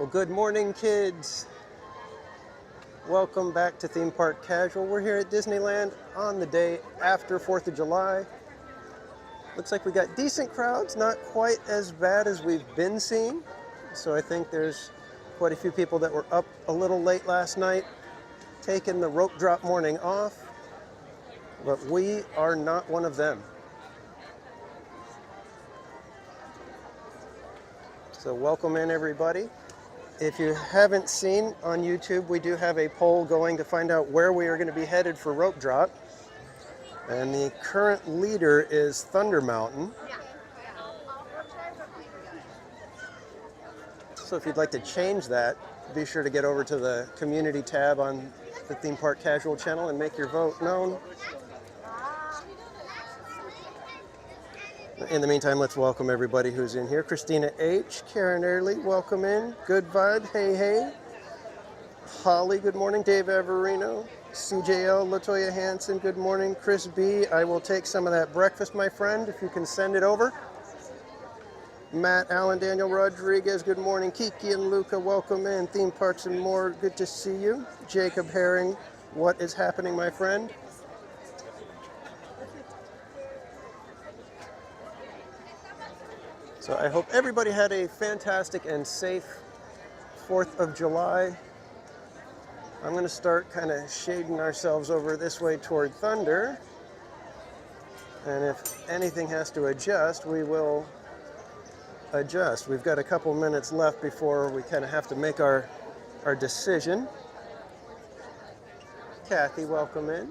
Well, good morning, kids. Welcome back to Theme Park Casual. We're here at Disneyland on the day after 4th of July. Looks like we got decent crowds, not quite as bad as we've been seeing. So I think there's quite a few people that were up a little late last night, taking the rope drop morning off. But we are not one of them. So welcome in, everybody. If you haven't seen on YouTube, we do have a poll going to find out where we are going to be headed for rope drop. And the current leader is Thunder Mountain. So if you'd like to change that, be sure to get over to the community tab on the Theme Park Casual channel and make your vote known. In the meantime, let's welcome everybody who's in here. Christina H., Karen Early, welcome in. Good Vibe, hey, hey. Holly, good morning. Dave Averino. CJL, Latoya Hanson, good morning. Chris B., I will take some of that breakfast, my friend, if you can send it over. Matt, Allen, Daniel Rodriguez, good morning. Kiki and Luca, welcome in. Theme Parks and More, good to see you. Jacob Herring, what is happening, my friend? So I hope everybody had a fantastic and safe 4th of July. I'm going to start kind of shading ourselves over this way toward Thunder. And if anything has to adjust, we will adjust. We've got a couple minutes left before we kind of have to make our decision. Kathy, welcome in.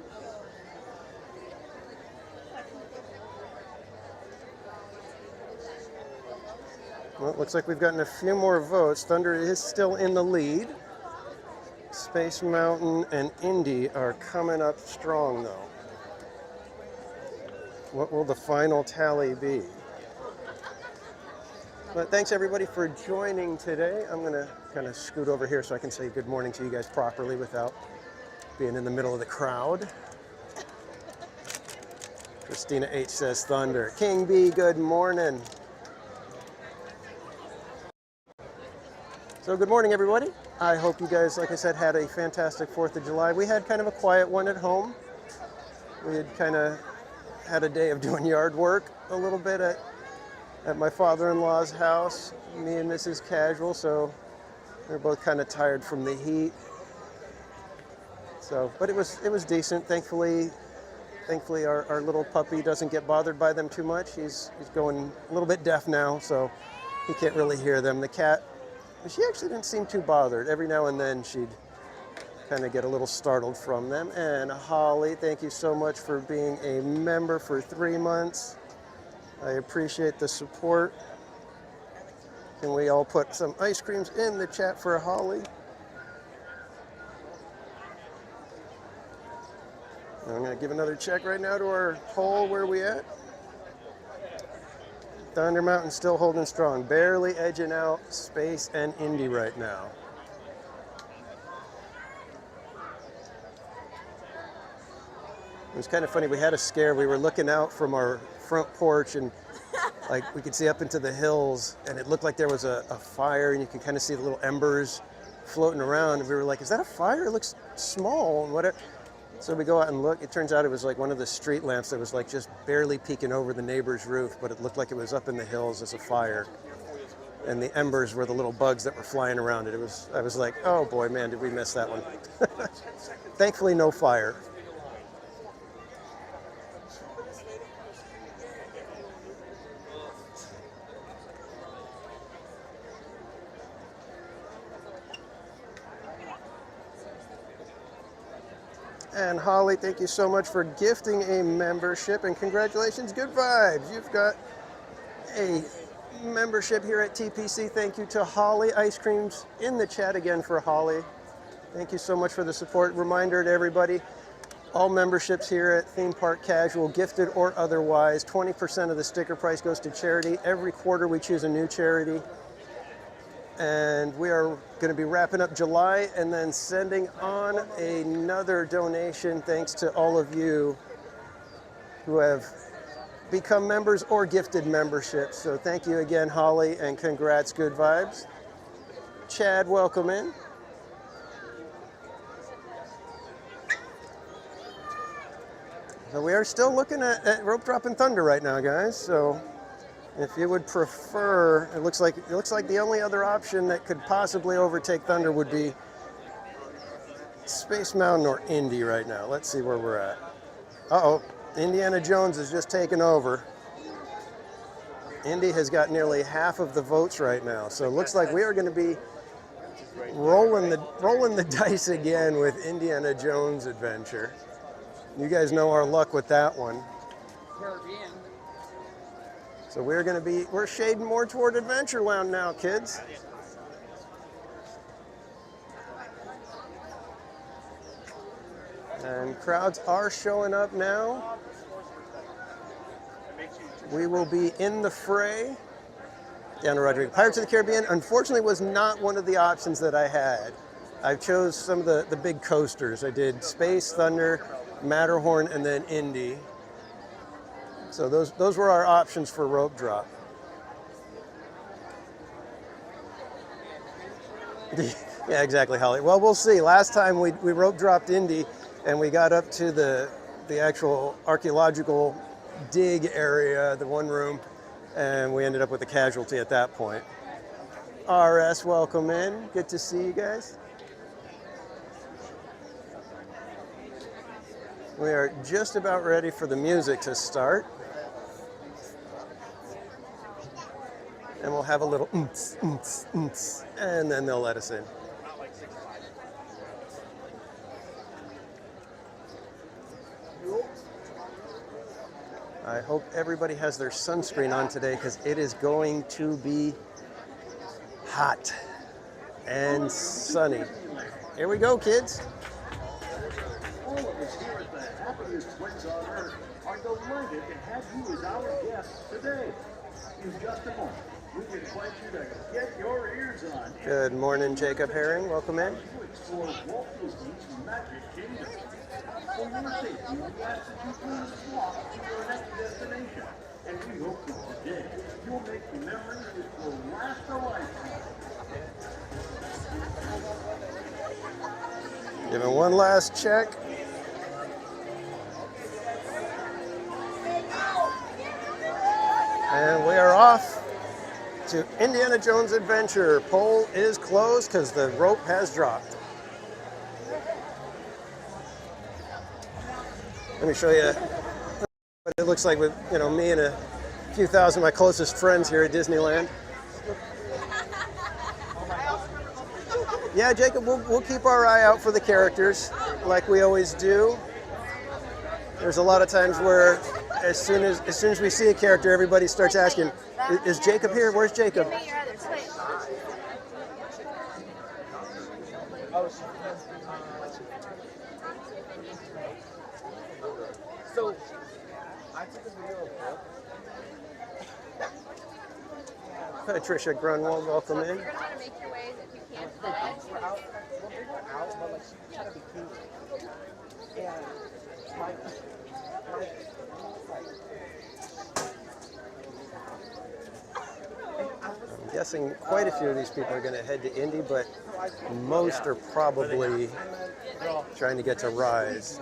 Well, it looks like we've gotten a few more votes. Thunder is still in the lead. Space Mountain and Indy are coming up strong, though. What will the final tally be? But thanks, everybody, for joining today. I'm going to kind of scoot over here so I can say good morning to you guys properly without being in the middle of the crowd. Christina H. says Thunder. King B., good morning. So good morning, everybody. I hope you guys, like I said, had a fantastic 4th of July. We had kind of a quiet one at home. We had kind of had a day of doing yard work a little bit at my father-in-law's house, me and Mrs. Casual, so they're both kind of tired from the heat. So, but it was decent. Thankfully our little puppy doesn't get bothered by them too much. He's going a little bit deaf now, so he can't really hear them. The cat, she actually didn't seem too bothered. Every now and then she'd kind of get a little startled from them. And Holly, thank you so much for being a member for 3 months. I appreciate the support. Can we all put some ice creams in the chat for Holly? I'm going to give another check right now to our poll. Where are we at? Thunder Mountain still holding strong, barely edging out Space and Indy right now. It was kind of funny, we had a scare. We were looking out from our front porch and like we could see up into the hills and it looked like there was a fire and you could kind of see the little embers floating around. And we were like, is that a fire? It looks small and whatever. So we go out and look. It turns out it was like one of the street lamps that was like just barely peeking over the neighbor's roof, but it looked like it was up in the hills as a fire. And the embers were the little bugs that were flying around it. I was like, oh boy, man, did we miss that one. Thankfully, no fire. And Holly, thank you so much for gifting a membership, and congratulations, Good Vibes. You've got a membership here at TPC. Thank you to Holly. Ice creams in the chat again for Holly. Thank you so much for the support. Reminder to everybody, all memberships here at Theme Park Casual, gifted or otherwise, 20% of the sticker price goes to charity. Every quarter we choose a new charity. And we are going to be wrapping up July and then sending on another donation thanks to all of you who have become members or gifted memberships. So thank you again, Holly, and congrats, Good Vibes. Chad, welcome in. So we are still looking at rope drop and thunder right now, guys. So if you would prefer, it looks like the only other option that could possibly overtake thunder would be Space Mountain or Indy right now. Let's see where we're at. Uh-oh, Indiana Jones has just taken over. Indy has got nearly half of the votes right now. So it looks like we are going to be rolling the dice again with Indiana Jones Adventure. You guys know our luck with that one. So we're shading more toward Adventureland now, kids. And crowds are showing up now. We will be in the fray. Daniel Rodriguez. Pirates of the Caribbean, unfortunately, was not one of the options that I had. I chose some of the big coasters. I did Space, Thunder, Matterhorn, and then Indy. So those were our options for rope drop. Yeah, exactly, Holly. Well, we'll see. Last time we rope dropped Indy, and we got up to the actual archaeological dig area, the one room, and we ended up with a casualty at that point. RS, welcome in. Good to see you guys. We are just about ready for the music to start. And we'll have a little and then they'll let us in. I hope everybody has their sunscreen on today because it is going to be hot and sunny. Here we go, kids. All of us here at the Happiest Place on Earth are delighted to have you as our guest today. In just a moment, we invite you to get your ears on. Good morning, Jacob Herring. Welcome in. To explore Walt Disney's Magic Kingdom. For your safety, we ask that you please walk to your next destination. And we hope that today you'll make memories that will last a lifetime. Giving one last check. And we are off to Indiana Jones Adventure. Poll is closed because the rope has dropped. Let me show you what it looks like with me and a few thousand of my closest friends here at Disneyland. Yeah, Jacob, we'll keep our eye out for the characters like we always do. There's a lot of times where as soon as we see a character, everybody starts asking, is Jacob here? Where's Jacob? So, I took a video of Patricia Grunwald, welcome in. You're gonna want to make your way if you can to the edge. we're out, but like she tried to be cute. And my I'm guessing quite a few of these people are going to head to Indy, but most are probably trying to get to Rise.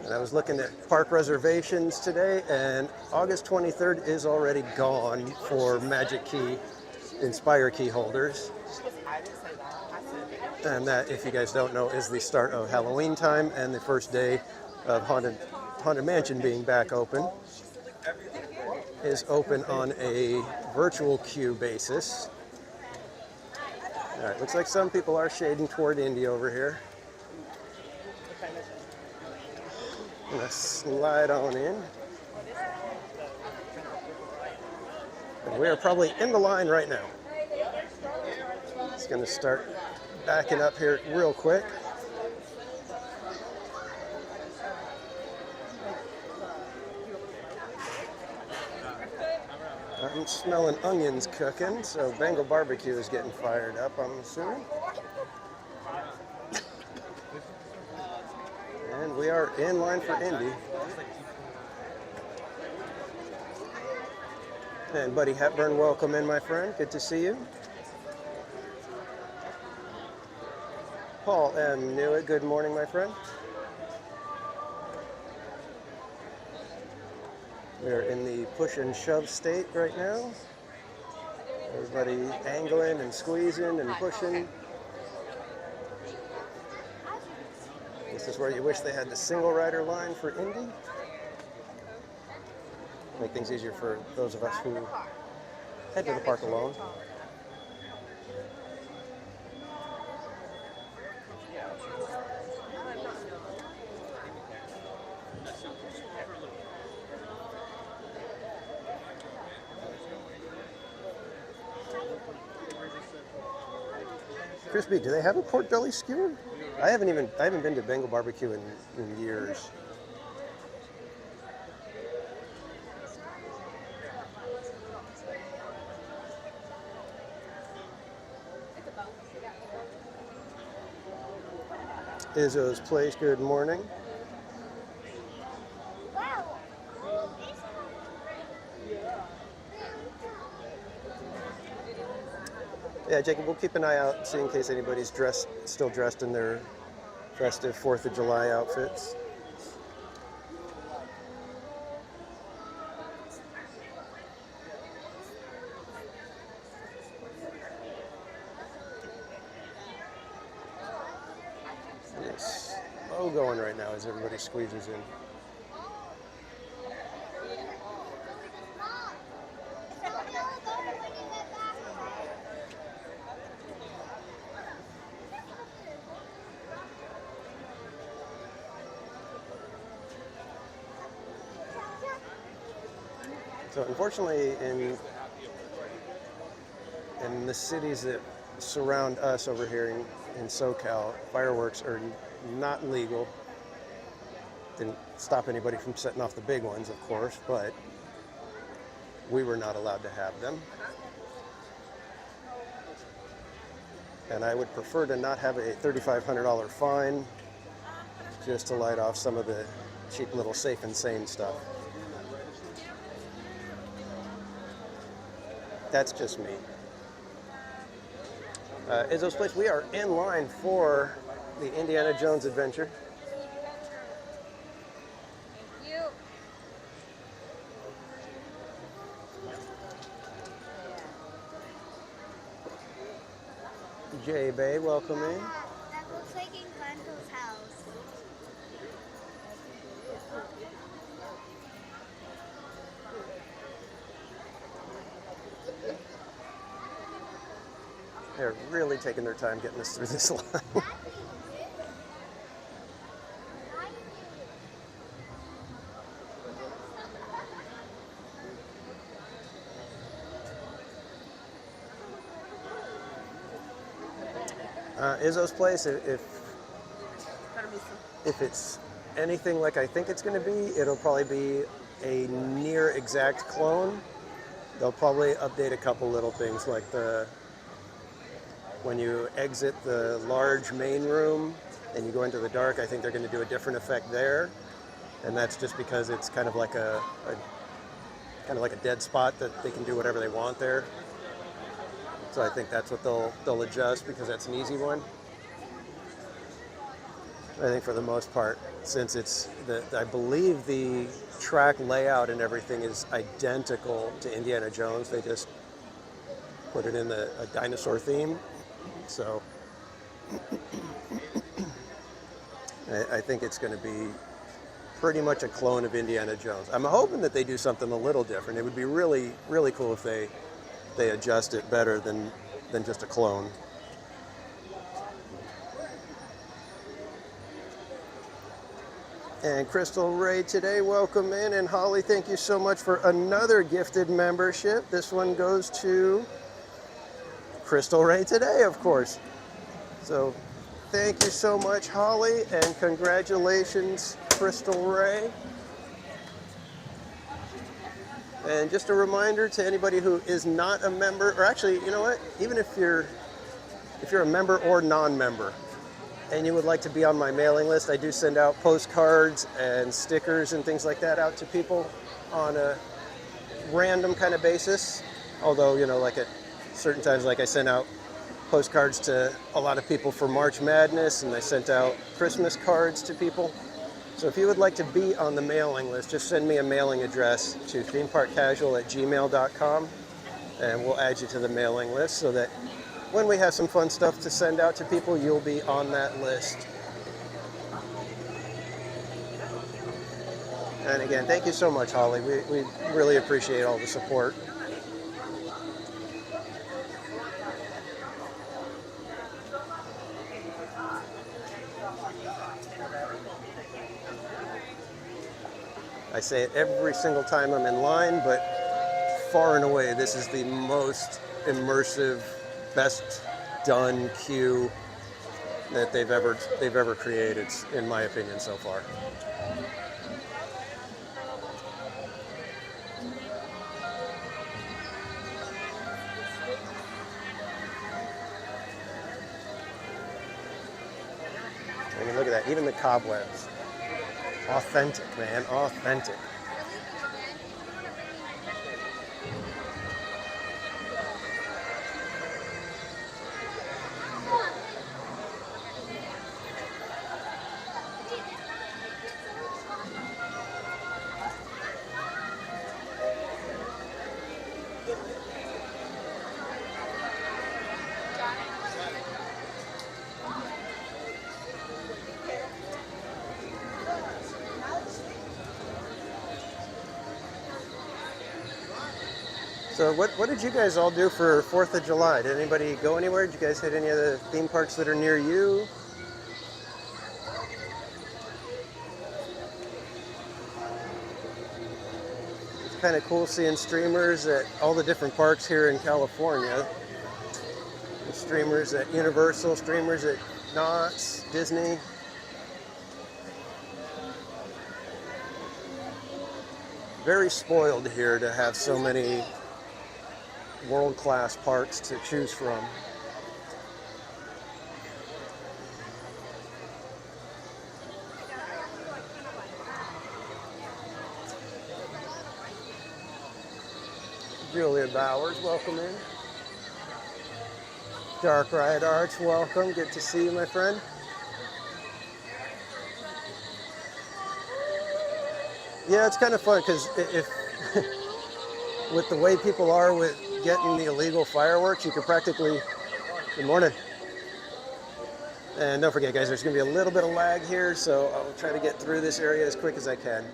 And I was looking at park reservations today, and August 23rd is already gone for Magic Key Inspire key holders. And that, if you guys don't know, is the start of Halloween time and the first day of Haunted Mansion being back open. Is open on a virtual queue basis. All right, looks like some people are shading toward Indy over here. I'm gonna slide on in. And we are probably in the line right now. It's gonna start backing up here real quick. I'm smelling onions cooking, so Bengal barbecue is getting fired up, I'm assuming. And we are in line for Indy. And Buddy Hepburn, welcome in, my friend. Good to see you. Paul M. Newitt, good morning, my friend. We're in the push and shove state right now. Everybody angling and squeezing and pushing. This is where you wish they had the single rider line for Indy. Make things easier for those of us who head to the park alone. Crispy, do they have a pork belly skewer? I haven't been to Bengal barbecue in years. Izzo's Place, good morning. Yeah, Jacob, we'll keep an eye out, see in case anybody's still dressed in their festive 4th of July outfits. It's slow going right now as everybody squeezes in. So unfortunately, in the cities that surround us over here in SoCal, fireworks are not legal. Didn't stop anybody from setting off the big ones, of course, but we were not allowed to have them. And I would prefer to not have a $3,500 fine just to light off some of the cheap little safe and sane stuff. That's just me. Izzo's Place, we are in line for the Indiana Jones adventure. Thank you. Jay Bay, welcome in. That looks like Encanto's house. They're really taking their time getting us through this line. Izzo's Place, if it's anything like I think it's going to be, it'll probably be a near exact clone. They'll probably update a couple little things like when you exit the large main room and you go into the dark, I think they're going to do a different effect there. And that's just because it's kind of like a dead spot that they can do whatever they want there. So I think that's what they'll adjust because that's an easy one. I think for the most part, since I believe the track layout and everything is identical to Indiana Jones, they just put it in a dinosaur theme. So I think it's going to be pretty much a clone of Indiana Jones. I'm hoping that they do something a little different. It would be really, really cool if they adjust it better than just a clone. And Crystal Ray today, welcome in. And Holly, thank you so much for another gifted membership. This one goes to Crystal Ray today, of course. So thank you so much, Holly, and congratulations, Crystal Ray. And just a reminder to anybody who is not a member, or actually, you know what? Even if you're a member or non-member, and you would like to be on my mailing list, I do send out postcards and stickers and things like that out to people on a random kind of basis. Although, you know, like at certain times, like I sent out postcards to a lot of people for March Madness, and I sent out Christmas cards to people. So if you would like to be on the mailing list, just send me a mailing address to themeparkcasual@gmail.com, and we'll add you to the mailing list so that when we have some fun stuff to send out to people, you'll be on that list. And again, thank you so much, Holly. We really appreciate all the support. I say it every single time I'm in line, but far and away, this is the most immersive, best done queue that they've ever created, in my opinion, so far. I mean, look at that, even the cobwebs. Authentic, man, authentic. So what did you guys all do for 4th of July? Did anybody go anywhere? Did you guys hit any of the theme parks that are near you? It's kind of cool seeing streamers at all the different parks here in California. Streamers at Universal, streamers at Knott's, Disney. Very spoiled here to have so many world-class parks to choose from. Julia Bowers, welcome in. Dark Ride Arts, welcome. Good to see you, my friend. Yeah, it's kind of fun because if with the way people are with getting the illegal fireworks, you could practically, good morning. And don't forget, guys, there's going to be a little bit of lag here, so I'll try to get through this area as quick as I can.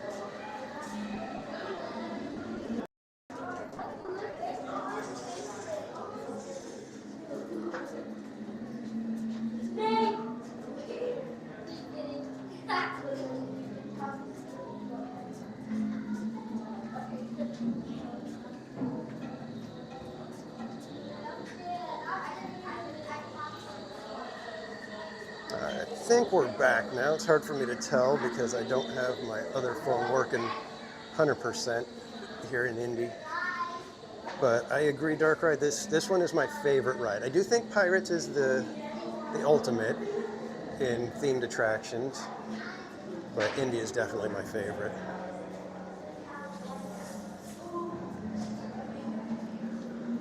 I think we're back now. It's hard for me to tell because I don't have my other phone working 100% here in Indy. But I agree, Dark Ride, this one is my favorite ride. I do think Pirates is the ultimate in themed attractions, but Indy is definitely my favorite.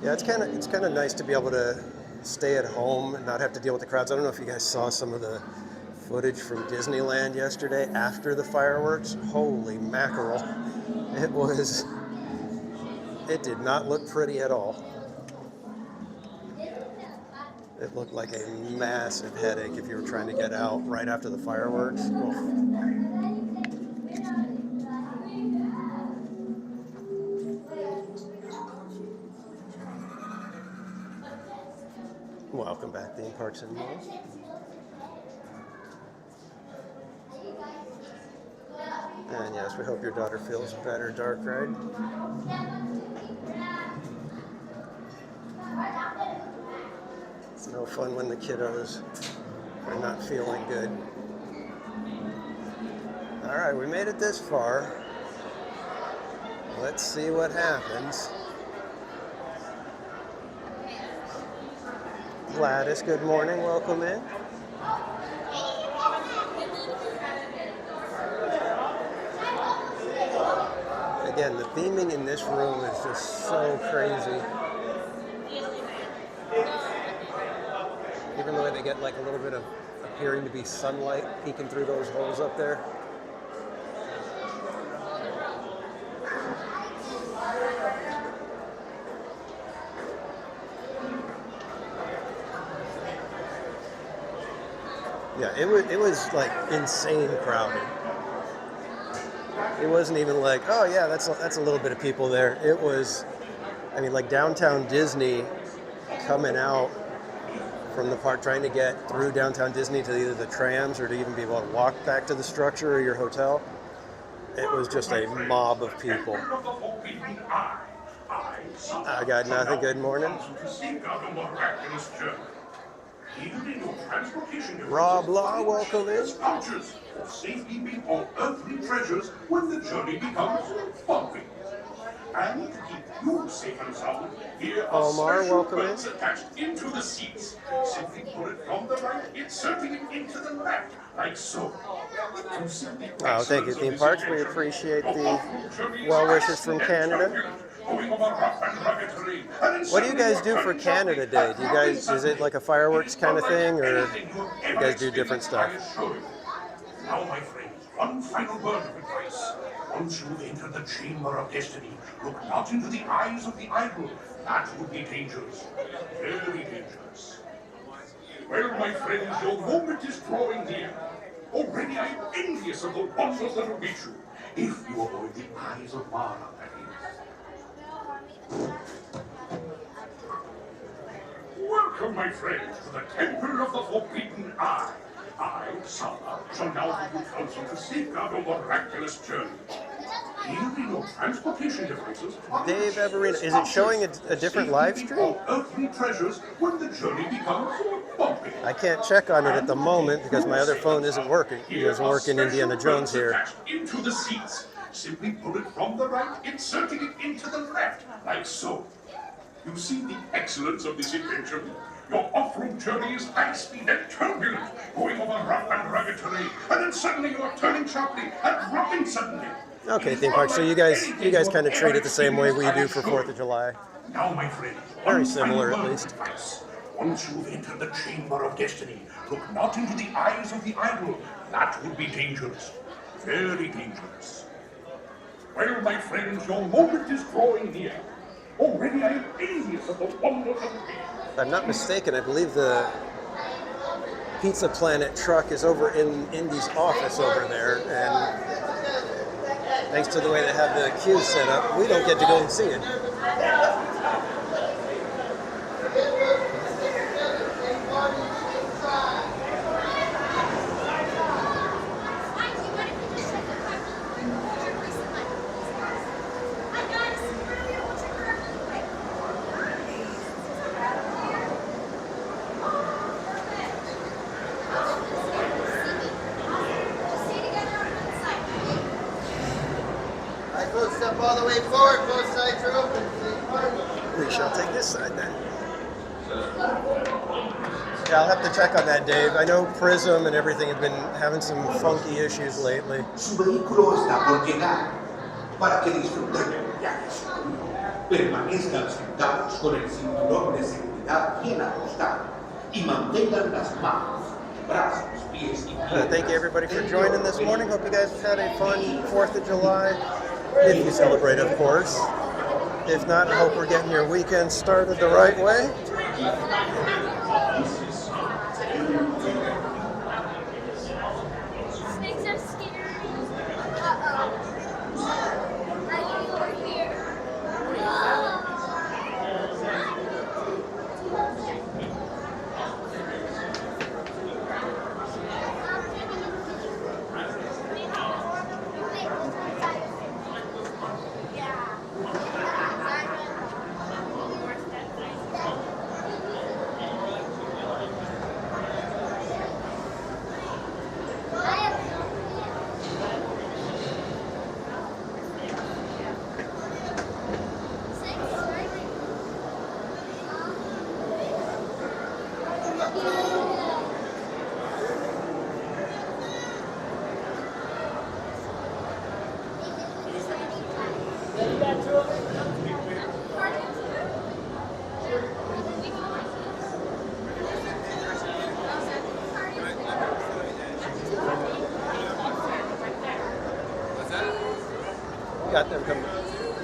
Yeah, it's kind of nice to be able to stay at home and not have to deal with the crowds. I don't know if you guys saw some of the footage from Disneyland yesterday after the fireworks. Holy mackerel. It did not look pretty at all. It looked like a massive headache if you were trying to get out right after the fireworks. Welcome back, Theme Parks and More. And yes, we hope your daughter feels better, Dark Ride. It's no fun when the kiddos are not feeling good. All right, we made it this far. Let's see what happens. Gladys, good morning. Welcome in. again, the theming in this room is just so crazy. Even the way they get like a little bit of appearing to be sunlight peeking through those holes up there. Yeah, it was like insane crowded. It wasn't even like, oh yeah, that's a little bit of people there. It was, I mean, like downtown Disney coming out from the park, trying to get through downtown Disney to either the trams or to even be able to walk back to the structure or your hotel. It was just a mob of people. I got nothing. Good morning. Rob Law, welcome in. Safekeeping all earthly treasures when the journey becomes bumpy. And to keep you safe and sound, here are Omar, special welcome belts in. attached into the seats. Simply pull it from the right, inserting it into the left, like so. Oh, thank you, Theme Parks. We appreciate the well wishes from Canada. What do you guys do for Canada Day? Do you guys, is it like a fireworks kind of thing, or you guys do different stuff? Now, my friends, one final word of advice. Once you've entered the chamber of destiny, look not into the eyes of the idol. That would be dangerous. Very dangerous. Well, my friends, your moment is drawing near. Already I am envious of the wonders that await you. If you avoid the eyes of Mara, that is. Welcome, my friends, to the Temple of the Forbidden Eye. I, Sama, shall now give you counsel to safeguard your miraculous journey. Here in your transportation devices are Dave Everina, is it showing a different live stream? all earthly treasures when the journey becomes bumpy. I can't check on it at the moment because my other phone isn't working. It doesn't work in Indiana Jones here. Into the seats. Simply pull it from the right, inserting it into the left, like so. You see the excellence of this invention? Your off-road journey is high speed and turbulent, going over rough and rugged terrain, and then suddenly you are turning sharply and dropping suddenly. Okay, Theme Park. So you guys kind of treat it the same way we do for 4th of July. Now, my friends, Very one similar, final at word least. of advice. Once you've entered the chamber of destiny, look not into the eyes of the idol. That would be dangerous. Very dangerous. Well, my friends, your moment is drawing near. Already I am envious of the wonders of the If I'm not mistaken, I believe the Pizza Planet truck is over in Indy's office over there, and thanks to the way they have the queue set up, we don't get to go and see it. Step all the way forward, both sides are open. We shall take this side then. Yeah, I'll have to check on that, Dave. I know Prism and everything have been having some funky issues lately. Su vehículo está por llegar. Para que disfruten del viaje seguro, permanezcan sentados con el cinturón de seguridad bien ajustado y mantengan las manos, brazos, pies y piernas. Thank you everybody for joining this morning. Hope you guys have had a fun 4th of July. If you celebrate, of course. If not, I hope we're getting your weekend started the right way. Snakes are scary. I knew you were here. Got them coming.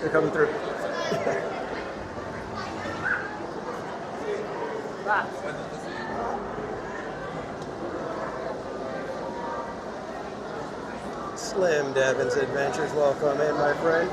They're coming through. Slim Devon's Adventures, welcome in, my friend.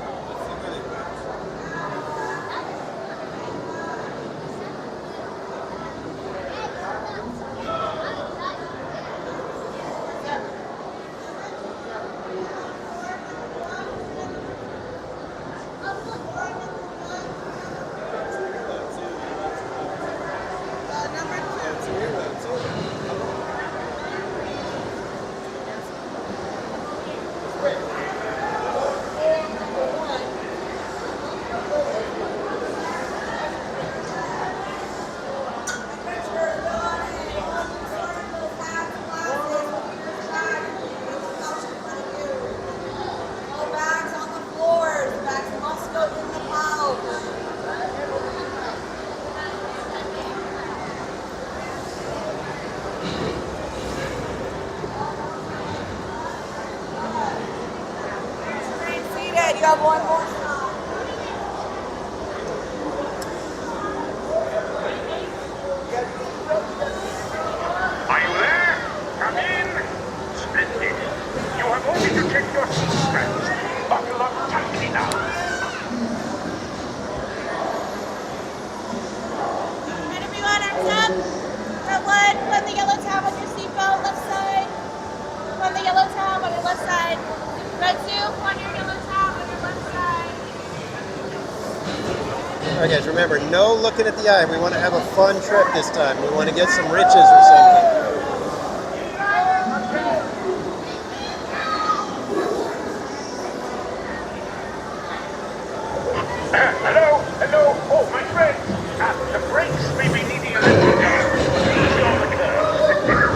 You have one more shot. Are you there? Come in. Splendid. You have only to check your seat straps. Buckle up tightly now. And everyone, arms up. Red one, put the yellow tab on your seatbelt, left side. Put the yellow tab on your left side. Red two, on your yellow tab on your left side. All right, guys, remember, no looking at the eye. We want to have a fun trip this time. We want to get some riches or something. Hello. Oh, my friend. The brakes may be needing a little dance. Easy on the curve.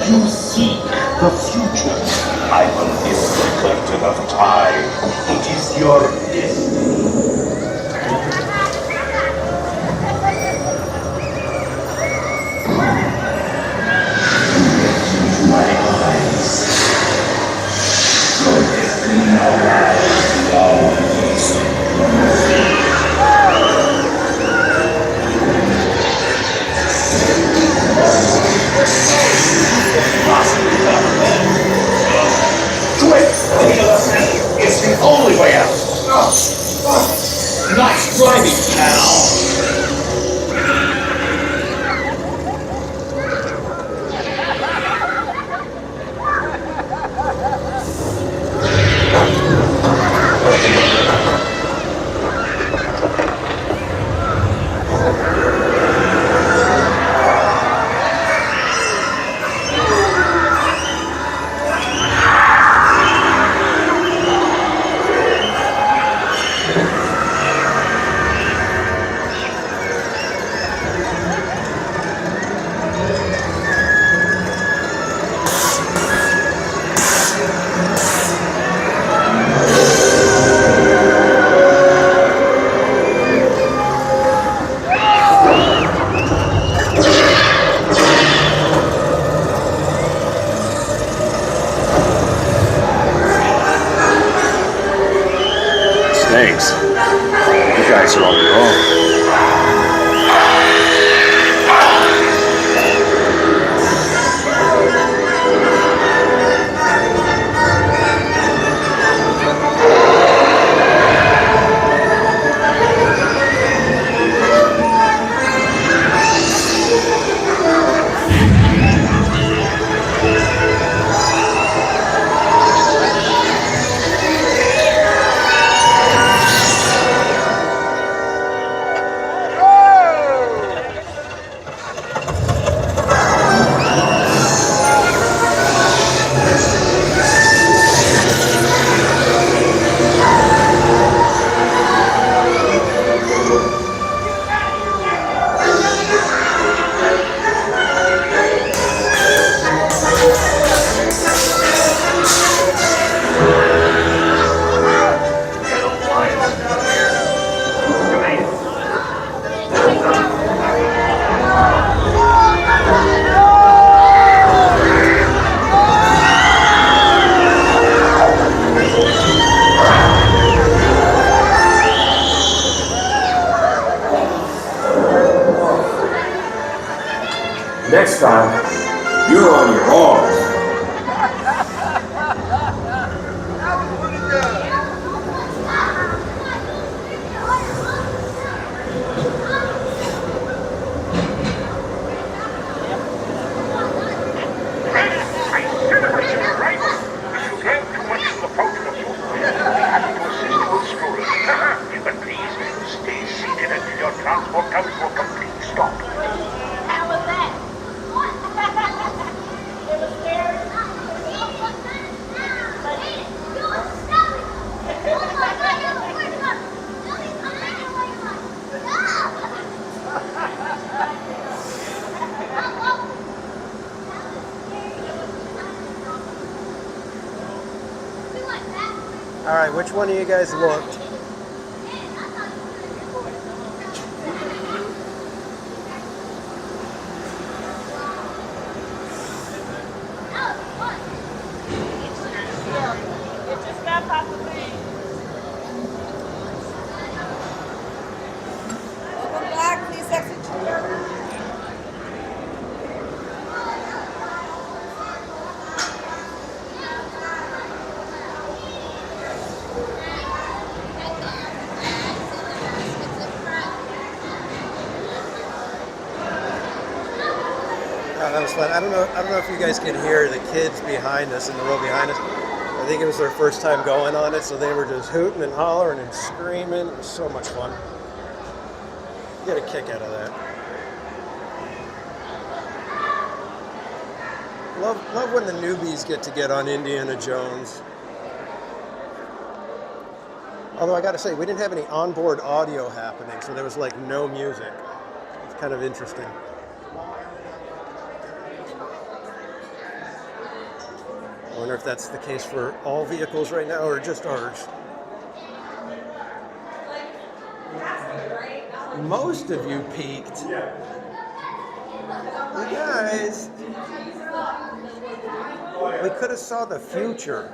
You seek the future. I will lift the curtain of time. It is your destiny. My eyes. Your destiny now lies beyond these. It's the only way out. Nice driving, pal. Thanks. You guys are on your own. Next time, you're on your own. All right, which one of you guys looked? Welcome back, please exit. That was fun. I don't know if you guys can hear the kids behind us in the row behind us. I think it was their first time going on it, so they were just hooting and hollering and screaming. It was so much fun. Get a kick out of that. Love when the newbies get on Indiana Jones. Although I got to say, we didn't have any onboard audio happening, so there was like no music. It's kind of interesting. I wonder if that's the case for all vehicles right now or just ours. Most of you peaked. You guys, we could have saw the future.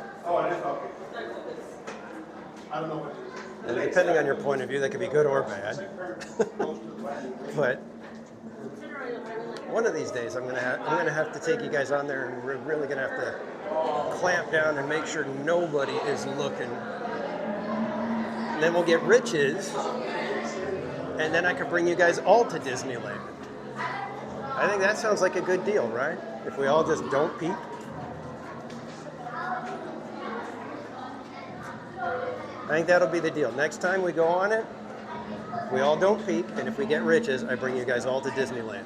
And depending on your point of view, that could be good or bad. But one of these days, I'm gonna have to take you guys on there, and we're really gonna have to clamp down and make sure nobody is looking. And then we'll get riches, and then I can bring you guys all to Disneyland. I think that sounds like a good deal, right? If we all just don't peek. I think that'll be the deal. Next time we go on it, we all don't peek, and if we get riches, I bring you guys all to Disneyland.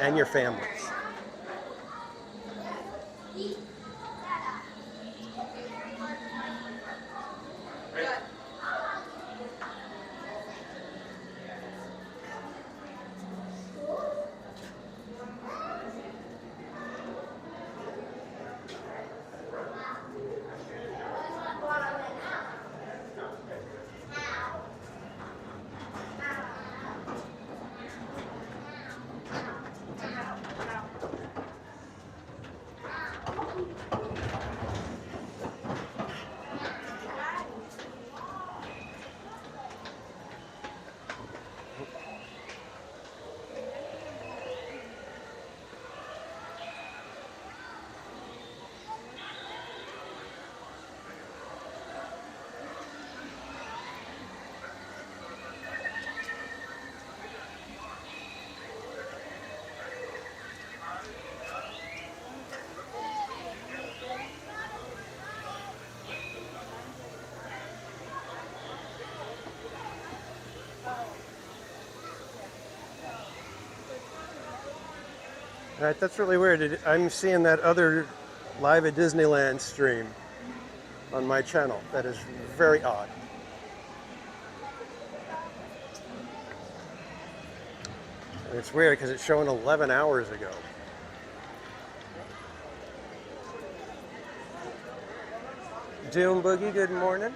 And your families. All right, that's really weird. I'm seeing that other Live at Disneyland stream on my channel. That is very odd. And it's weird because it's showing 11 hours ago. Doom Boogie, good morning.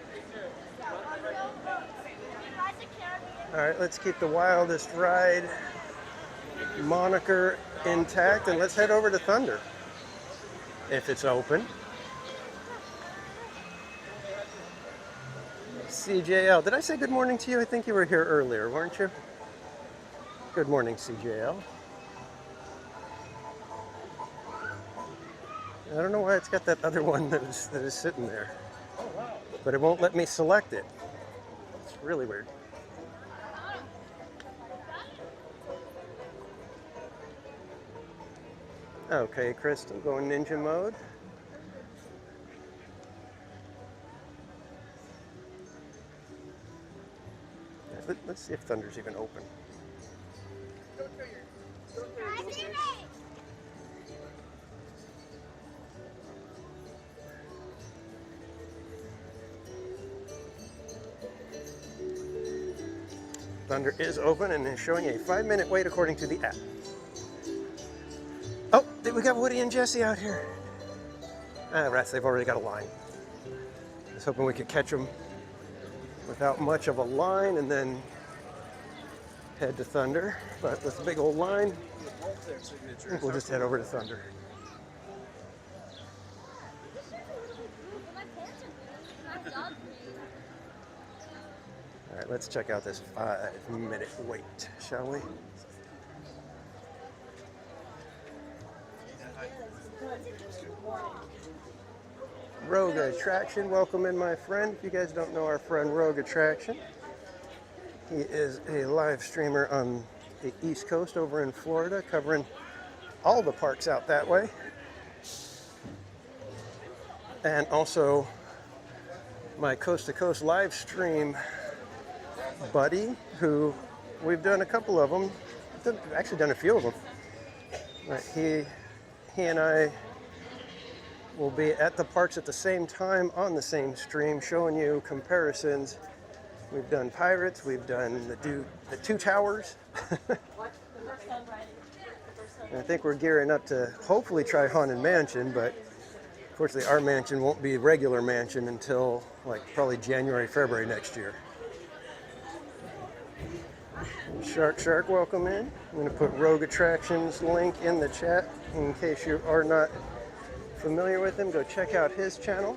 All right, let's keep the Wildest ride moniker intact, and let's head over to Thunder if it's open. CJL, did I say good morning to you? I think you were here earlier, weren't you? Good morning, CJL. I don't know why it's got that other one that is sitting there. Oh, wow. But it won't let me select it. It's really weird. Okay, Crystal, going ninja mode. Let's see if Thunder's even open. Thunder is open and is showing a 5-minute wait according to the app. Oh, we got Woody and Jesse out here. Ah, rats, they've already got a line. I was hoping we could catch them without much of a line and then head to Thunder. But with a big old line, I think we'll just head over to Thunder. All right, let's check out this 5-minute wait, shall we? Rogue Attraction, welcome in, my friend. If you guys don't know our friend Rogue Attraction, he is a live streamer on the East Coast over in Florida, covering all the parks out that way. And also my coast to coast live stream buddy, who we've done a couple of them, actually done a few of them. But he and I will be at the parks at the same time on the same stream, showing you comparisons. We've done Pirates, we've done the two towers. And I think we're gearing up to hopefully try Haunted Mansion, but unfortunately our mansion won't be regular mansion until like probably January, February next year. Shark, welcome in. I'm going to put Rogue Attractions link in the chat in case you are not familiar with him. Go check out his channel.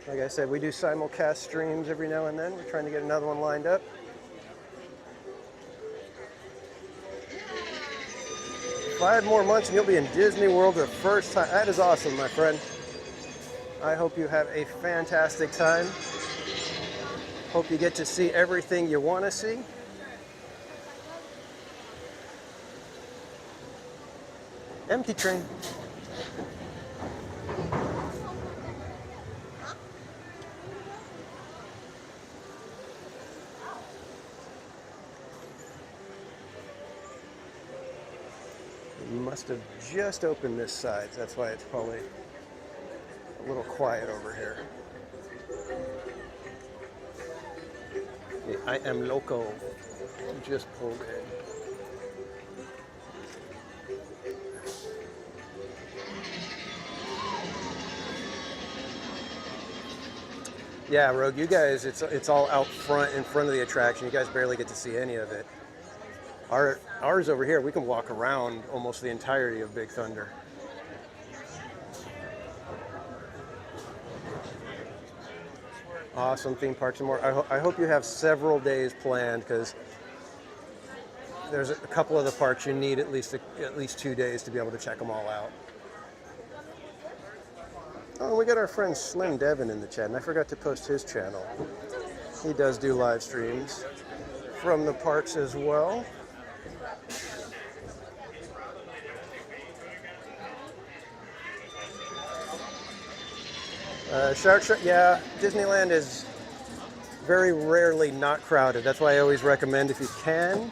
Like I said, we do simulcast streams every now and then. We're trying to get another one lined up. Five more months and you'll be in Disney World the first time. That is awesome, my friend. I hope you have a fantastic time. Hope you get to see everything you want to see. Empty train. We must have just opened this side. So that's why it's probably a little quiet over here. I am loco. Just pulled in. Yeah, Rogue, you guys, it's all out front, in front of the attraction. You guys barely get to see any of it. Ours over here, we can walk around almost the entirety of Big Thunder. Awesome theme parks and more. I hope you have several days planned, because there's a couple of the parks you need at least 2 days to be able to check them all out. Oh, we got our friend Slim Devin in the chat, and I forgot to post his channel. He does do live streams from the parks as well. Shark, yeah, Disneyland is very rarely not crowded. That's why I always recommend, if you can,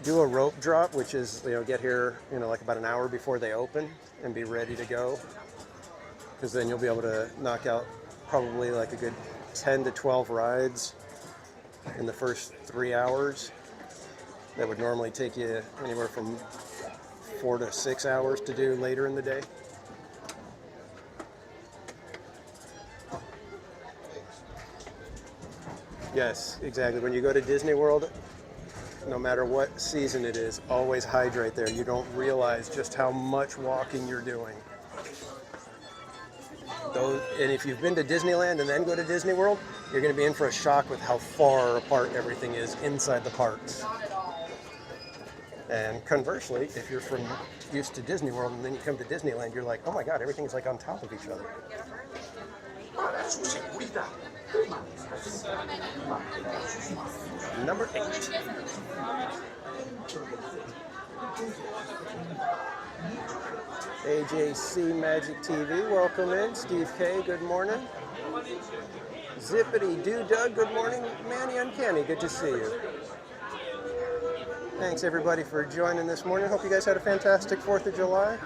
do a rope drop, which is, get here, like about an hour before they open and be ready to go. Because then you'll be able to knock out probably like a good 10 to 12 rides in the first 3 hours. That would normally take you anywhere from 4 to 6 hours to do later in the day. Yes, exactly. When you go to Disney World, no matter what season it is, always hydrate there. You don't realize just how much walking you're doing. And if you've been to Disneyland and then go to Disney World, you're going to be in for a shock with how far apart everything is inside the parks. And conversely, if you're used to Disney World and then you come to Disneyland, you're like, oh my God, everything's like on top of each other. Number 8. AJC Magic TV, welcome in. Steve K, good morning. Zippity Doo Doug, good morning. Manny Uncanny, good to see you. Thanks everybody for joining this morning. Hope you guys had a fantastic 4th of July.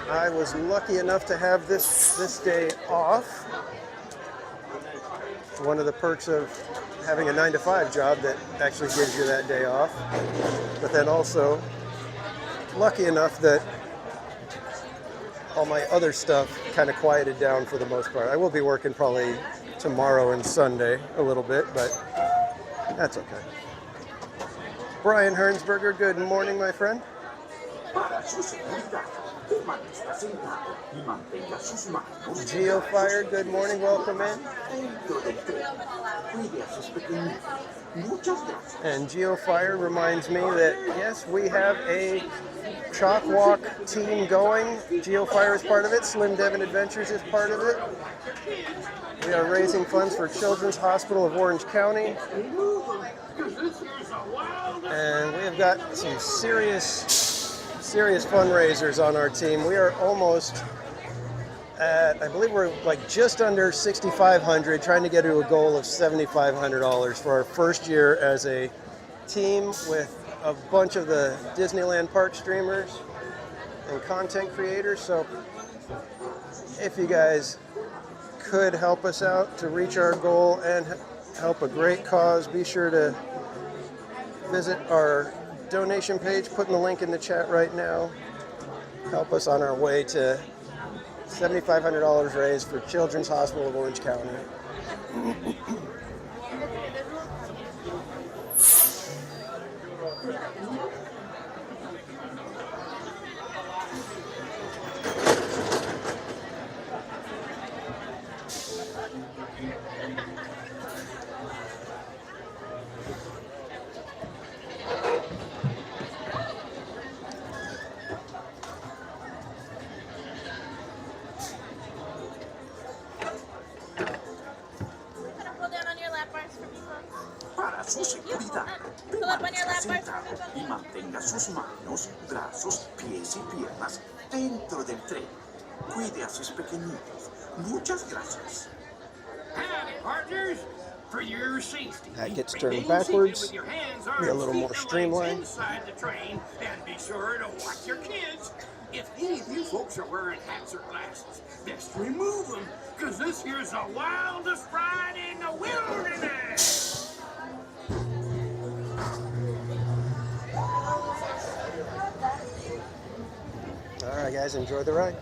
I was lucky enough to have this day off. It's one of the perks of having a 9-to-5 job that actually gives you that day off. But then also lucky enough that all my other stuff kind of quieted down for the most part. I will be working probably tomorrow and Sunday a little bit, but that's okay. Brian Hernsberger, good morning, my friend. Geofire, good morning, welcome in. And Geofire reminds me that, yes, we have a CHOC walk team going. Geofire is part of it. Slim Devon Adventures is part of it. We are raising funds for Children's Hospital of Orange County. And we have got some serious fundraisers on our team. We are almost at, I believe we're like just under $6,500, trying to get to a goal of $7,500 for our first year as a team with a bunch of the Disneyland park streamers and content creators. So if you guys could help us out to reach our goal and help a great cause, be sure to visit our donation page, putting the link in the chat right now. Help us on our way to $7,500 raised for Children's Hospital of Orange County. Su seguridad, permanezca sentado y mantenga sus manos, brazos, pies y piernas dentro del tren. Cuide a sus pequeñitos. Muchas gracias. That gets turned backwards, be a little more streamlined. And be sure to watch your kids. If any of you folks are wearing hats or glasses, best remove them, because this here's the wildest ride in the wilderness. All right, guys, enjoy the ride.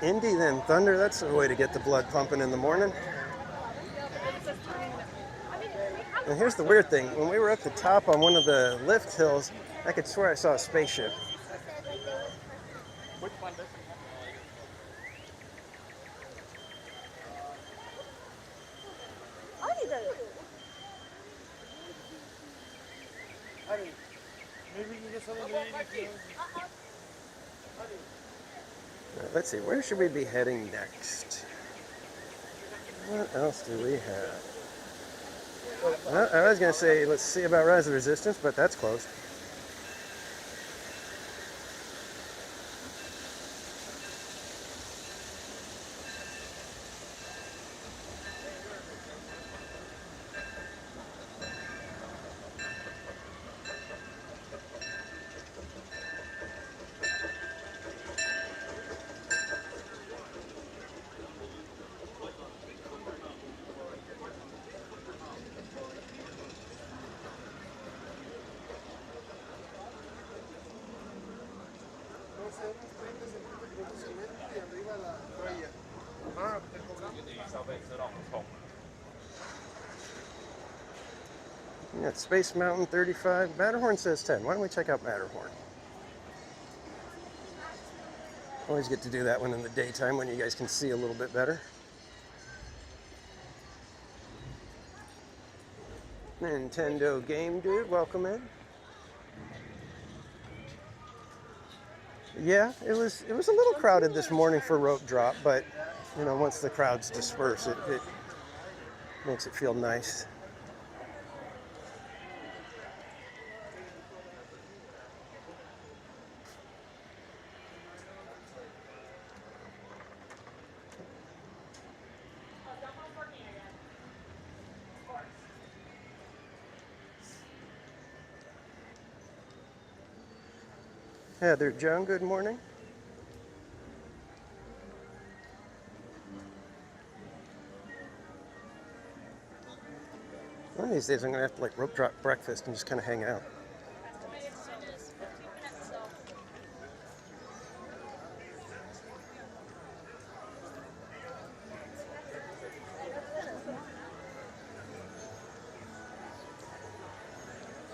Indy then. Thunder, that's a way to get the blood pumping in the morning. And here's the weird thing. When we were at the top on one of the lift hills, I could swear I saw a spaceship. Which one does it? Maybe we can get some of the Let's see, where should we be heading next? What else do we have? Well, I was going to say, let's see about Rise of the Resistance, but that's closed. We got Space Mountain 35. Matterhorn says 10. Why don't we check out Matterhorn? Always get to do that one in the daytime when you guys can see a little bit better. Nintendo Game Dude, welcome in. Yeah, it was a little crowded this morning for rope drop, but you know, once the crowds disperse, it makes it feel nice. Heather Joan, good morning. One of these days I'm going to have to like rope drop breakfast and just kind of hang out.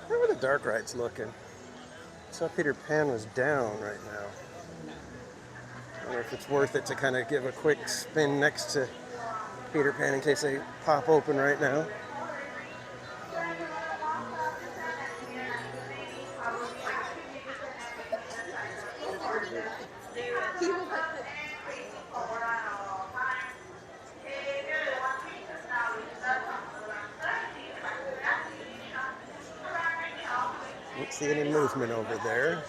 How are the dark rides looking? I saw Peter Pan was down right now. I wonder if it's worth it to kind of give a quick spin next to Peter Pan in case they pop open right now. Don't see any movement over there.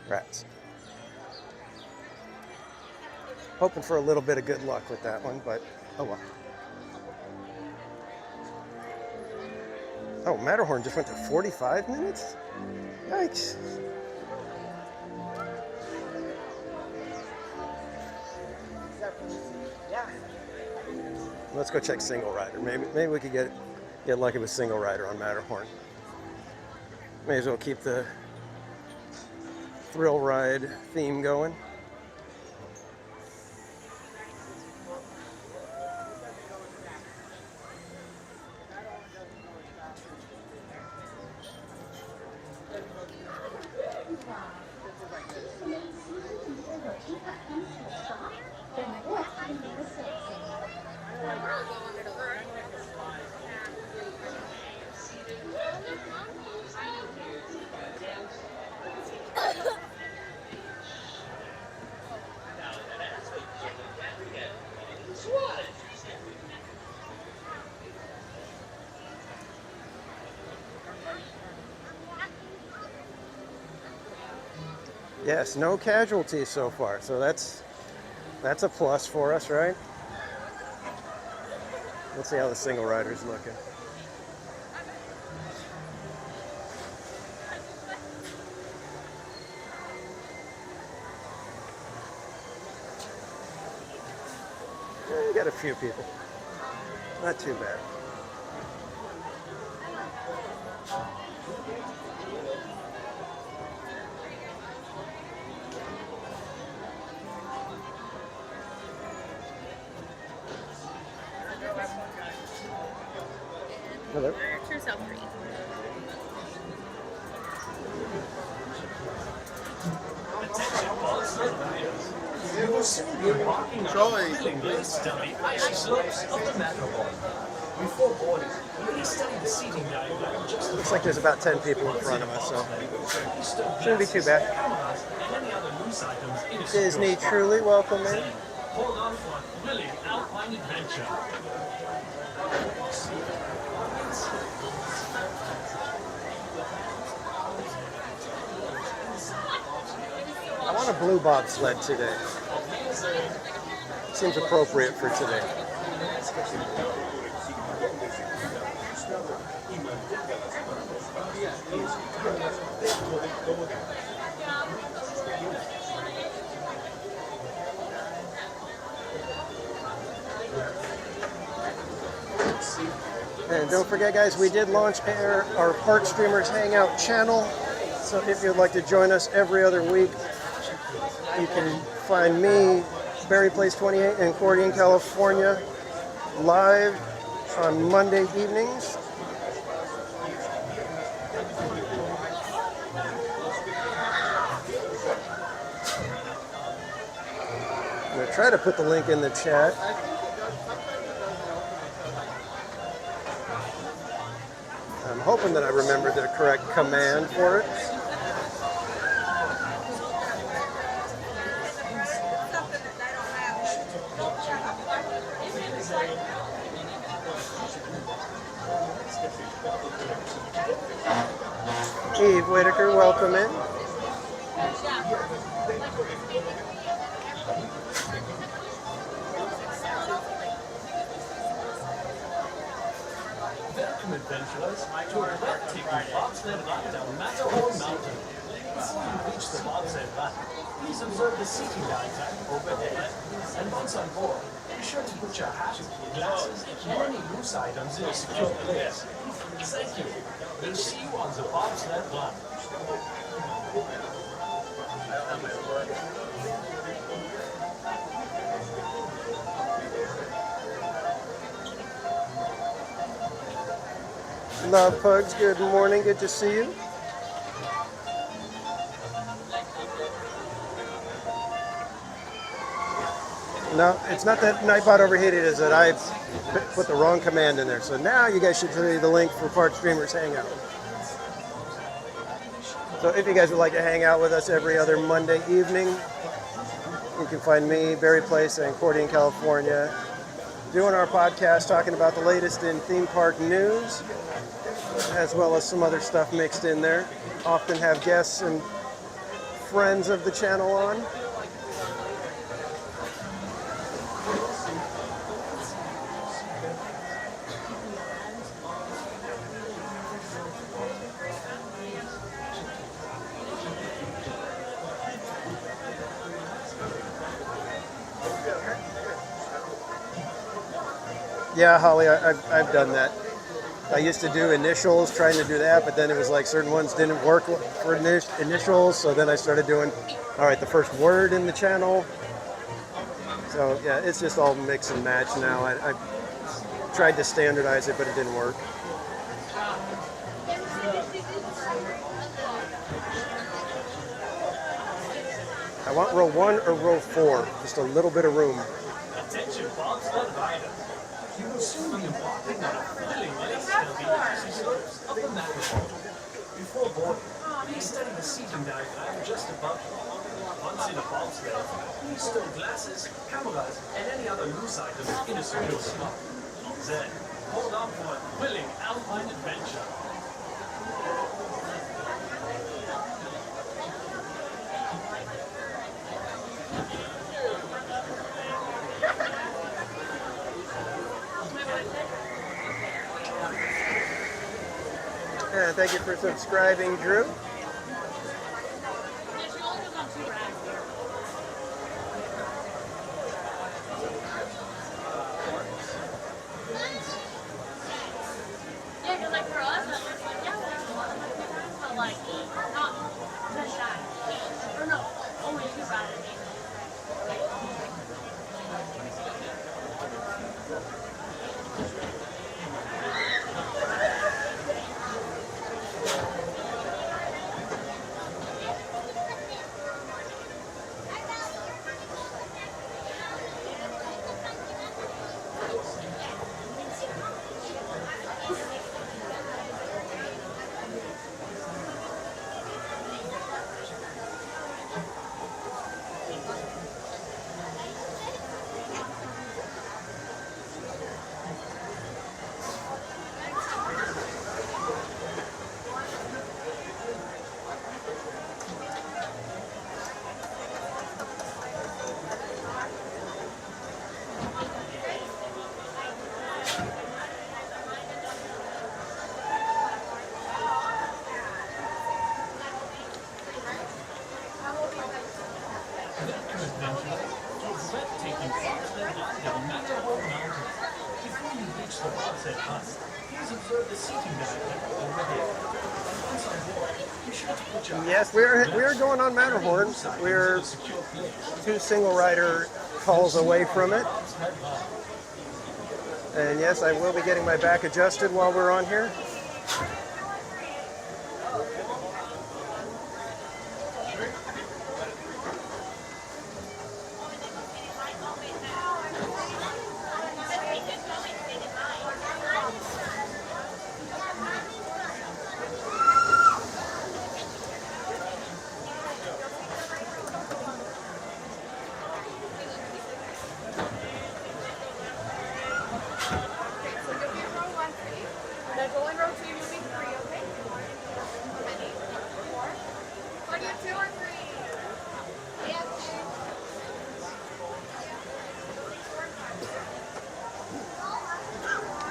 Rats. Hoping for a little bit of good luck with that one, but oh well. Oh, Matterhorn just went to 45 minutes? Yikes. Let's go check single rider. Maybe we could get lucky with single rider on Matterhorn. May as well keep the thrill ride theme going. Yes, no casualties so far, so that's a plus for us, right? Let's see how the single rider's looking. Yeah, you got a few people. Not too bad. Hello. True self-free. You will soon be embarking on a thrilling race down the icy slopes of the Matterhorn. Before boarding, please study the seating diagram just Looks like there's about 10 people in front of us, so shouldn't be too bad. and any other loose items in a Disney truly welcome in. Hold on for a thrilling alpine adventure. I want a blue bobsled today. Seems appropriate for today. And don't forget, guys, we did launch our Park Streamers Hangout channel. So if you'd like to join us every other week, you can find me, Barry Place 28 in Cordian, California, live on Monday evenings. I'm going to try to put the link in the chat. I'm hoping that I remember the correct command for it. Eve Whitaker, welcome in. Welcome, adventurers, to a breathtaking bobsled ride down Matterhorn Mountain. Before you reach the bobsled run, please observe the seating diagram overhead. And once on board, be sure to put your hat, glasses, and any loose items in a secure place. Thank you. We'll see you on the bobsled run. Love Pugs, good morning, good to see you. No, it's not that Nightbot overheated, it's that I put the wrong command in there. So now you guys should see the link for Park Streamers Hangout. So if you guys would like to hang out with us every other Monday evening, you can find me, Barry Place in Cordian, California, doing our podcast, talking about the latest in theme park news, as well as some other stuff mixed in there. Often have guests and friends of the channel on. Yeah, Holly, I've done that. I used to do initials, trying to do that, but then it was like certain ones didn't work for initials, so then I started doing, all right, the first word in the channel. So yeah, it's just all mix and match now. I tried to standardize it, but it didn't work. I want row 1 or row 4, just a little bit of room. Attention, bobsled riders. You will soon be embarking on a thrilling race down the icy slopes of the Matterhorn. Before boarding, please study the seating diagram just above you. Once in a bobsled, please stow glasses, cameras, and any other loose items in a secure slot. Then, hold on for a thrilling alpine adventure. And thank you for subscribing, Drew. Then your adventure to a breathtaking bobsled ride down Matterhorn Mountain. Before you reach the bobsled hut, please observe the seating diagram over there. And once on board, be sure to put your Yes, we're going on Matterhorn. We're 2 single rider calls away from it. And yes, I will be getting my back adjusted while we're on here.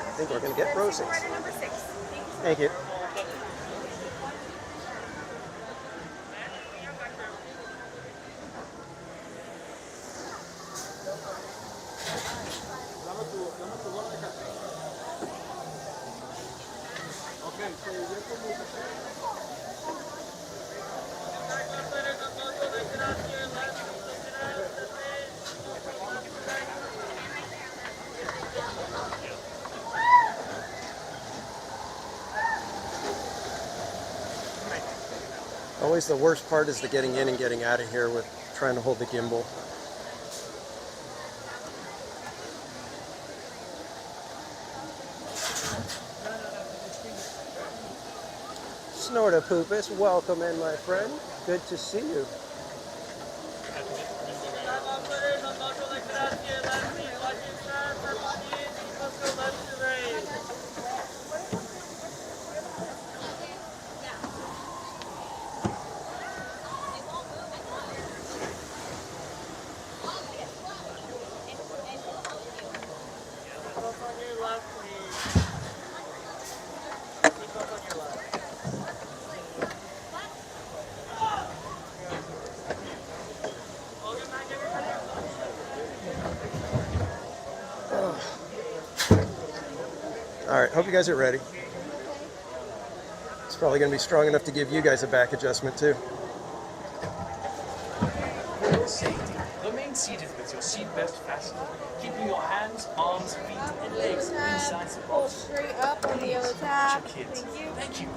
I think we're going to get row 6. Thank you. Always the worst part is the getting in and getting out of here with trying to hold the gimbal. Snortapoopus, welcome in, my friend. Good to see you. All right, hope you guys are ready. It's probably going to be strong enough to give you guys a back adjustment too. For your safety, remain seated with your seatbelt fastened, keeping your hands, arms, feet, and legs inside the Pull box. straight up on the yellow tab. Thank you. Thank you.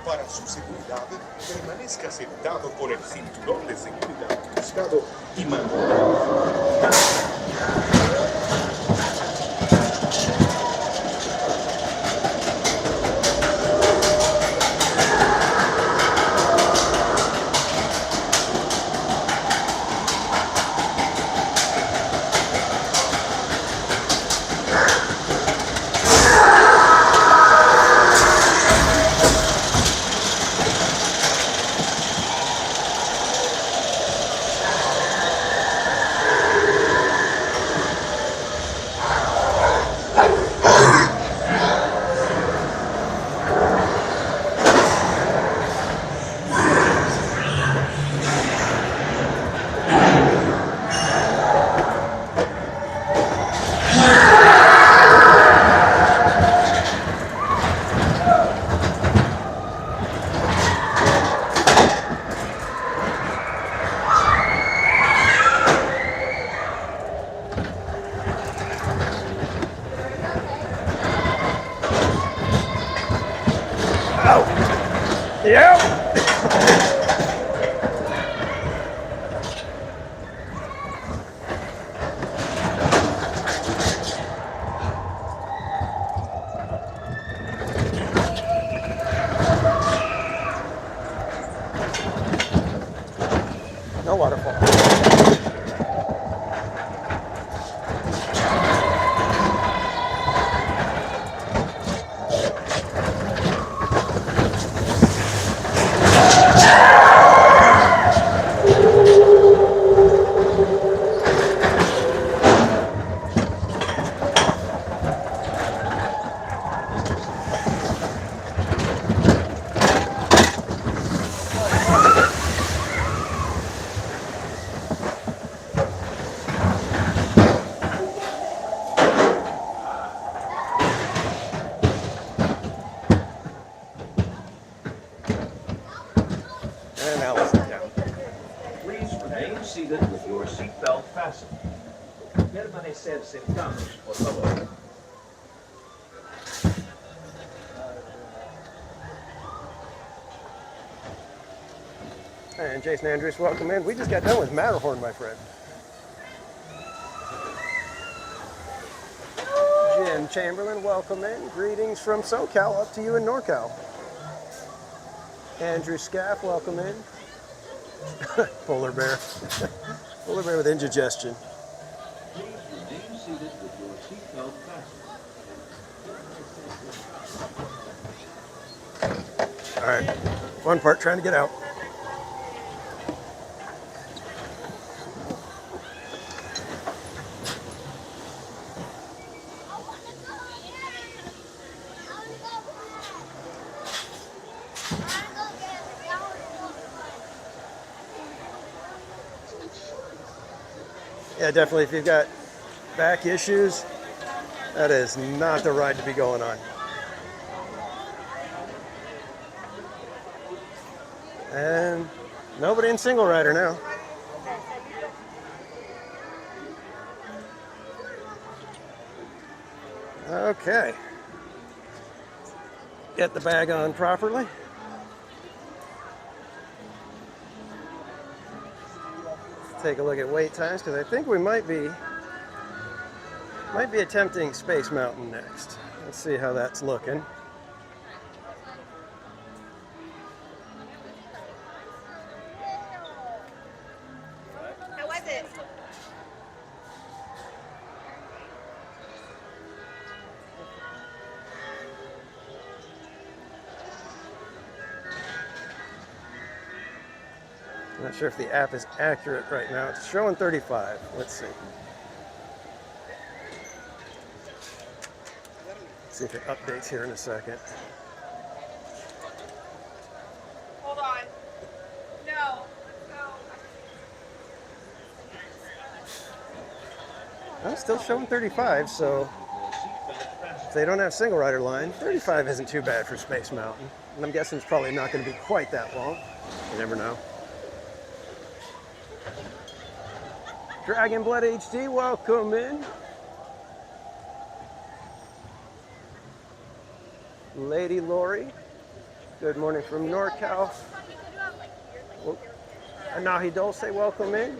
Para su seguridad, permanezca sentado con el cinturón de seguridad ajustado y mantenga. seated with your seatbelt fastened. Permanecer sentados, por favor. And Jason Andrews, welcome in. We just got done with Matterhorn, my friend. Jim Chamberlain, welcome in. Greetings from SoCal up to you in NorCal. Andrew Scaff, welcome in. Polar bear. Polar bear with indigestion. Please remain seated with your seatbelt fastened. All right, fun part, trying to get out. Yeah, definitely, if you've got back issues, that is not the ride to be going on. And nobody in single rider now. Okay. Get the bag on properly. Take a look at wait times, because I think we might be attempting Space Mountain next. Let's see how that's looking. How was it? I'm not sure if the app is accurate right now. It's showing 35. Let's see. See if it updates here in a second. Hold on. No. I'm still showing 35, so if they don't have single rider line, 35 isn't too bad for Space Mountain. And I'm guessing it's probably not going to be quite that long. You never know. Dragon Blood HD, welcome in. Lady Lori, good morning from NorCal. Oh, Anahi Dulce, welcome in.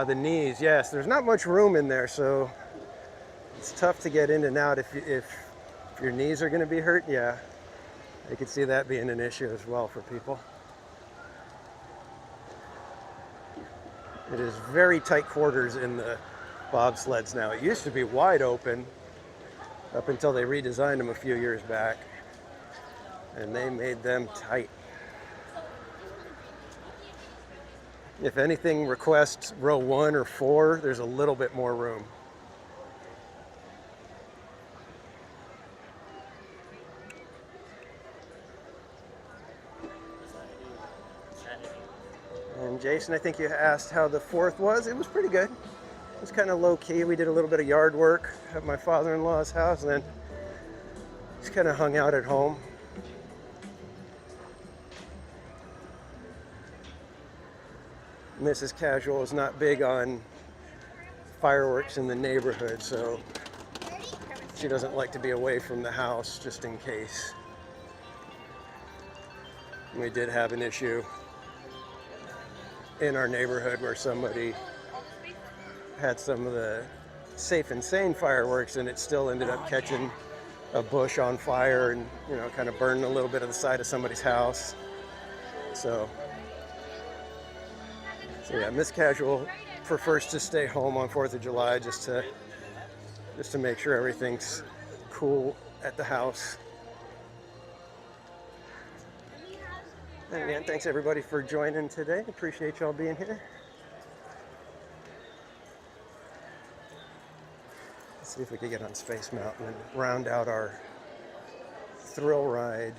The knees, yes, there's not much room in there, so it's tough to get in and out if your knees are going to be hurt. Yeah, I could see that being an issue as well for people. It is very tight quarters in the bobsleds now. It used to be wide open up until they redesigned them a few years back, and they made them tight. If anything requests row 1 or 4, there's a little bit more room. And Jason, I think you asked how the 4th was. It was pretty good. It was kind of low key. We did a little bit of yard work at my father-in-law's house, and then just kind of hung out at home. Mrs. Casual is not big on fireworks in the neighborhood, so she doesn't like to be away from the house just in case. We did have an issue in our neighborhood where somebody had some of the Safe and Sane fireworks, and it still ended up catching a bush on fire and, you know, kind of burning a little bit of the side of somebody's house. So yeah, Miss Casual prefers to stay home on 4th of July just to make sure everything's cool at the house. And again, thanks everybody for joining today. Appreciate y'all being here. Let's see if we can get on Space Mountain and round out our thrill ride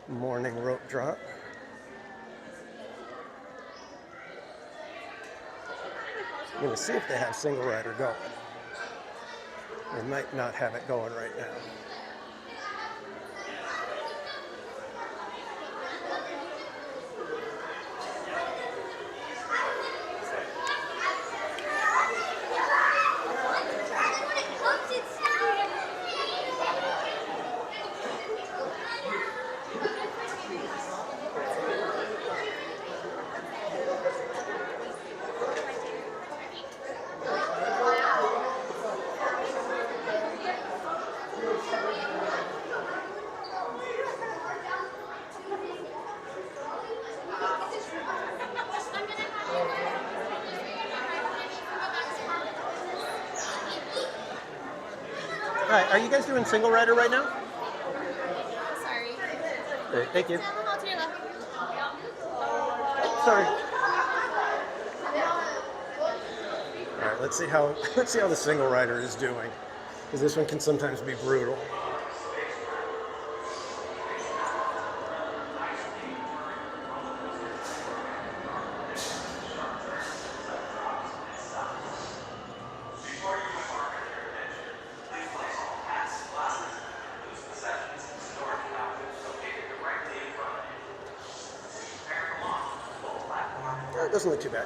morning rope drop. I'm going to see if they have single rider going. They might not have it going right now. Hi, are you guys doing single rider right now? Sorry. Great, thank you. Hold to your left. Sorry. All right, let's see how the single rider is doing, because this one can sometimes be brutal. It doesn't look too bad.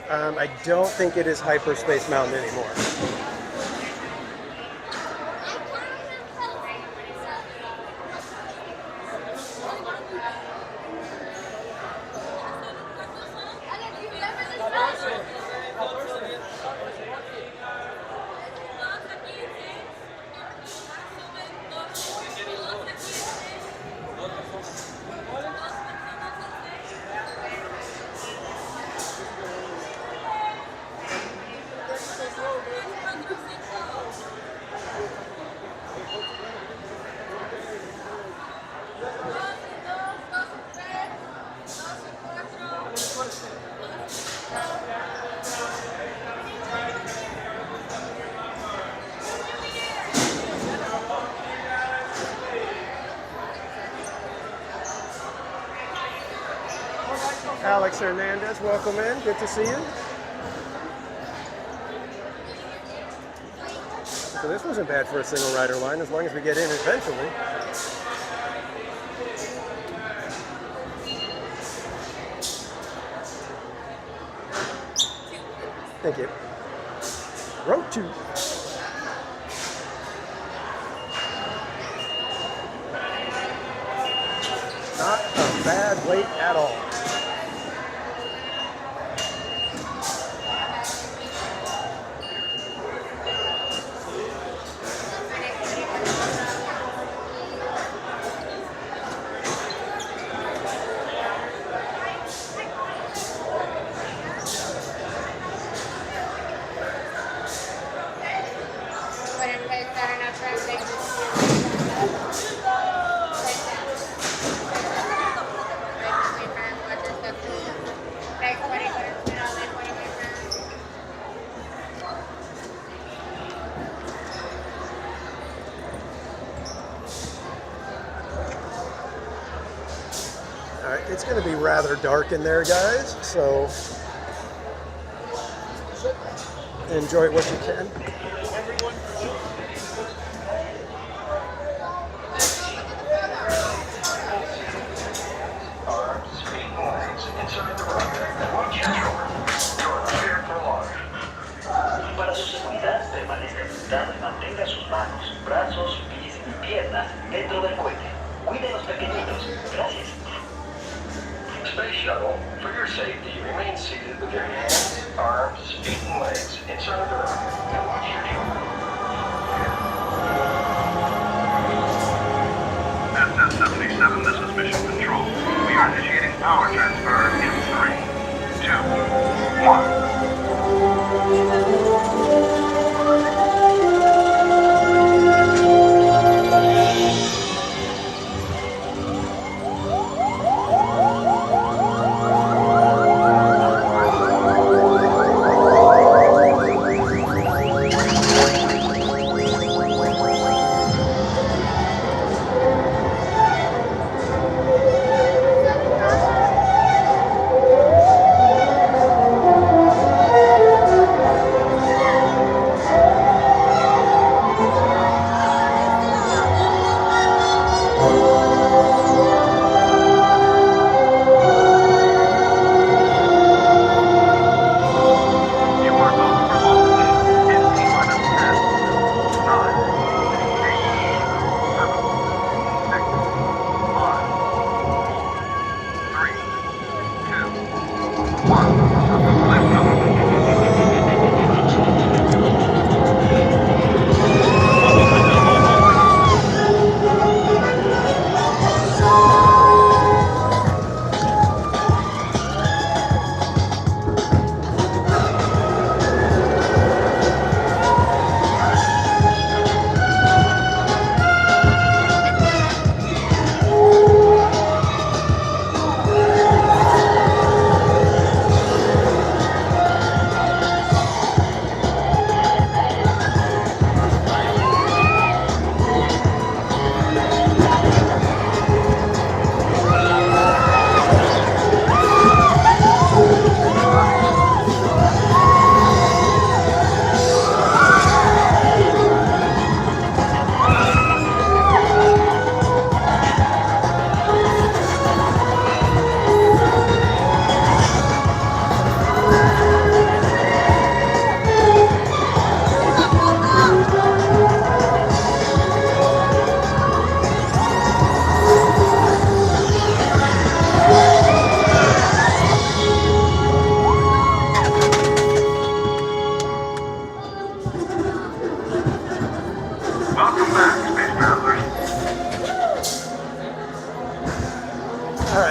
I don't think it is Hyperspace Mountain anymore. Alex Hernandez, welcome in. Good to see you. So this wasn't bad for a single rider line, as long as we get in eventually. Thank you. Row 2. Not a bad weight at all. All right, it's going to be rather dark in there, guys, so enjoy what you can. Para su seguridad, permanezca sentado y mantenga sus manos, brazos, pies y piernas dentro del cohete. Cuide a los pequeñitos. Gracias. Space Shuttle, for your safety, remain seated with your hands, arms, feet, and legs inside the rocket and watch your children. SS-77, this is Mission Control. We are initiating power transfer in 3, 2, 1.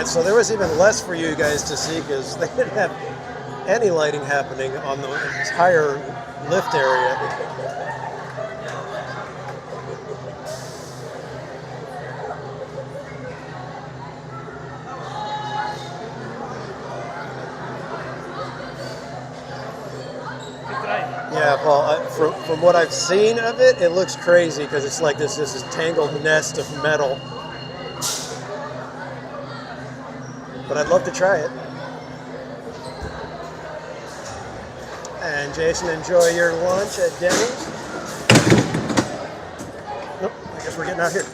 Alright, so there was even less for you guys to see because they didn't have any lighting happening on the entire lift area. Yeah, Paul, from what I've seen of it, it looks crazy because it's like this tangled nest of metal. But I'd love to try it. And Jason, enjoy your lunch at Denny's. Nope, I guess we're getting out here.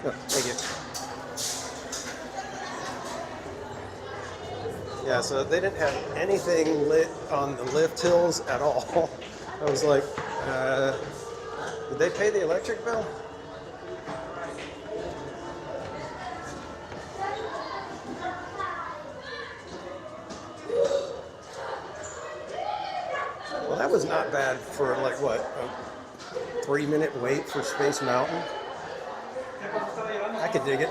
Oh, thank you. Yeah, so they didn't have anything lit on the lift hills at all. I was like, did they pay the electric bill? Well, that was not bad for like what, a 3-minute wait for Space Mountain. I could dig it.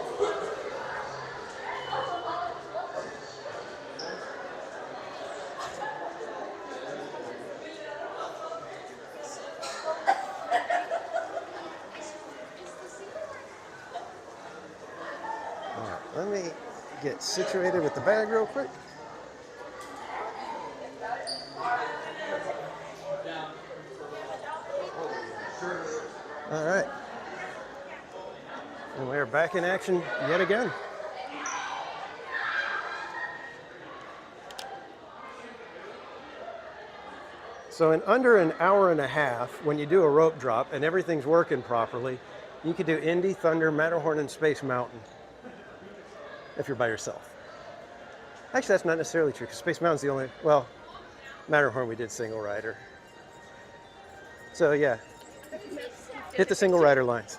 All right, let me get situated with the bag real quick. All right. And we are back in action yet again. So in under an hour and a half, when you do a rope drop and everything's working properly, you could do Indy, Thunder, Matterhorn, and Space Mountain if you're by yourself. Actually, that's not necessarily true because Space Mountain's the only, well, Matterhorn we did single rider. So yeah, hit the single rider lines.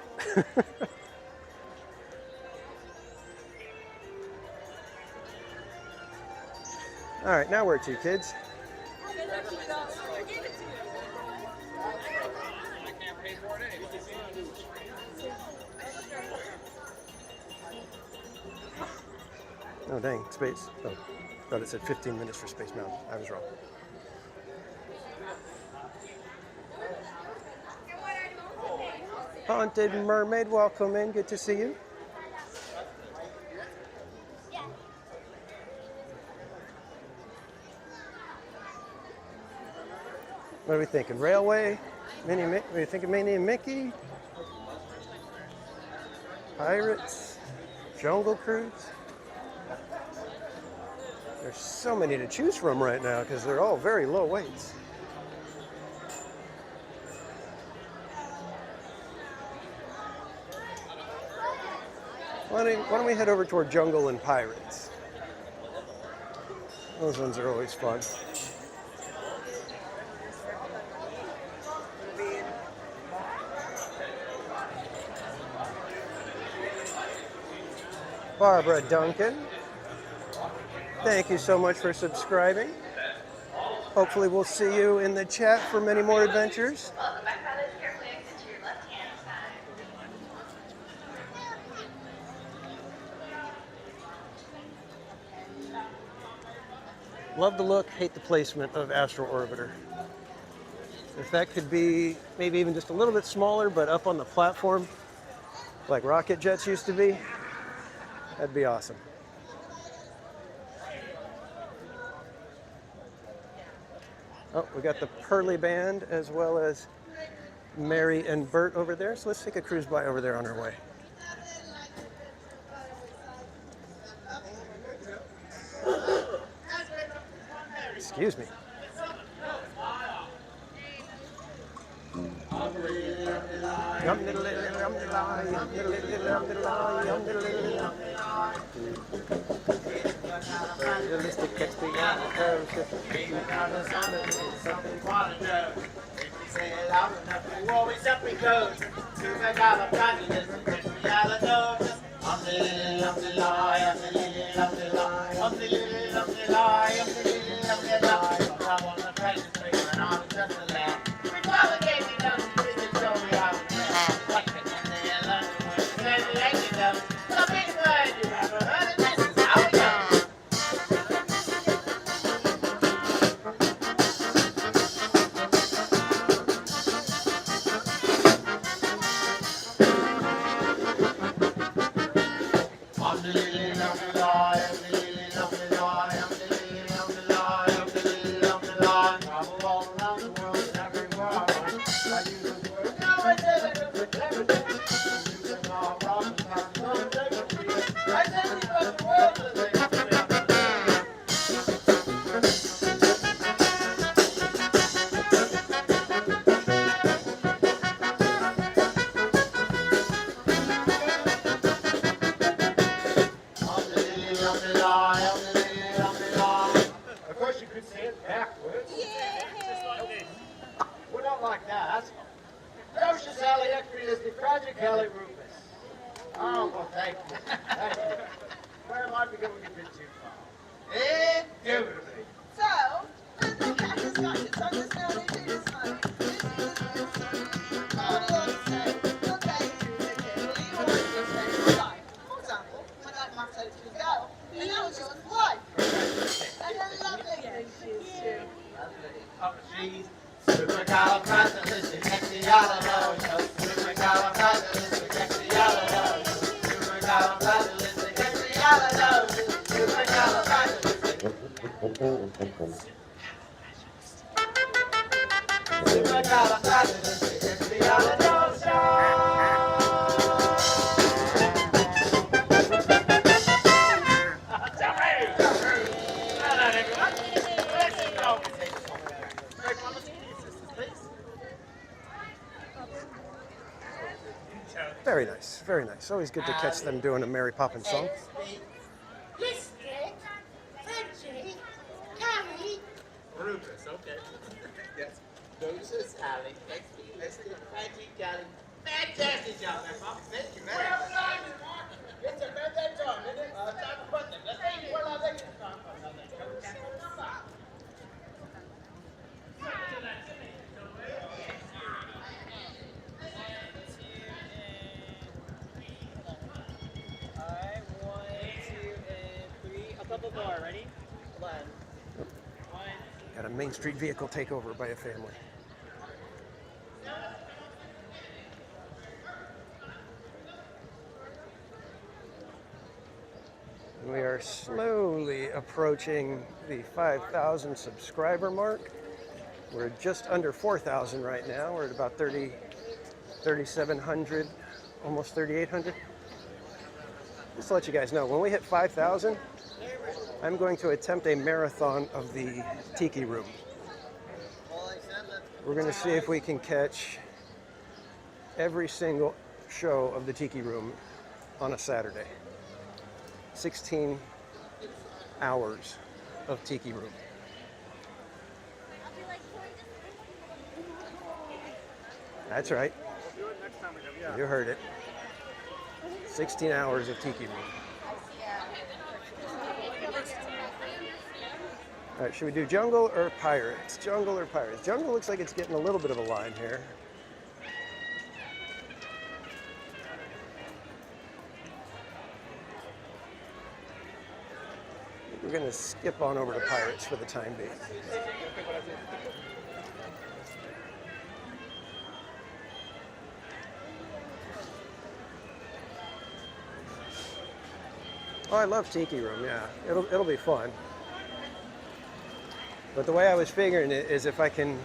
All right, now where to, kids? Oh, dang, space. Oh, thought it said 15 minutes for Space Mountain. I was wrong. Haunted Mermaid, welcome in. Good to see you. What are we thinking? Railway? Are you thinking Minnie and Mickey? Pirates? Jungle Cruise? There's so many to choose from right now because they're all very low weights. Why don't we head over toward Jungle and Pirates? Those ones are always fun. Barbara Duncan, thank you so much for subscribing. Hopefully we'll see you in the chat for many more adventures. Love the look, hate the placement of Astro Orbiter. If that could be maybe even just a little bit smaller, but up on the platform, like rocket jets used to be, that'd be awesome. Oh, we got the Pearly Band as well as Mary and Bert over there. So let's take a cruise by over there on our way. Excuse me. Of course, you could say it backwards. Well, not like that. Precious Alley, Extra Project Alley Rufus. Oh, well, thank you. Thank you. Where am I becoming a bit too far? Indubitably. So, the cactus got hits on this building, do this money. Oh, look, say, okay, well, you want to say life. For example, when I marked out to go, and that was yours life. And a lovely thing she's too. Oh, she's supercalifragilisticexpialidocious. Supercalifragilisticexpialidocious. Supercalifragilisticexpialidocious. Very nice, very nice. Always good to catch them doing a Mary Poppins song. Lipstick, Frenchie, Carrie. Rufus, okay. Yes. Lucius, Allie, Lipstick, Frenchie, Carrie. Fantastic job, man, Mom. Thank you very much. It's a fantastic job, isn't it? Time to put them. Let's see what I think it's time for another. More. Ready? One. Got a Main Street vehicle takeover by a family. We are slowly approaching the 5,000 subscriber mark. We're just under 4,000 right now. We're at about 3,700, almost 3,800. Just to let you guys know, when we hit 5,000, I'm going to attempt a marathon of the Tiki Room. We're going to see if we can catch every single show of the Tiki Room on a Saturday. 16 hours of Tiki Room. That's right. You heard it. 16 hours of Tiki Room. All right, should we do jungle or pirates? Jungle or pirates? Jungle looks like it's getting a little bit of a line here. We're going to skip on over to pirates for the time being. Oh, I love Tiki Room, yeah. It'll be fun. But the way I was figuring it is if I can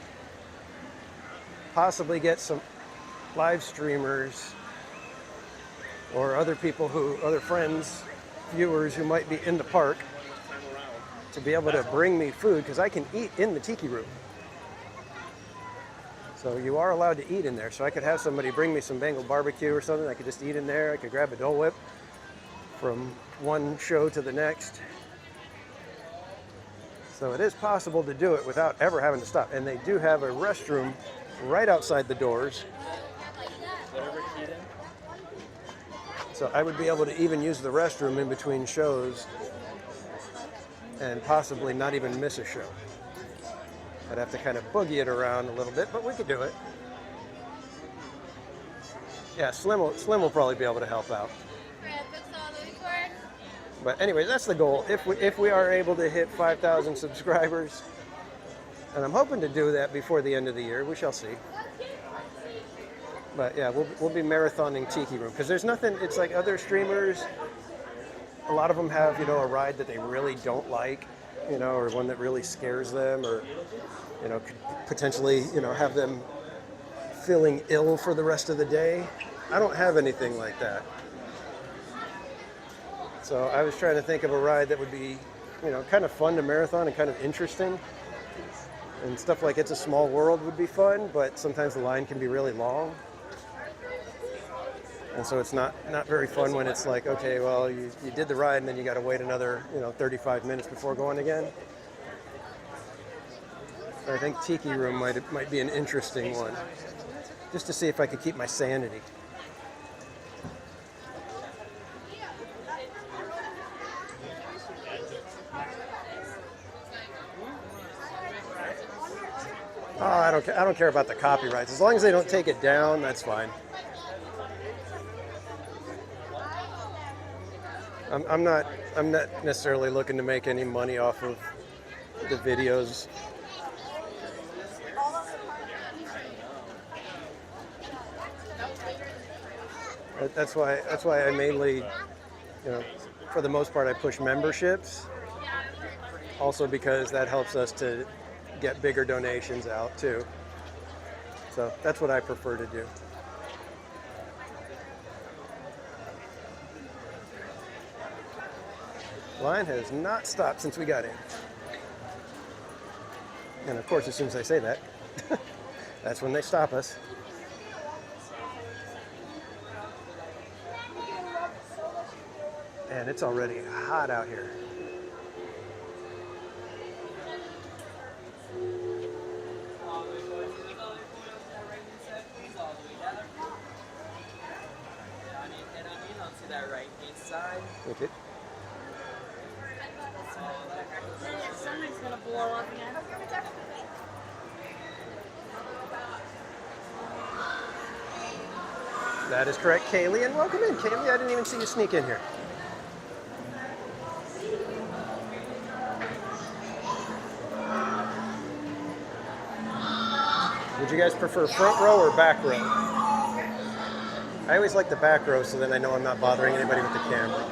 possibly get some live streamers or other people other friends, viewers who might be in the park to be able to bring me food, because I can eat in the Tiki Room. So you are allowed to eat in there. So I could have somebody bring me some Bengal barbecue or something. I could just eat in there. I could grab a Dole Whip from one show to the next. So it is possible to do it without ever having to stop. And they do have a restroom right outside the doors. So I would be able to even use the restroom in between shows and possibly not even miss a show. I'd have to kind of boogie it around a little bit, but we could do it. Yeah, Slim will probably be able to help out. But anyway, that's the goal. If we are able to hit 5,000 subscribers, and I'm hoping to do that before the end of the year, we shall see. But yeah, we'll be marathoning Tiki Room because there's nothing. It's like other streamers. A lot of them have, you know, a ride that they really don't like, you know, or one that really scares them, or, you know, could potentially, you know, have them feeling ill for the rest of the day. I don't have anything like that. So I was trying to think of a ride that would be, you know, kind of fun to marathon and kind of interesting. And stuff like It's a Small World would be fun, but sometimes the line can be really long. And so it's not very fun when it's like, okay, well, you did the ride and then you got to wait another, you know, 35 minutes before going again. So I think Tiki Room might be an interesting one, just to see if I could keep my sanity. Oh, I don't care about the copyrights. As long as they don't take it down, that's fine. I'm not necessarily looking to make any money off of the videos. That's why I mainly, you know, for the most part, I push memberships. Also because that helps us to get bigger donations out too. So that's what I prefer to do. Line has not stopped since we got in. And of course, as soon as I say that, that's when they stop us. And it's already hot out here. Okay. Something's gonna blow up again. That is correct, Kaylee, and welcome in, Kaylee. I didn't even see you sneak in here. Would you guys prefer front row or back row? I always like the back row, so then I know I'm not bothering anybody with the camera.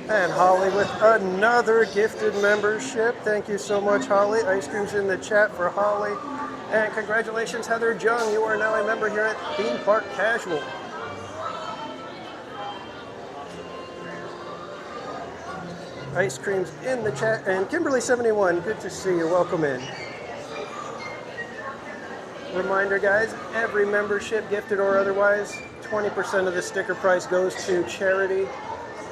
And Holly with another gifted membership. Thank you so much, Holly. Ice cream's in the chat for Holly. And congratulations, Heather Jung. You are now a member here at Theme Park Casual. Ice cream's in the chat. And Kimberly71, good to see you. Welcome in. Reminder, guys, every membership, gifted or otherwise, 20% of the sticker price goes to charity.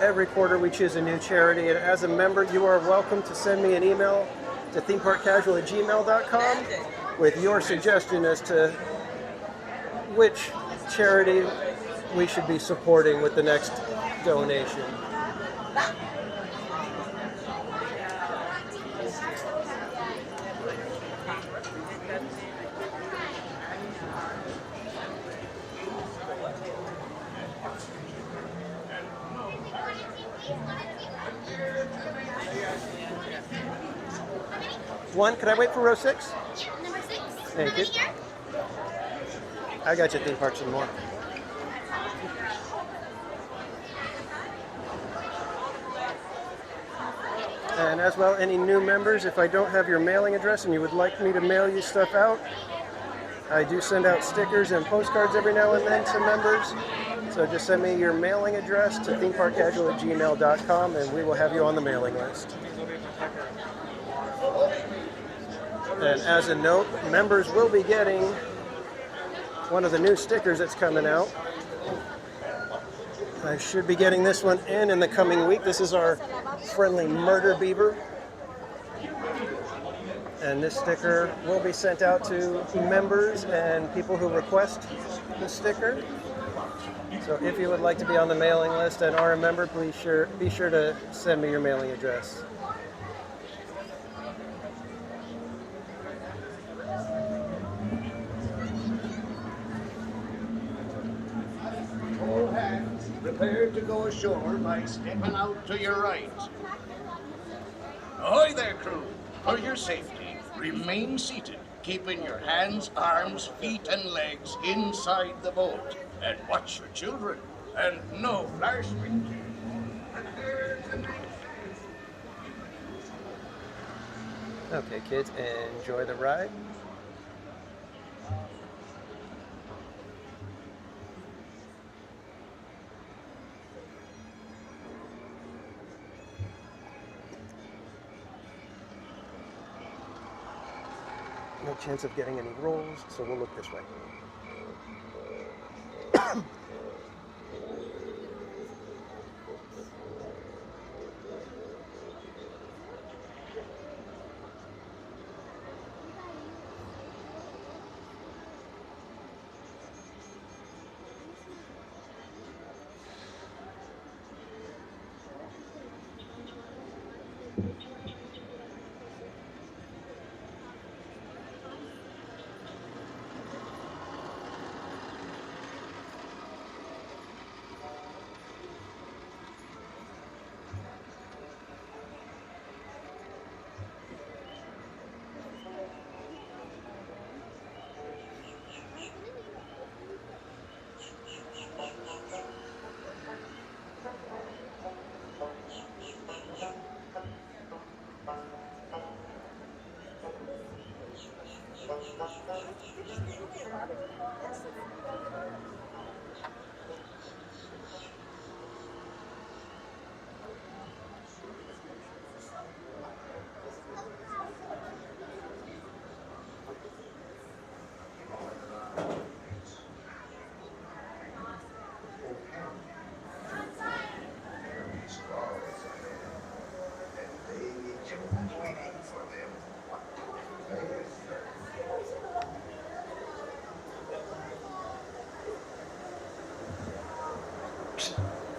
Every quarter we choose a new charity, and as a member you are welcome to send me an email to themeparkcasual@gmail.com with your suggestion as to which charity we should be supporting with the next donation. One, could I wait for row 6? Number 6. Thank you. Here. I got you theme parks and more. And as well, any new members, if I don't have your mailing address and you would like me to mail you stuff out, I do send out stickers and postcards every now and then to members. So just send me your mailing address to themeparkcasual@gmail.com and we will have you on the mailing list. And as a note, members will be getting one of the new stickers that's coming out. I should be getting this one in the coming week. This is our friendly murder beaver. And this sticker will be sent out to members and people who request the sticker. So if you would like to be on the mailing list and are a member, please be sure to send me your mailing address. All hands prepare to go ashore by stepping out to your right. Ahoy there, crew. For your safety, remain seated, keeping your hands, arms, feet, and legs inside the boat. And watch your children, and no flash pictures. Okay, kids, enjoy the ride. No chance of getting any rolls, so we'll look this way.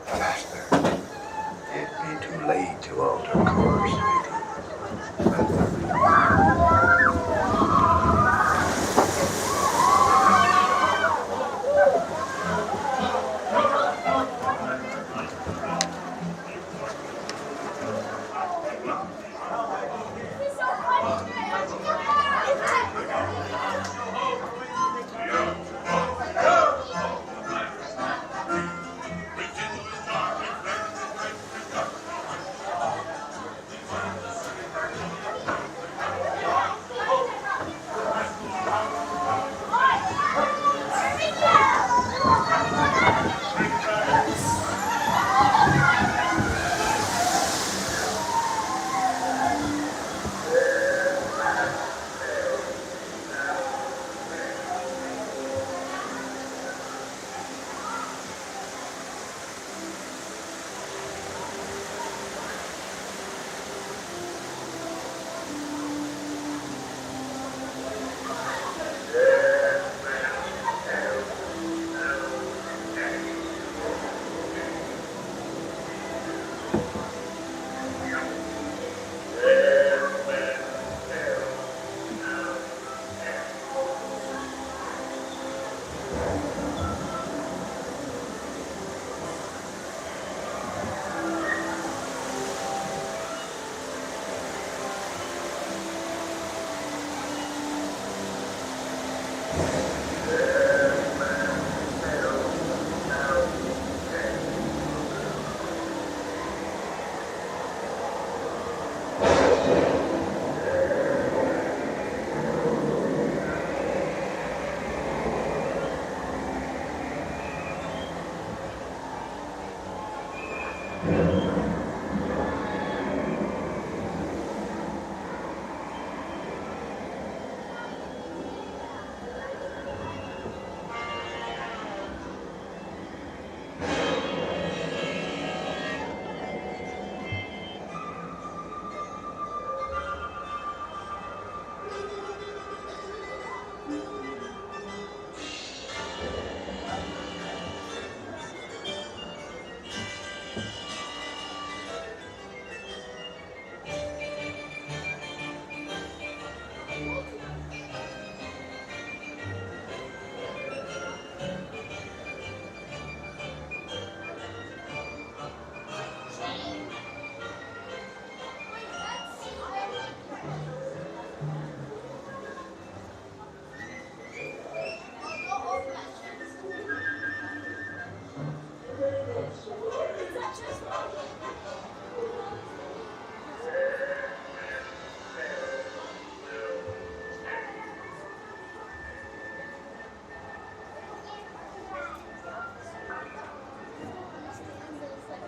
Faster. It'd be too late to alter course.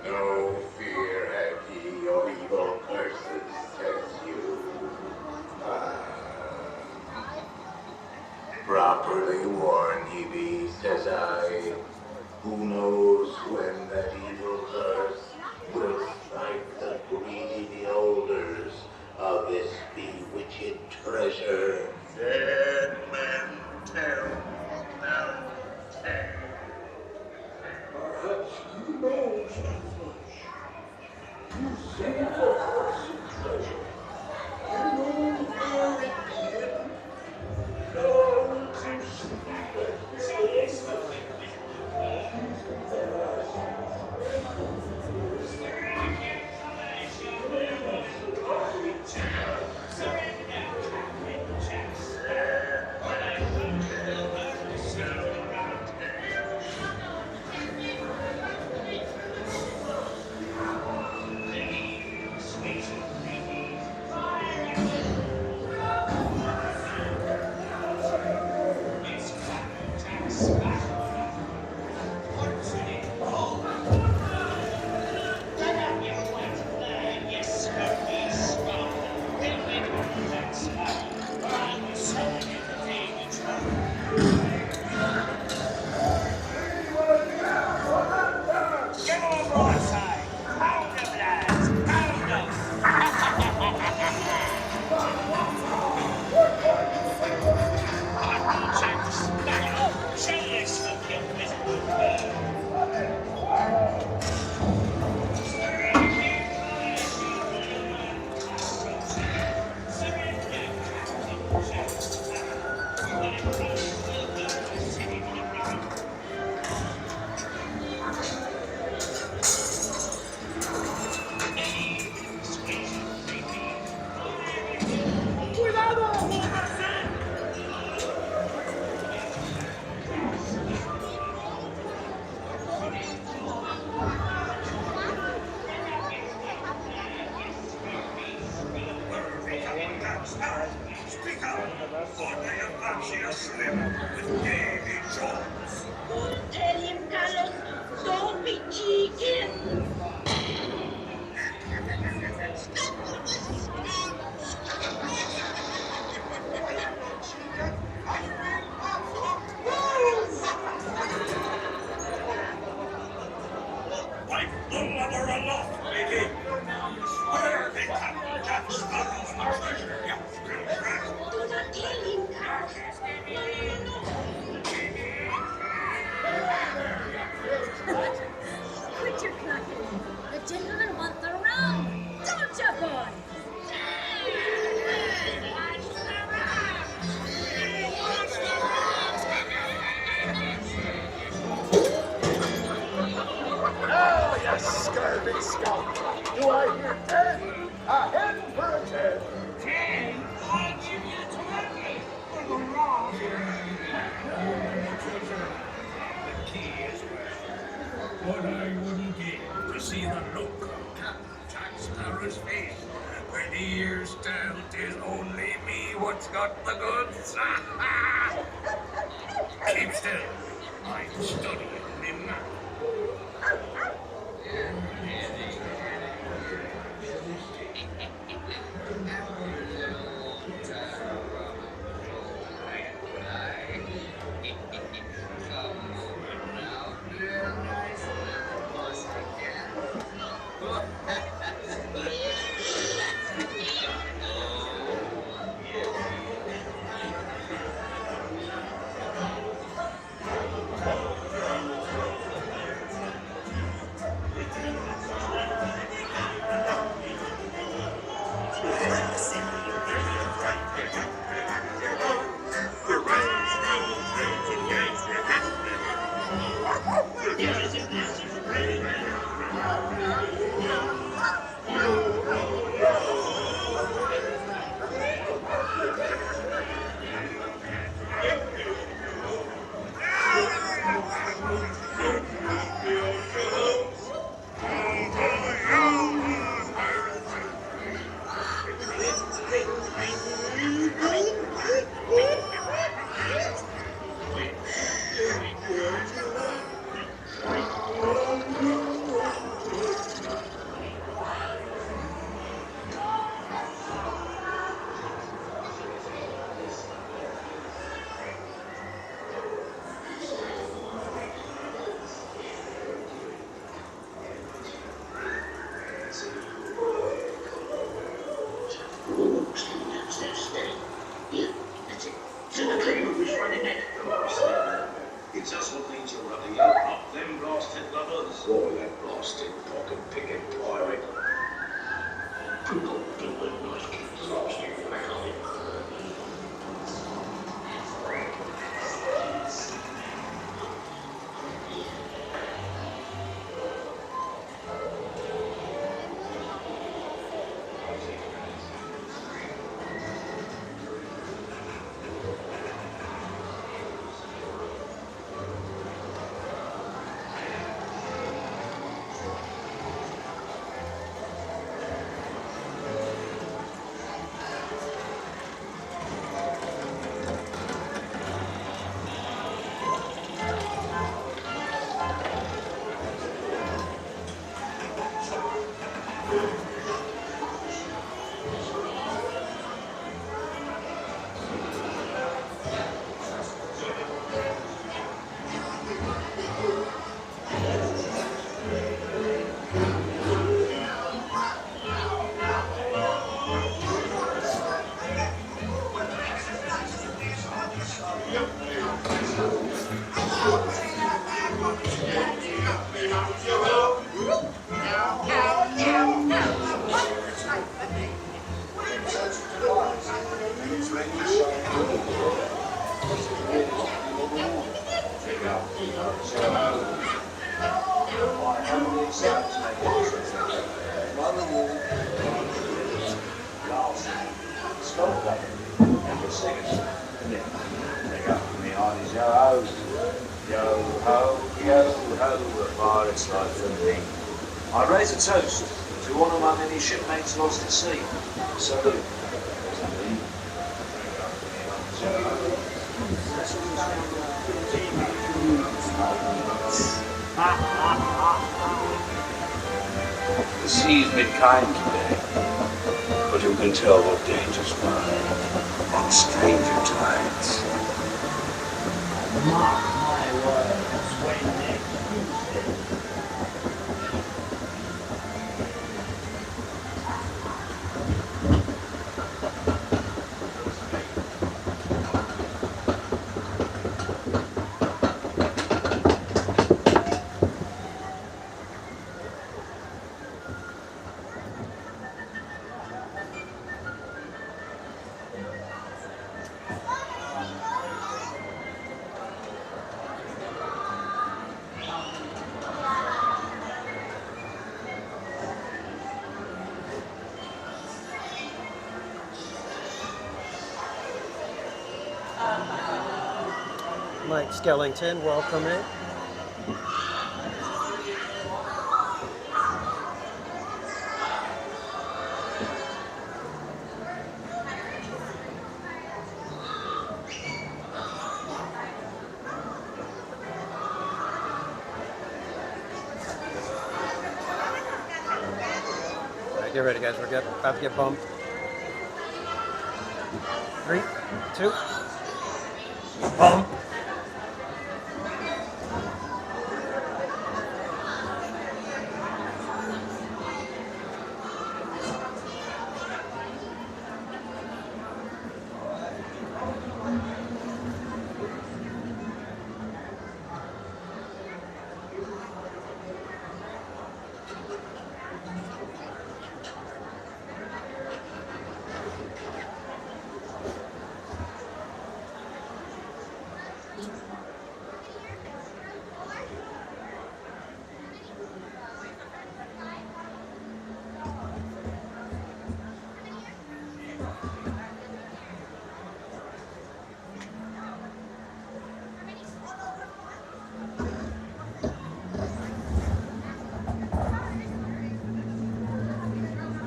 No fear have ye of evil curses, says you. Properly warned ye be, says I. Who knows when that evil curse will strike the greedy beholders of this bewitched treasure? Dead men tell no tale. Perhaps you know so much. You say for us treasure. You know where it hid. Go to sleep. Speak up, or may your conscience slip with Davy Jones. Don't tell him, Carlos. Don't be cheeky. Wipe the lover aloft, lady. Where they come, Jack Sparrow's my treasure. Do not tell him, Carlos. No. Quit your clucking. The gentlemen want the rum. Don't you, boy? Oh, you scurvy skunk! Do I hear 10? A hen for a 10! 10? I'll give you 20 for the wrong. The key is what I wouldn't give to see the look on Captain Jack Sparrow's face when he hears tell 'tis only me what's got the goods. Keep still. I'm studying him now. It's just what needs a running up them blasted lovers. Or that blasted pocket picking pirate. People do it nice kids. Blasted pirate. I raise a toast to one of my many shipmates lost at sea. Salute. The sea's been kind today, but who can tell what dangers lie on stranger tides? Mark my words, when next Tuesday. Mike Skellington, welcome in. All right, get ready, guys. We're about to get bumped. 3, 2, bump.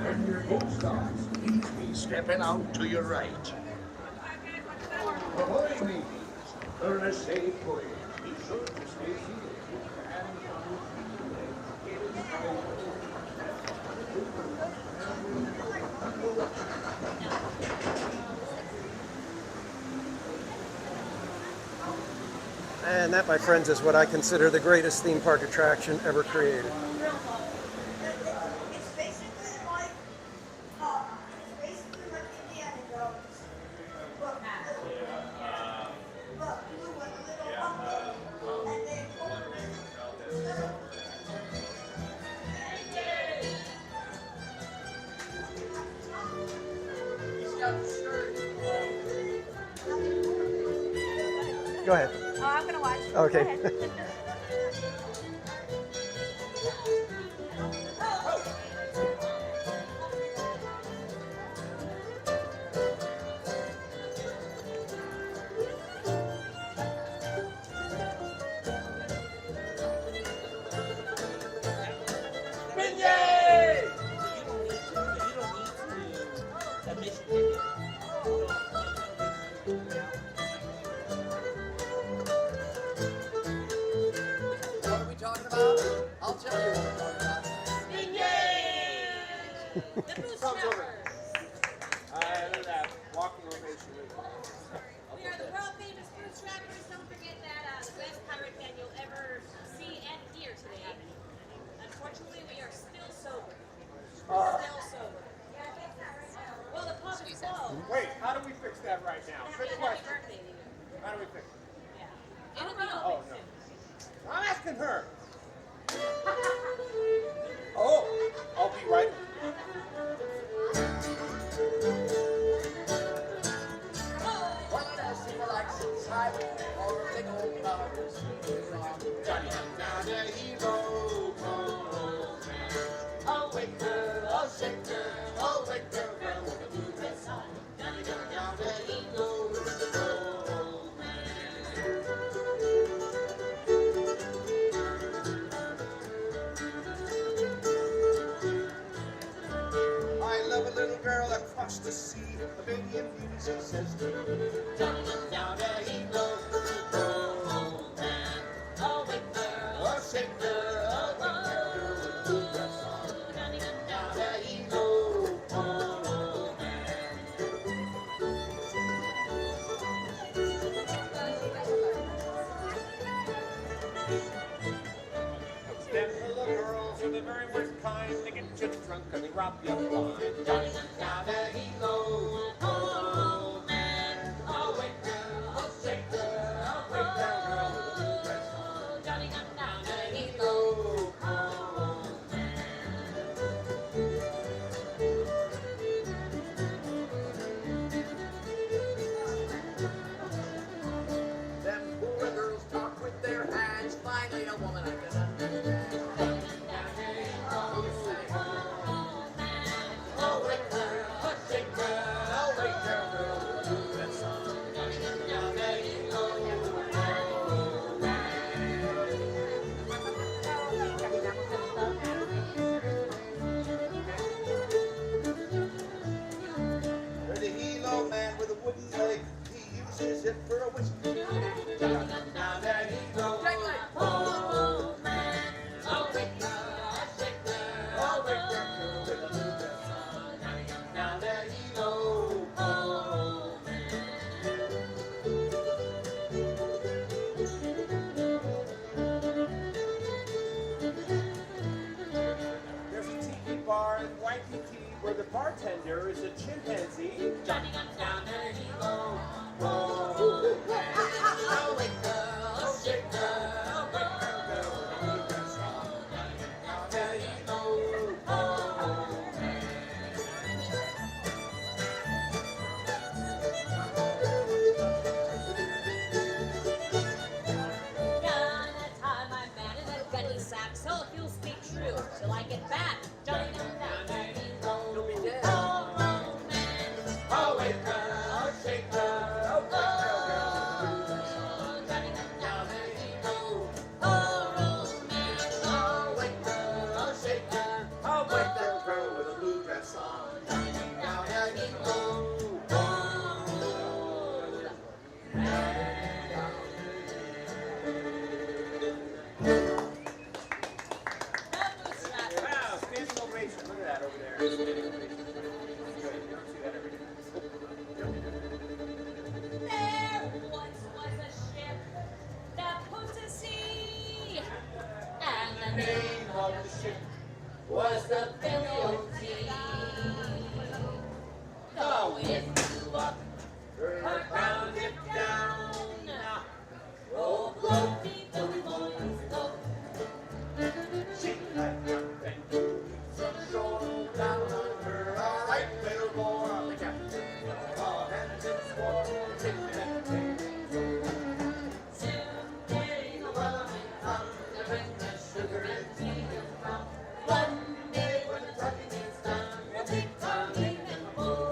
When your boat starts, please be stepping out to your right. Ahoy, mateys. Earn a safe voyage. Be sure to stay seated. Hands on your feet. And that, my friends, is what I consider the greatest theme park attraction ever created. It's basically like Indiana Jones. Look, blue with a little pumpkin, and then Go ahead. Oh, I'm gonna watch. Okay. Go ahead. What are we talking about? I'll tell you what we're talking about. Comes over. Look at that walking ovation. We are the world famous food trappers. Don't forget that the best pirate can you'll ever see and hear today. Unfortunately, we are still sober. Still sober. Well, the pub is closed. Wait, how do we fix that right now? Good Happy question. birthday to you. How do we fix it? It'll be Oh, open no. soon. I'm asking her. Oh, I'll be right. What does he like inside or big old powers? Down there he goes. Oh, wait, girl, oh, shake, girl, oh, wait, girl, girl, with a blue dress on. Down there he goes. I love a little girl across the sea. A baby in music says to me. Down there he goes. Oh, man. Oh, wait, girl, Oh, shake girl, oh, wait girl, with a blue dress on. down there he goes. Oh, Them little girls are the very worst kind. They get you drunk and they rob you blind. down there he goes. Oh, man. Oh, wait, girl, oh, shake, girl, oh, wait, girl, with a blue dress on. Down there he goes. Oh, Them poor girls talk with their hands. Finally, a woman I can understand. oh, wait, girl, oh, shake, girl, oh, wait, girl, with a blue dress on. Down there he goes. There's a helo man with a wooden leg. He uses it for a whiskey. Down there he goes. Oh, man. Oh, wait, girl, oh, shake, girl, oh, wait, girl, with a blue dress on. Down there he goes. Oh, There's a tiki bar in Waikiki where the bartender is a chimpanzee. down there he goes. Oh, wait, girl, oh, shake, girl, oh, wait, girl, with a blue dress on. Down there he goes. Oh, gonna tie my man in a gunny sack, so if you'll speak true till I get back. Down there he goes. You'll be dead. Oh, man. Oh, wait, girl, oh, shake, girl, oh, wait, girl, down there he goes. Oh, man. Oh, wait, girl, oh, shake, girl, oh, wait, that girl with a blue dress on. Down there he goes. Wow, standing ovation. Look at that. of the ship was the billion sea. The wind blew up, her bow dipped down. Oh, blow me the boys, go. She had nothing, some shore down on her. All right, little boy, the captain, all hands in squall, take that thing. Soon may the wellerman come to bring us sugar and tea and rum. One day when the tucking is done, we'll take our leave and go.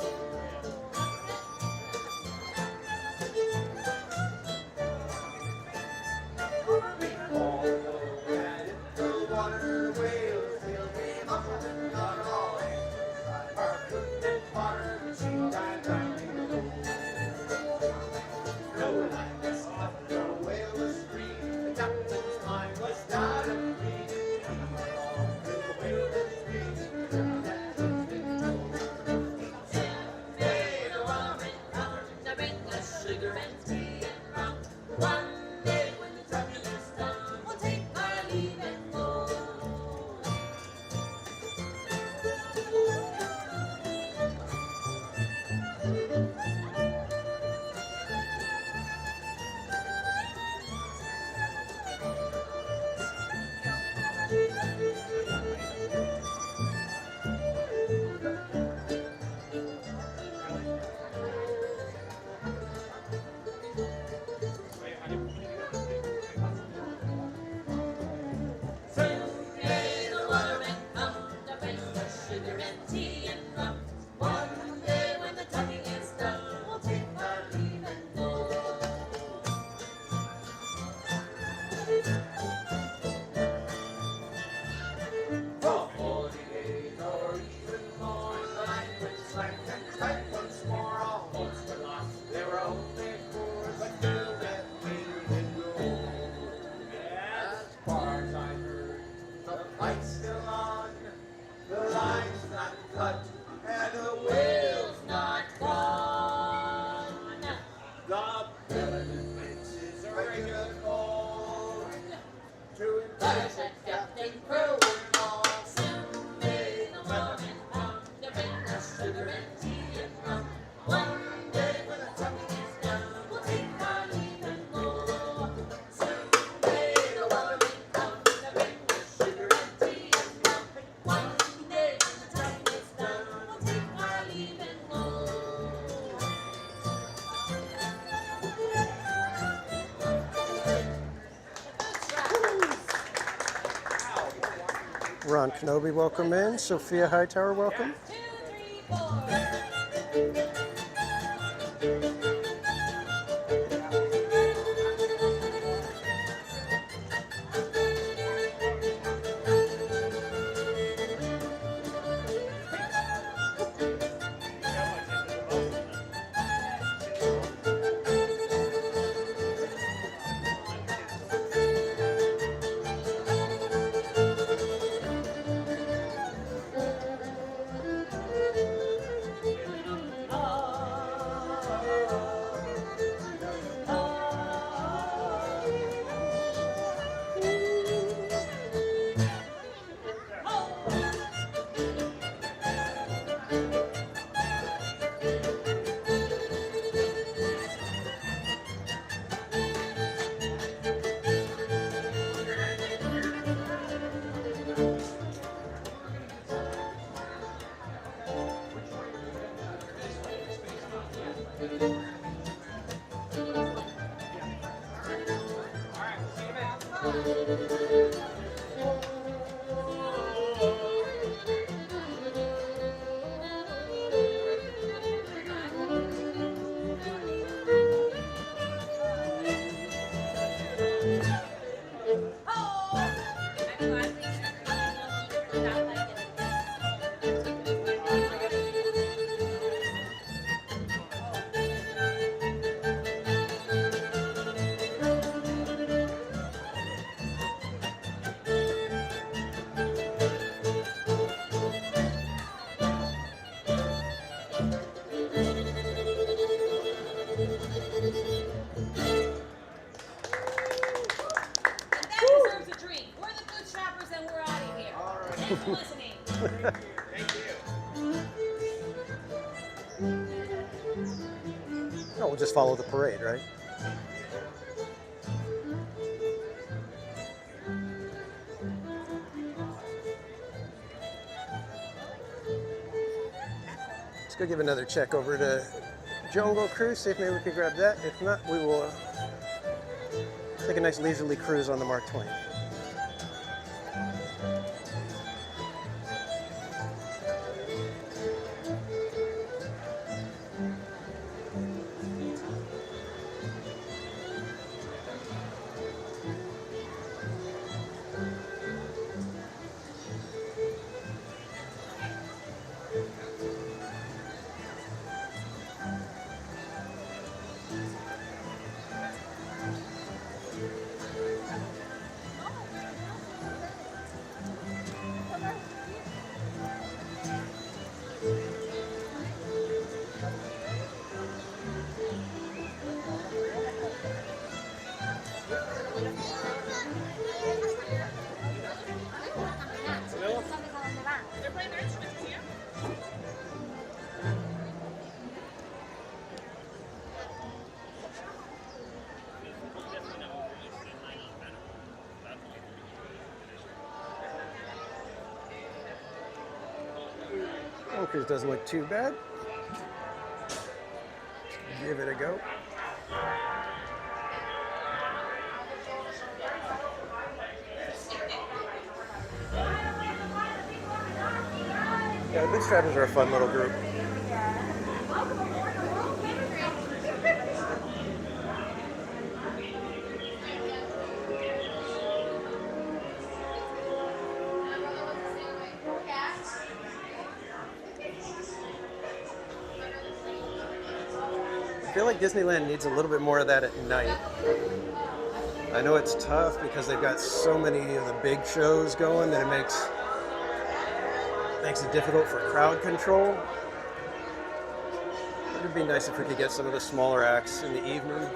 Ron Kenobi, welcome in. Sophia Hightower, welcome. Thanks for listening. Thank you. Oh, we'll just follow the parade, right? Let's go give another check over to Jungle Cruise, see if maybe we can grab that. If not, we will take a nice leisurely cruise on the Mark Twain. They're playing their instruments here. Cruise doesn't look too bad. Give it a go. Yeah, the Bootstrappers are a fun little group. I feel like Disneyland needs a little bit more of that at night. I know it's tough because they've got so many of the big shows going that it makes it difficult for crowd control. It would be nice if we could get some of the smaller acts in the evening.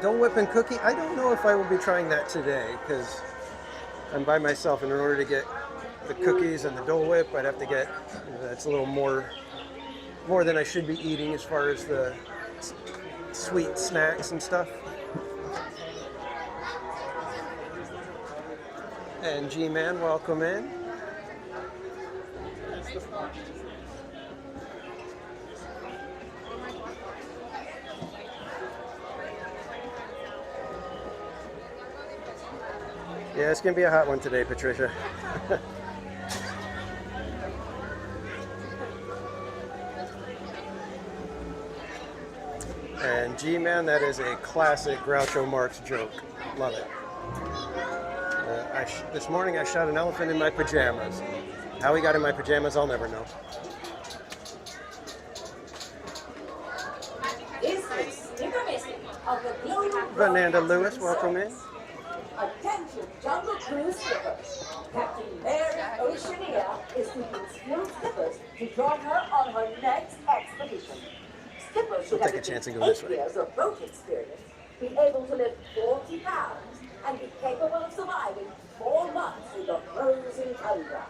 Dole Whip and Cookie, I don't know if I will be trying that today because I'm by myself, and in order to get the cookies and the Dole Whip, I'd have to get, that's a little more than I should be eating as far as the sweet snacks and stuff. And G-Man, welcome in. Yeah, it's gonna be a hot one today, Patricia. And G-Man, that is a classic Groucho Marx joke. Love it. This morning I shot an elephant in my pajamas. How he got in my pajamas, I'll never know. This is Sticker Missing of the Global Vananda Lewis, welcome in. Attention, Jungle Cruise skippers. Captain Mary Oceania is seeking skilled skippers to join her on her next expedition. Skippers should We'll have take a chance and go 8 this way. years of boat experience, be able to lift 40 pounds, and be capable of surviving 4 months in the frozen tundra.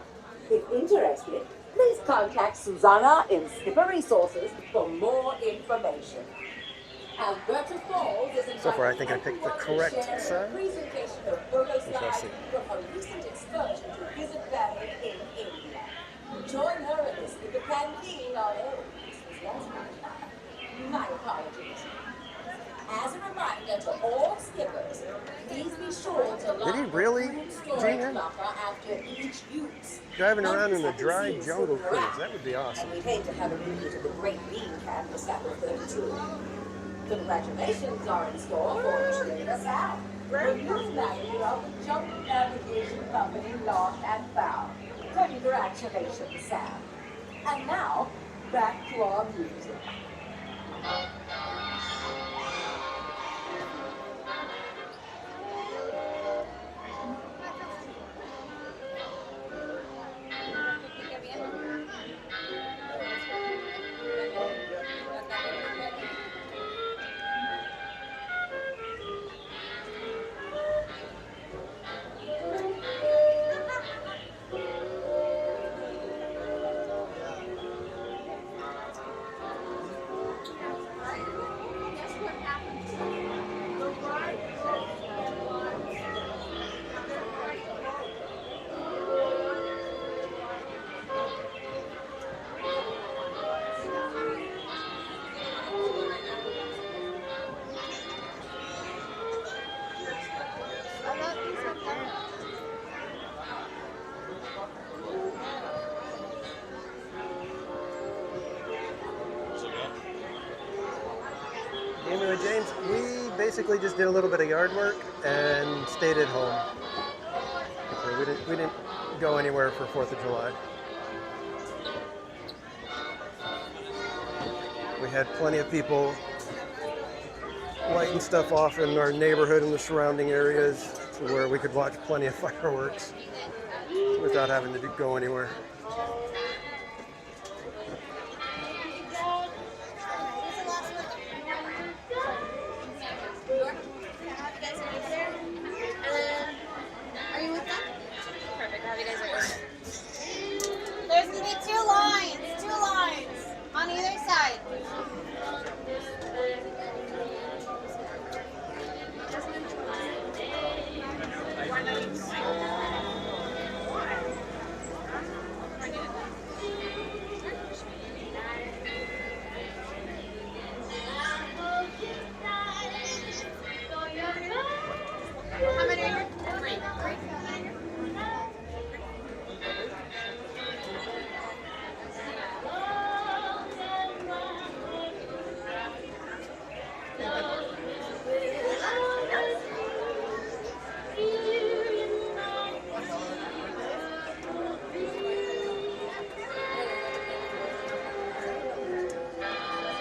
If interested, please contact Susanna in Skipper Resources for more information. Alberta Falls is So far, I think I picked the correct side. presentation of photo We shall slides see. from her recent excursion to Visit Valley in India. Join her at the Skipper Canteen on Christmas last night. My apologies. As a reminder to all skippers, please be sure to lock Did he really, the storage G-Man? locker after each use. Driving around in a Monkeys dry have been seen jungle swimming cruise, around, that would be awesome. and we'd hate to have a repeat of the Great Bean Cat for Saturday 32. Congratulations are in store for Trader Sal, the new manager of the Junk Navigation Company Lost and Found. Congratulations, Sam. And now, back to our music. means we basically just did a little bit of yard work and stayed at home. Okay, we didn't go anywhere for 4th of July. We had plenty of people lighting stuff off in our neighborhood and the surrounding areas to where we could watch plenty of fireworks without having to go anywhere. Are you with them? Perfect. How have you guys are? There's going to be two lines on either side. How many are here? Three.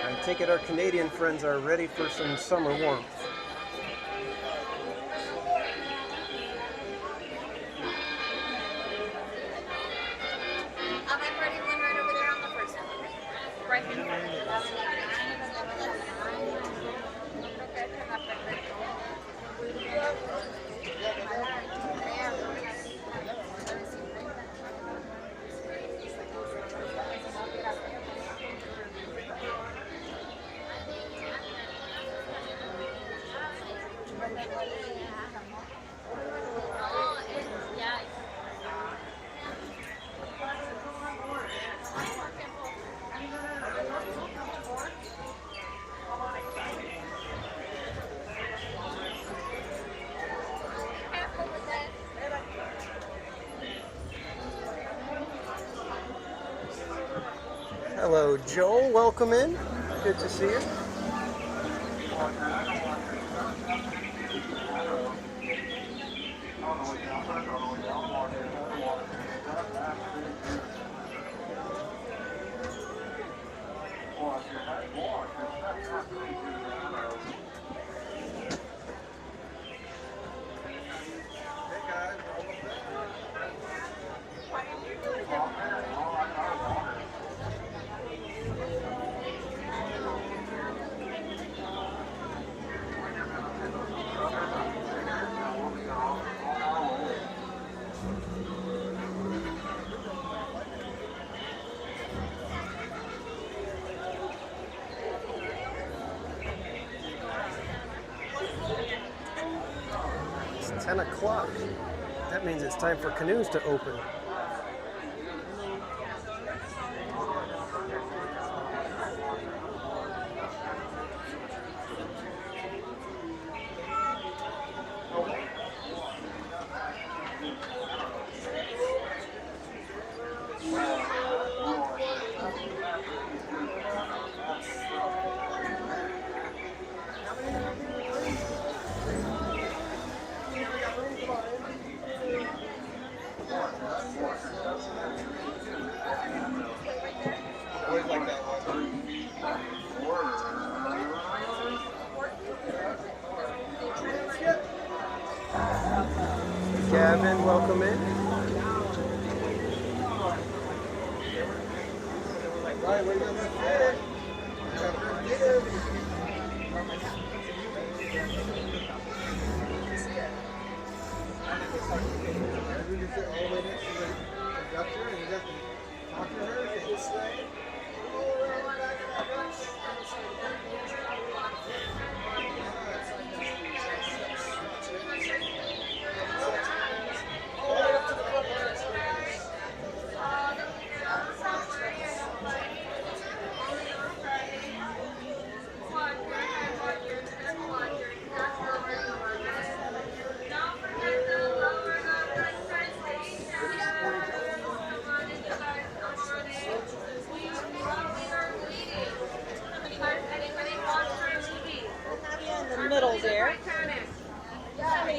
I take it our Canadian friends are ready for some summer warmth. I've already one right over there on the first one. Right here. Hello, Joel. Welcome in. Good to see you. It's 10 o'clock. That means it's time for canoes to open. Gavin, welcome in. Right, we're gonna get it.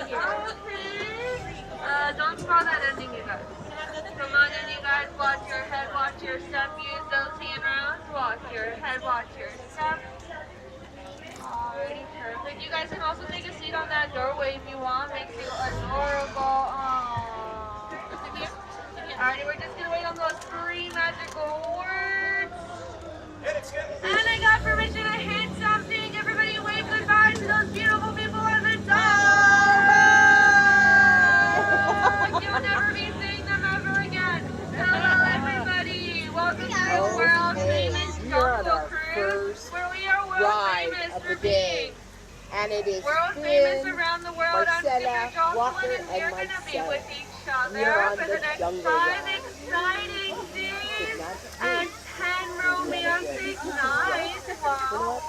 ending here. Don't spoil that ending, you guys. Come on in, you guys. Watch your head, watch your step. Use those handrails. Watch your head, watch your step. Alrighty, perfect. You guys can also take a seat on that doorway if you want. Makes you adorable. Alrighty, we're just gonna wait on those 3 magical words. And I got permission to hit something. Everybody wave goodbye to those beautiful people at the top. You'll never be seeing them ever again. Hello, everybody. Welcome to the world famous jungle cruise, where we are world famous for being And it is world famous around the world. I'm Skipper Jocelyn, and we're going to be with each other for the next 5 exciting days and 10 romantic nights. Wow.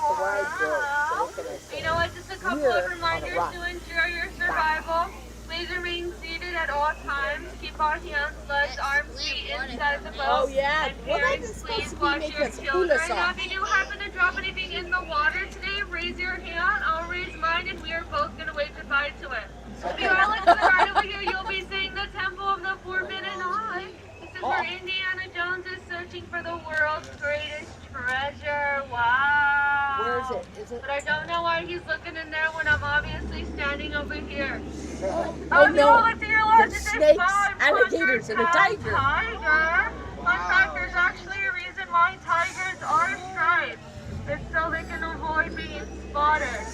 You know what? Just a couple of reminders to ensure your survival. Please remain seated at all times. Keep our hands, legs, arms, feet inside the boat. Oh, yeah. And parents, please watch your children. Now, if you do happen to drop anything in the water today, raise your hand. I'll raise mine, and we are both going to wave goodbye to it. If you all look to the right over here, you'll be seeing the Temple of the Forbidden Eye. This is where Indiana Jones is searching for the world's greatest treasure. Wow. Where is it? Is it? But I don't know why he's looking in there when I'm obviously standing over here. Oh, You no. all look to your left. There's It snakes, says 5 alligators, and a tiger. Tiger. Fun fact, there's actually a reason why tigers are striped. It's so they can avoid being spotted.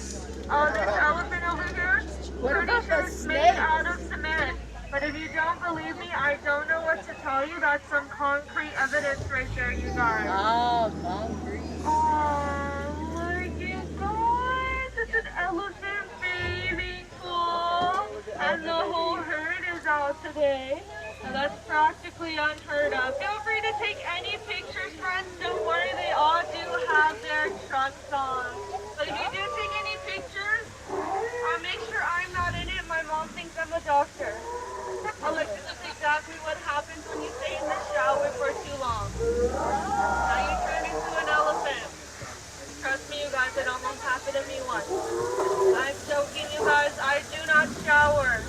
Oh, this elephant over here, pretty sure it's made out of cement. But if you don't believe me, I don't know what to tell you. That's some concrete evidence right there, you guys. Oh, concrete. Oh, look you guys. It's an elephant bathing pool. And the whole herd is out today. Now that's practically unheard of. Feel free to take any pictures, friends. Don't worry, they all do have their trucks on. But if you do take any pictures, make sure I'm not in it. My mom thinks I'm a doctor. Oh, look, this is exactly what happens when you stay in the shower for too long. Now you turn into an elephant. Trust me, you guys, it almost happened to me once. I'm joking, you guys. I do not shower.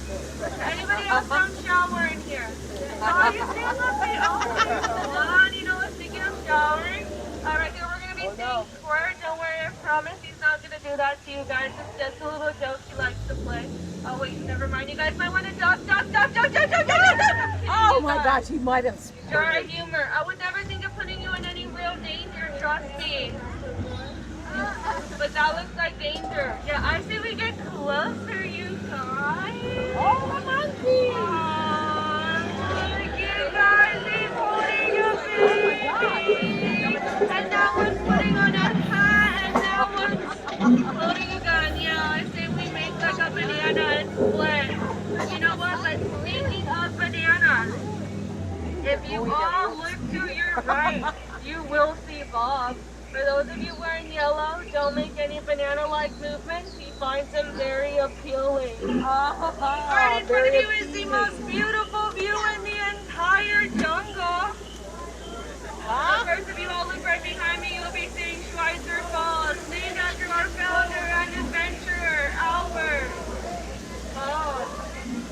Anybody else don't shower in here? Oh, you see, look, they all come on. You know what? Speaking of showering, right here we're going to be saying squirt. Don't worry, I promise he's not going to do that to you guys. It's just a little joke he likes to play. Oh, wait, never mind. You guys might want to duck. Oh, my gosh, he might have. Dry humor. I would never think of putting you in any real danger, trust me. But that looks like danger. Yeah, I say we get closer, you guys. Oh, a monkey! Look, you guys, he's holding a baby. And that one's putting on a hat, and that one's loading a gun. Yeah, I say we make like a banana and split. You know what? But speaking of bananas, if you all look to your right, you will see Bob. For those of you wearing yellow, don't make any banana-like movements. He finds them very appealing. Right in front of you is the most beautiful view in the entire jungle. First, if you all look right behind me, you'll be seeing Schweitzer Falls, named after our founder and adventurer, Albert. Oh.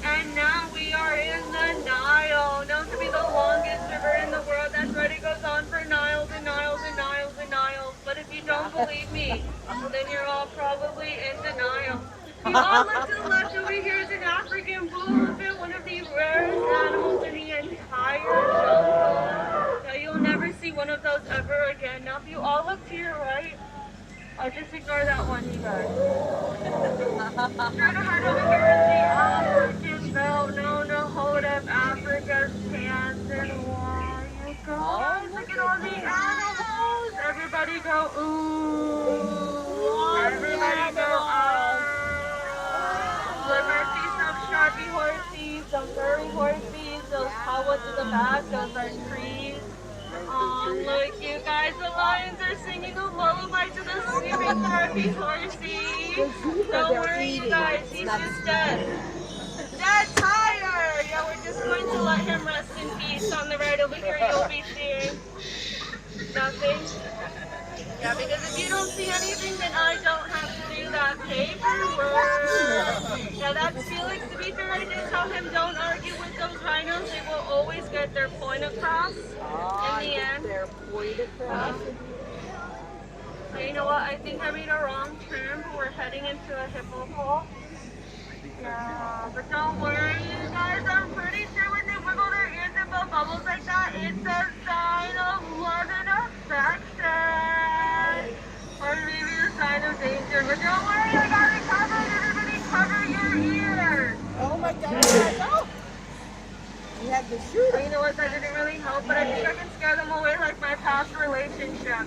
And now we are in the Nile, known to be the longest river in the world. That's right, it goes on for miles and miles and miles and miles. But if you don't believe me, then you're all probably in denial. If you all look to the left over here is an African bull elephant, one of the rarest animals in the entire jungle. Now you'll never see one of those ever again. Now if you all look to your right, I'll just ignore that one, you guys. Try to hide over here is the African belt, known to hold up Africa's pants and why you guys. Look at all the animals. Everybody go, ooh. Everybody go, ah. Look, I see some Sharpie horsies, some furry horsies, those tall ones in the back, those are trees. Look, you guys, the lions are singing a lullaby to the sleeping Sharpie horsey. Don't worry, you guys, he's just dead. Dead tired! Yeah, we're just going to let him rest in peace. On the right over here, you'll be seeing nothing. Yeah, because if you don't see anything, then I don't have to do that paperwork. Yeah, that's Felix. To be fair, I did tell him don't argue with those rhinos. They will always get their point across in the end. Their point across. You know what? I think I made a wrong turn, but we're heading into a hippo hole. Yeah, but don't worry, you guys. I'm pretty sure when they wiggle their ears and blow bubbles like that, it's a sign of love and affection. Or maybe a sign of danger. But don't worry, I got it covered. Everybody cover your ears. Oh my God. Oh. You have the shooter. You know what? That didn't really help, but I think I can scare them away like my past relationship.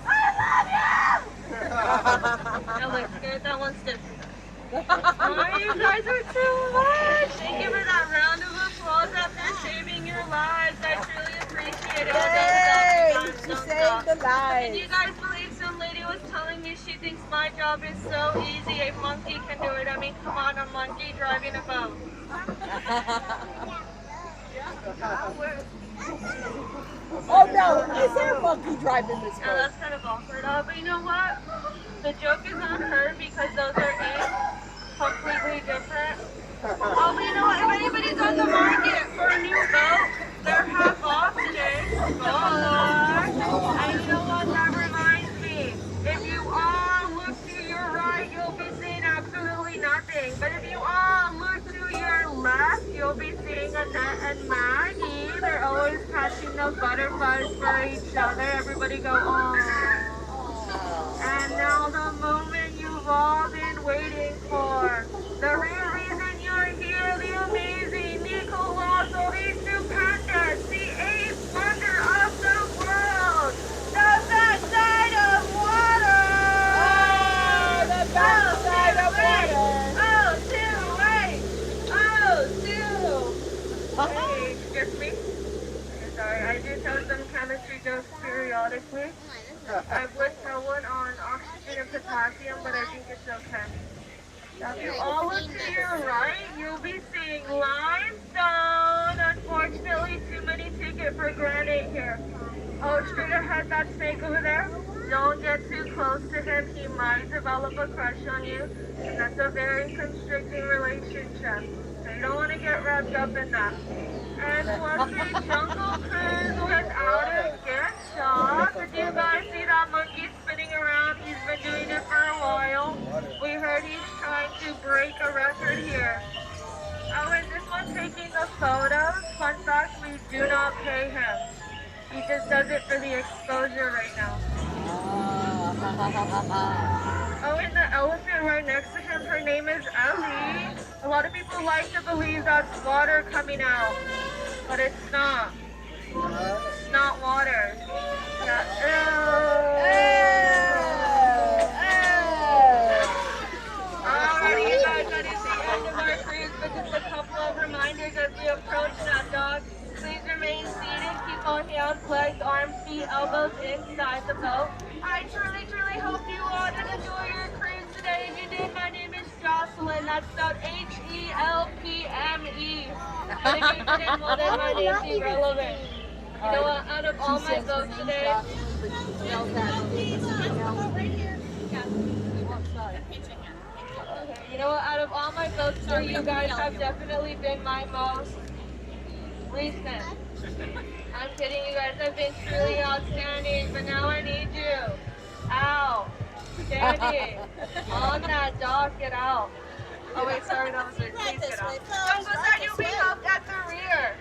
I love you! I'm like scared that one stiff. Oh, you guys are too much! Thank you for that round of applause after saving your lives. I truly appreciate it. Yay! You saved the lives. Can you guys believe some lady was telling me she thinks my job is so easy, a monkey can do it? I mean, come on, a monkey driving a boat. Oh no, is there a monkey driving this boat? Yeah, that's kind of awkward. But you know what? The joke is on her because those are completely different. Oh, but you know what? If anybody's on the market for a new boat, they're half off today. And you know what? That reminds me. If you all look to your right, you'll be seeing absolutely nothing. But if you all look to your left, you'll be seeing Annette and Maggie. They're always catching those butterflies for each other. Everybody go, oh. And now the moment you've all been waiting for. The real reason you're here, the amazing Nicolas, the stupendous, the eighth wonder of the world, the backside of water! Oh, the backside of water! Oh, two, wait! Oh, two! Hey, excuse me? Sorry, I do tell some chemistry jokes periodically. I would tell one on oxygen and potassium, but I think it's okay. Now, if you all look to your right, you'll be seeing limestone. Unfortunately, too many take it for granted here. Oh, straight ahead, that snake over there. Don't get too close to him. He might develop a crush on you, and that's a very constricting relationship. So you don't want to get wrapped up in that. And what's a jungle cruise without a gift shop? Did you guys see that monkey spinning around? He's been doing it for a while. We heard he's trying to break a record here. Oh, and this one's taking the photos. Fun fact, we do not pay him. He just does it for the exposure right now. Oh, and the elephant right next to him, her name is Ellie. A lot of people like to believe that's water coming out, but it's not. It's not water. Yeah. Alrighty, you guys, that is the end of our cruise, but just a couple of reminders as we approach that dock. Please remain seated, keep all hands, legs, arms, feet, elbows inside the boat. I truly, truly hope you all did enjoy your cruise today. If you did, my name is Jocelyn. That's spelled H-E-L-P-M-E. But if you didn't, well then my name's irrelevant. You know what, out of all my boats today, you know what, out of all my boats today, you guys have definitely been my most recent. I'm kidding, you guys have been truly outstanding, but now I need you out, standing on that dock. Get out. Oh wait, sorry, that was it. Please get out. Jungle you'll be helped at the rear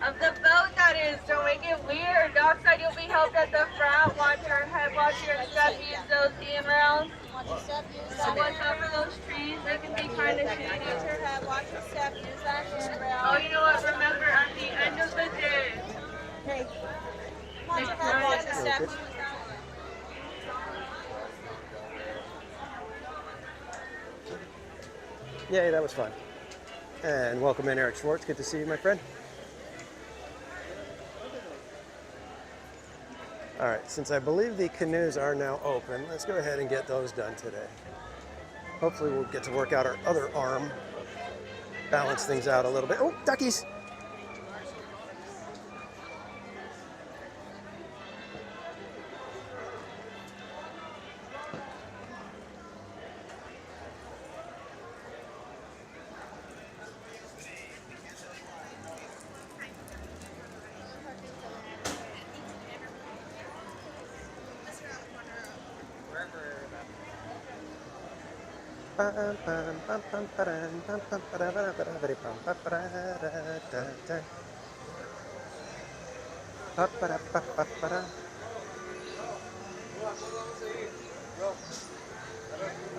of the boat, that is. Don't make it weird. Dockside, you'll be helped at the front. Watch your head, watch your step, use those handrails. So watch out for those trees, they can be kind of shady. Watch your head, watch your step, use that handrail. Oh, you know what, remember, at the end of the day, hey, watch your head, watch your step. Yay, that was fun. And welcome in, Eric Schwartz. Good to see you, my friend. All right, since I believe the canoes are now open, let's go ahead and get those done today. Hopefully we'll get to work out our other arm, balance things out a little bit. Oh, duckies!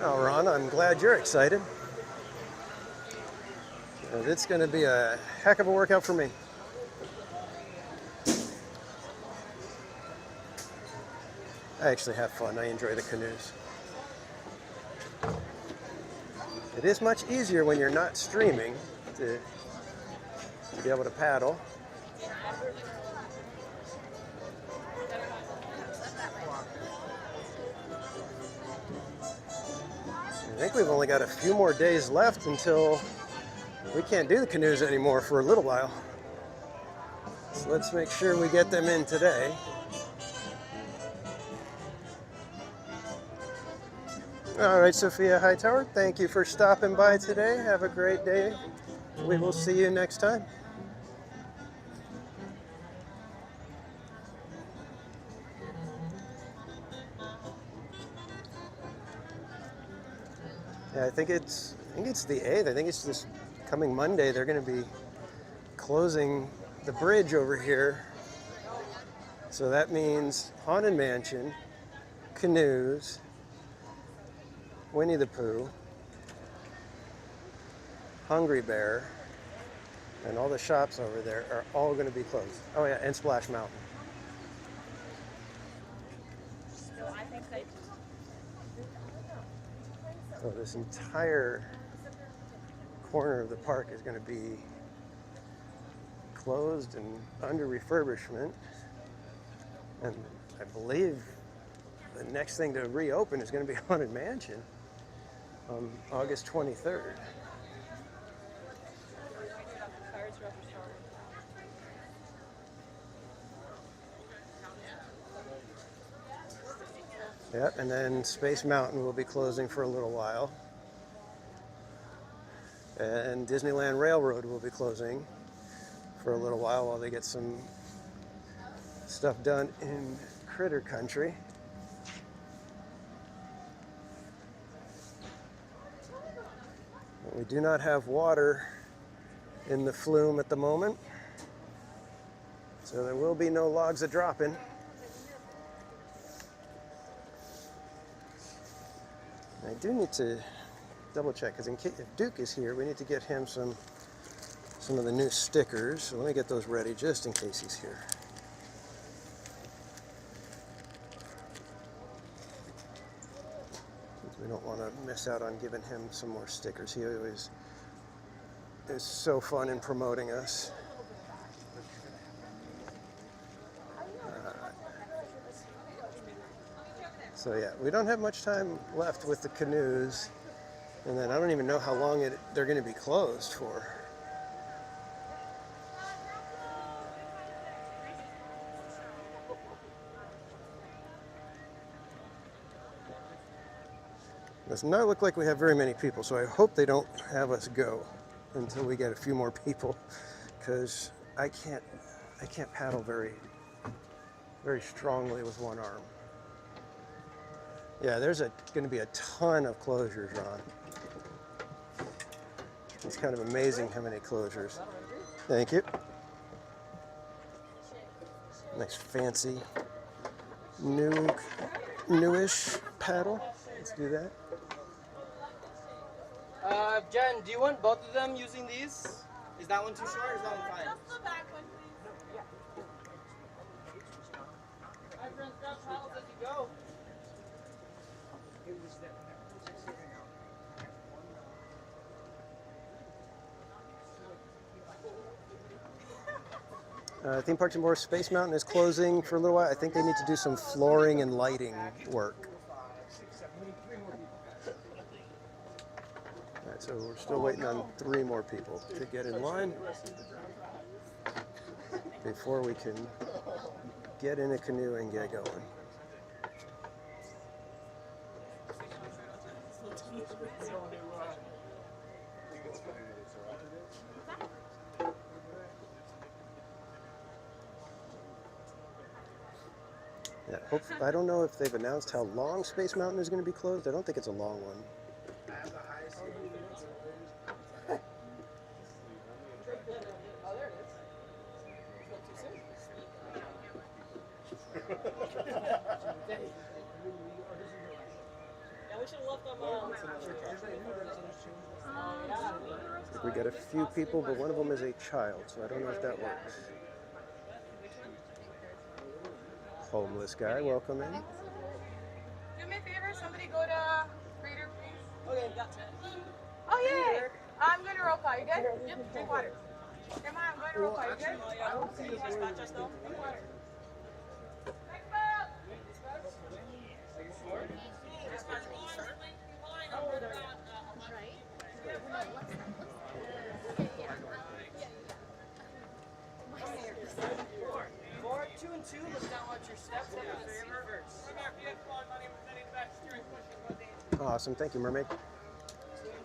Oh, Ron, I'm glad you're excited. It's going to be a heck of a workout for me. I actually have fun. I enjoy the canoes. It is much easier when you're not streaming to be able to paddle. I think we've only got a few more days left until we can't do the canoes anymore for a little while. So let's make sure we get them in today. All right, Sophia Hightower, thank you for stopping by today. Have a great day. We will see you next time. Yeah, I think it's the 8th. I think it's this coming Monday. They're going to be closing the bridge over here. So that means Haunted Mansion, canoes, Winnie the Pooh, Hungry Bear, and all the shops over there are all going to be closed. Oh yeah, and Splash Mountain. So this entire corner of the park is going to be closed and under refurbishment. And I believe the next thing to reopen is going to be Haunted Mansion on August 23rd. Yep, and then Space Mountain will be closing for a little while. And Disneyland Railroad will be closing for a little while they get some stuff done in Critter Country. We do not have water in the flume at the moment, so there will be no logs a-dropping. I do need to double check, because if Duke is here, we need to get him some of the new stickers. So let me get those ready just in case he's here. We don't want to miss out on giving him some more stickers. He always is so fun in promoting us. So yeah, we don't have much time left with the canoes, and then I don't even know how long they're going to be closed for. Does not look like we have very many people, so I hope they don't have us go until we get a few more people, because I can't paddle very strongly with one arm. Yeah, there's going to be a ton of closures, Ron. It's kind of amazing how many closures. Thank you. Nice fancy newish paddle. Let's do that. Jen, do you want both of them using these? Is that one too short or is that one fine? Just the back one, please. My friends, grab paddles as you go. Theme Parks and More Space Mountain is closing for a little while. I think they need to do some flooring and lighting work. All right, so we're still waiting on 3 more people to get in line before we can get in a canoe and get going. Yeah, I don't know if they've announced how long Space Mountain is going to be closed. I don't think it's a long one. We got a few people, but one of them is a child, so I don't know if that works. Homeless guy, welcome in. Do me a favor, somebody go to Greater, please. Okay, gotcha. Oh, yay! I'm going to roll call. You good? Yep. Drink water. Come on, I'm going to roll call. You good? I don't see you dispatch us though. Drink water. Are you sure? Dispatch me, sir. Four, 2 and 2. Let's not watch your steps. Have a favor. Awesome, thank you, Mermaid. 2 and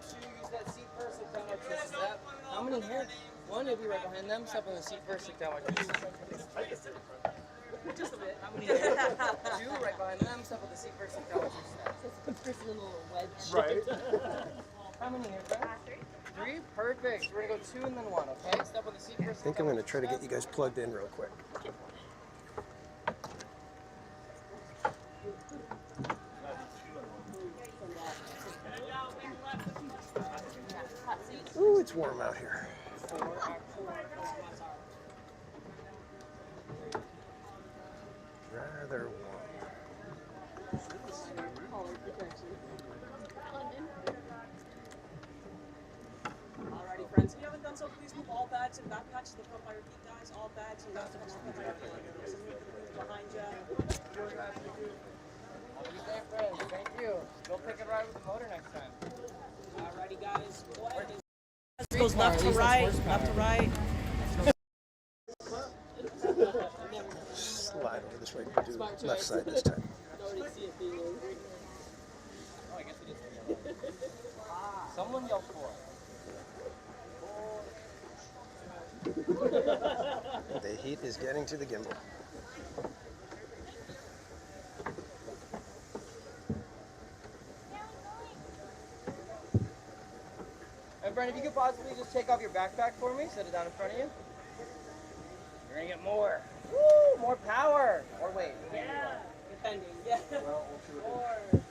2. Use that seat first. Sit down. Watch your step. How many here? One, you'll be right behind them. Step on the seat first. Sit down. Watch your step. Just a bit. How many here? 2, right behind them. Step on the seat first. Sit down. Watch your step. First little wedge. Right. How many here, friend? 3. Perfect. We're gonna go 2 and then 1. Okay. Step on the seat first. I think I'm going to try to get you guys plugged in real quick. Ooh, it's warm out here. Rather warm. Alrighty, friends. If you haven't done so, please move all bags and backpacks to the front by your feet, guys. All bags and backpacks to the front by your feet. There's a new behind you. Okay, friends. Thank you. Go pick a ride with the motor next time. Alrighty, guys. Go ahead. Goes left to right, left to right. Slide over this way. Do left side this time. Someone yelled for The heat is getting to the gimbal. And Brent, if you could possibly just take off your backpack for me, set it down in front of you. You're gonna get more. Woo! More power. Or weight. Yeah. Depending. Yeah.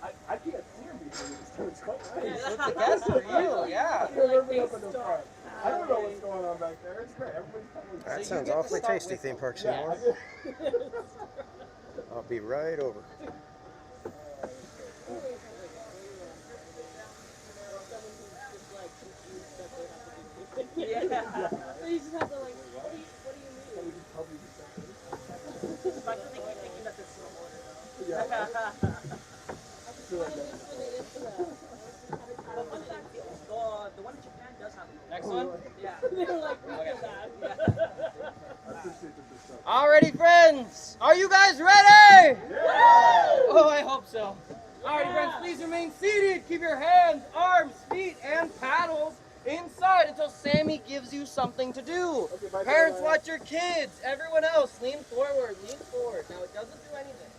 I can't see him before you start. It's quite nice. It's a guess for you, yeah. You're up in the front. I don't know what's going on back there. It's great. That sounds awfully tasty, theme park Seymour. I'll be right over. Yeah. So you just have to like, what do you mean? Especially thinking that this is a motor though. Yeah. The one in Japan does have a motor. Next one? Yeah. They're like, we did that. Yeah. Alrighty, friends. Are you guys ready? Yeah. Oh, I hope so. Alrighty, friends, please remain seated. Keep your hands, arms, feet, and paddles inside until Sammy gives you something to do. Okay, parents, watch your kids. Everyone else, lean forward, lean forward. Now, it doesn't do anything.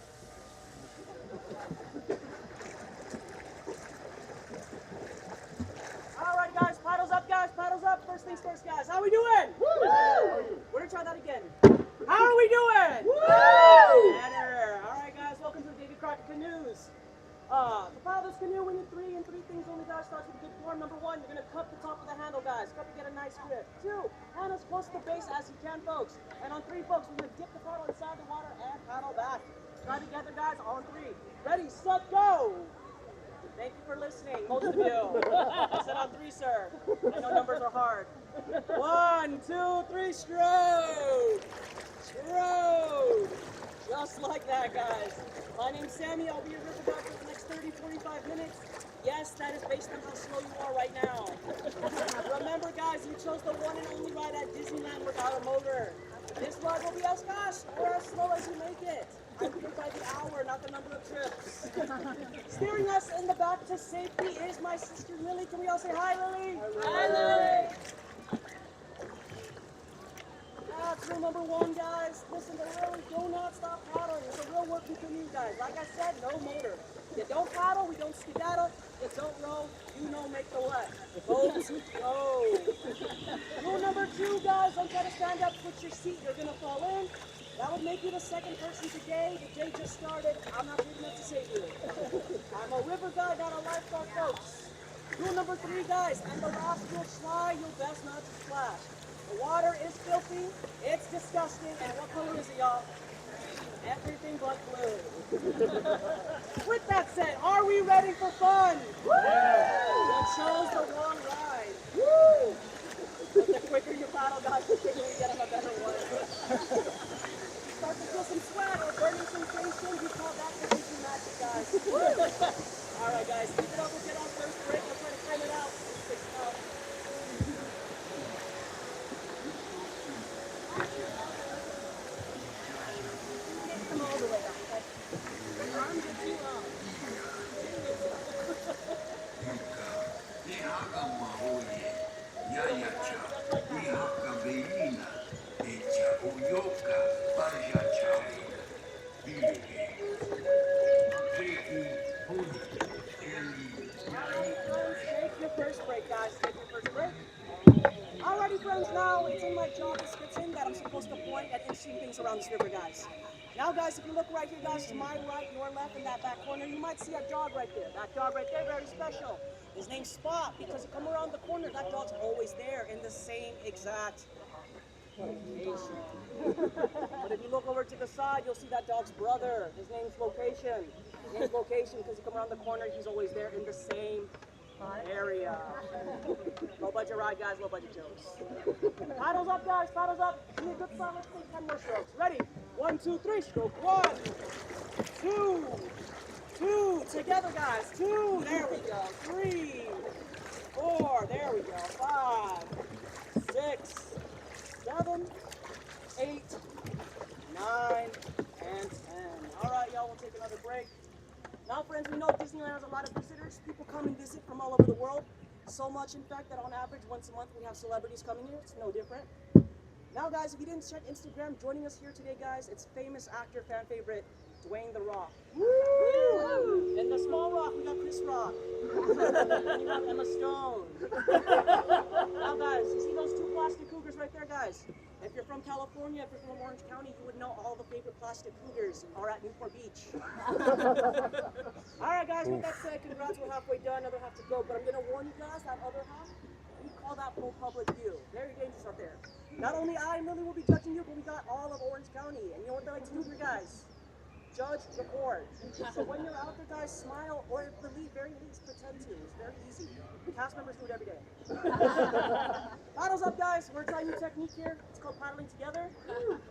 All right, guys, paddles up, guys, paddles up. First things first, guys. How are we doing? Woo! We're gonna try that again. How are we doing? Woo! Better. All right, guys, welcome to the Davy Crockett Canoes. To paddle this canoe, we need 3 and 3 things only, guys. Starts with a good form. Number 1, you're gonna cup the top of the handle, guys. Cup to get a nice grip. 2, hand as close to the base as you can, folks. And on 3, folks, we're gonna dip the paddle inside the water and paddle back. Try together, guys. On 3. Ready, set, go. Thank you for listening, most of you. I said on 3, sir. I know numbers are hard. 1, 2, 3, stroke. Stroke. Just like that, guys. My name's Sammy. I'll be your river guide for the next 30, 45 minutes. Yes, that is based on how slow you are right now. Remember, guys, you chose the one and only ride at Disneyland without a motor. This ride will be as fast or as slow as you make it. I pay by the hour, not the number of trips. Steering us in the back to safety is my sister Lily. Can we all say hi, Lily? Hi, Lily. That's rule number 1, guys. Listen, to really do not stop paddling. It's a real work between you guys. Like I said, no motor. You don't paddle, we don't skedaddle. You don't row, you know make the what? Boat go. Rule number 2, guys, don't try to stand up, switch your seat, you're gonna fall in. That would make you the second person today. The day just started. I'm not good enough to save you. I'm a river guide, not a lifeguard, folks. Rule number 3, guys, and the last rule, try your best. splash. The water is filthy, it's disgusting, and what color is it, y'all? Everything but blue. With that said, are we ready for fun? Woo! You chose the wrong ride. Woo! But the quicker you paddle, guys, the quicker you get on a better one. Start to feel some sweat or burning sensation, you call that energy magic, guys. Woo! All right, guys, keep it up. We'll get on first break. We'll try to time it out. Six out. Come all the way up, okay? Your arms are too long. Take your first break, guys. Take your first break. Alrighty, friends, now it's in my job description that I'm supposed to point at interesting things around this river, guys. Now, guys, if you look right here, guys, to my right, your left, in that back corner, you might see a dog right there. That dog right there, very special. His name's Spot, because you come around the corner, that dog's always there in the same exact location. But if you look over to the side, you'll see that dog's brother. His name's Location. His name's Location because you come around the corner, he's always there in the same area. Low budget ride, guys, low budget jokes. Paddles up, guys, paddles up. Give me a good solid, let's take 10 more strokes. Ready? 1, 2, 3, stroke 1, 2, 2, together, guys, 2, there we go, 3, 4, there we go, 5, 6, 7, 8, 9, and 10. All right, y'all, we'll take another break. Now, friends, we know Disneyland has a lot of visitors. People come and visit from all over the world. So much, in fact, that on average, once a month, we have celebrities coming here. It's no different. Now, guys, if you didn't check Instagram, joining us here today, guys, it's famous actor, fan favorite, Dwayne The Rock. Woo! And the small rock, we got Chris Rock. And you have Emma Stone. Now, guys, you see those 2 plastic cougars right there, guys? If you're from California, if you're from Orange County, you would know all the favorite plastic cougars are at Newport Beach. All right, guys, with that said, congrats, we're halfway done, another half to go. But I'm going to warn you guys, that other half, we call that full public view. Very dangerous out there. Not only I and Lily will be judging you, but we got all of Orange County. And you know what they like to do for you guys? Judge, record. So when you're out there, guys, smile, or at the very least, pretend to. It's very easy. Cast members do it every day. Paddles up, guys. We're trying a new technique here. It's called paddling together.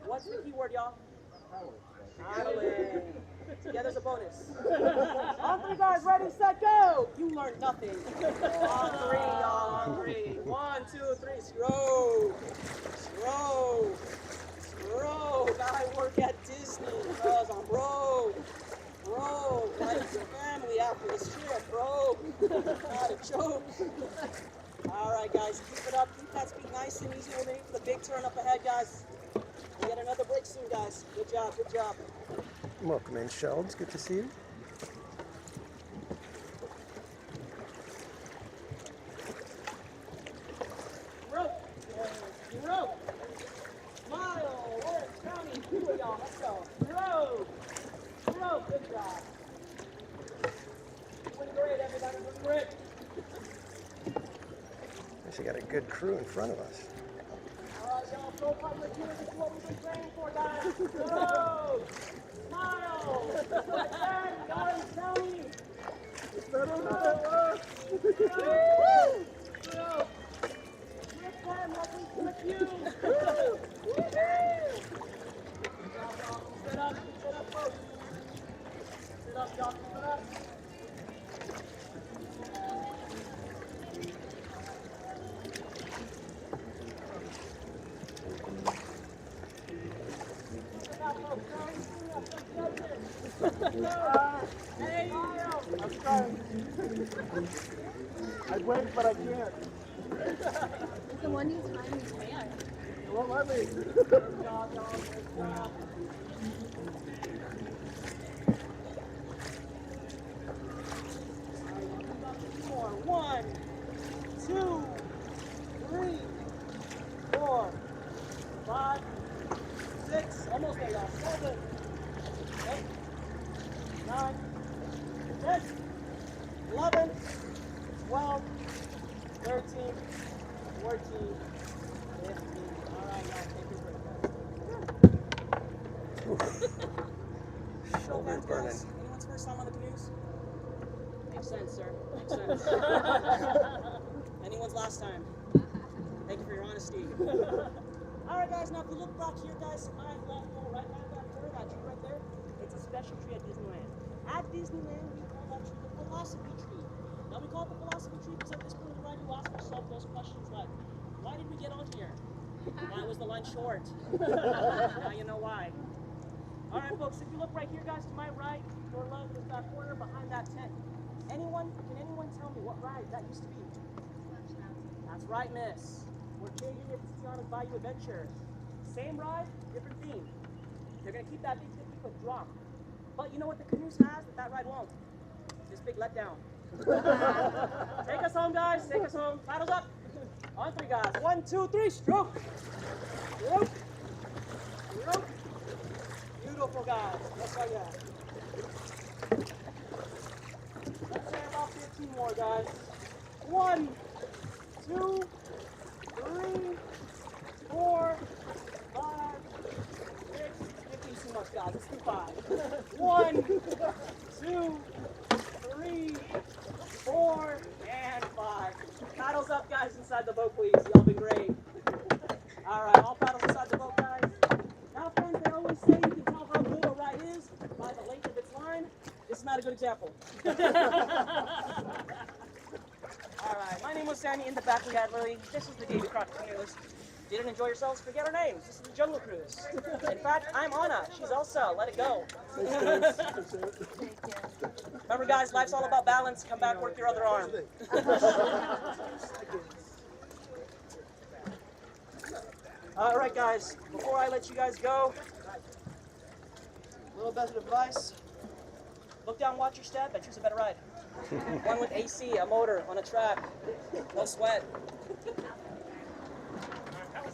What's the key word, y'all? Paddling. Together's a bonus. On 3, guys. Ready, set, go. You learned nothing. On 3, y'all. On 3. 1, 2, 3. Stroke. Stroke. Bro, I work at Disney, cause I'm broke. Bro, like your family after this trip, bro. Not a joke. All right, guys, keep it up. Keep that speed nice and easy. We're waiting for the big turn up ahead, guys. We get another break soon, guys. Good job, good job. Welcome in, Sheldon. Good to see you. Rope. Rope. Smile. Orange County. Do it, y'all. Let's go. Rope. Rope. Good job. Doing great, everybody. Doing great. Actually got a good crew in front of us. All right, y'all. Go public here. This is what we've been training for, guys. Rope. Smile. Good job. Orange County. It's better than it was. Woo! Rope. With them, with you. Sit up, folks. Sit up, y'all. Sit up. Hey, I'm trying. I went, but I can't. It's the one who's trying his hand. It won't let me. More. 1, 2, 3, 4, 5, 6. Almost there, y'all. 7, 8, 9, 10, 11, 12, 13, 14, honesty. Alright guys, now if you look back here guys, to my left or right hand back corner, that tree right there, it's a special tree at Disneyland. At Disneyland, we call that tree the philosophy tree. Now we call it the philosophy tree because at this point in the ride you ask yourself those questions like, why did we get on here? Why was the line short? Now you know why. Alright folks, if you look right here guys, to my right or left is that corner behind that tent. Can anyone tell me what ride that used to be? That's right, miss. We're changing it to Tiana's Bayou Adventure. Same ride, different theme. They're going to keep that big 50-foot drop. But you know what the canoes has that ride won't? This big letdown. Take us home, guys. Take us home. Paddles up. On three, guys. 1, 2, 3. Stroke. Stroke. Stroke. Beautiful, guys. That's all you have. Let's say about 15 more, guys. 1, 2, 3, 4, 5, 6. 15's too much, guys. Let's do 5. 1, 2, 3, 4, and 5. Paddles up, guys, inside the boat, please. Y'all been great. All right, all paddles inside the boat, guys. Now, friends, they always say you can tell how good a ride is by the length of its line. This is not a good example. All right, my name was Sandy. In the back, we had Lily. This is the Davy Crockett Canoes. Didn't enjoy yourselves? Forget our names. This is the Jungle Cruise. In fact, I'm Anna. She's Elsa. Let it go. Remember, guys, life's all about balance. Come back, work your other arm. All right, guys, before I let you guys go, a little bit of advice. Look down, watch your step, and choose a better ride. One with AC, a motor, on a track. No sweat.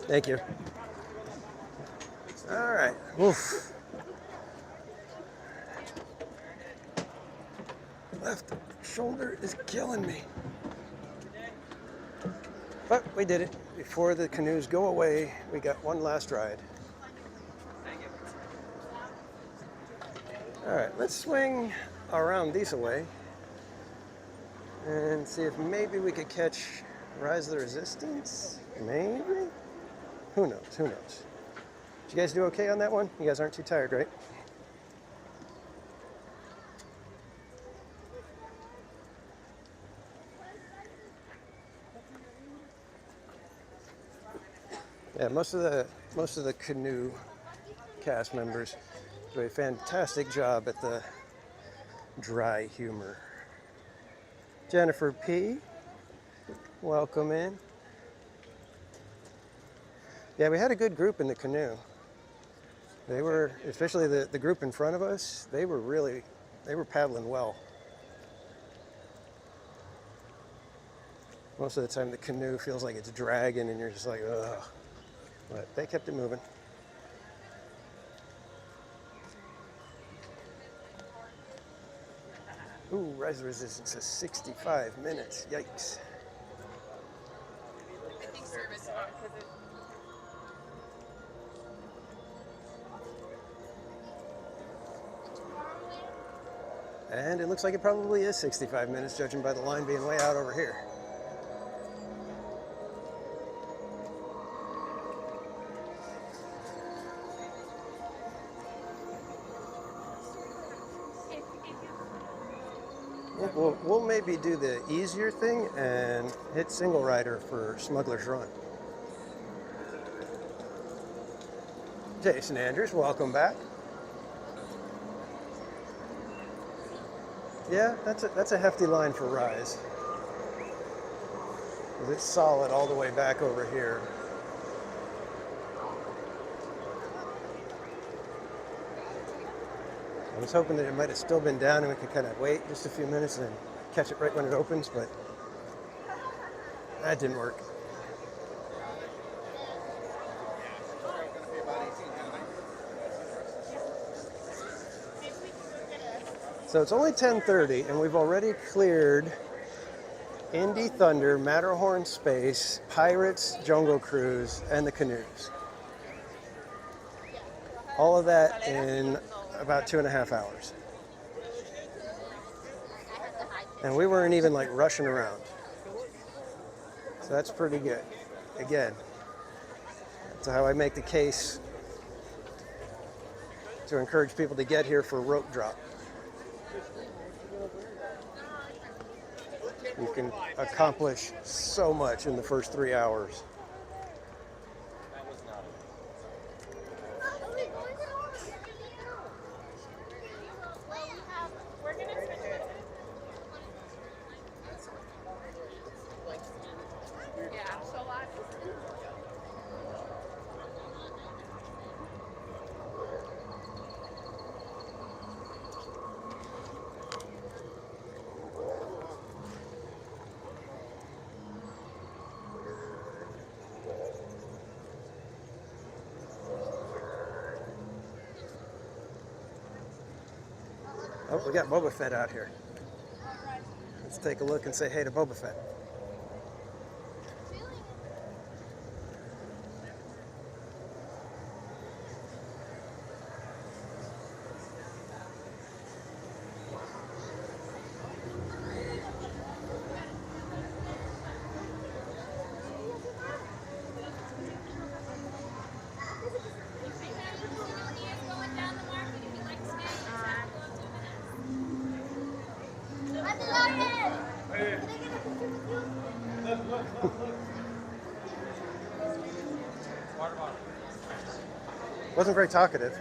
Thank you. All right. Oof. Left shoulder is killing me. But we did it. Before the canoes go away, we got one last ride. All right, let's swing around Diesel Way and see if maybe we could catch Rise of the Resistance. Maybe? Who knows? Who knows? Did you guys do okay on that one? You guys aren't too tired, right? Yeah, most of the canoe cast members do a fantastic job at the dry humor. Jennifer P, welcome in. Yeah, we had a good group in the canoe. They were, especially the group in front of us, they were paddling well. Most of the time the canoe feels like it's dragging and you're just like, ugh. But they kept it moving. Ooh, Rise of Resistance is 65 minutes. Yikes. I think service because it. And it looks like it probably is 65 minutes, judging by the line being way out over here. We'll maybe do the easier thing and hit single rider for Smuggler's Run. Jason Andrews, welcome back. Yeah, that's a hefty line for Rise. It's solid all the way back over here. I was hoping that it might have still been down and we could kind of wait just a few minutes and then catch it right when it opens, but that didn't work. So it's only 10:30 and we've already cleared Indy Thunder, Matterhorn Space, Pirates, Jungle Cruise, and the canoes. All of that in about 2.5 hours. And we weren't even like rushing around. So that's pretty good. Again, That's how I make the case to encourage people to get here for rope drop. You can accomplish so much in the first 3 hours. Oh, we got Boba Fett out here. Let's take a look and say hey to Boba Fett. Wasn't very talkative.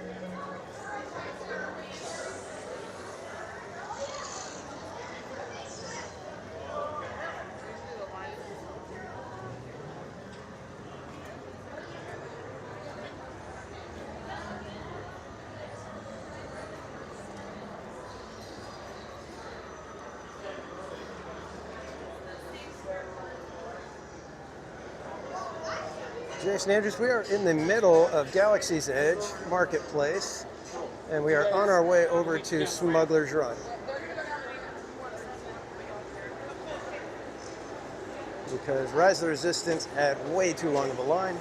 Jason Andrews, we are in the middle of Galaxy's Edge Marketplace, and we are on our way over to Smuggler's Run. Because Rise of the Resistance had way too long of a line.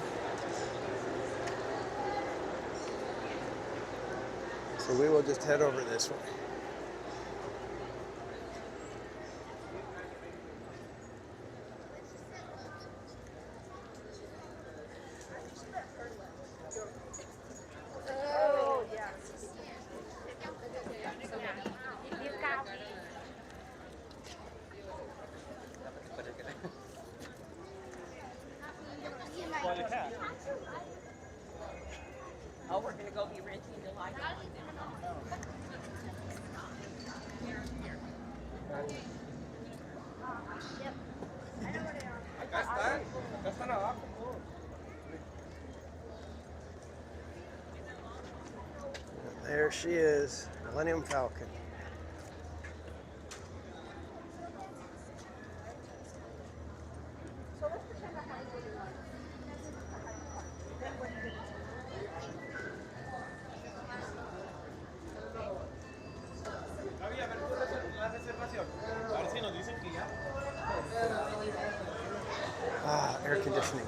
So we will just head over this way. Oh, we're gonna go be renting the light. There she is, Millennium Falcon. Ah, air conditioning.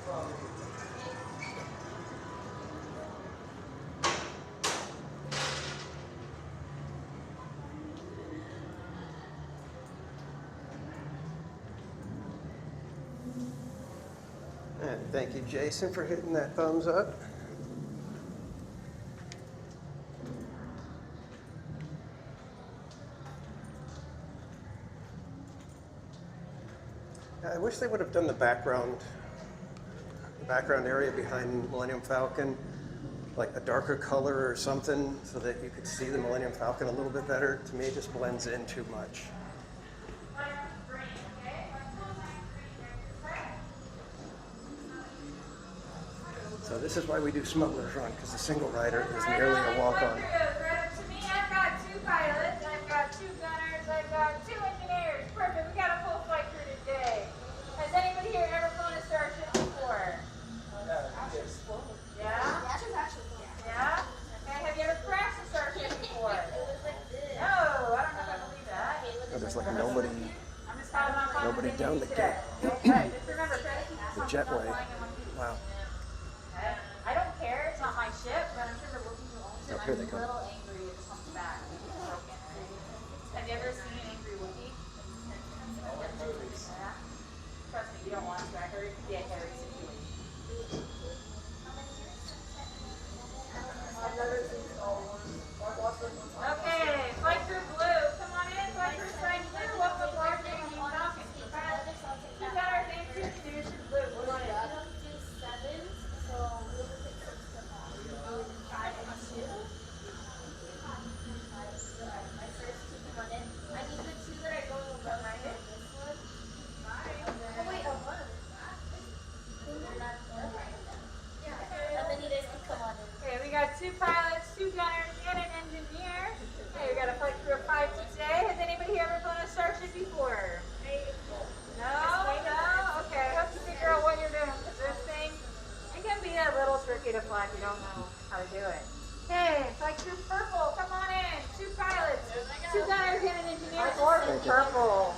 And thank you, Jason, for hitting that thumbs up. I wish they would have done the background area behind Millennium Falcon, like a darker color or something, so that you could see the Millennium Falcon a little bit better. To me, it just blends in too much. So this is why we do Smuggler's Run, because the single rider is nearly a walk-on. To me, I've got 2 pilots, I've got 2 gunners, I've got 2 engineers. Perfect, we got a full flight crew today. Has anybody here ever flown a Starship before? Yeah? Yeah? Okay, have you ever crashed a Starship before? No, I don't know if I believe that. Oh, there's like nobody down the gate. Okay, just remember, try to keep The jetway. Wow. Okay. I don't care, it's not my ship, but I'm sure the Wookiees who owns it Oh, might here be they a come. little angry if it comes back. Have you ever seen an angry Wookiee? Yeah? Trust me, you don't want to. I heard it could be a hairy situation. And then you guys can come on in. Okay, we got 2 pilots, 2 gunners, and an engineer. Okay, we got a flight crew of 5 today. Has anybody here ever flown a Starship before? No? No? Okay, I hope you figure out what you're doing, because this thing, it can be a little tricky to fly if you don't know how to do it. Okay, flight crew purple, come on in. 2 pilots, 2 gunners, and an engineer. Or purple.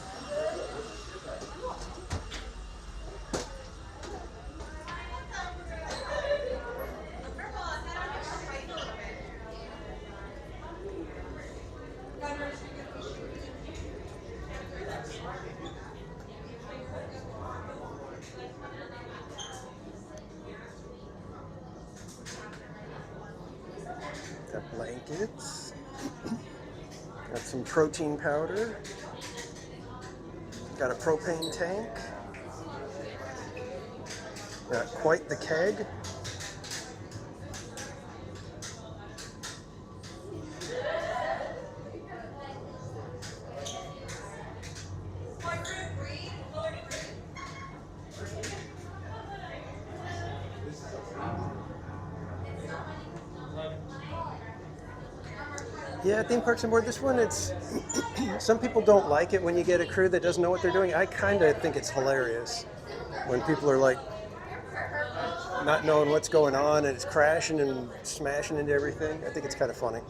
Got blankets. Got some protein powder. Got a propane tank. Got quite the keg. Yeah, theme parks on board this one, it's some people don't like it when you get a crew that doesn't know what they're doing. I kind of think it's hilarious when people are like not knowing what's going on and it's crashing and smashing into everything. I think it's kind of funny.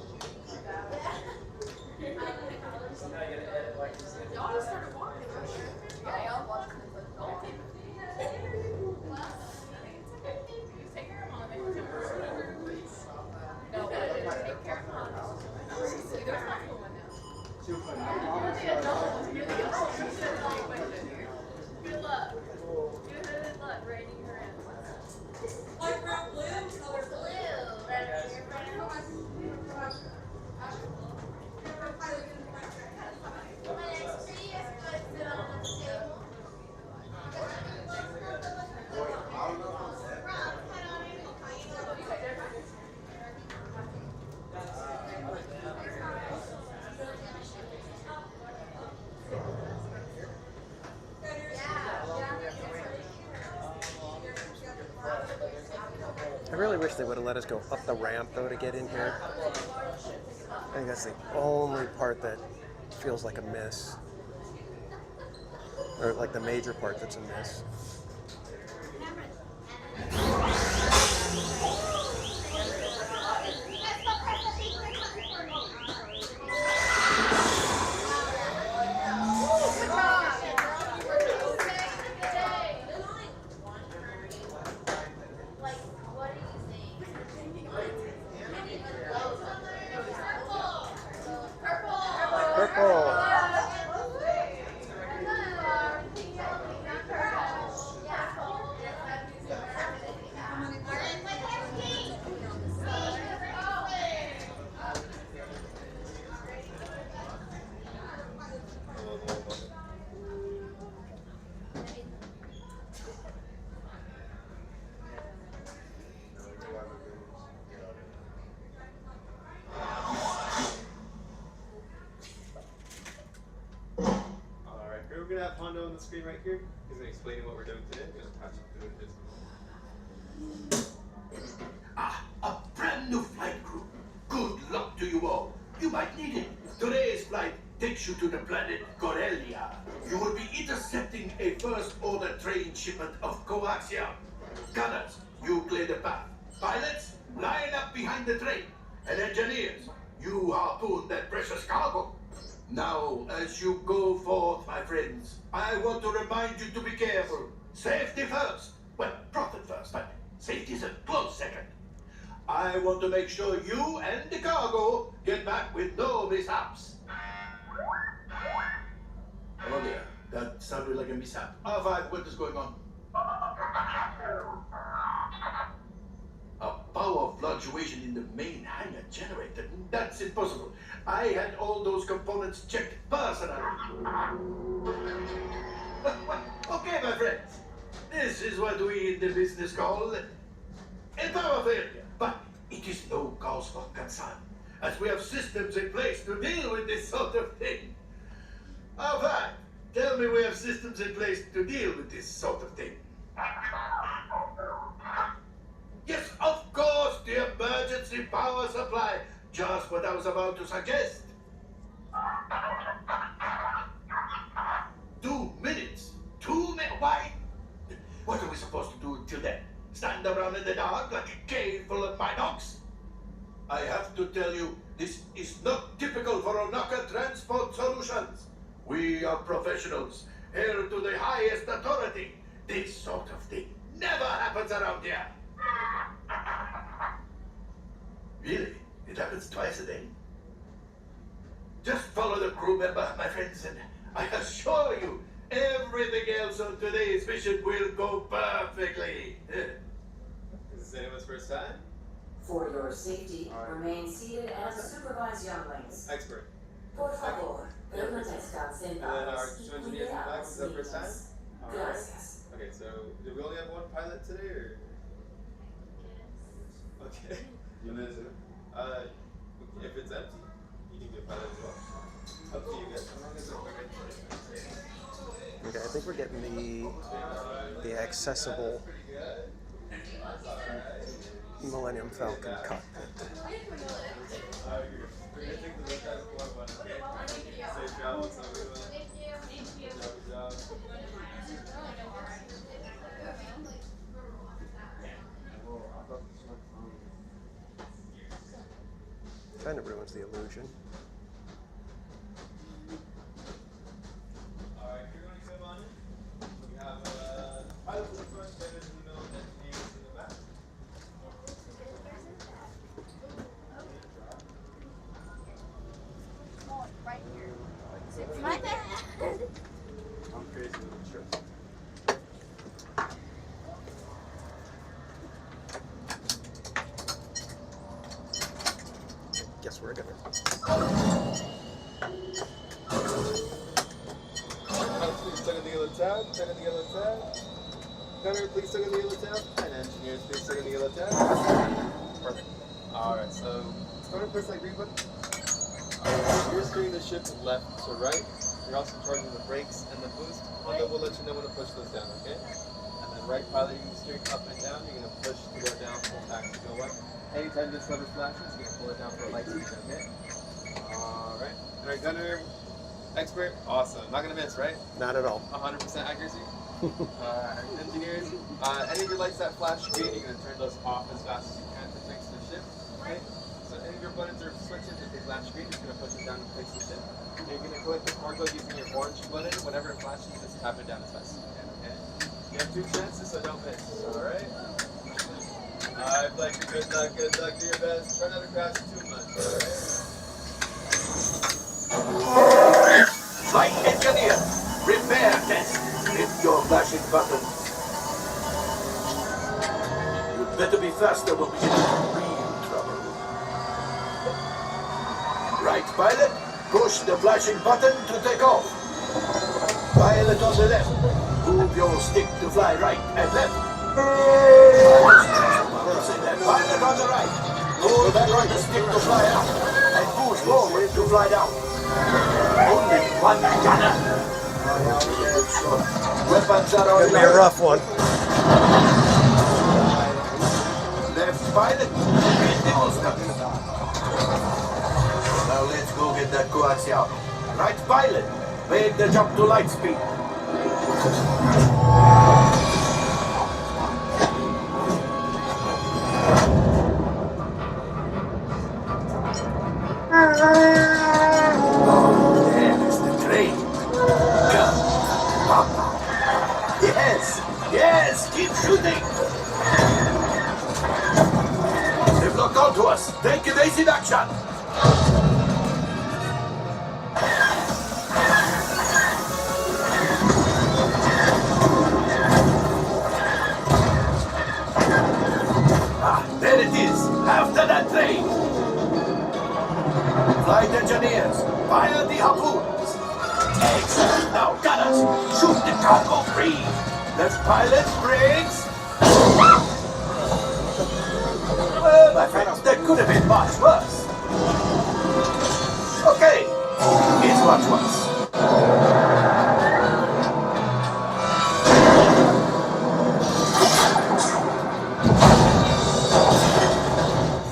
I really wish they would have let us go up the ramp though to get in here. I think that's the only part that feels like a miss. Or like the major part that's a miss. We're going to have Hondo on the screen right here. He's going to explain what we're doing today. We're going to touch it. A brand new flight crew. Good luck to you all. You might need it. Today's flight takes you to the planet Corellia. You will be intercepting a first-order train shipment of coaxium. Gunners, you clear the path. Pilots, line up behind the train. And engineers, you harpoon that precious cargo. Now, as you go forth, my friends, I want to remind you to be careful. Safety first. Well, profit first, but safety is a close second. I want to make sure you and the cargo get back with no mishaps. Oh dear, that sounded like a mishap. R5, what is going on? A power fluctuation in the main hangar generator. That's impossible. I had all those components checked personally. Okay, my friends. This is what we in the business call a power failure. But it is no cause for concern, as we have systems in place to deal with this sort of thing. R5, tell me we have systems in place to deal with this sort of thing. emergency power supply. Just what I was about to suggest. 2 minutes. 2 minutes. Why? What are we supposed to do until then? Stand around in the dark like a cave full of minox? I have to tell you, this is not typical for Onaka Transport Solutions. We are professionals, held to the highest authority. This sort of thing never happens around here. Really? It happens twice a day? Just follow the crew member, my friends, and I assure you, everything else on today's mission will go perfectly. Is this anyone's first time? For your safety, remain seated and supervise younglings. Expert. Por favor, permanezcan And then our sentados two y engineers in the back, is that cuidados first time? niños. Alright. Gracias. Okay, so do we only have one pilot today, or? Okay. If it's empty, you can get pilot as well. Up to you guys. Okay, I think we're getting the accessible Millennium Falcon cockpit. Safe travels, everyone. Good job. Kind of ruins the illusion. Alright, you're going to come on in. We have pilots in the front, vendors in the middle, and engineers in the back. Right here. My bad. I'm crazy with the trip. Guess we're gonna. Please tug on the yellow tab. Tug on the yellow tab. Gunner, please tug on the yellow tab. And engineers, please tug on the yellow tab. Perfect. Alright, so go to press that green button. Alright, you're steering the ship left to right. You're also charging the brakes and the boost. Honda will let you know when to push those down, okay? And then right pilot, you can steer up and down. You're going to push to go down, pull back to go up. Anytime this lever flashes, you're going to pull it down for a light speed, okay? Alright. Alright, gunner, expert, awesome. Not going to miss, right? Not at all. 100% accuracy. Engineers, any of your lights that flash green, you're going to turn those off as fast as you can to fix the ship. Okay? So any of your buttons or switches, if they flash green, you're going to push them down to fix the ship. And you're going to collect the cargo using your orange button. Whenever it flashes, just tap it down as fast as you can. Okay? You have 2 chances, so don't miss. Alright? Alright, Blake, good luck, do your best. Try not to crash too much. Alright? Flight engineer, repair test. Hit your flashing button. You'd better be faster when we get into real trouble. Right, pilot, push the flashing button to take off. Pilot on the left, move your stick to fly right and left. Pilot on the right, move that right stick to fly up and push forward to fly down. Only one gunner. Weapons are on. Gonna be a rough one. Left pilot, hit the booster. Now let's go get that coax out. Right pilot, make the jump to light speed. Oh, there's the train. Come, Papa. Yes, yes, keep shooting. They've locked onto us. Take evasive action. Ah, there it is. After that train. Flight engineers, fire the harpoons. Excellent. Now, gunners, shoot the cargo free. Left pilot, brakes. Well, my friends, that could have been much worse. Okay, it's much worse.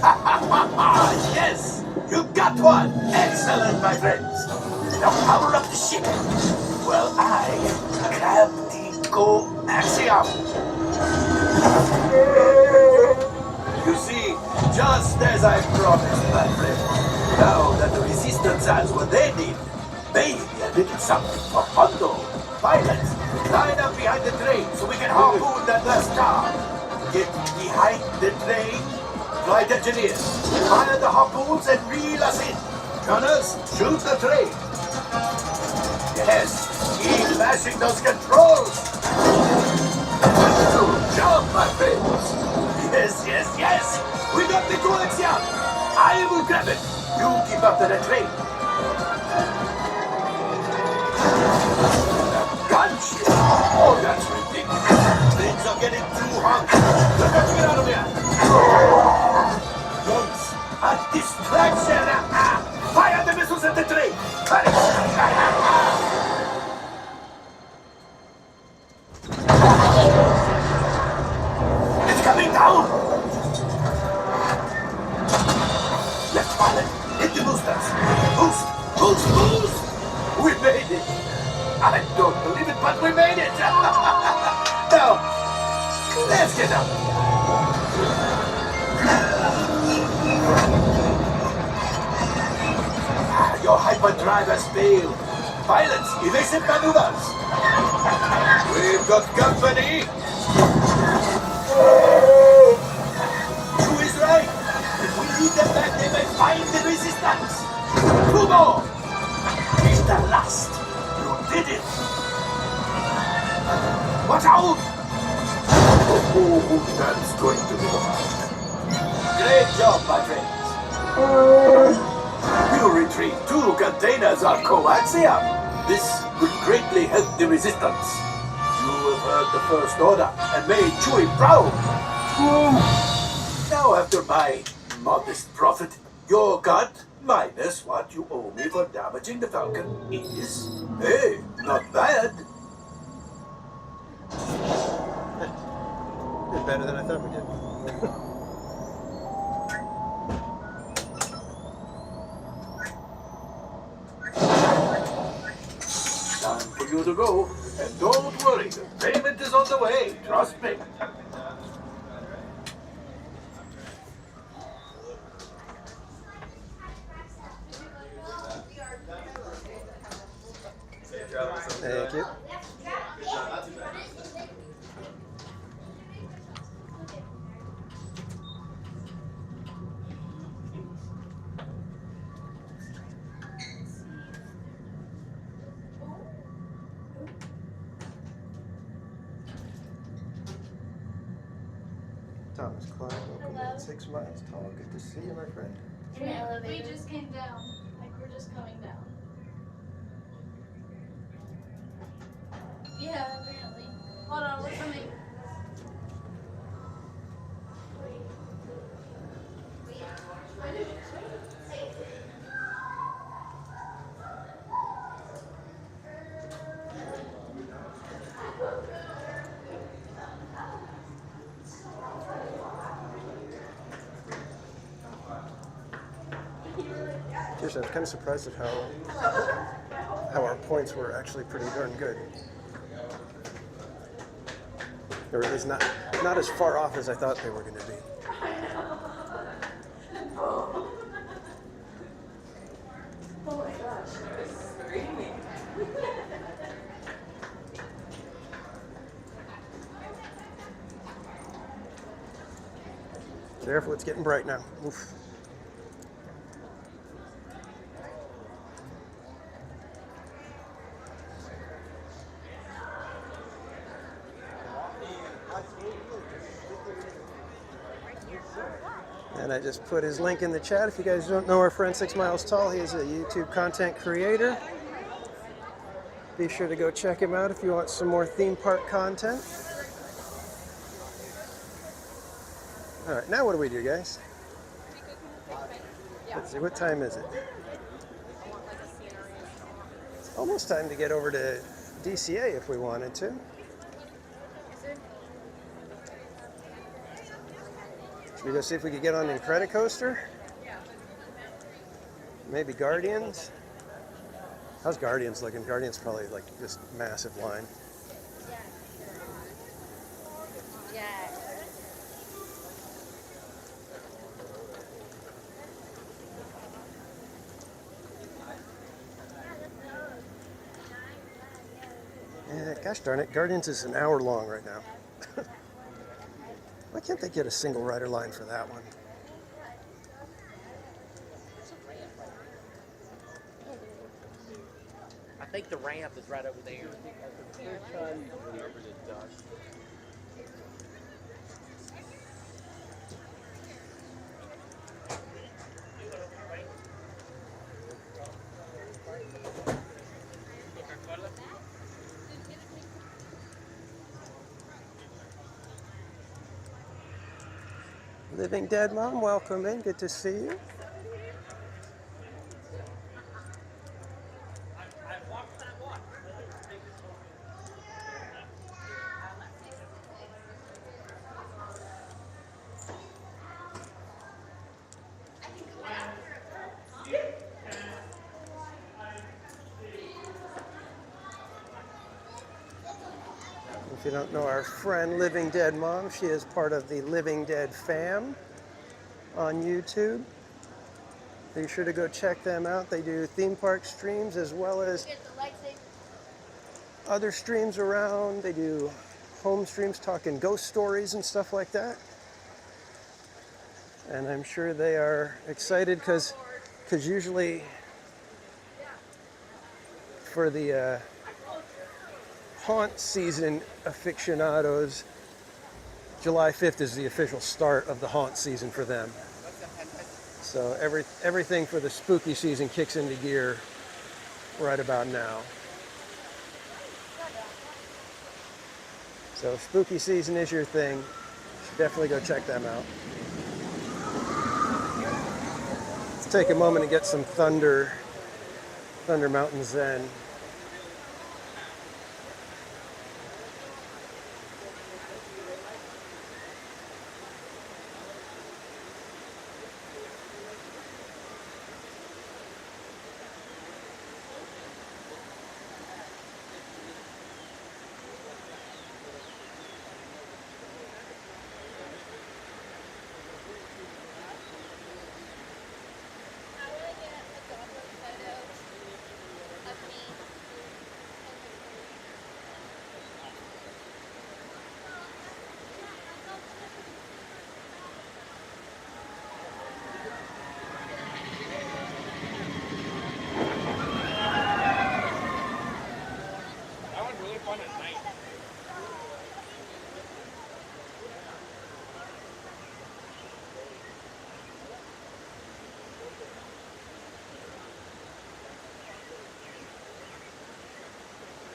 Ha ha ha! my friends. Now power up the ship. Well, I grab the coaxium. You see, just as I promised, my friend. Now that the resistance has what they need, maybe a little something for commando. Pilots, line up behind the train so we can harpoon that last car. Get behind the train. Flight engineers, fire the harpoons and reel us in. Gunners, shoot the train. Yes, keep mashing those controls. Good job, my friends. Yes, yes, yes. We got the coaxium. I will grab it. You keep up to the train. Gunship. Oh, that's ridiculous. Things are getting too hot. We've got to get out of here. Once a distraction. Fire the missiles at the train. It's coming down. Left pilot, hit the boosters. Boost, boost, boost. We made it. I don't believe it, but we made it. Now, let's get out. Your hyperdrive has failed. Pilots, evasive maneuvers. We've got company. Who is right? If we lead them back, they may find the resistance. 2 more. It's the last. You did it. Watch out! Oh, that's going to be hard. Great job, my friends. You retrieved 2 containers of coaxium. This would greatly help the resistance. You have heard the first order and made Chewie proud. Now, after my modest profit, your cut minus what you owe me for damaging the Falcon is, hey, not bad. Did better than I thought we did. Time for you to go. And don't worry, the payment is on the way. Trust me. Thank you. Thomas Clark, welcome to 6 Miles Tall. Good to see you, my friend. We just came down. Like, we're just coming down. Yeah, apparently. Hold on, we're coming. Seriously, I was kind of surprised at how our points were actually pretty darn good. Or at least not as far off as I thought they were going to be. Oh my gosh, screaming. Careful, it's getting bright now. Oof. And I just put his link in the chat. If you guys don't know our friend 6 Miles Tall, he is a YouTube content creator. Be sure to go check him out if you want some more theme park content. All right, now what do we do, guys? Let's see, what time is it? It's almost time to get over to DCA if we wanted to. Should we go see if we could get on the Incredicoaster? Maybe Guardians? How's Guardians looking? Guardians probably like just massive line. Yeah. Yeah, gosh darn it, Guardians is an hour long right now. Why can't they get a single rider line for that one? I think the ramp is right over there. Living Dead Mom, welcome in. Good to see you. If you don't know our friend Living Dead Mom, she is part of the Living Dead fam on YouTube. Be sure to go check them out. They do theme park streams as well as other streams around. They do home streams talking ghost stories and stuff like that. And I'm sure they are excited because usually for the haunt season aficionados, July 5th is the official start of the haunt season for them. So everything for the spooky season kicks into gear right about now. So if spooky season is your thing, you should definitely go check them out. Let's take a moment and get some Thunder Mountain Zen.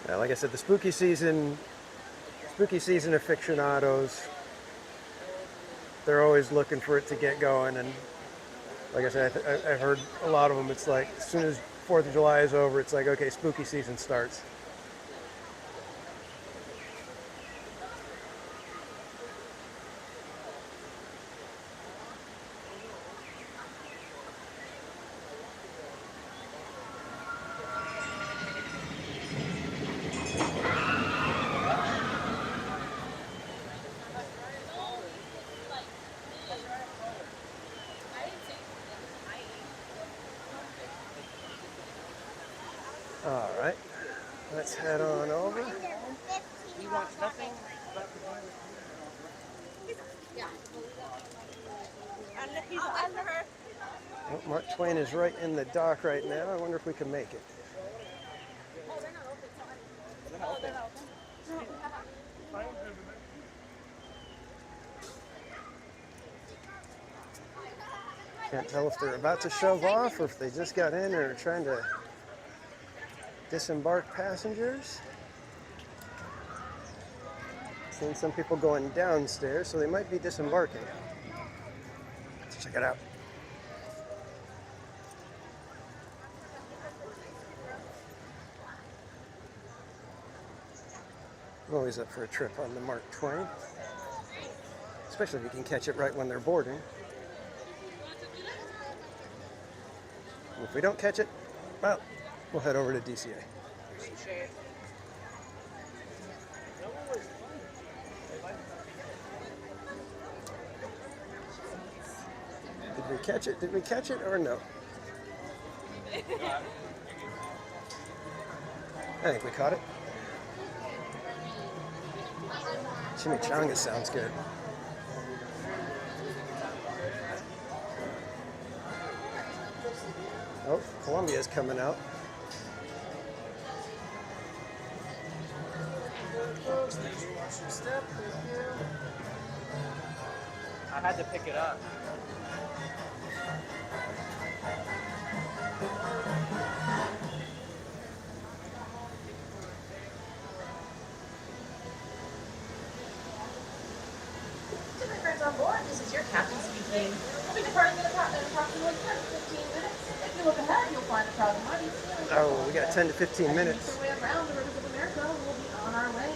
Like I said, the spooky season aficionados, they're always looking for it to get going. And like I said, I've heard a lot of them. It's like as soon as 4th of July is over, it's like, okay, spooky season starts. All right, let's head on over. He wants nothing. Oh, Mark Twain is right in the dock right now. I wonder if we can make it. Can't tell if they're about to shove off or if they just got in or trying to disembark passengers. Seeing some people going downstairs, so they might be disembarking. Let's check it out. I'm always up for a trip on the Mark Twain, especially if you can catch it right when they're boarding. And if we don't catch it, well, we'll head over to DCA. Did we catch it? Did we catch it or no? I think we caught it. Chimichanga sounds good. Oh, Colombia's coming out. I had to pick it up. On board, this is your captain speaking. We'll be departing in approximately 10 to 15 minutes. If you look ahead, you'll find a crowd of mighty sailors. Oh, we got 10 to 15 minutes. Our way around the rivers of America, we'll be on our way.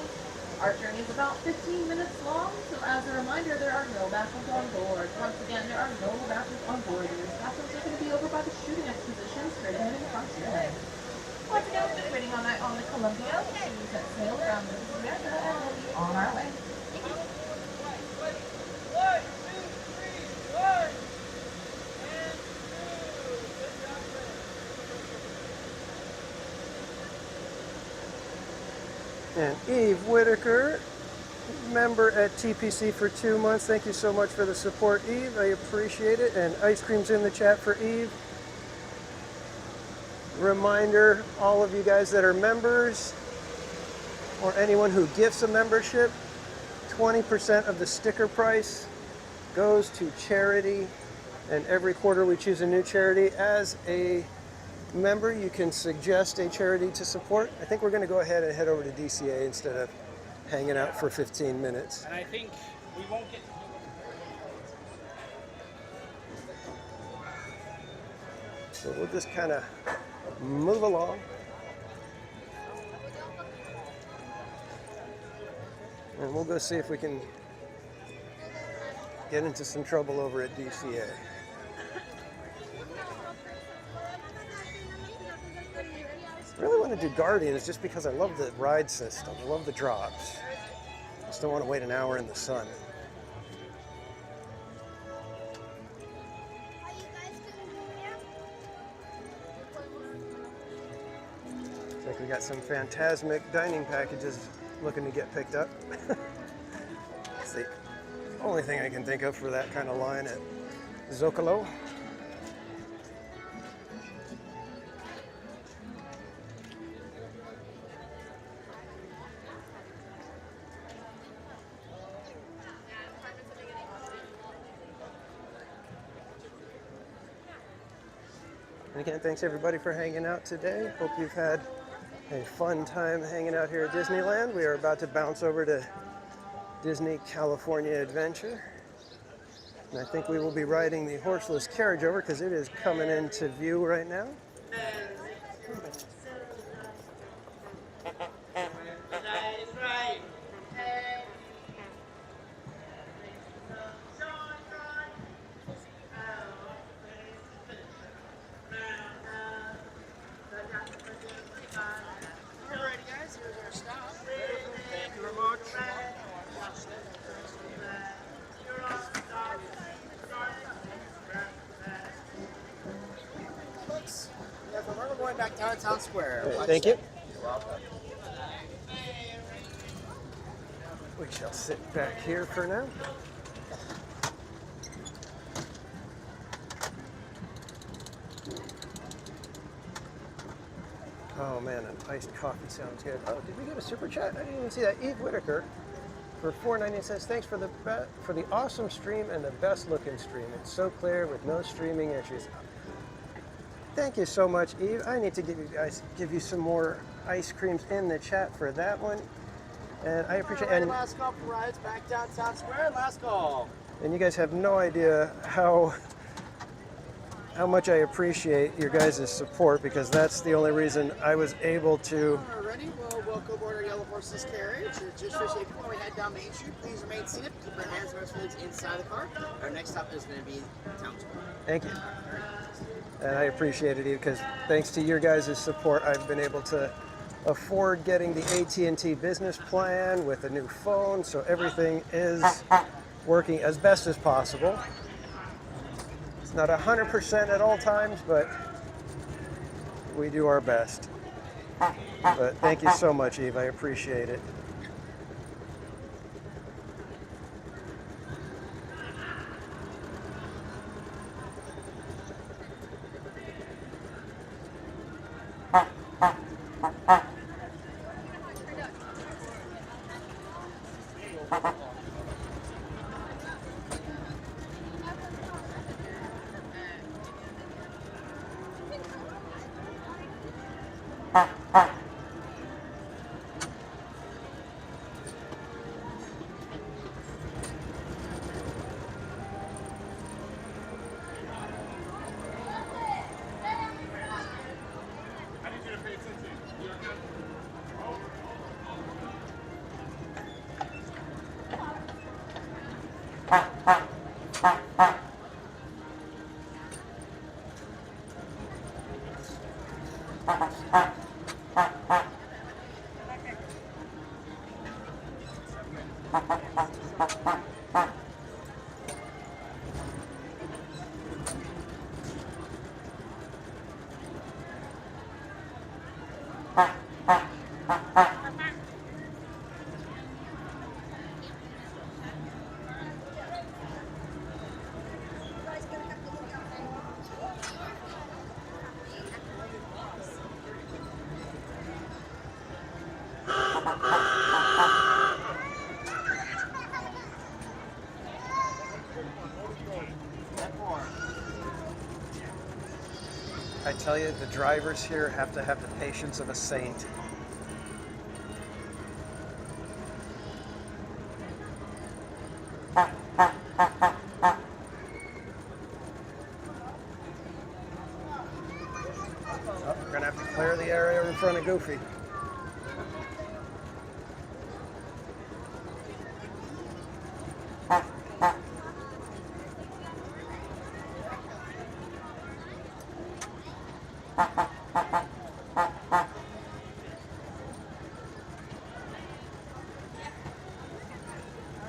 Our journey is about 15 minutes long, so as a reminder, there are no bathrooms on board. Once again, there are no bathrooms on board. These bathrooms are going to be over by the shooting exposition, straight ahead in the front here. Once again, we're just waiting on the Columbia to set sail around the rivers of America, and we'll be on our way. Thank you. And Eve Whitaker, member at TPC for 2 months. Thank you so much for the support, Eve. I appreciate it. And ice cream's in the chat for Eve. Reminder, all of you guys that are members or anyone who gifts a membership, 20% of the sticker price goes to charity. And every quarter we choose a new charity. As a member, you can suggest a charity to support. I think we're going to go ahead and head over to DCA instead of hanging out for 15 minutes. And I think we won't get to So we'll just kind of move along. And we'll go see if we can get into some trouble over at DCA. I really want to do Guardians just because I love the ride system. I love the drops. I just don't want to wait an hour in the sun. Looks like we got some Phantasmic dining packages looking to get picked up. It's the only thing I can think of for that kind of line at Zocalo. And again, thanks everybody for hanging out today. Hope you've had a fun time hanging out here at Disneyland. We are about to bounce over to Disney California Adventure. And I think we will be riding the horseless carriage over because it is coming into view right now. We're going back downtown square. Thank you. We shall sit back here for now. Oh man, an iced coffee sounds good. Oh, did we get a super chat? I didn't even see that. Eve Whitaker for $4.90 says, thanks for the awesome stream and the best looking stream. It's so clear with no streaming issues. Thank you so much, Eve. I need to give you some more ice creams in the chat for that one. And I appreciate it. Last call for rides back downtown square. Last call. And you guys have no idea how how much I appreciate your guys' support, because that's the only reason I was able to. Alrighty, well, welcome aboard our Yellow Horses carriage. Just for safety, when we head down Main Street, please remain seated. Keep your hands and wristbands inside the car. Our next stop is going to be Town Square. Thank you. And I appreciate it, because thanks to your guys' support, I've been able to afford getting the AT&T business plan with a new phone, so everything is working as best as possible. It's not 100% at all times, but we do our best. But thank you so much, Eve. I appreciate it. I tell you, the drivers here have to have the patience of a saint. Oh, we're gonna have to clear the area in front of Goofy.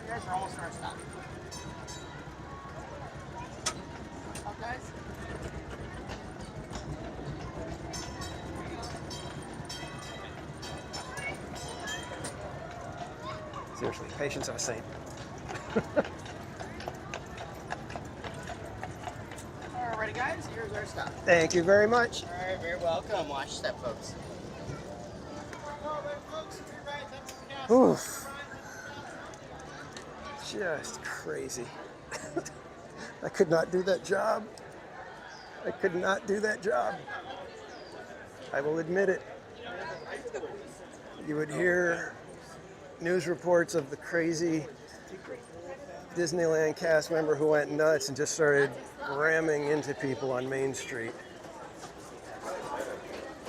You guys are almost at our stop. Up, guys? Seriously, patience of a saint. Alrighty, guys, here's our stop. Thank you very much. Alright, very welcome. Watch your step, folks. Oof. Just crazy. I could not do that job. I could not do that job. I will admit it. You would hear news reports of the crazy Disneyland cast member who went nuts and just started ramming into people on Main Street.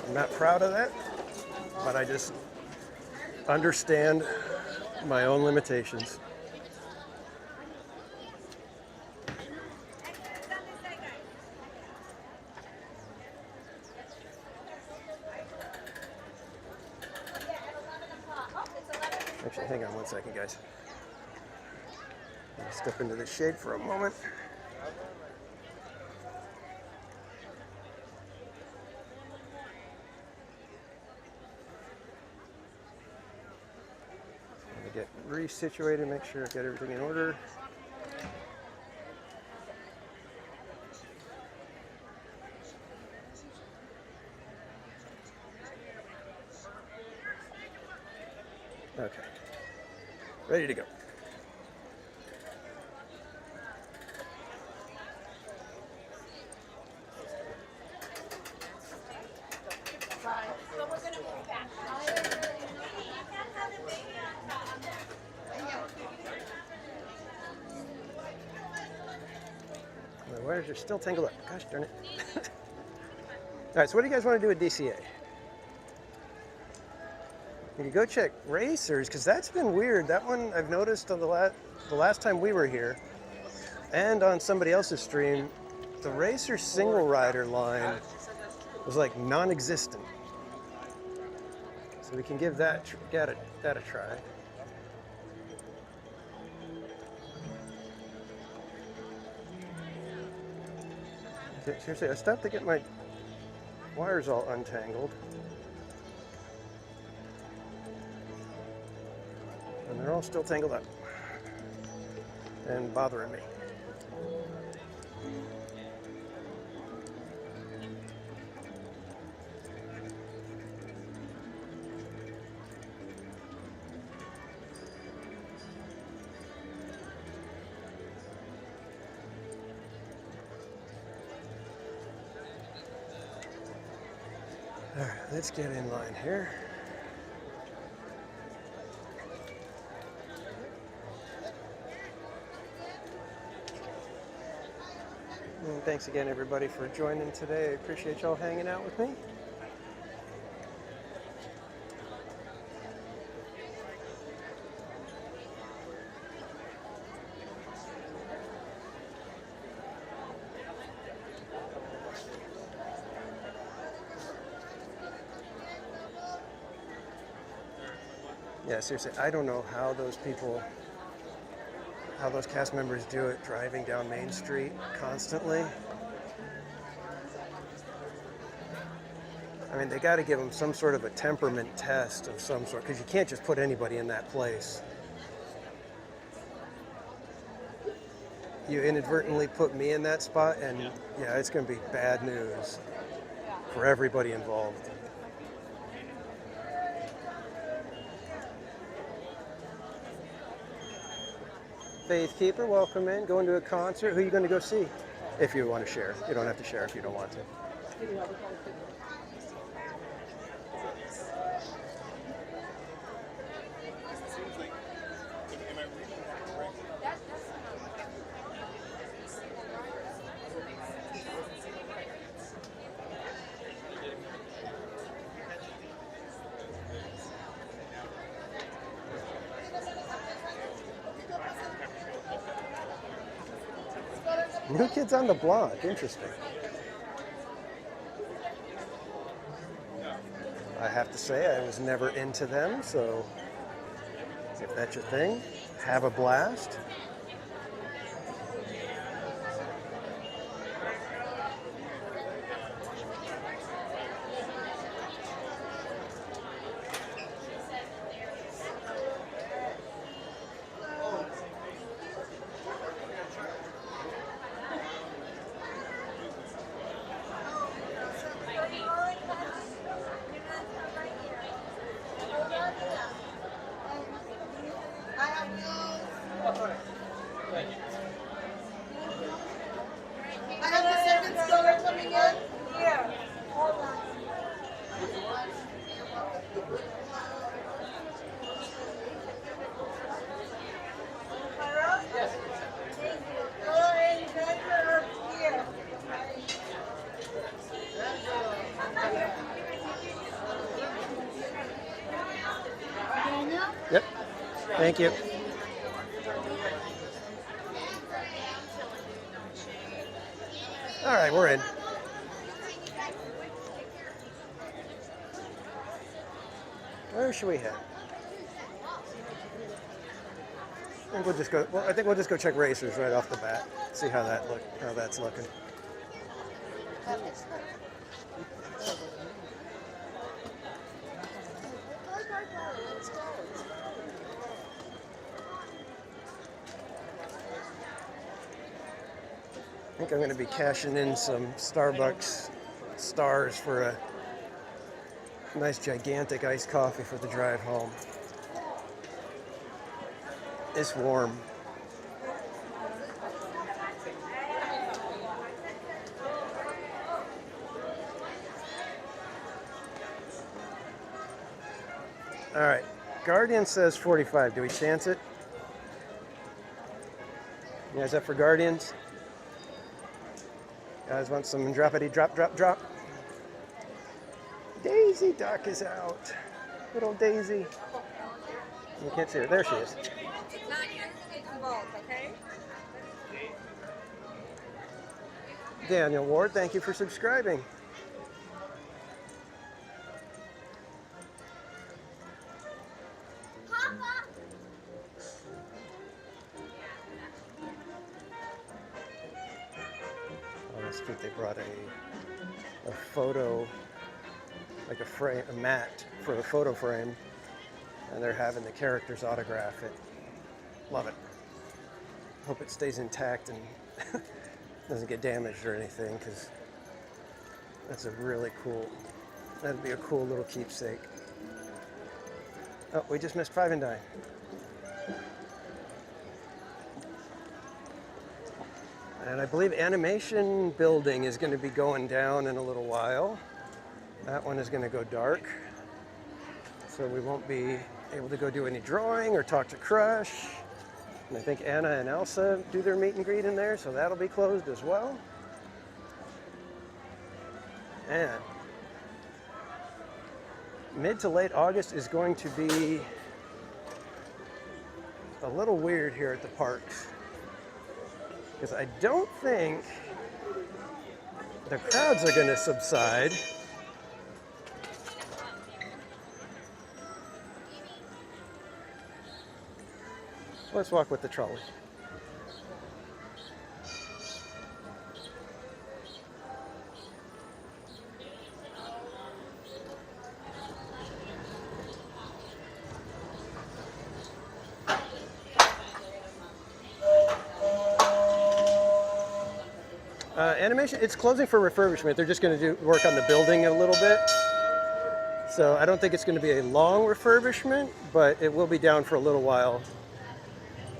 I'm not proud of that, but I just understand my own limitations. Actually, hang on one second, guys. I'll step into the shade for a moment. Get resituated, make sure I get everything in order. Okay, ready to go. My wires are still tangled up. Gosh darn it. All right, so what do you guys want to do with DCA? You can go check racers, because that's been weird. That one I've noticed on the last time we were here, and on somebody else's stream, the racer single rider line was like non-existent. So we can give that a try. Seriously, I stopped to get my wires all untangled. And they're all still tangled up and bothering me. All right, let's get in line here. And thanks again, everybody, for joining today. I appreciate y'all hanging out with me. Yeah, seriously, I don't know how those cast members do it driving down Main Street constantly. I mean, they got to give them some sort of a temperament test of some sort, because you can't just put anybody in that place. You inadvertently put me in that spot, and yeah, it's going to be bad news for everybody involved. Faith Keeper, welcome in. Going to a concert. Who are you going to go see? If you want to share. You don't have to share if you don't want to. New Kids on the Block, interesting. I have to say, I was never into them, so if that's your thing, have a blast. Yep. Thank you. All right, we're in. Where should we head? I think we'll just go. Well, I think we'll just go check racers right off the bat. See how that's looking. I think I'm going to be cashing in some Starbucks stars for a nice gigantic iced coffee for the drive home. It's warm. All right, Guardian says 45. Do we chance it? You guys up for Guardians? Guys want some droppity drop, drop, drop? Daisy Duck is out. Little Daisy. You can't see her. There she is. It's not yours, it's involved, okay? Daniel Ward, thank you for subscribing. Oh, that's cute. They brought a photo, like a frame, a mat for a photo frame, and they're having the characters autograph it. Love it. Hope it stays intact and doesn't get damaged or anything, because that's a really cool, that'd be a cool little keepsake. Oh, we just missed 5 and Dine. And I believe animation building is going to be going down in a little while. That one is going to go dark. So we won't be able to go do any drawing or talk to Crush. And I think Anna and Elsa do their meet and greet in there, so that'll be closed as well. And mid to late August is going to be a little weird here at the parks, because I don't think the crowds are going to subside. Let's walk with the trolley. Animation, it's closing for refurbishment. They're just going to work on the building a little bit. So I don't think it's going to be a long refurbishment, but it will be down for a little while.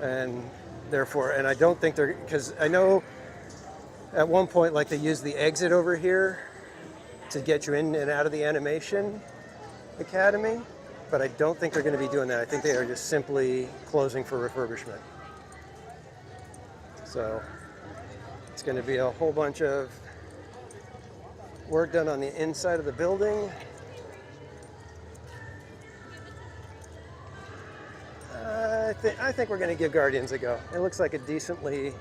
And therefore, and I don't think they're, because I know at one point, like, they used the exit over here to get you in and out of the animation academy, but I don't think they're going to be doing that. I think they are just simply closing for refurbishment. So it's going to be a whole bunch of work done on the inside of the building. I think we're going to give Guardians a go. It looks like a decently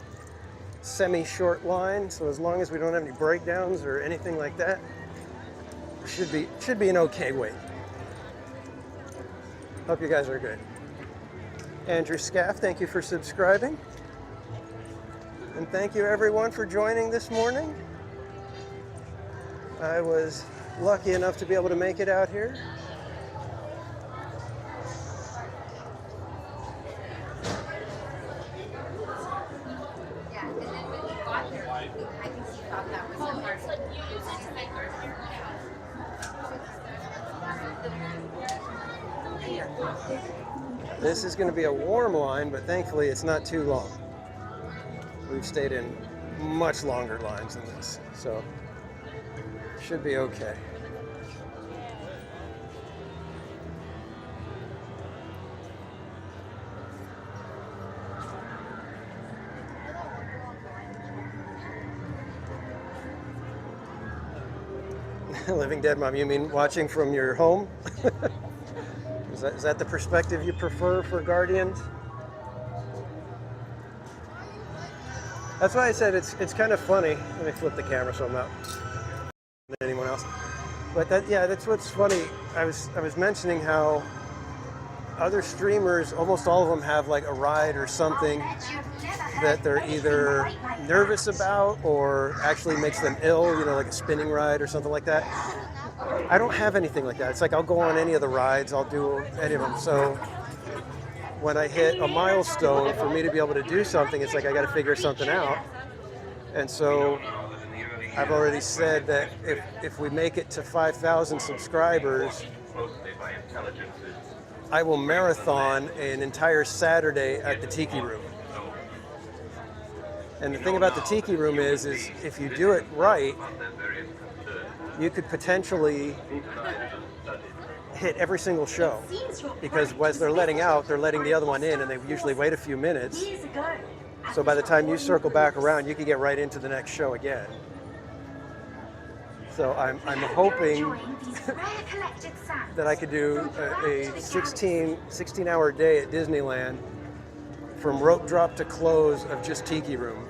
semi-short line, so as long as we don't have any breakdowns or anything like that, it should be an okay wait. Hope you guys are good. Andrew Scaff, thank you for subscribing. And thank you everyone for joining this morning. I was lucky enough to be able to make it out here. This is going to be a warm line, but thankfully it's not too long. We've stayed in much longer lines than this, so should be okay. Living Dead Mom, you mean watching from your home? Is that the perspective you prefer for Guardians? That's why I said it's kind of funny. Let me flip the camera so I'm not anyone else. But that's what's funny. I was mentioning how other streamers, almost all of them have like a ride or something that they're either nervous about or actually makes them ill, you know, like a spinning ride or something like that. I don't have anything like that. It's like I'll go on any of the rides, I'll do any of them. So when I hit a milestone, for me to be able to do something, it's like I got to figure something out. And so I've already said that if we make it to 5,000 subscribers, I will marathon an entire Saturday at the Tiki Room. And the thing about the Tiki Room is if you do it right, you could potentially hit every single show, because as they're letting out, they're letting the other one in, and they usually wait a few minutes. So by the time you circle back around, you can get right into the next show again. So I'm hoping that I could do a 16-hour day at Disneyland from rope drop to close of just Tiki Room.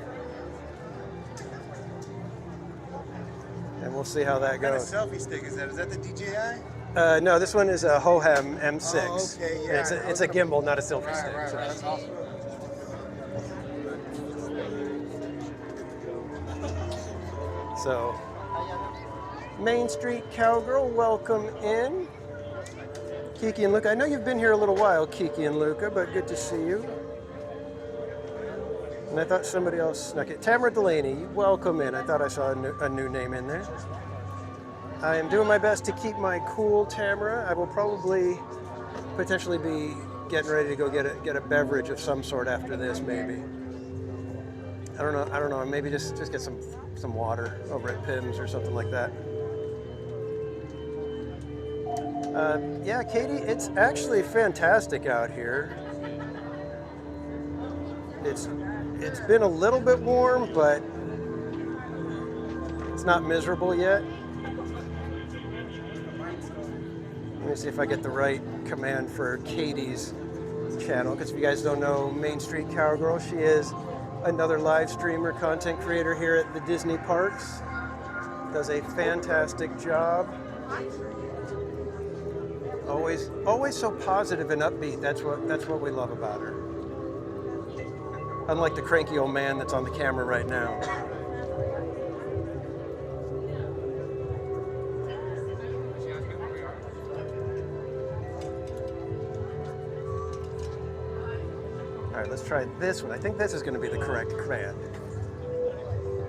And we'll see how that goes. What kind of selfie stick is that? Is that the DJI? No, this one is a Hohem M6. Oh, okay, yeah. It's a gimbal, not a selfie stick. Right, So. that's awesome. So, Main Street Cowgirl, welcome in. Kiki and Luca, I know you've been here a little while, Kiki and Luca, but good to see you. And I thought somebody else snuck it. Tamara Delaney, welcome in. I thought I saw a new name in there. I am doing my best to keep my cool, Tamara. I will probably potentially be getting ready to go get a beverage of some sort after this, maybe. I don't know. Maybe just get some water over at Pim's or something like that. Yeah, Katie, it's actually fantastic out here. It's been a little bit warm, but it's not miserable yet. Let me see if I get the right command for Katie's channel, because if you guys don't know Main Street Cowgirl, she is another live streamer, content creator here at the Disney parks. Does a fantastic job. Always so positive and upbeat. That's what we love about her. Unlike the cranky old man that's on the camera right now. All right, let's try this one. I think this is going to be the correct command.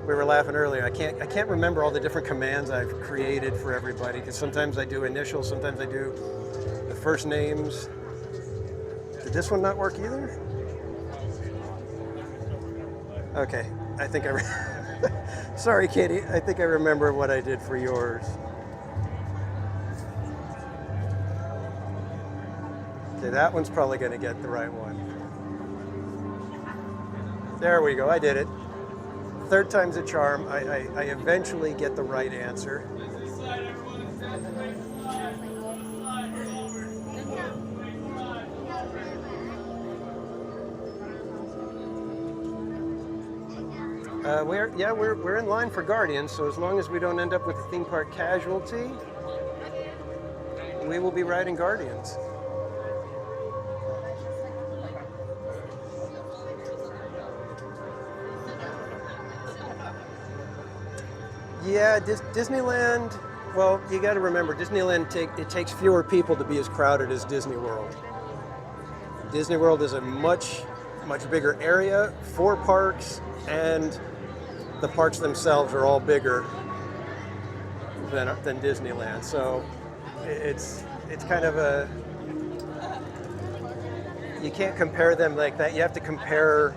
We were laughing earlier. I can't remember all the different commands I've created for everybody, because sometimes I do initials, sometimes I do the first names. Did this one not work either? Okay, I think sorry, Katie. I think I remember what I did for yours. Okay, that one's probably going to get the right one. There we go. I did it. Third time's a charm. I eventually get the right answer. We're in line for Guardians, so as long as we don't end up with a theme park casualty, we will be riding Guardians. Yeah, Disneyland, well, you got to remember, Disneyland, it takes fewer people to be as crowded as Disney World. Disney World is a much bigger area, 4 parks, and the parks themselves are all bigger than Disneyland. So it's kind of a, you can't compare them like that. You have to compare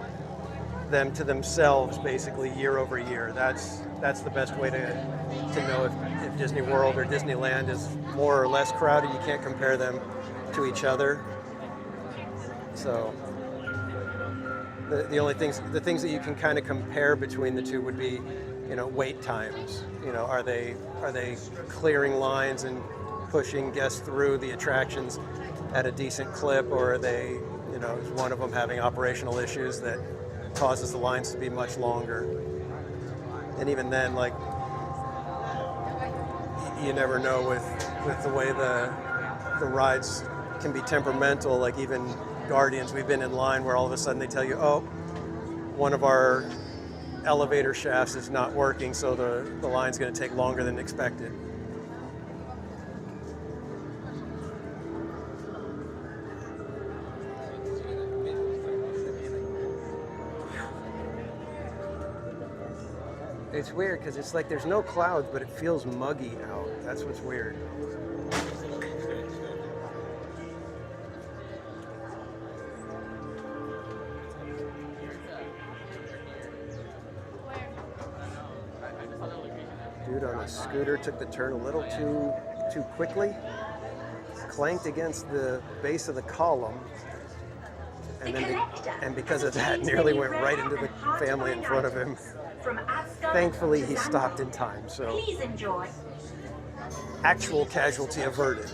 them to themselves basically year over year. That's the best way to know if Disney World or Disneyland is more or less crowded. You can't compare them to each other. So the things that you can kind of compare between the two would be, wait times. Are they clearing lines and pushing guests through the attractions at a decent clip, or are they, is one of them having operational issues that causes the lines to be much longer? And even then, like, you never know with the way the rides can be temperamental. Like even Guardians, we've been in line where all of a sudden they tell you, oh, one of our elevator shafts is not working, so the line's going to take longer than expected. It's weird because it's like there's no clouds, but it feels muggy out. That's what's weird. Dude on a scooter took the turn a little too quickly, clanked against the base of the column, and then because of that, nearly went right into the family in front of him. From Ascot Thankfully, he stopped in time, so Please enjoy. actual casualty averted.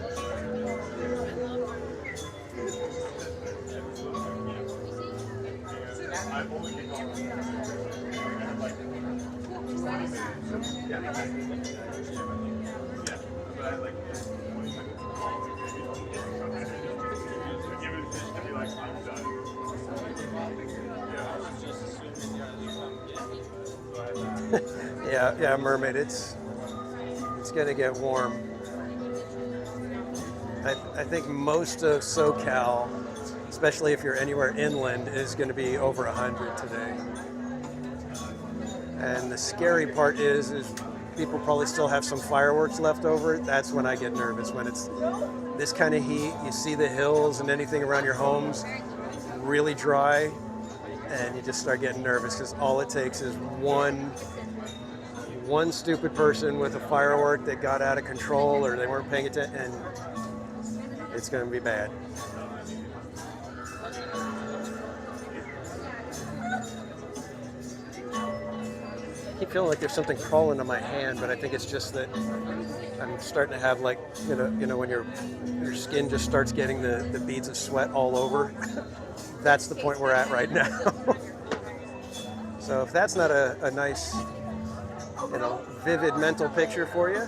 Yeah, mermaid. It's gonna get warm. I think most of SoCal, especially if you're anywhere inland, is going to be over 100 today. And the scary part is people probably still have some fireworks left over. That's when I get nervous, when it's this kind of heat. You see the hills and anything around your homes really dry, and you just start getting nervous because all it takes is one stupid person with a firework that got out of control or they weren't paying attention, and it's going to be bad. I keep feeling like there's something crawling on my hand, but I think it's just that I'm starting to have, like, you know when your skin just starts getting the beads of sweat all over. That's the point we're at right now. So if that's not a nice, vivid mental picture for you.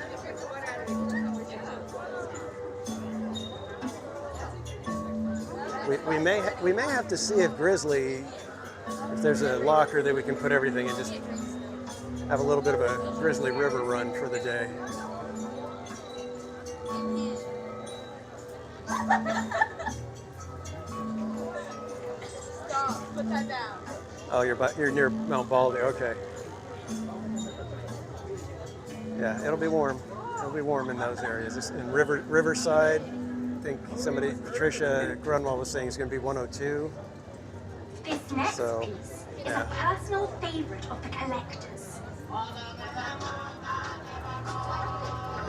We may have to see if there's a locker that we can put everything in, just have a little bit of a Grizzly River run for the day. Stop, put that down. Oh, you're near Mount Baldy, okay. Yeah, it'll be warm. It'll be warm in those areas. In Riverside, I think Patricia Grunwald was saying it's going to be 102. This next So, piece is yeah. a personal favorite of the collectors.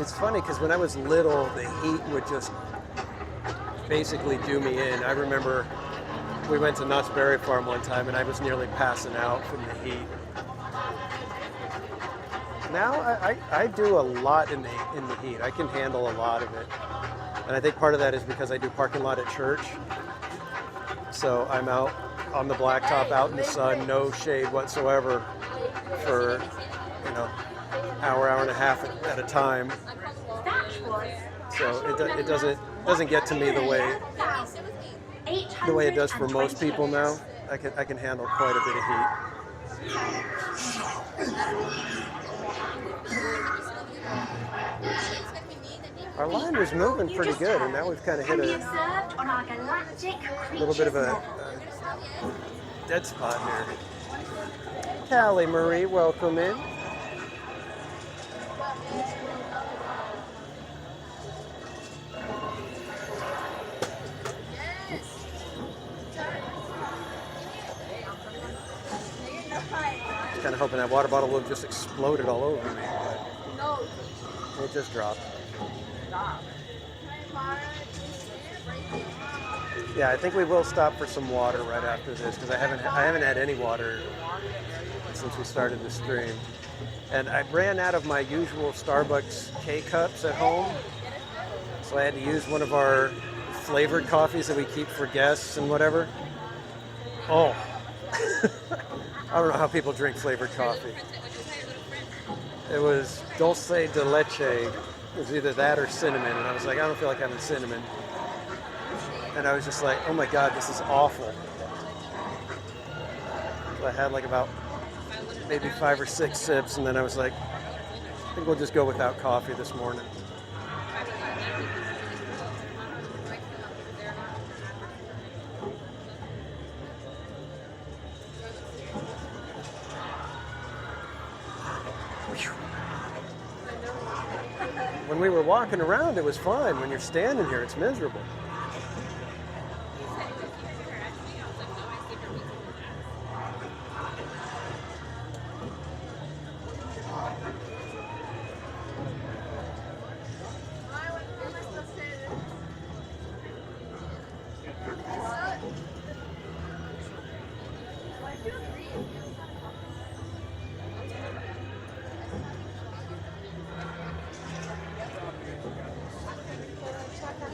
It's funny because when I was little, the heat would just basically do me in. I remember we went to Knott's Berry Farm one time and I was nearly passing out from the heat. Now I do a lot in the heat. I can handle a lot of it. And I think part of that is because I do parking lot at church. So I'm out on the blacktop, out in the sun, no shade whatsoever for, hour and a half at a time. So it doesn't get to me the way it does for most people now. I can handle quite a bit of heat. Our linder's moving pretty good, and now we've kind of hit a little bit of a dead spot here. Callie Marie, welcome in. Kind of hoping that water bottle would have just exploded all over me, but it just dropped. Yeah, I think we will stop for some water right after this because I haven't had any water since we started the stream, and I ran out of my usual Starbucks K-cups at home, so I had to use one of our flavored coffees that we keep for guests and whatever. Oh. I don't know how people drink flavored coffee. It was dulce de leche. It was either that or cinnamon, and I was like, I don't feel like having cinnamon. And I was just like, oh my God, this is awful. So I had like about maybe 5 or 6 sips, and then I was like, I think we'll just go without coffee this morning. When we were walking around, it was fine. When you're standing here, it's miserable.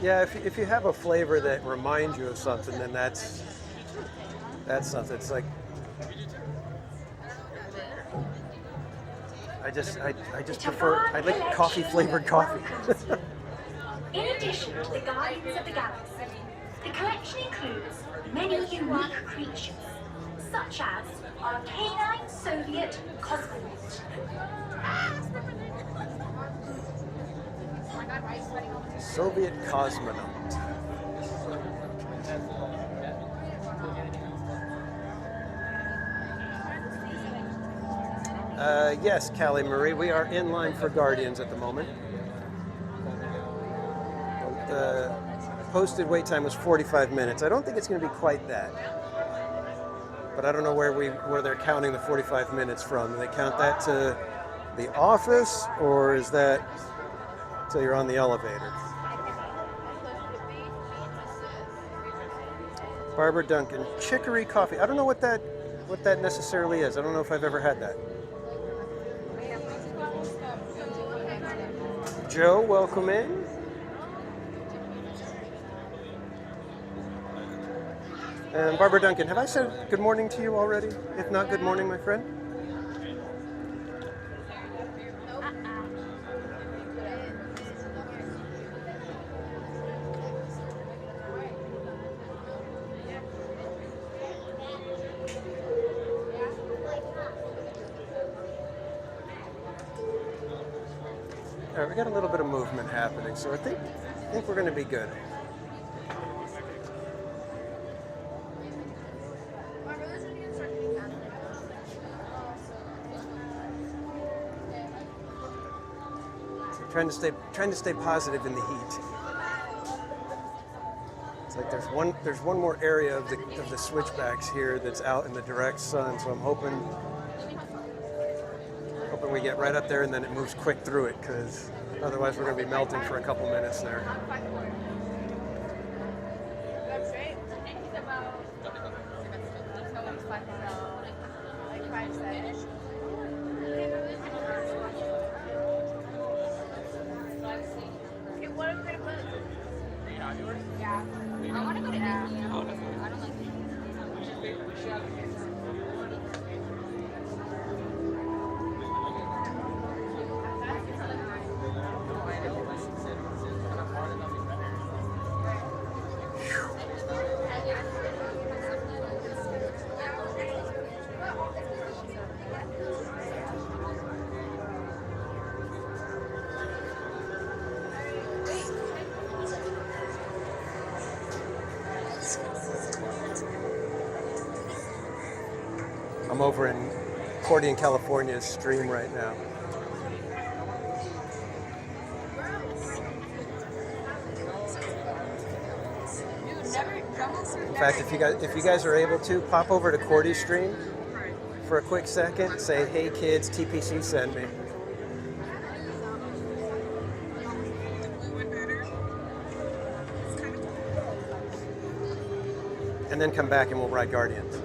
Yeah, if you have a flavor that reminds you of something, then that's something. It's like I just prefer, I like coffee flavored coffee. In addition to the Guardians of the Galaxy, the collection includes many unique creatures, such as our canine Soviet cosmonaut. Soviet cosmonaut. Yes, Callie Marie, we are in line for Guardians at the moment. The posted wait time was 45 minutes. I don't think it's going to be quite that. But I don't know where they're counting the 45 minutes from. Do they count that to the office, or is that till you're on the elevator? Barbara Duncan, chicory coffee. I don't know what that necessarily is. I don't know if I've ever had that. Joe, welcome in. And Barbara Duncan, have I said good morning to you already? If not, good morning, my friend. All right, we got a little bit of movement happening, so I think we're going to be good. Trying to stay positive in the heat. It's like there's one more area of the switchbacks here that's out in the direct sun, so I'm hoping we get right up there and then it moves quick through it, because otherwise we're going to be melting for a couple minutes there. I'm over in Cordian, California's stream right now. In fact, if you guys are able to, pop over to Cordy's stream for a quick second. Say, hey kids, TPC sent me. And then come back and we'll ride Guardians.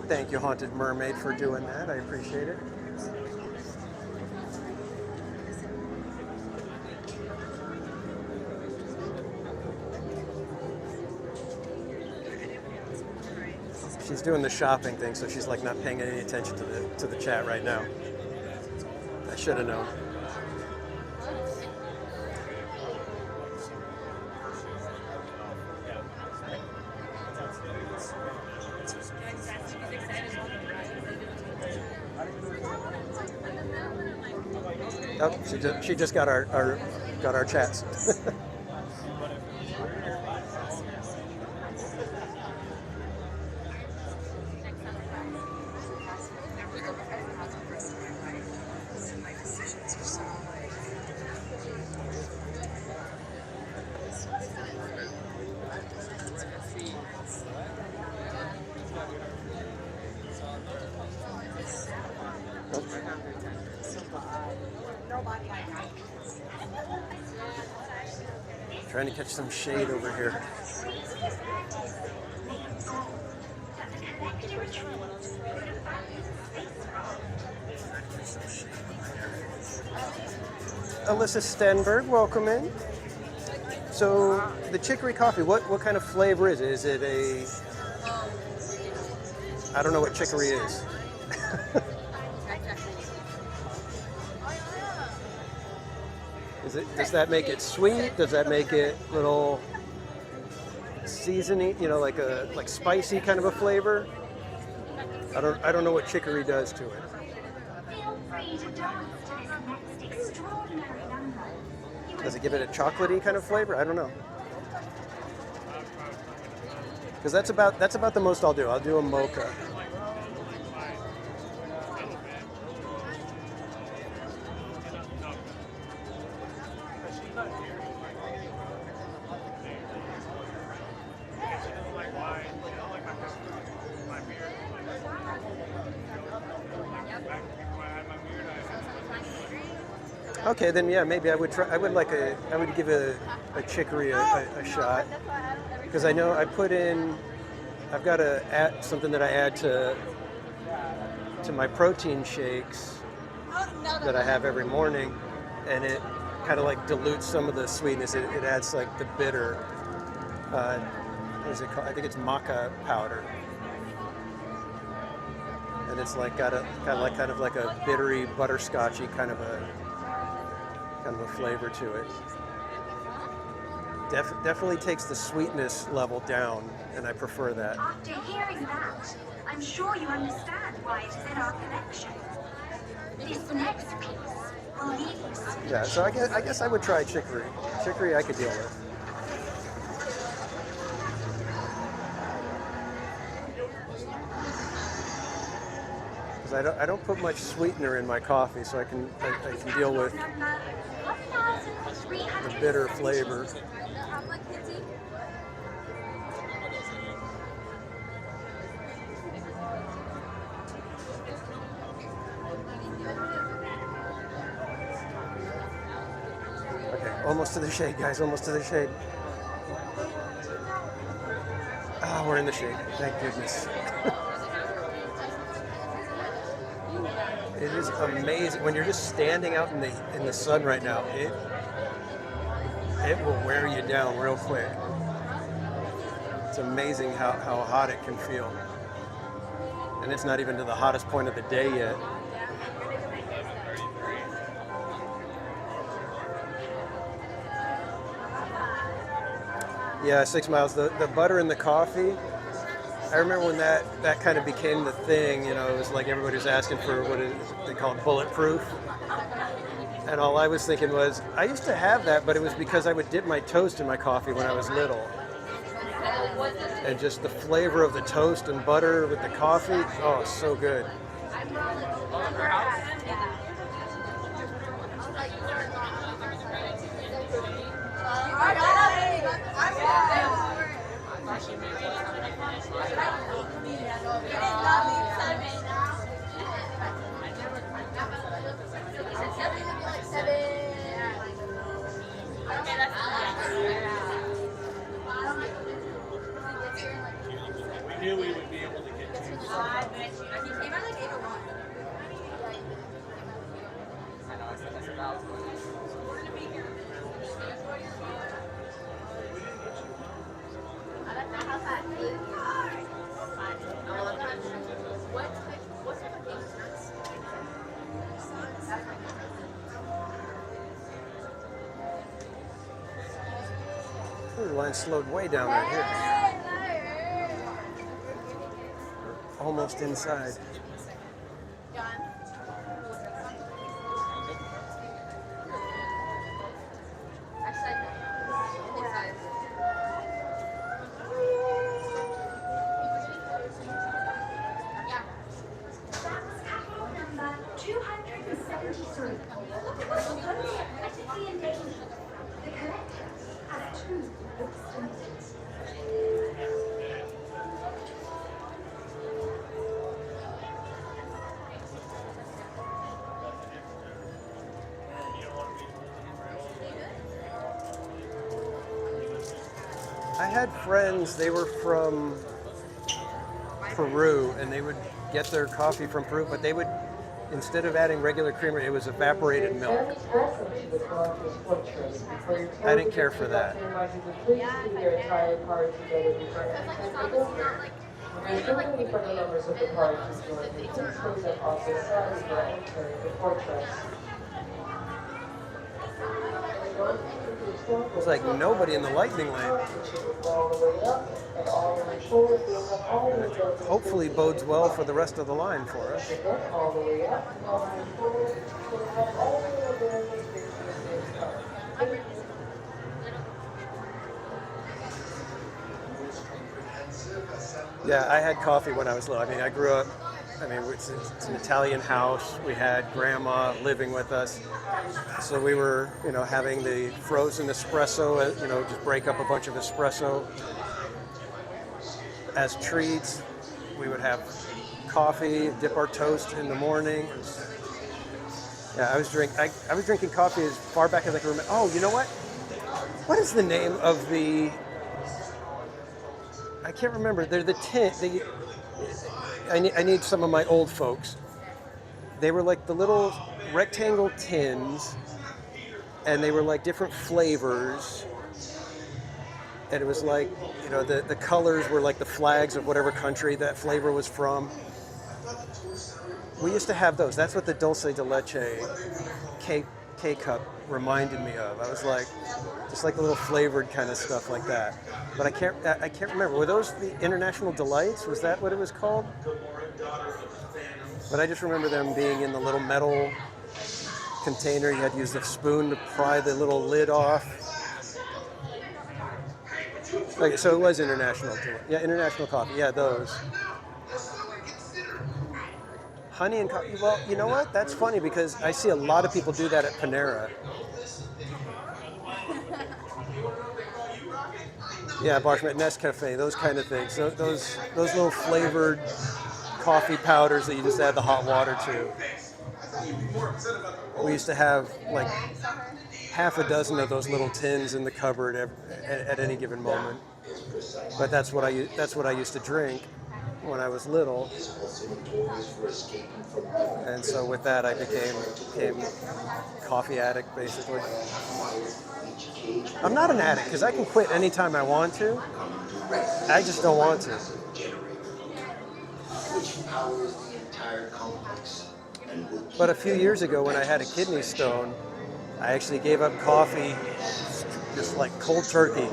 Thank you, Haunted Mermaid, for doing that. I appreciate it. She's doing the shopping thing, so she's like not paying any attention to the chat right now. I should have known. Oh, she just got our chats. Trying to catch some shade over here. Alyssa Stenberg, welcome in. So the chicory coffee, what kind of flavor is it? Is it a... I don't know what chicory is. Does that make it sweet? Does that make it little seasoning, you know, like spicy kind of a flavor? I don't know what chicory does to it. Does it give it a chocolatey kind of flavor? I don't know. Because that's about the most I'll do. I'll do a mocha. Okay, then yeah, maybe I would try. I would give a chicory a shot, because I know I've got something that I add to my protein shakes that I have every morning, and it kind of like dilutes some of the sweetness. It adds like the bitter. What is it called? I think it's maca powder, and it's like got a kind of like a bittery, butterscotchy kind of a flavor to it. Definitely takes the sweetness level down, and I prefer that. After hearing that, I'm sure you understand why it is in our collection. This next piece will leave you speechless. Yeah, so I guess I would try chicory. Chicory I could deal with. Because I don't put much sweetener in my coffee, so I can deal with the bitter flavor. Okay, almost to the shade, guys, almost to the shade. Ah, we're in the shade, thank goodness. It is amazing when you're just standing out in the sun right now. It will wear you down real quick. It's amazing how hot it can feel, and it's not even to the hottest point of the day yet. Yeah, 6 miles. The butter in the coffee. I remember when that kind of became the thing, you know, it was like everybody was asking for what they call it, bulletproof. And all I was thinking was, I used to have that, but it was because I would dip my toast in my coffee when I was little. And just the flavor of the toast and butter with the coffee, oh, so good. We knew we would be able to get to this. I came out like 8 or 1. I know, that's about We're gonna be here. I left my house at 8. What type of games snacks? Ooh, the line slowed way down right here. We're almost inside. Number 273. Critically endangered. The collector has 2 books limited. had friends, they were from Peru, and they would get their coffee from Peru, but they would, instead of adding regular creamer, it was evaporated milk. I didn't care for that. It was like nobody in the lightning lane. Hopefully bodes well for the rest of the line for us. Yeah, I had coffee when I was little. I mean, I grew up, it's an Italian house. We had grandma living with us. So we were, having the frozen espresso, just break up a bunch of espresso. As treats, we would have coffee, dip our toast in the morning. Yeah, I was drinking coffee as far back as I can remember. Oh, you know what? What is the name of the... I can't remember. They're the tin. I need some of my old folks. They were like the little rectangle tins, and they were like different flavors. And it was like, the colors were like the flags of whatever country that flavor was from. We used to have those. That's what the dulce de leche K-cup reminded me of. I was like, just like a little flavored kind of stuff like that. But I can't remember. Were those the International Delights? Was that what it was called? But I just remember them being in the little metal container. You had to use the spoon to pry the little lid off. Okay, so it was International. Yeah, International Coffee. Yeah, those. Honey and coffee. Well, you know what? That's funny because I see a lot of people do that at Panera. Yeah, Barshmet, Nescafe, those kind of things. Those little flavored coffee powders that you just add the hot water to. We used to have like half a dozen of those little tins in the cupboard at any given moment. But that's what I used to drink when I was little. And so with that, I became coffee addict, basically. I'm not an addict because I can quit anytime I want to. I just don't want to. But a few years ago when I had a kidney stone, I actually gave up coffee just like cold turkey.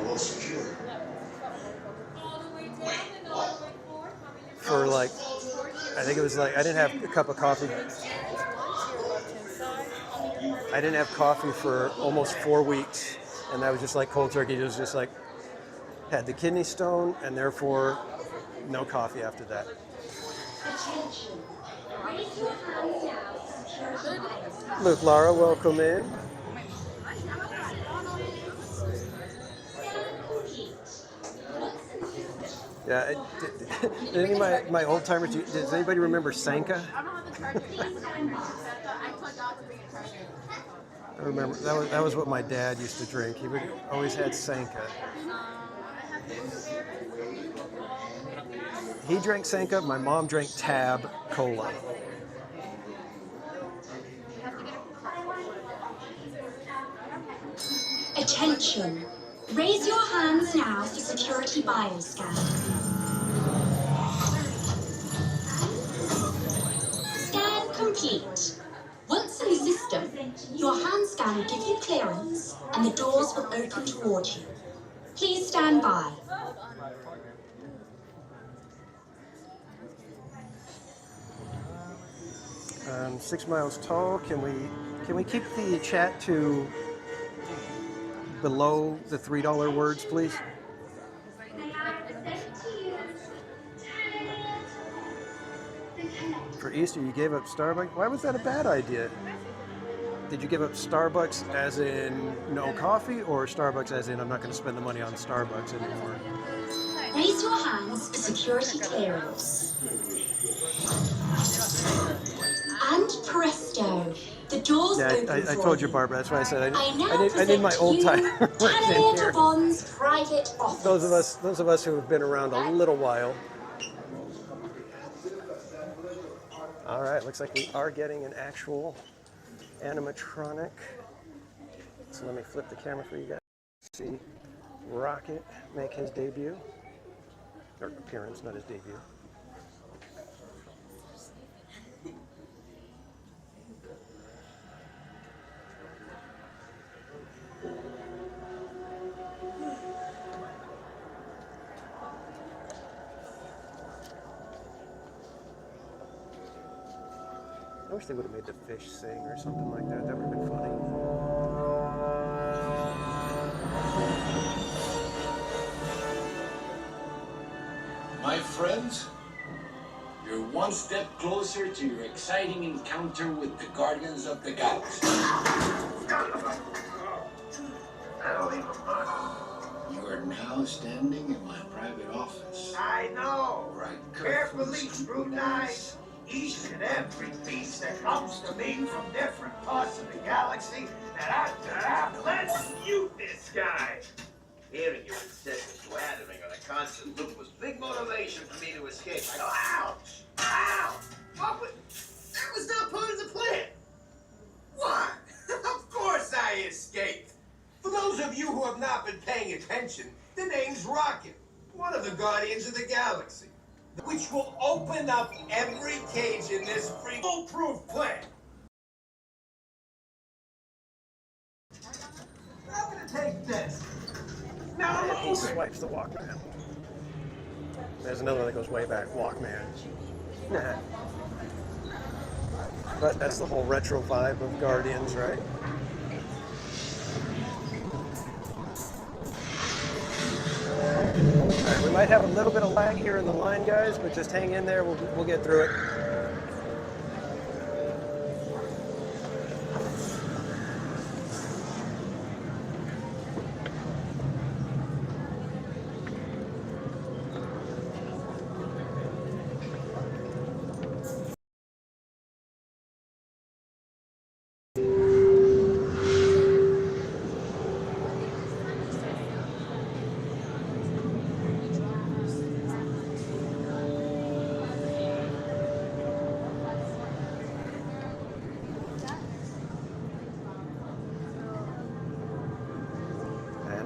For like, I think it was like, I didn't have a cup of coffee. I didn't have coffee for almost 4 weeks. And that was just like cold turkey. It was just like, had the kidney stone and therefore no coffee after that. Luke, Laura, welcome in. Yeah, my old timers, does anybody remember Sanka? I remember that was what my dad used to drink. He would always had Sanka. He drank Sanka. My mom drank Tab Cola. Attention! Raise your hands now for security bioscan. Scan complete. Once in the system, your hand scan will give you clearance and the doors will open towards you. Please stand by. 6 miles tall. Can we keep the chat to below the $3 words, please? For Easter, you gave up Starbucks. Why was that a bad idea? Did you give up Starbucks as in no coffee, or Starbucks as in I'm not going to spend the money on Starbucks anymore? Raise your hands for security clearance. And presto, the doors open I for told you, Barbara. That's why I said I need my present old you timer in Cavalier here. Bond's private office. Those of us who have been around a little while. All right, looks like we are getting an actual animatronic. So let me flip the camera for you guys. See Rocket make his debut, or appearance, not his debut. I wish they would have made the fish sing or something like that. That would have been funny. My friends, you're one step closer to your exciting encounter with the Guardians of the Galaxy. You are now standing in my private office. I know. Right, Carefully scrutinize each and every piece that comes to me from different parts of the galaxy, and let's mute this guy. Hearing your incessant swattering on a constant loop was big motivation for me to escape. I go, ouch! Ow! What was... That was not part of the plan! What? Of course I escaped! For those of you who have not been paying attention, the name's Rocket, one of the Guardians of the Galaxy, which will open up every cage in this free foolproof plan. I'm gonna take this. Now I'm And he moving. swipes the Walkman. There's another one that goes way back, Walkman. But that's the whole retro vibe of Guardians, right? Alright, we might have a little bit of lag here in the line, guys, but just hang in there, we'll get through it.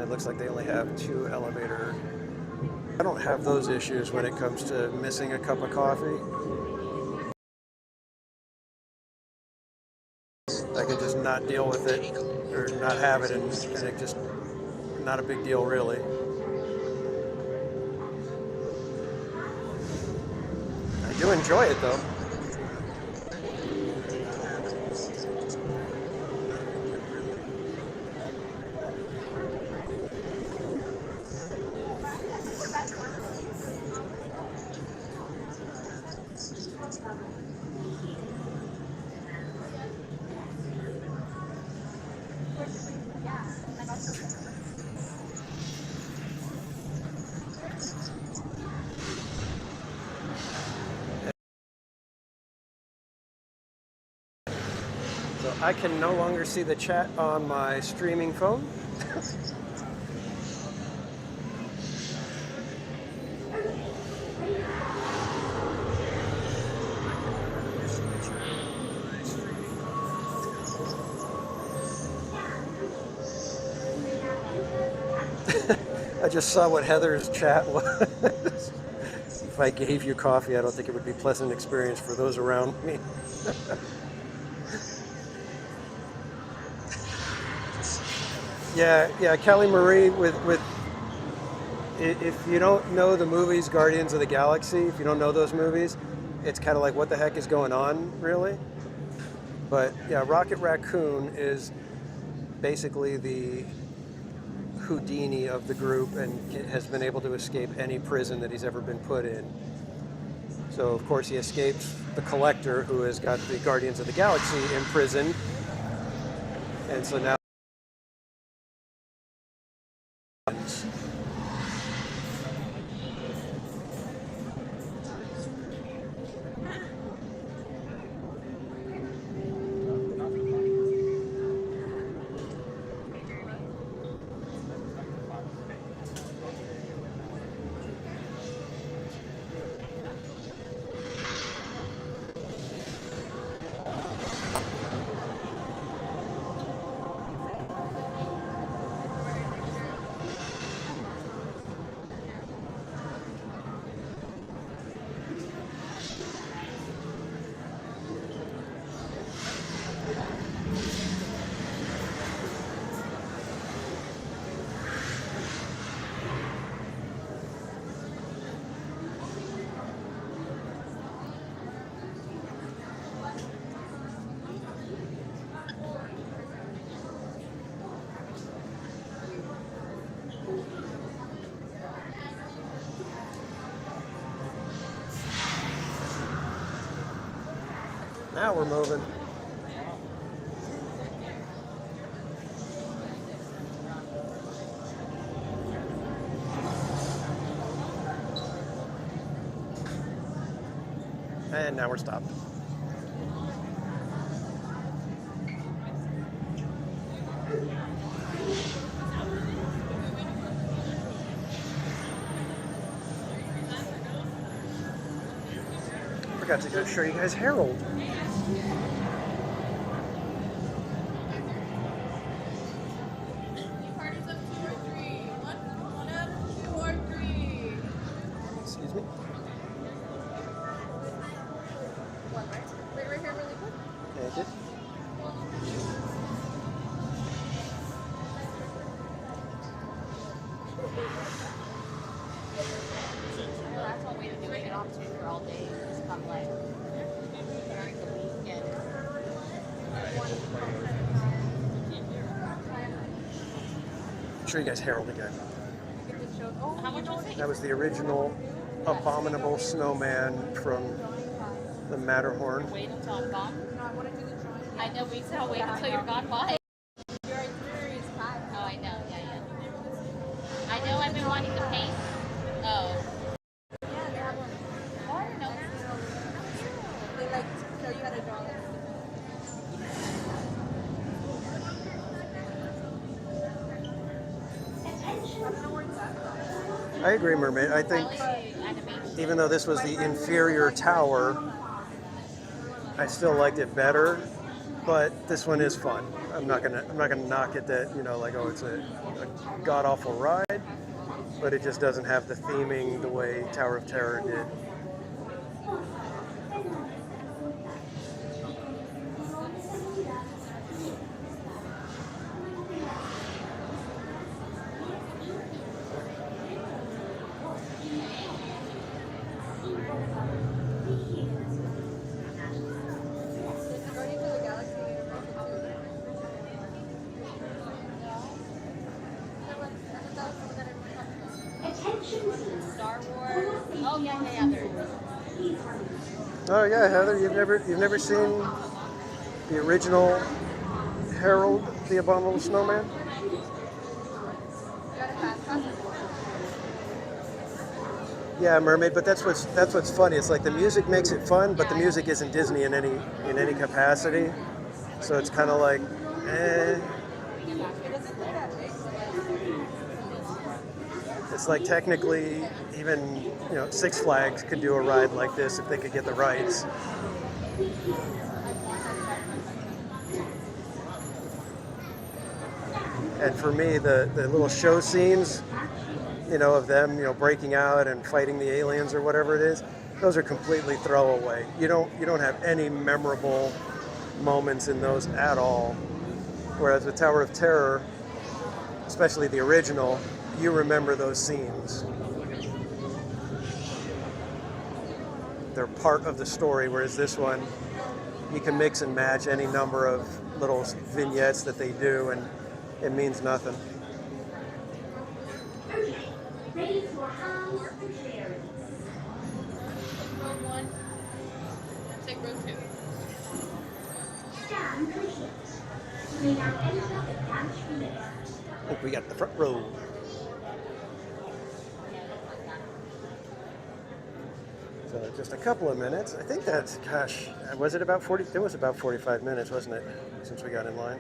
Looks like they only have 2 elevator. I don't have those issues when it comes to missing a cup of coffee. I can just not deal with it or not have it, and it just not a big deal really. I do enjoy it though. So I can no longer see the chat on my streaming phone. I just saw what Heather's chat was. If I gave you coffee, I don't think it would be a pleasant experience for those around me. Yeah, Kelly Marie, if you don't know the movies Guardians of the Galaxy, if you don't know those movies, it's kind of like, what the heck is going on, really? But yeah, Rocket Raccoon is basically the Houdini of the group and has been able to escape any prison that he's ever been put in. So of course he escapes the Collector, who has got the Guardians of the Galaxy in prison, and so now Now we're moving. And now we're stopped. Forgot to show you guys Harold. Excuse me. Wait right here really quick. Thank you. That's one way to do it. Get off Tinder all day and just come like during the weekend. Show you guys Harold again. How much was it? That was the original abominable snowman from the Matterhorn. Wait until I'm gone. I know, we said wait until you're gone. Why? Oh, I know. Yeah. I know I've been wanting to paint. Oh. Oh, I didn't know. They like show you how to draw them. I agree, Mermaid. I think even though this was the inferior tower, I still liked it better. But this one is fun. I'm not gonna knock it that, you know, like, oh, it's a god awful ride, but it just doesn't have the theming the way Tower of Terror did. Star Wars. Oh yeah, there it is. Oh yeah, Heather, you've never seen the original Harold the Abominable Snowman? Yeah, Mermaid, but that's what's funny. It's like the music makes it fun, but the music isn't Disney in any capacity. So it's kind of like, eh. It's like technically even, you know, Six Flags could do a ride like this if they could get the rights. And for me, the little show scenes, you know, of them, you know, breaking out and fighting the aliens or whatever it is, those are completely throwaway. You don't have any memorable moments in those at all. Whereas with Tower of Terror, especially the original, you remember those scenes. They're part of the story, whereas this one, you can mix and match any number of little vignettes that they do, and it means nothing. Okay, ready for hands and clearance. Row 1. Take row 2. Scan complete. You may now enter the dance list. I think we got the front row. So just a couple of minutes. I think that's, gosh, was it about 40? It was about 45 minutes, wasn't it, since we got in line?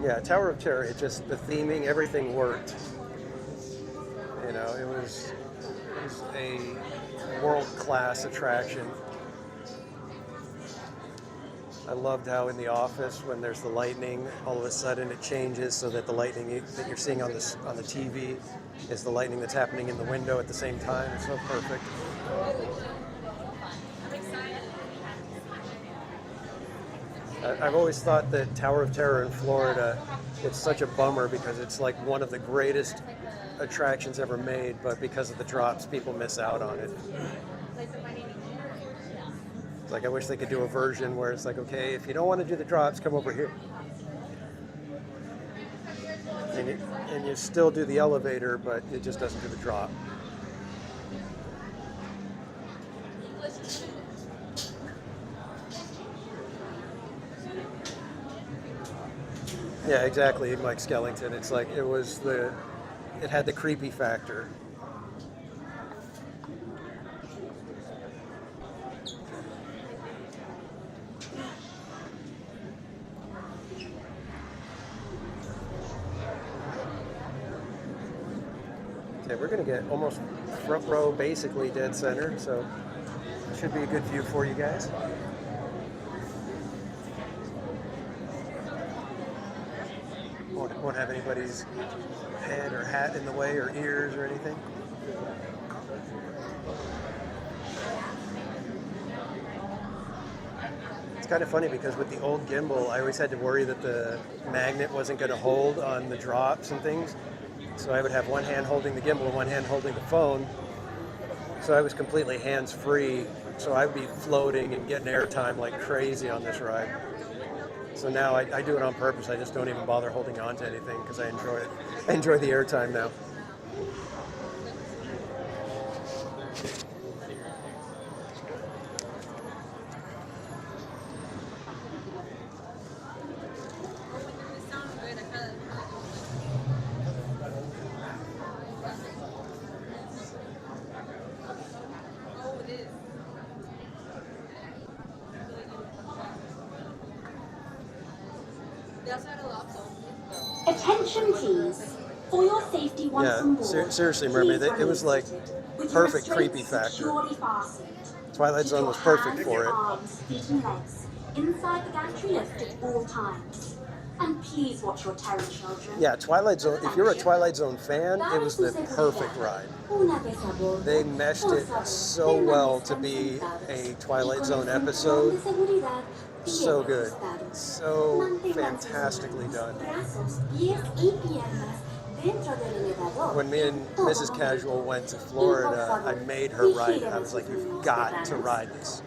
Yeah, Tower of Terror, it just, the theming, everything worked. You know, it was a world-class attraction. I loved how in The Office, when there's the lightning, all of a sudden it changes so that the lightning that you're seeing on the TV is the lightning that's happening in the window at the same time. It's so perfect. I've always thought that Tower of Terror in Florida, it's such a bummer because it's like one of the greatest attractions ever made, but because of the drops, people miss out on it. Like, I wish they could do a version where it's like, okay, if you don't want to do the drops, come over here. And you still do the elevator, but it just doesn't do the drop. Yeah, exactly, Mike Skellington. It's like it had the creepy factor. Okay, we're gonna get almost front row, basically dead center, so it should be a good view for you guys. Won't have anybody's head or hat in the way or ears or anything. It's kind of funny because with the old gimbal, I always had to worry that the magnet wasn't going to hold on the drops and things. So I would have one hand holding the gimbal and one hand holding the phone. So I was completely hands-free. So I would be floating and getting airtime like crazy on this ride. So now I do it on purpose. I just don't even bother holding on to anything because I enjoy it. I enjoy the airtime now. Attention please. For your safety once on board. Seriously, Mermaid, it was like perfect creepy factor. Twilight Zone was perfect for it. Arms, feet and legs inside the gantry lift at all times. And please watch your terror children. Yeah, Twilight Zone, if you're a Twilight Zone fan, it was the perfect ride. They meshed it so well to be a Twilight Zone episode. So good. So fantastically done. When me and Mrs. Casual went to Florida, I made her ride it. I was like, you've got to ride this.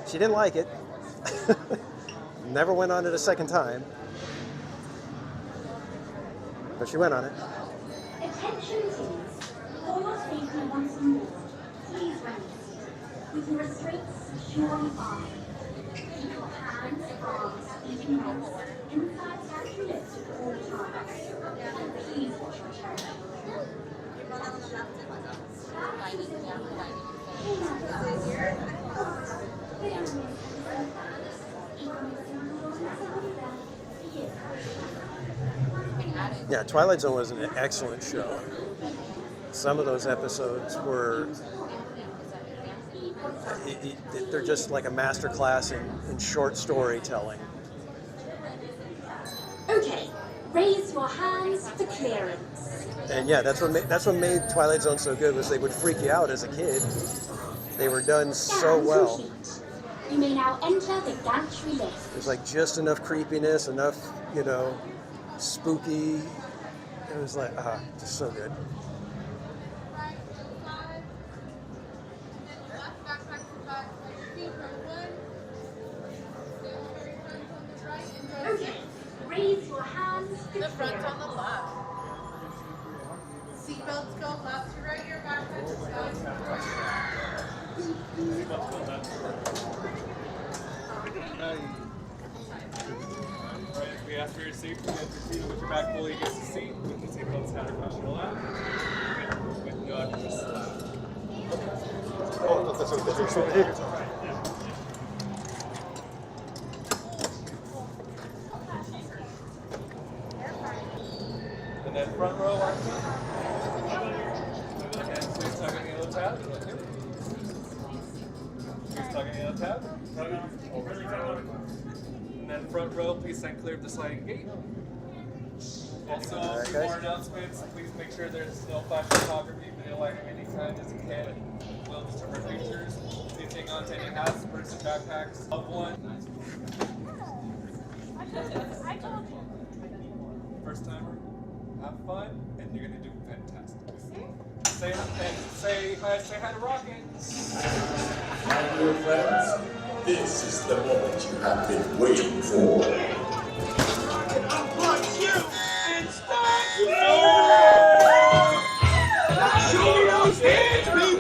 She didn't like it. Never went on it a second time. But she went on it. Attention please. For your safety once on board, please remain with your restraints securely on. Keep your hands, arms, feet and legs inside the gantry lift at all times. And please watch your terror children. Yeah, Twilight Zone was an excellent show. Some of those episodes were, they're just like a masterclass in short storytelling. Okay, raise your hands for clearance. And yeah, that's what made Twilight Zone so good, was they would freak you out as a kid. They were done so well. You may now enter the gantry lift. There's like just enough creepiness, enough, spooky. It was like, just so good. Okay, raise your hands for The front's on the left. Seatbelts go left to right, your backpack is We ask for your safety, get your seat with your back fully against the seat, with the seatbelt static on your lap. With no extra slack. Oh, that's over here. And then front row on seat. And please tug on the yellow tab. Please tug on the yellow tab. And then front row, please stand clear of the sliding gate. Also, a few more announcements. Please make sure there's no flash photography, video lighting anytime as you can. Will disturb features. Please hang on to any hats, purses, backpacks, loved one. First timer, have fun, and you're gonna do fantastic. Say hi to Rocket. dear friends, this is the moment you have been waiting for. Unplug you and start show me those hands, people!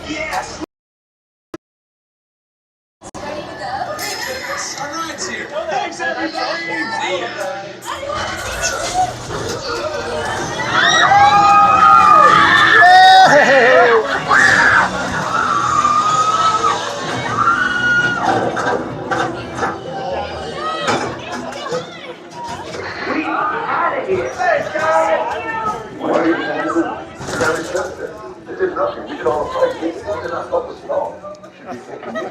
Yes! Sunride's here! Thanks, everybody! See ya! It did nothing. We did all the fighting. It did not help us at all. You should be thanking me.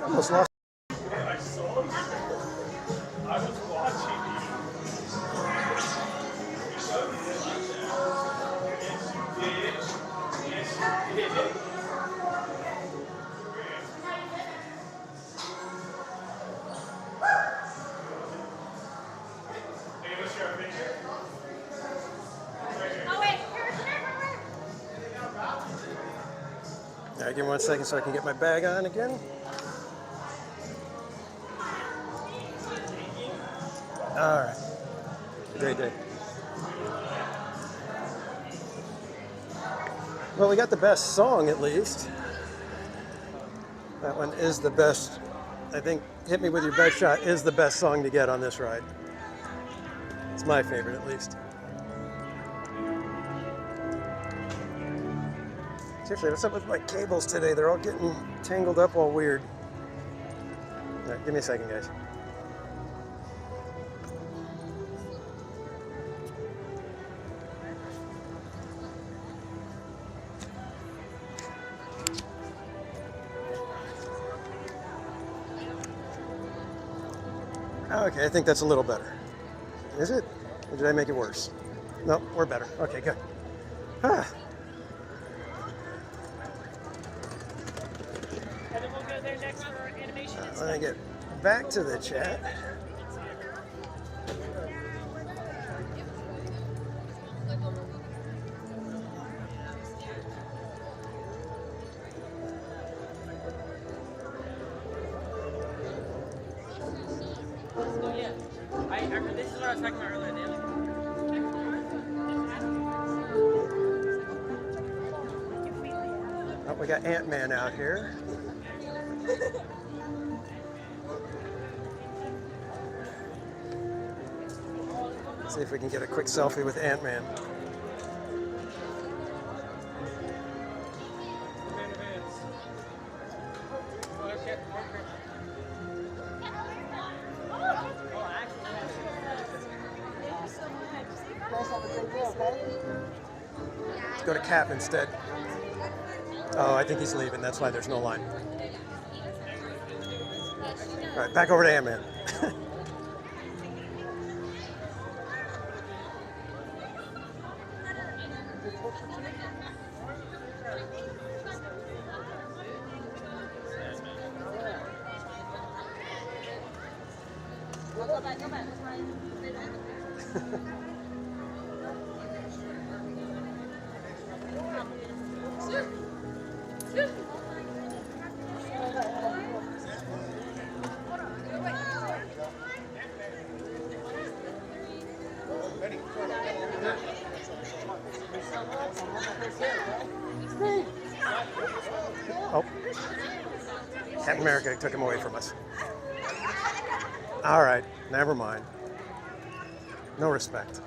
Almost lost. All right, give me 1 second so I can get my bag on again. All right. Great day. Well, we got the best song at least. That one is the best. I think Hit Me With Your Best Shot is the best song to get on this ride. It's my favorite at least. Seriously, what's up with my cables today? They're all getting tangled up all weird. All right, give me a second, guys. Okay, I think that's a little better. Is it? Or did I make it worse? No, we're better. Okay, good. Ah. And then we'll go there next for animation. Let me get back to the chat. This is what I was talking about earlier. Oh, we got Ant-Man out here. See if we can get a quick selfie with Ant-Man. Let's go to Cap instead. Oh, I think he's leaving. That's why there's no line. All right, back over to Ant-Man. Go back. Oh, Captain America took him away from us. All right, never mind. No respect.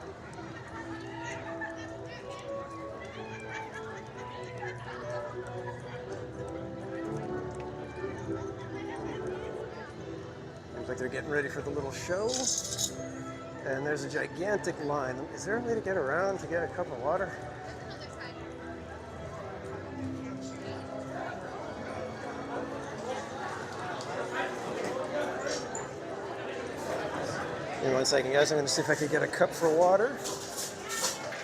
Looks like they're getting ready for the little show. And there's a gigantic line. Is there a way to get around to get a cup of water? Give me 1 second, guys. I'm going to see if I can get a cup for water.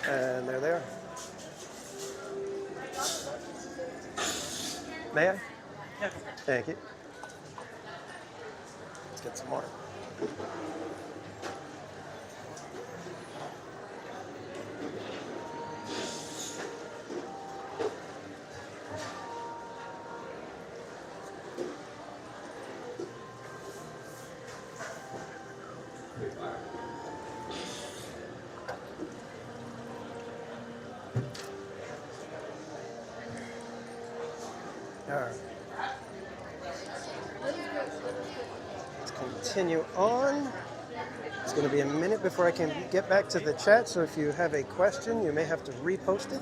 And there they are. May I? Yeah. Thank you. Let's get some water. All right. Let's continue on. It's going to be a minute before I can get back to the chat, so if you have a question, you may have to repost it.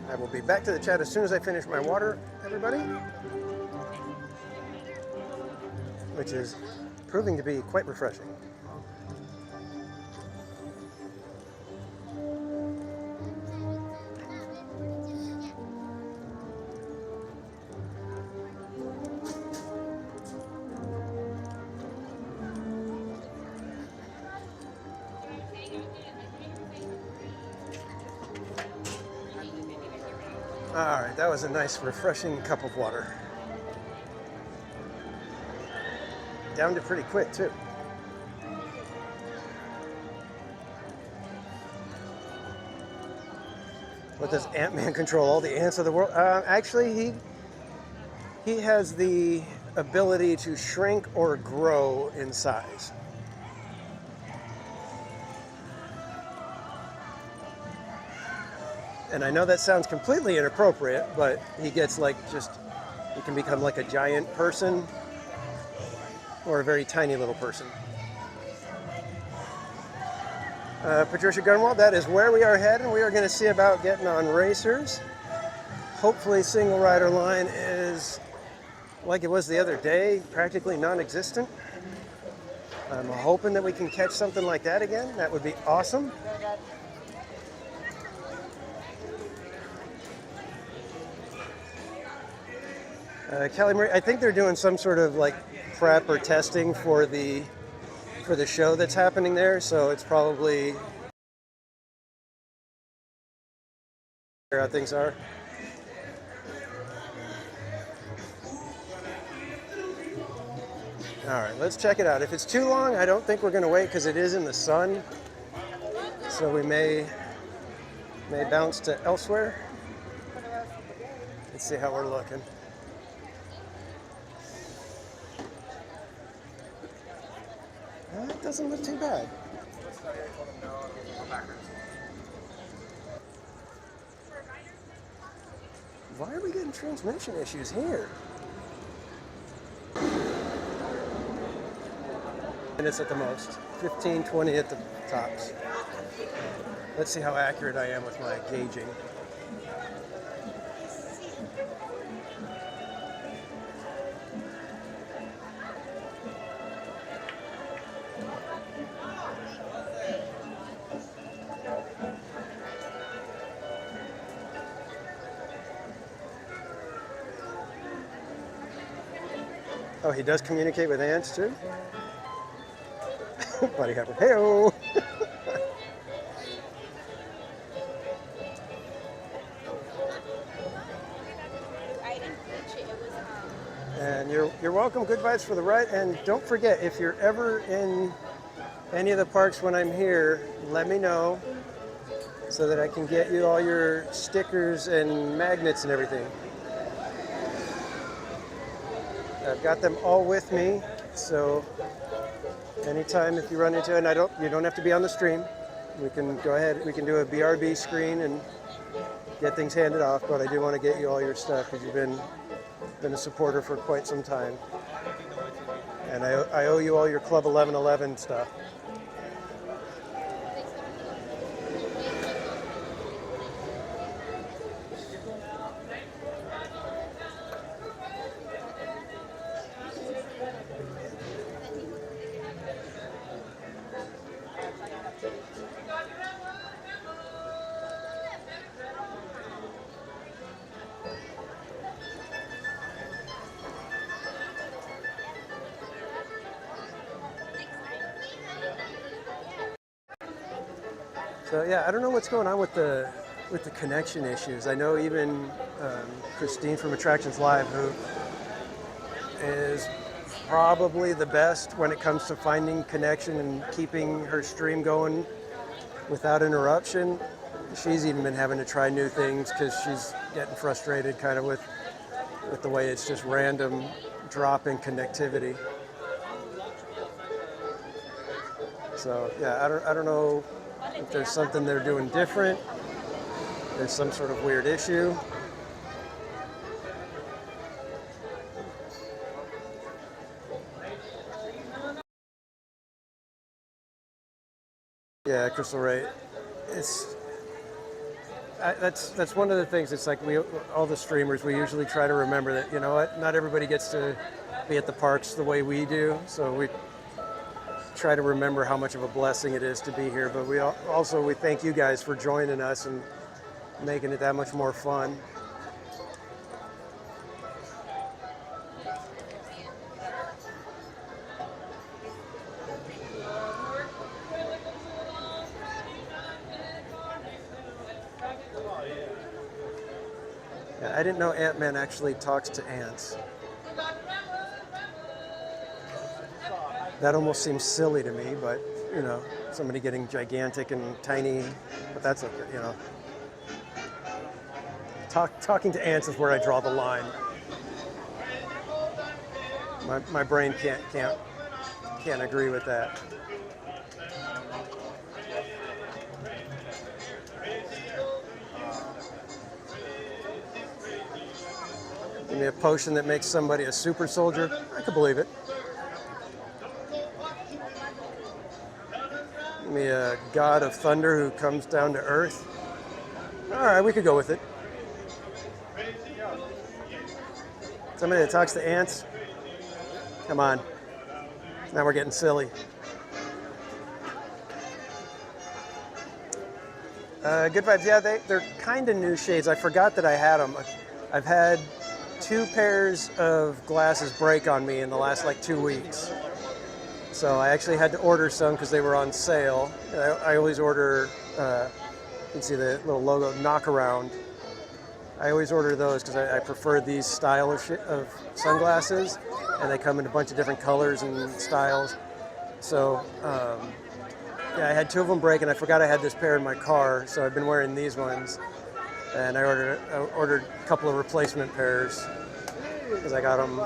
I will be back to the chat as soon as I finish my water, everybody. Which is proving to be quite refreshing. All right, that was a nice, refreshing cup of water. Downed it pretty quick, too. What, does Ant-Man control all the ants of the world? Actually, he has the ability to shrink or grow in size. And I know that sounds completely inappropriate, but he gets like he can become like a giant person or a very tiny little person. Patricia Gunwald, that is where we are heading. We are going to see about getting on racers. Hopefully single rider line is like it was the other day, practically non-existent. I'm hoping that we can catch something like that again. That would be awesome. Kelly Marie, I think they're doing some sort of like prep or testing for the show that's happening there, so it's probably how things are. All right, let's check it out. If it's too long, I don't think we're going to wait because it is in the sun, so we may bounce to elsewhere. Let's see how we're looking. It doesn't look too bad. Why are we getting transmission issues here? Minutes at the most, 15, 20 at the tops. Let's see how accurate I am with my gauging. Oh, he does communicate with ants too? Buddy Hopper. Hey-oh! And you're welcome. Good vibes for the ride. And don't forget, if you're ever in any of the parks when I'm here, let me know so that I can get you all your stickers and magnets and everything. I've got them all with me, so anytime if you run into it, and you don't have to be on the stream. We can go ahead, we can do a BRB screen and get things handed off, but I do want to get you all your stuff because you've been a supporter for quite some time. And I owe you all your Club 1111 stuff. So yeah, I don't know what's going on with the connection issues. I know even Christine from Attractions Live, who is probably the best when it comes to finding connection and keeping her stream going without interruption. She's even been having to try new things because she's getting frustrated kind of with the way it's just random drop in connectivity. So yeah, I don't know if there's something they're doing different. There's some sort of weird issue. Yeah, Crystal Ray. That's one of the things. It's like all the streamers, we usually try to remember that, you know what, not everybody gets to be at the parks the way we do. So we try to remember how much of a blessing it is to be here. But we thank you guys for joining us and making it that much more fun. I didn't know Ant-Man actually talks to ants. That almost seems silly to me, but, you know, somebody getting gigantic and tiny, but that's okay, you know. Talking to ants is where I draw the line. My brain can't agree with that. Give me a potion that makes somebody a super soldier. I could believe it. Give me a god of thunder who comes down to earth. All right, we could go with it. Somebody that talks to ants. Come on. Now we're getting silly. Good vibes. Yeah, they're kind of new shades. I forgot that I had them. I've had 2 pairs of glasses break on me in the last like 2 weeks. So I actually had to order some because they were on sale. I always order, you can see the little logo, Knockaround. I always order those because I prefer these style of sunglasses, and they come in a bunch of different colors and styles. So yeah, I had 2 of them break, and I forgot I had this pair in my car, so I've been wearing these ones. And I ordered a couple of replacement pairs because I got them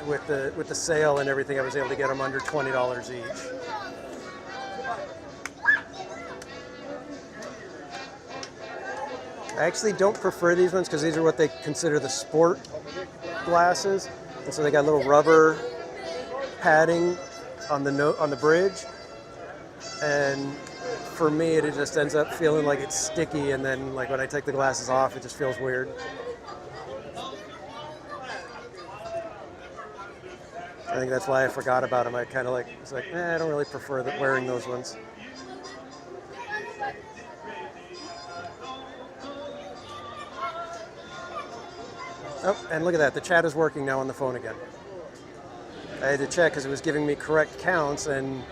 with the sale and everything. I was able to get them under $20 each. I actually don't prefer these ones because these are what they consider the sport glasses, and so they got little rubber padding on the bridge, and for me it just ends up feeling like it's sticky, and then like when I take the glasses off it just feels weird. I think that's why I forgot about them. I kind of it's like, I don't really prefer wearing those ones. Oh, and look at that. The chat is working now on the phone again. I had to check because it was giving me correct counts and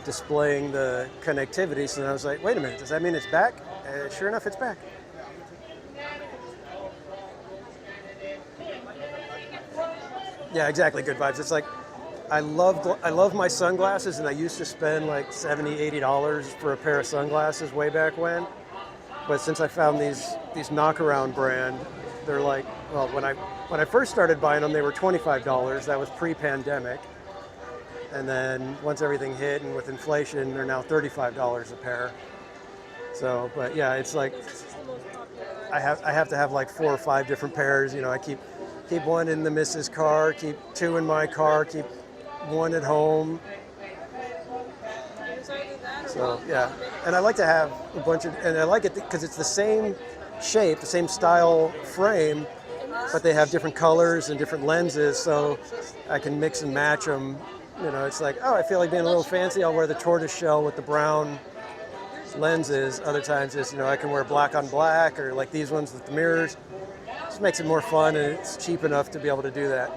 displaying the connectivity. So then I was like, wait a minute, does that mean it's back? Sure enough, it's back. Yeah, exactly. Good vibes. It's like, I love my sunglasses, and I used to spend like $70, $80 for a pair of sunglasses way back when. But since I found these knockaround brand, they're like, well, when I first started buying them, they were $25. That was pre-pandemic. And then once everything hit, and with inflation, they're now $35 a pair. So, but yeah, it's like I have to have like 4 or 5 different pairs. You know, I keep one in the missus' car, keep 2 in my car, keep 1 at home. So yeah, and I like to have a bunch of, and I like it because it's the same shape, the same style frame, but they have different colors and different lenses, so I can mix and match them. You know, it's like, oh, I feel like being a little fancy, I'll wear the tortoise shell with the brown lenses. Other times it's, you know, I can wear black on black, or like these ones with the mirrors. Just makes it more fun, and it's cheap enough to be able to do that.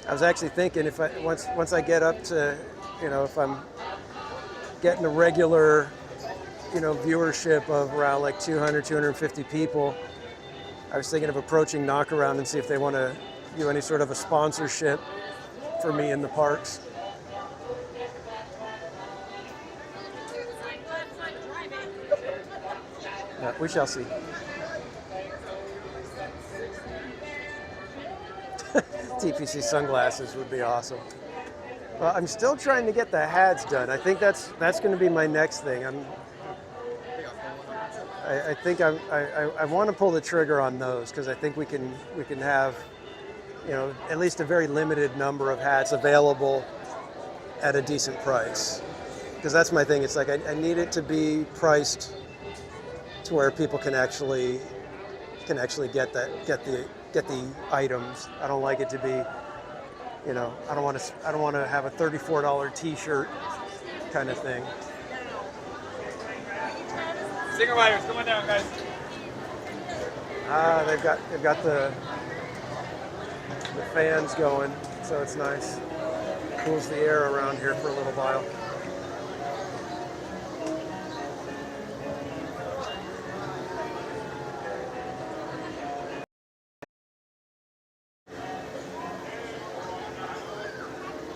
I was actually thinking, if once I get up to, you know, if I'm getting a regular, you know, viewership of around like 200, 250 people, I was thinking of approaching Knockaround and see if they want to do any sort of a sponsorship for me in the parks. Yeah, we shall see. TPC sunglasses would be awesome. Well, I'm still trying to get the hats done. I think that's going to be my next thing. I think I want to pull the trigger on those, because I think we can have, you know, at least a very limited number of hats available at a decent price. Because that's my thing. It's like I need it to be priced to where people can actually get the items. I don't like it to be, you know, I don't want to have a $34 T-shirt kind of thing. Singer riders, come on down, guys. They've got the fans going, so it's nice. Cools the air around here for a little while.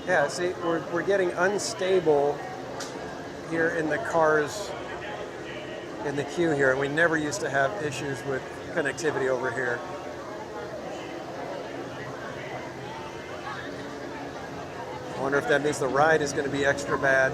Yeah, see, we're getting unstable here in the cars in the queue here, and we never used to have issues with connectivity over here. I wonder if that means the ride is going to be extra bad.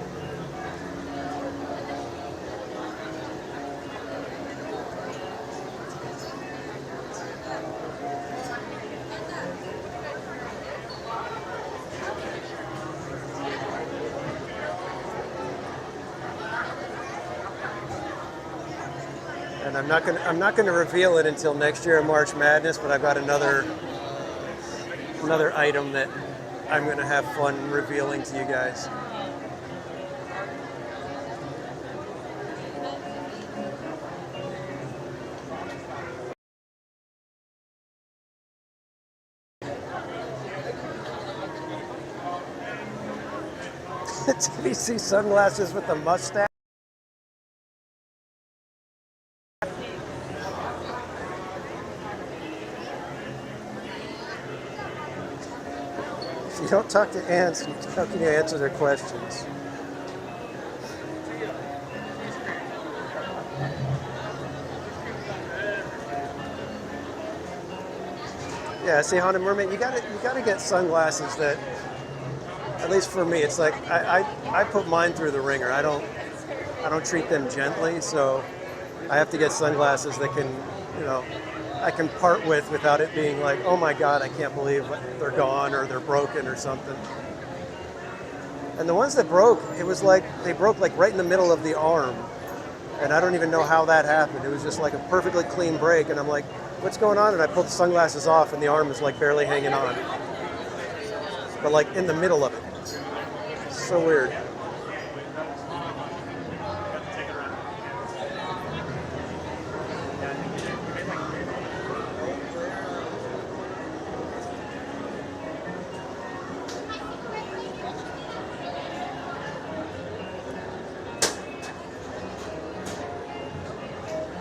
And I'm not going to reveal it until next year in March Madness, but I've got another item that I'm going to have fun revealing to you guys. TPC sunglasses with the mustache. You don't talk to ants, how can you answer their questions? Yeah, see, Haunted Mermaid, you gotta get sunglasses that, at least for me, it's like I put mine through the ringer. I don't treat them gently, so I have to get sunglasses that can, you know, I can part with without it being like, oh my God, I can't believe they're gone or they're broken or something. And the ones that broke, it was like, they broke like right in the middle of the arm. And I don't even know how that happened. It was just like a perfectly clean break. And I'm like, what's going on? And I pulled the sunglasses off and the arm is like barely hanging on. But like in the middle of it. So weird.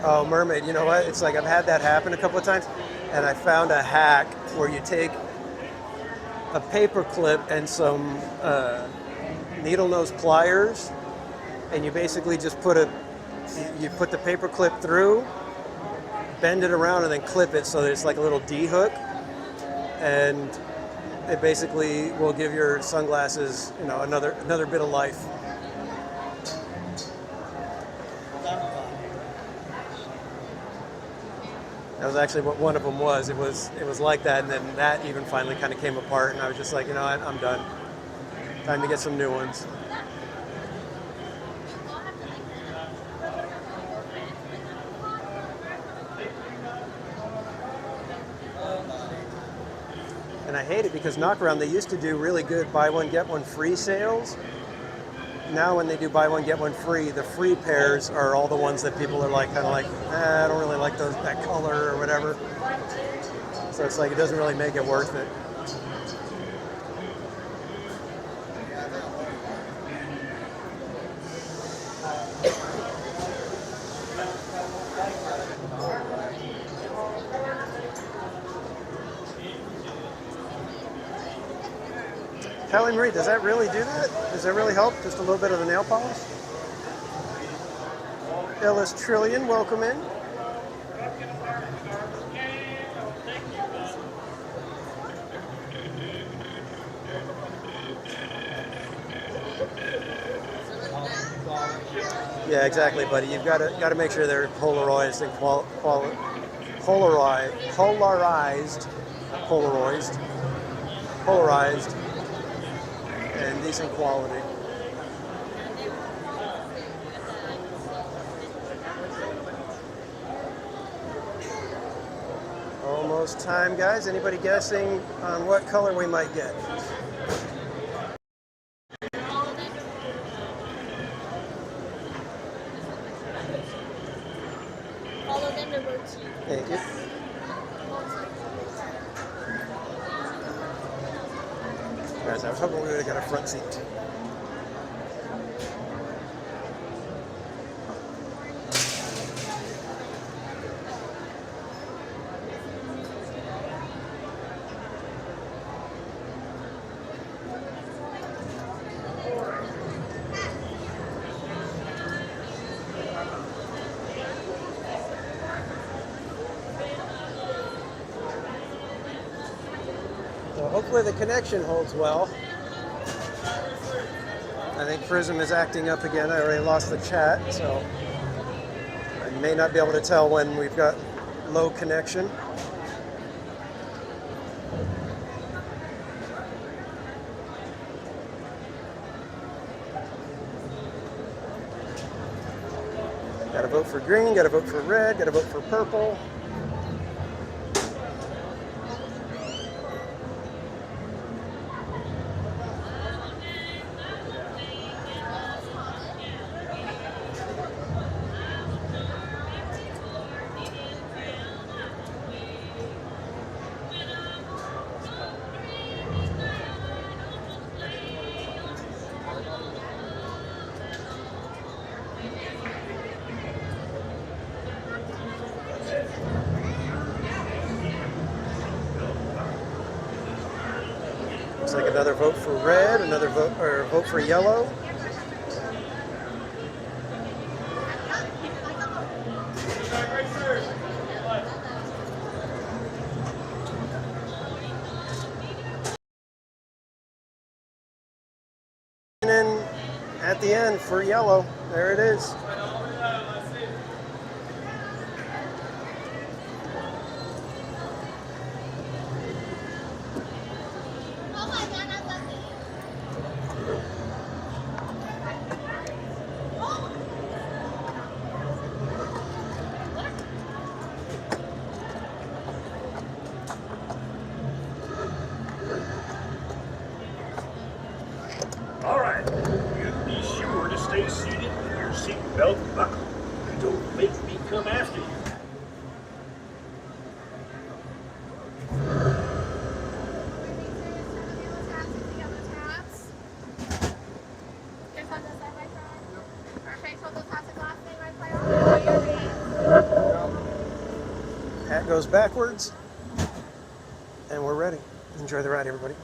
Oh, mermaid. You know what? It's like I've had that happen a couple of times, and I found a hack where you take a paper clip and some needle nose pliers, and you basically just put the paper clip through, bend it around, and then clip it so that it's like a little D hook, and it basically will give your sunglasses, you know, another bit of life. That was actually what one of them was. It was like that, and then that even finally kind of came apart, and I was just like, you know what, I'm done. Time to get some new ones. And I hate it because Knockaround, they used to do really good buy one, get one free sales. Now when they do buy one, get one free, the free pairs are all the ones that people are like, kind of like, I don't really like that color or whatever. So it's like, it doesn't really make it worth it. Kelly Marie, does that really do that? Does that really help? Just a little bit of the nail polish? Ellis Trillion, welcome in. Yeah, exactly, buddy. You've got to make sure they're polarized and polarized, and decent quality. Almost time, guys. Anybody guessing on what color we might get? Follow them to vote you. Thank you. Guys, I was hoping we would have got a front seat. So hopefully the connection holds well. I think Prism is acting up again. I already lost the chat, so I may not be able to tell when we've got low connection. Gotta vote for green, gotta vote for red, gotta vote for purple. Looks like another vote for red, another vote for yellow. And then at the end for yellow, there it is. All right, you be sure to stay seated with your seatbelt buckled. Don't make me come after you. Perfect. Hold those hats and glasses, right? track goes backwards, and we're ready. Enjoy the ride, everybody.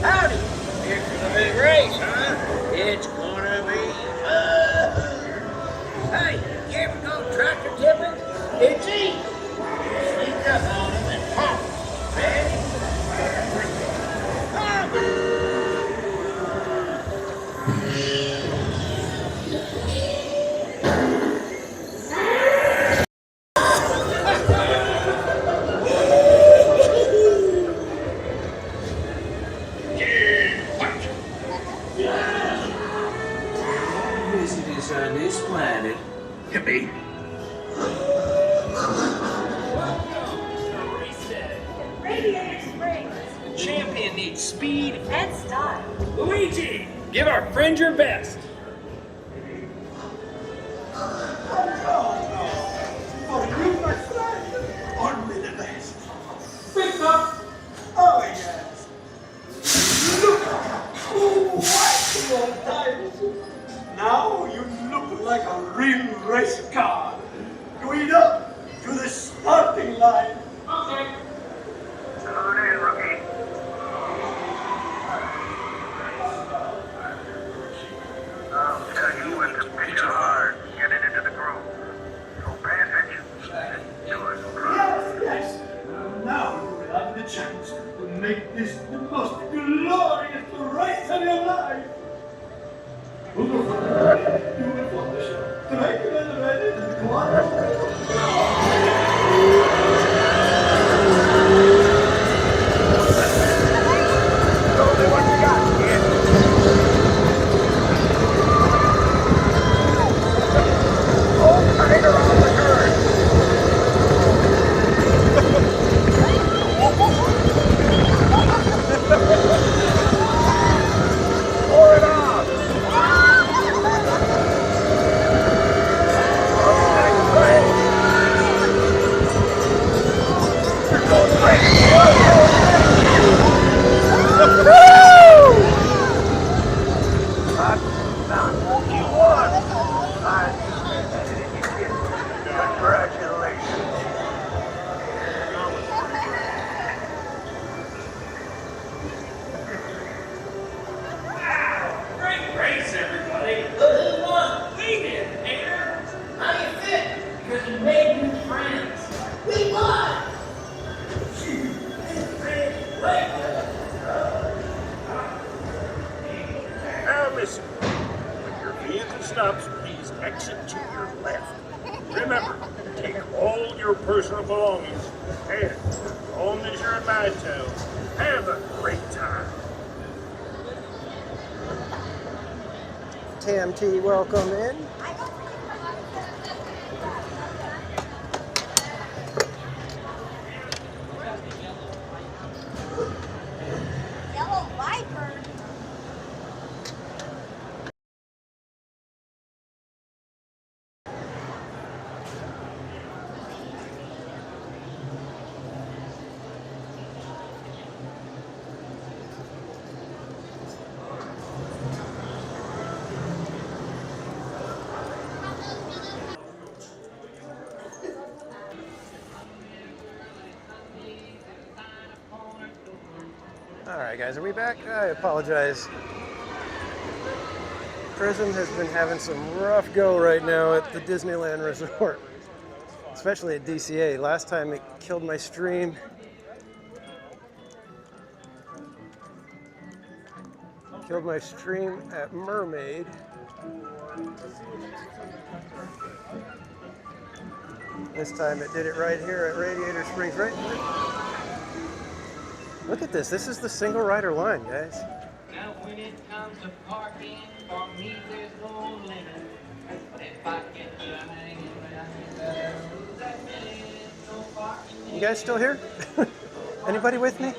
Howdy! Here for the big race, huh? It's gonna be fun. Hey, you ever go tractor tipping? It's easy. Sneak up on them and pop. Ready? Visitors on this planet. Yippee. Radiator Springs. The champion needs speed And style. Luigi, give our friend your best. Aren't we the best? Pick up! Oh, yes. Look! What times? Now you look like a real race car. Guido, to the starting line. Okay. Come in, rookie. I'll tell you when to pitch it hard. Get it into the groove. So pay attention. Do it. Yes, yes. Now you will have the chance to make this the most glorious race of your life. Do it for the show. To make it ready. Come on. Great race, everybody. Who won? We did, Peter. How do you fit? Because we made new friends. We won! Now listen. When your vehicle stops, please exit to your left. Remember, take all your personal belongings. And as long as you're in my town, have a great time. TMT, welcome in. Yellow Viper. All right, guys, are we back? I apologize. Prism has been having some rough go right now at the Disneyland Resort, especially at DCA. Last time it killed my stream. Killed my stream at Mermaid. This time it did it right here at Radiator Springs. Right. Look at this. This is the single rider line, guys. Now when it comes to parking, for me there's no limit. But if I get you hanging around, you better lose that minute. No parking. You guys still here? Anybody with me?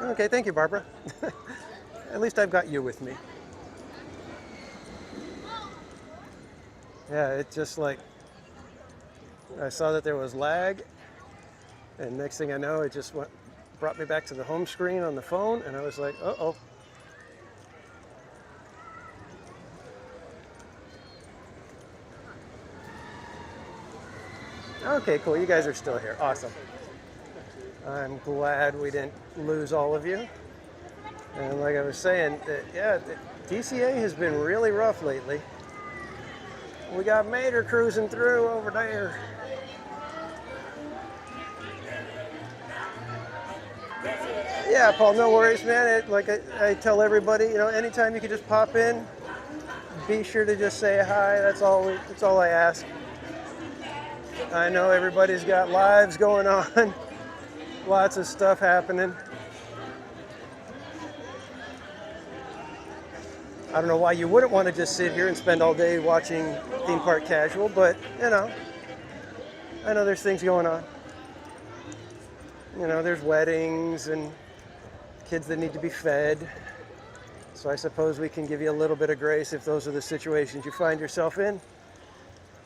Okay, thank you, Barbara. At least I've got you with me. Yeah, it just like, I saw that there was lag, and next thing I know, it just brought me back to the home screen on the phone, and I was like, uh-oh. Okay, cool, you guys are still here, awesome. I'm glad we didn't lose all of you. And like I was saying, yeah, the DCA has been really rough lately. We got Mater cruising through over there. Yeah, Paul, no worries, man. Like I tell everybody, you know, anytime you can just pop in, be sure to just say hi. That's all I ask. I know everybody's got lives going on. Lots of stuff happening. I don't know why you wouldn't want to just sit here and spend all day watching Theme Park Casual, but, you know, I know there's things going on. You know, there's weddings and kids that need to be fed. So I suppose we can give you a little bit of grace if those are the situations you find yourself in.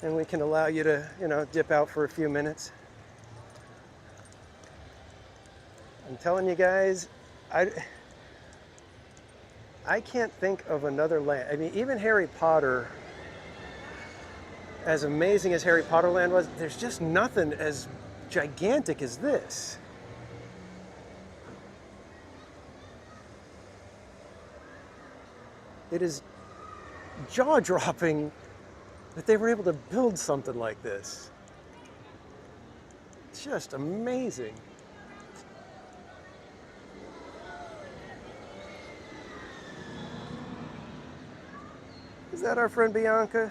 And we can allow you to, you know, dip out for a few minutes. I'm telling you guys, I can't think of another land. I mean, even Harry Potter, as amazing as Harry Potter Land was, there's just nothing as gigantic as this. It is jaw-dropping that they were able to build something like this. It's just amazing. Is that our friend Bianca?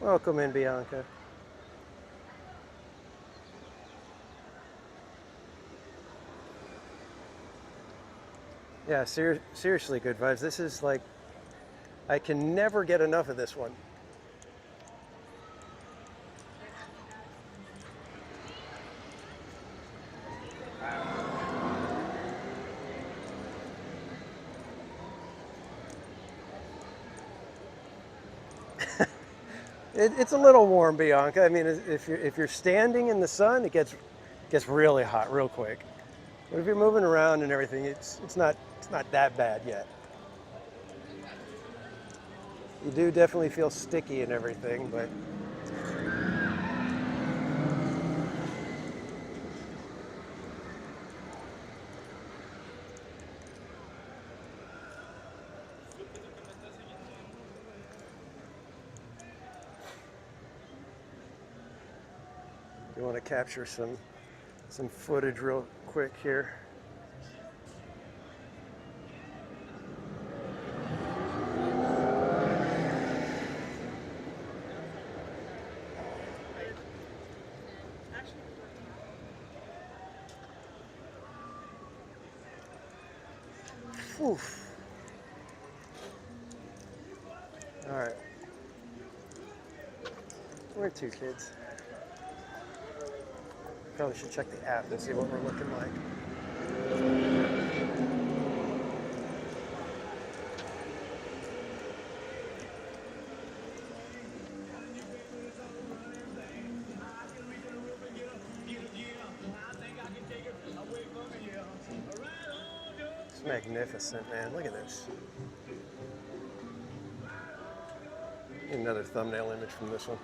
Welcome in, Bianca. Yeah, seriously, Good Vibes. This is like, I can never get enough of this one. It's a little warm, Bianca. I mean, if you're standing in the sun, it gets really hot real quick. But if you're moving around and everything, it's not that bad yet. You do definitely feel sticky and everything, but you want to capture some footage real quick here. Oof. All right. Where to, kids? Probably should check the app and see what we're looking like. It's magnificent, man. Look at this. Another thumbnail image from this one.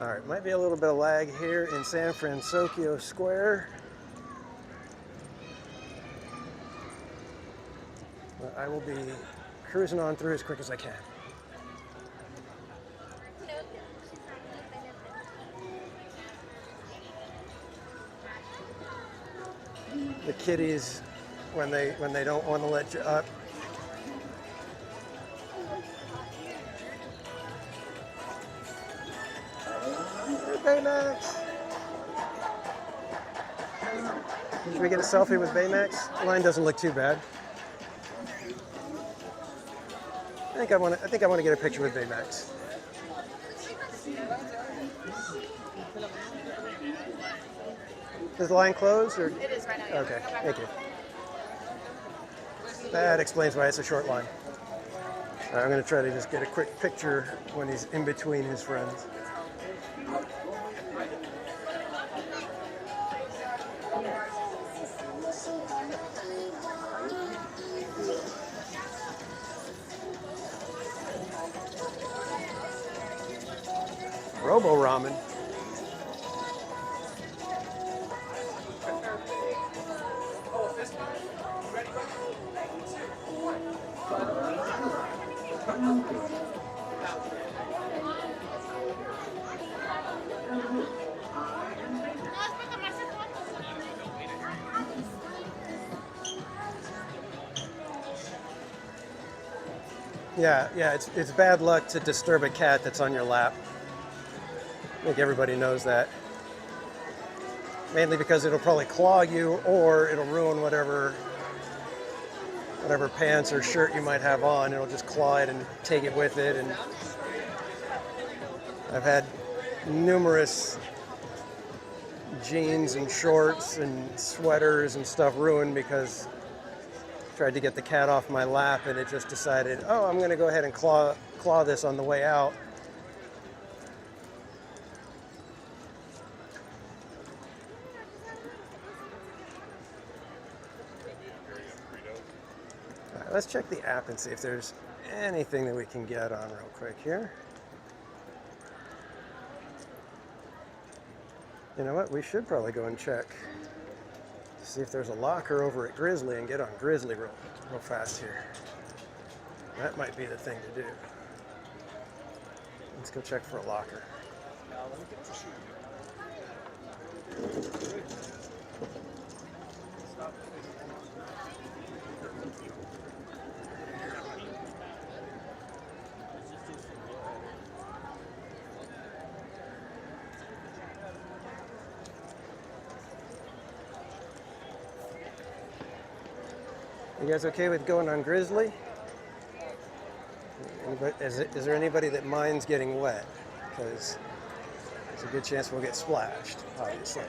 All right, might be a little bit of lag here in San Francisco Square. But I will be cruising on through as quick as I can. The kitties, when they don't want to let you up. Baymax. Should we get a selfie with Baymax? The line doesn't look too bad. I think I want to get a picture with Baymax. Is the line closed or? It is right now. Yeah. Okay, thank you. That explains why it's a short line. All right, I'm going to try to just get a quick picture when he's in between his friends. Robo Ramen. Yeah, it's bad luck to disturb a cat that's on your lap. I think everybody knows that. Mainly because it'll probably claw you or it'll ruin whatever pants or shirt you might have on. It'll just claw it and take it with it. And I've had numerous jeans and shorts and sweaters and stuff ruined because I tried to get the cat off my lap and it just decided, oh, I'm going to go ahead and claw this on the way out. All right, let's check the app and see if there's anything that we can get on real quick here. You know what? We should probably go and check to see if there's a locker over at Grizzly and get on Grizzly real fast here. That might be the thing to do. Let's go check for a locker. You guys okay with going on Grizzly? Is there anybody that minds getting wet? Because there's a good chance we'll get splashed, obviously.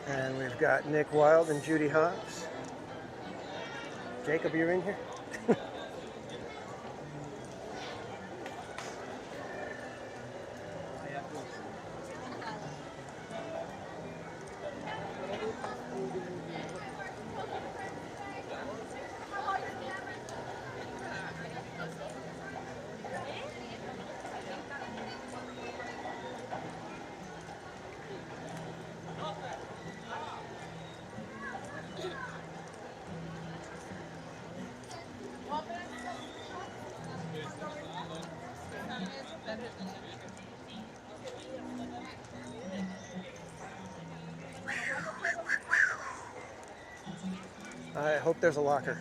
And we've got Nick Wild and Judy Hobbs. Jacob, you in here? I hope there's a locker.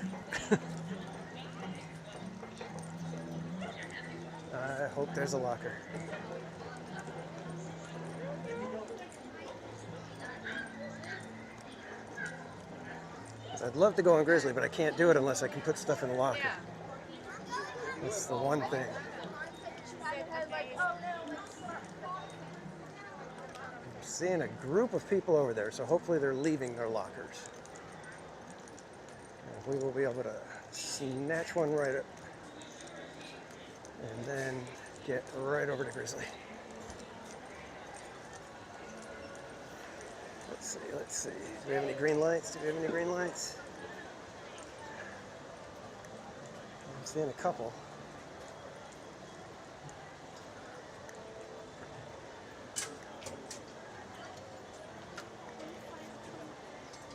I hope there's a locker. I'd love to go on Grizzly, but I can't do it unless I can put stuff in the locker. That's the one thing. I'm seeing a group of people over there, so hopefully they're leaving their lockers. And we will be able to snatch one right up and then get right over to Grizzly. Let's see. Do we have any green lights? I'm seeing a couple.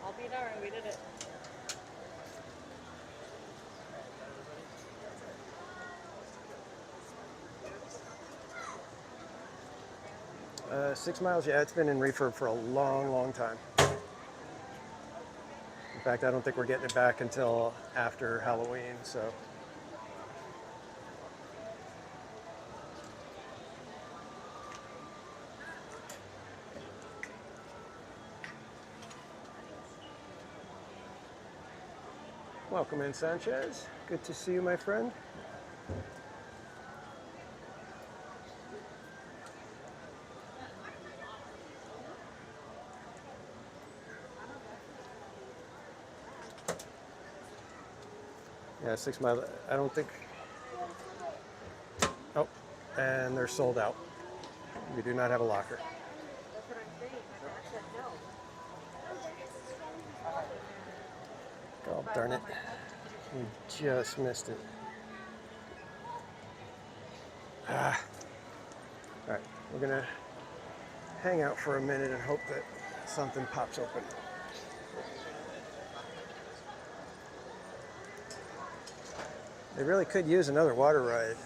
I'll be darned, we did it. $6 miles, yeah, it's been in refurb for a long, long time. In fact, I don't think we're getting it back until after Halloween, so. Welcome in, Sanchez. Good to see you, my friend. Yeah, 6 Mile, I don't think. Oh, and they're sold out. We do not have a locker. That's what I'm saying. My dad said no. Oh, darn it. We just missed it. Ah. All right, we're gonna hang out for a minute and hope that something pops open. They really could use another water ride.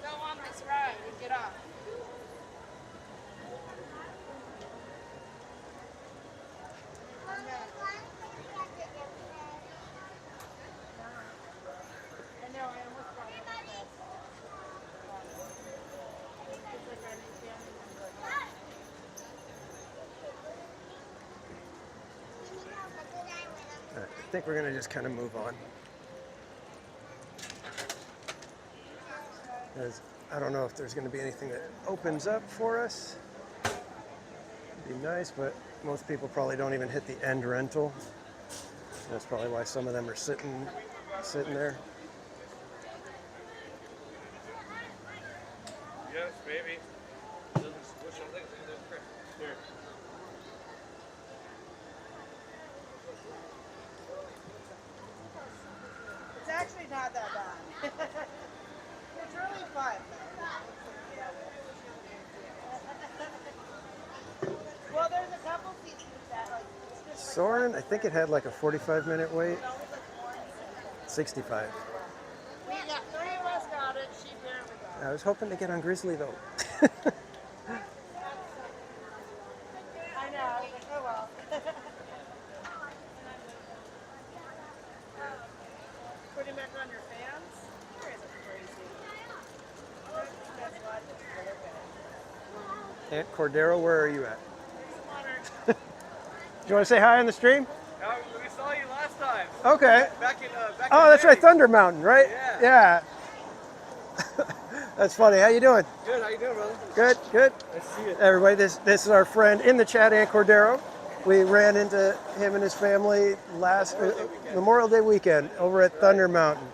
Go on this ride and get off. I know, I almost brought it up. It's like our new family member. All right, I think we're gonna just kind of move on. Because I don't know if there's gonna be anything that opens up for us. It'd be nice, but most people probably don't even hit the end rental. That's probably why some of them are sitting there. Yes, baby. Here. It's actually not that bad. It's really fun. Well, there's a couple seats that like. Soren, I think it had like a 45-minute wait. 65. We got 3 of us got it. She barely got it. I was hoping to get on Grizzly though. I know. I was like, oh well. Putting back on your fans? There isn't crazy. That's what it's Aunt Cordero, where are you at? Do you want to say hi on the stream? We saw you last time. Okay. Back in Oh, that's right, Thunder Mountain, right? Yeah. That's funny. How you doing? Good. How you doing, brother? Good, good. Nice to see you. Everybody, this is our friend in the chat, Aunt Cordero. We ran into him and his family last Memorial Day weekend over at Thunder Mountain.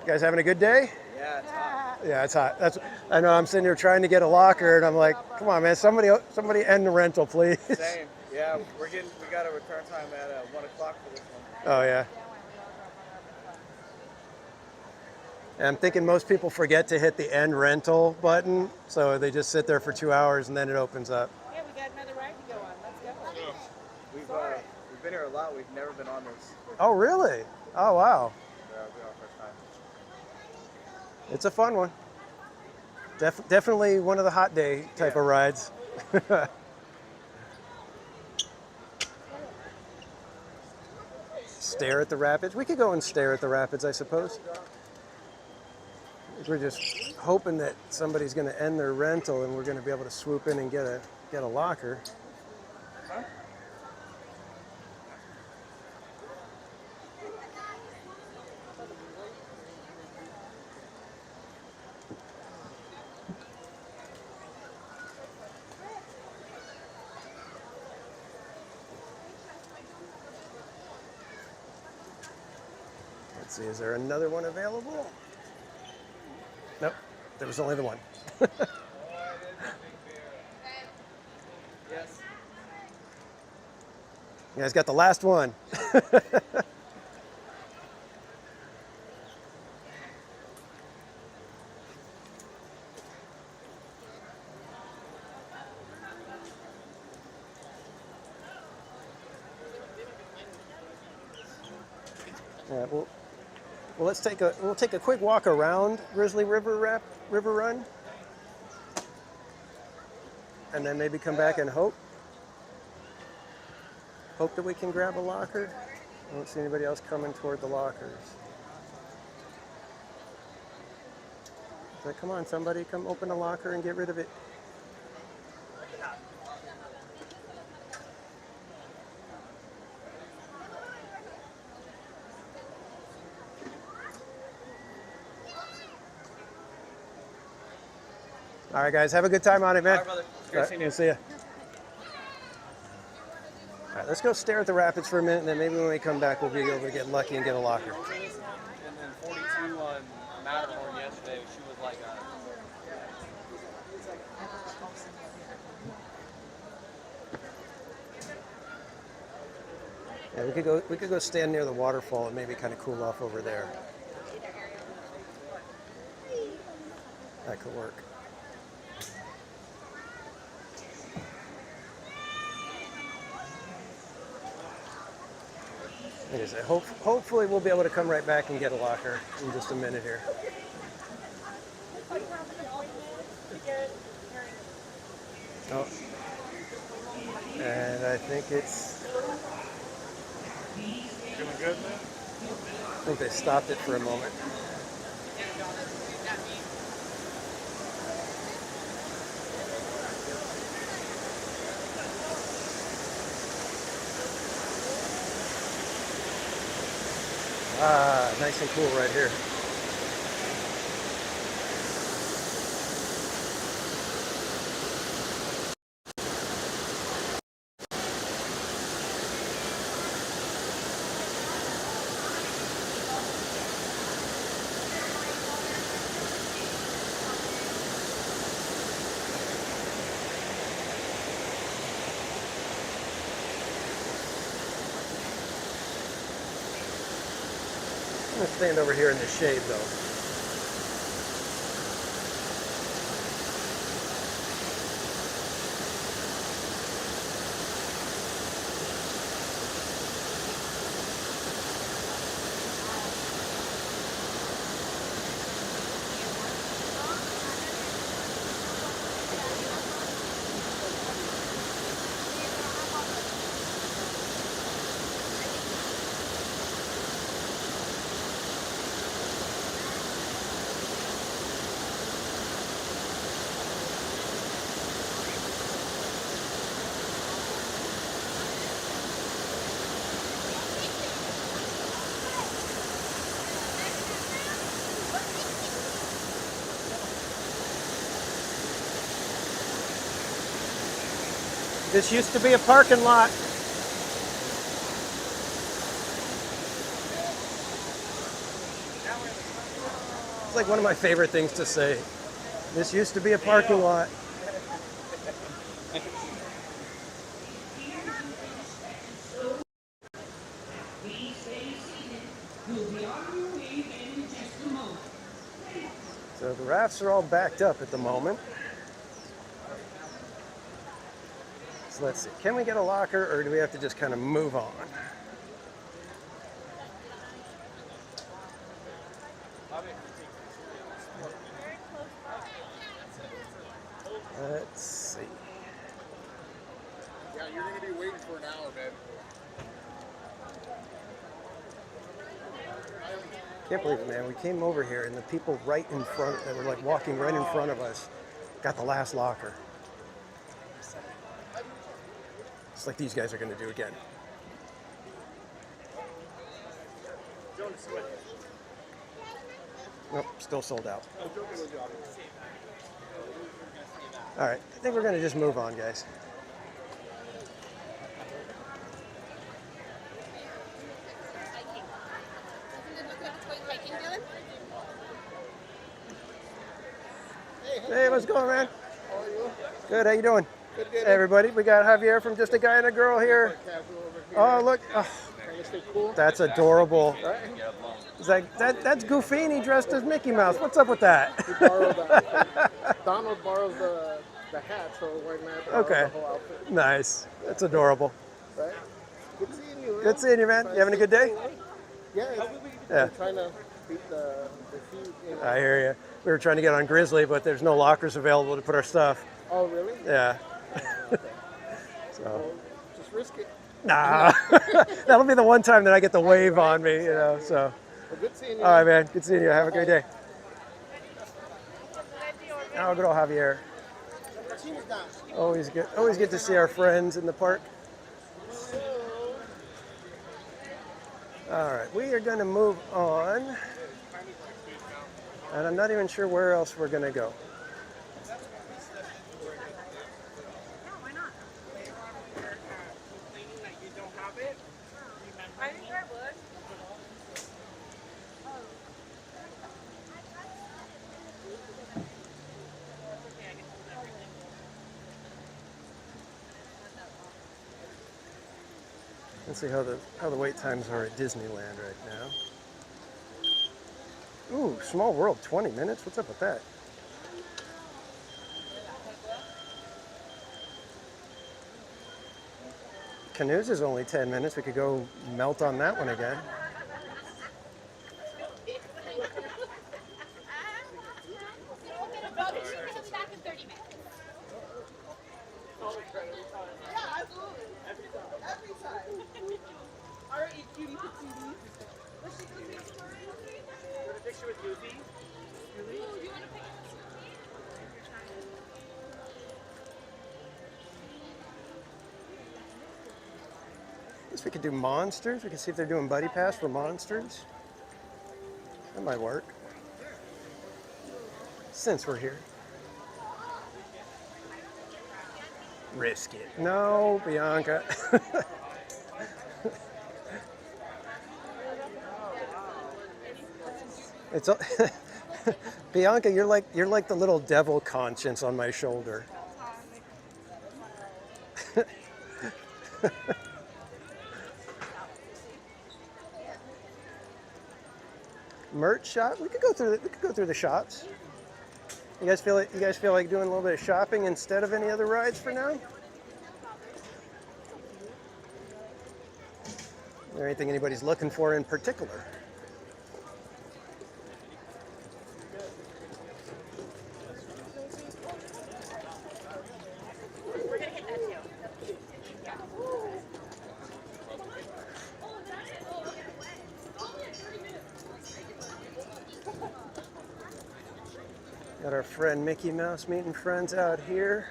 You guys having a good day? Yeah, it's hot. Yeah, it's hot. I know. I'm sitting here trying to get a locker, and I'm like, come on, man, somebody end the rental, please. Same. Yeah, we got a return time at 1 o'clock for this one. Oh yeah. And I'm thinking most people forget to hit the end rental button, so they just sit there for 2 hours and then it opens up. Yeah, we got another ride to go on. Let's go. We've been here a lot. We've never been on this. Oh really? Oh wow. Yeah, it'll be our first time. It's a fun one. Definitely one of the hot day type of rides. Stare at the rapids. We could go and stare at the rapids, I suppose. We're just hoping that somebody's going to end their rental and we're going to be able to swoop in and get a locker. Huh? Let's see, is there another one available? Nope. There was only the one. Yes. You guys got the last one. Yeah, well, let's take a quick walk around Grizzly River Run, and then maybe come back and hope that we can grab a locker. I don't see anybody else coming toward the lockers. So come on, somebody, come open a locker and get rid of it. All right, guys, have a good time on it, man. All right, brother. Great seeing you. See ya. All right, let's go stare at the rapids for a minute, and then maybe when we come back, we'll be able to get lucky and get a locker. And then 42 on Matterhorn yesterday, she was like Yeah, we could go stand near the waterfall and maybe kind of cool off over there. That could work. Like I said, hopefully we'll be able to come right back and get a locker in just a minute here. Oh, and I think it's. Doing good, man? I think they stopped it for a moment. Ah, nice and cool right here. I'm going to stand over here in the shade, though. This used to be a parking lot. It's like one of my favorite things to say. This used to be a parking lot. So the rafts are all backed up at the moment. So let's see, can we get a locker or do we have to just kind of move on? Let's see. Yeah, you're going to be waiting for an hour, man. Can't believe it, man. We came over here and the people right in front, that were like walking right in front of us, got the last locker. It's like these guys are going to do again. Nope, still sold out. All right, I think we're going to just move on, guys. Hey, what's going on, man? How are you? Good, how you doing? Good, Hey, good. everybody, we got Javier from Just a Guy and a Girl here. Oh, look. Oh, Trying to stay cool. that's adorable. Right? It's like, that's Goofini dressed as Mickey Mouse. What's up with that? He borrowed that. Donald borrows the hat, so why not borrow Okay. the whole outfit? Nice. That's adorable. Right? Good seeing you, man. Good seeing you, man. You having a good day? Yeah. Yeah. I'm trying to beat the heat. You know. I hear you. We were trying to get on Grizzly, but there's no lockers available to put our stuff. Oh, really? Yeah. Okay. So. Well, just risk it. Nah. That'll be the one time that I get the wave on me, you know, so. Well, good seeing you. All right, man. Good seeing you. Have a great day. Oh, good old Javier. Always get to see our friends in the park. All right, we are going to move on. And I'm not even sure where else we're going to go. I think I would. Let's see how the wait times are at Disneyland right now. Ooh, Small World, 20 minutes? What's up with that? Canoes is only 10 minutes. We could go melt on that one again. Guess we could do Monsters. We could see if they're doing Buddy Pass for Monsters. That might work. Since we're here. Risk it. No, Bianca. It's Bianca, you're like the little devil conscience on my shoulder. Merch shop? We could go through the shops. You guys feel like doing a little bit of shopping instead of any other rides for now? Is there anything anybody's looking for in particular? Got our friend Mickey Mouse meeting friends out here.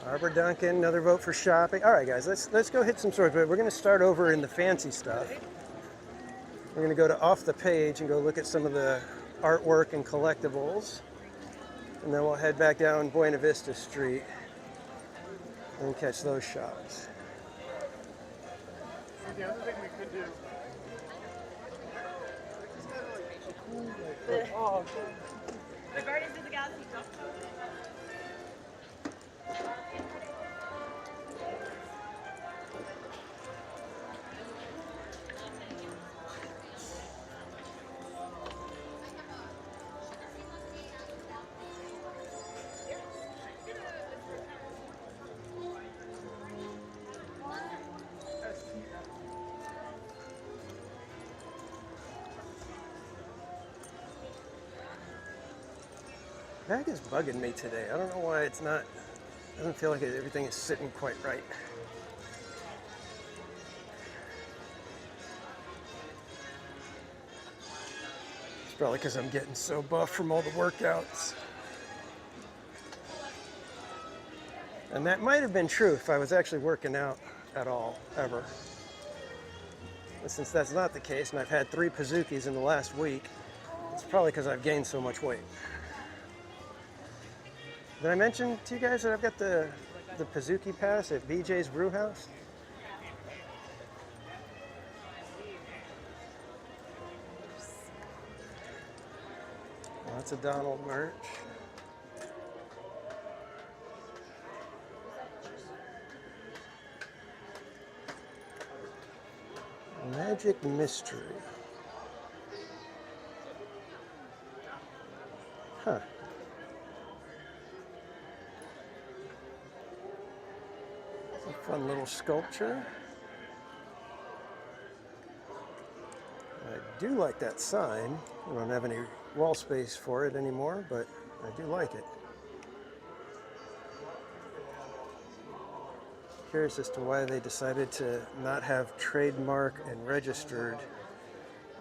Arbor Duncan, another vote for shopping. All right, guys, let's go hit some stores, but we're going to start over in the fancy stuff. We're going to go to off the page and go look at some of the artwork and collectibles, and then we'll head back down Buena Vista Street and catch those shops. The other thing we could do. The Guardians of the Galaxy duck boat. Bag is bugging me today. I don't know why it's not. Doesn't feel like everything is sitting quite right. It's probably because I'm getting so buff from all the workouts. And that might have been true if I was actually working out at all, ever. But since that's not the case, and I've had 3 Pazookies in the last week, it's probably because I've gained so much weight. Did I mention to you guys that I've got the Pazookie Pass at BJ's Brew House? Lots of Donald merch. Magic Mystery. Huh. A fun little sculpture. I do like that sign. I don't have any wall space for it anymore, but I do like it. Curious as to why they decided to not have trademark and registered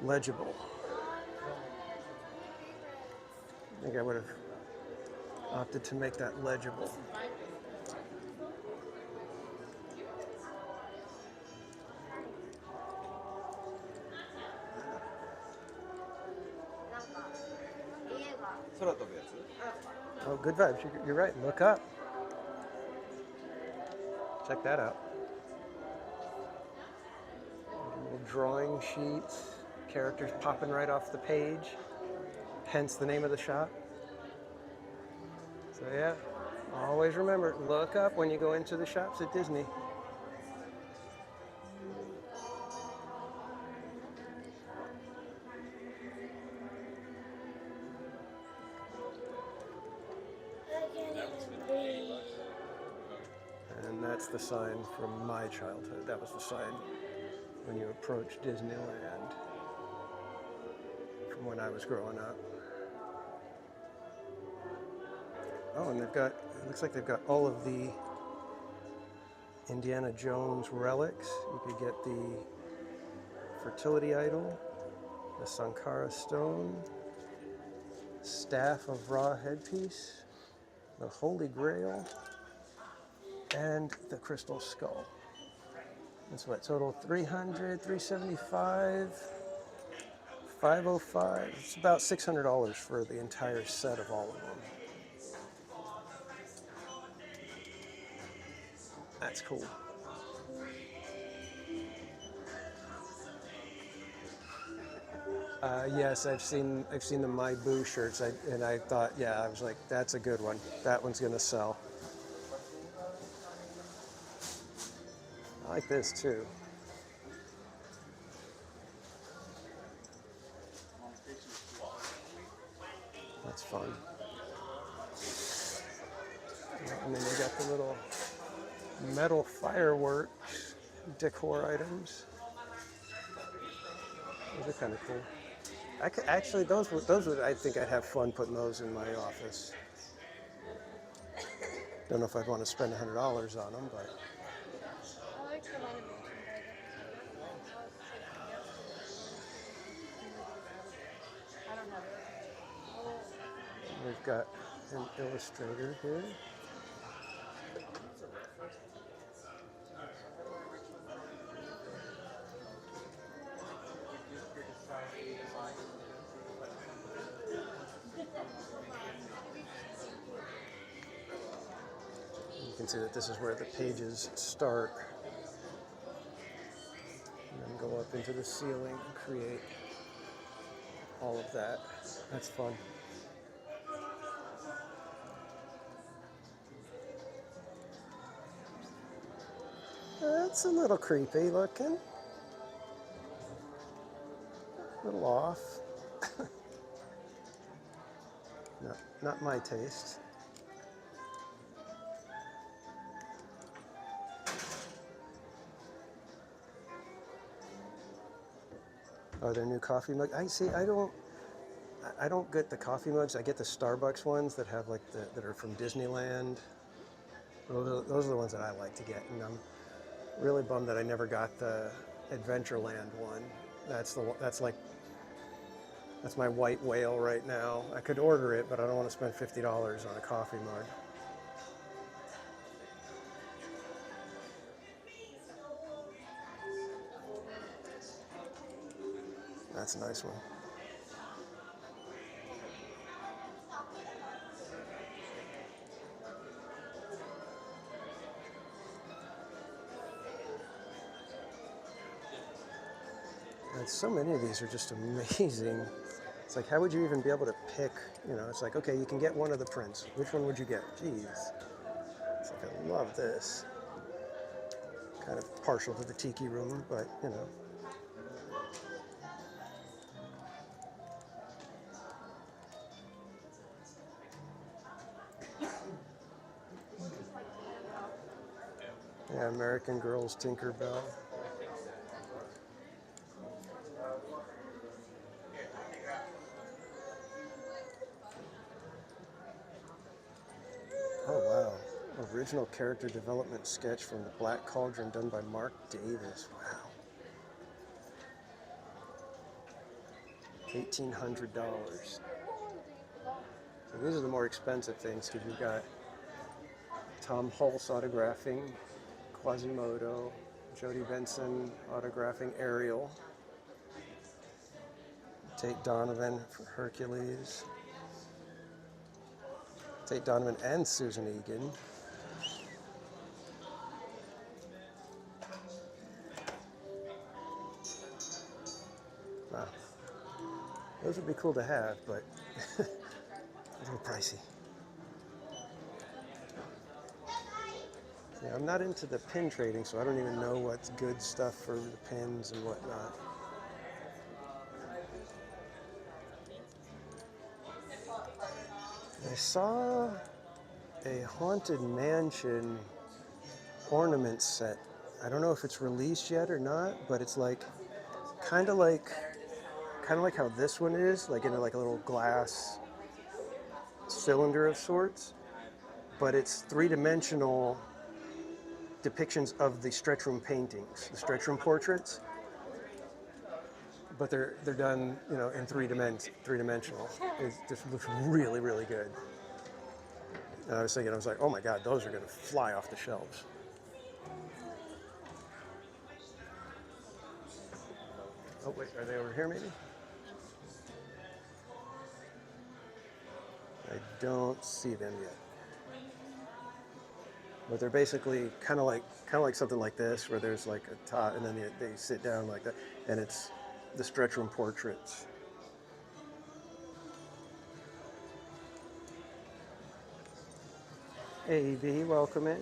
legible. I think I would have opted to make that legible. Oh, good vibes. You're right. Look up. Check that out. Little drawing sheets, characters popping right off the page, hence the name of the shop. So yeah, always remember, look up when you go into the shops at Disney. And that's the sign from my childhood. That was the sign when you approach Disneyland from when I was growing up. Oh, and they've got, it looks like they've got all of the Indiana Jones relics. You could get the fertility idol, the Sankara stone, staff of Ra headpiece, the Holy Grail, and the crystal skull. That's what, total 300, 375, 505. It's about $600 for the entire set of all of them. That's cool. Yes, I've seen the My Boo shirts, and I thought, yeah, I was like, that's a good one. That one's gonna sell. I like this too. That's fun. And then they got the little metal fireworks decor items. Those are kind of cool. I could actually, those would, I think I'd have fun putting those in my office. Don't know if I'd want to spend $100 on them, but. I like the animation. I don't have it. We've got an illustrator here. You can see that this is where the pages start and then go up into the ceiling and create all of that. That's fun. That's a little creepy looking. A little off. No, not my taste. Oh, their new coffee mug. I see. I don't get the coffee mugs. I get the Starbucks ones that have like that are from Disneyland. Those are the ones that I like to get, and I'm really bummed that I never got the Adventureland one. That's my white whale right now. I could order it, but I don't want to spend $50 on a coffee mug. That's a nice one. And so many of these are just amazing It's like, how would you even be able to pick, you know, it's like, okay, you can get one of the prints. Which one would you get? Jeez. It's like, I love this. Kind of partial to the tiki room, but, you know. Yeah, American Girls Tinkerbell. Oh, wow. Original character development sketch from the Black Cauldron done by Mark Davis. Wow. $1,800. So these are the more expensive things because you've got Tom Hulse autographing Quasimodo, Jodie Benson autographing Ariel, Tate Donovan for Hercules, Tate Donovan and Susan Egan. Wow. Those would be cool to have, but a little pricey. Yeah, I'm not into the pin trading, so I don't even know what's good stuff for the pins and whatnot. I saw a Haunted Mansion ornament set. I don't know if it's released yet or not, but it's like kind of like how this one is, like in like a little glass cylinder of sorts, but it's three-dimensional depictions of the stretch room paintings, the stretch room portraits, but they're done, you know, in three-dimensional. It just looks really, really good. And I was like, oh my God, those are going to fly off the shelves. Oh wait, are they over here maybe? I don't see them yet. But they're basically kind of like something like this, where there's like a top, and then they sit down like that, and it's the stretch room portraits. AV, welcome in.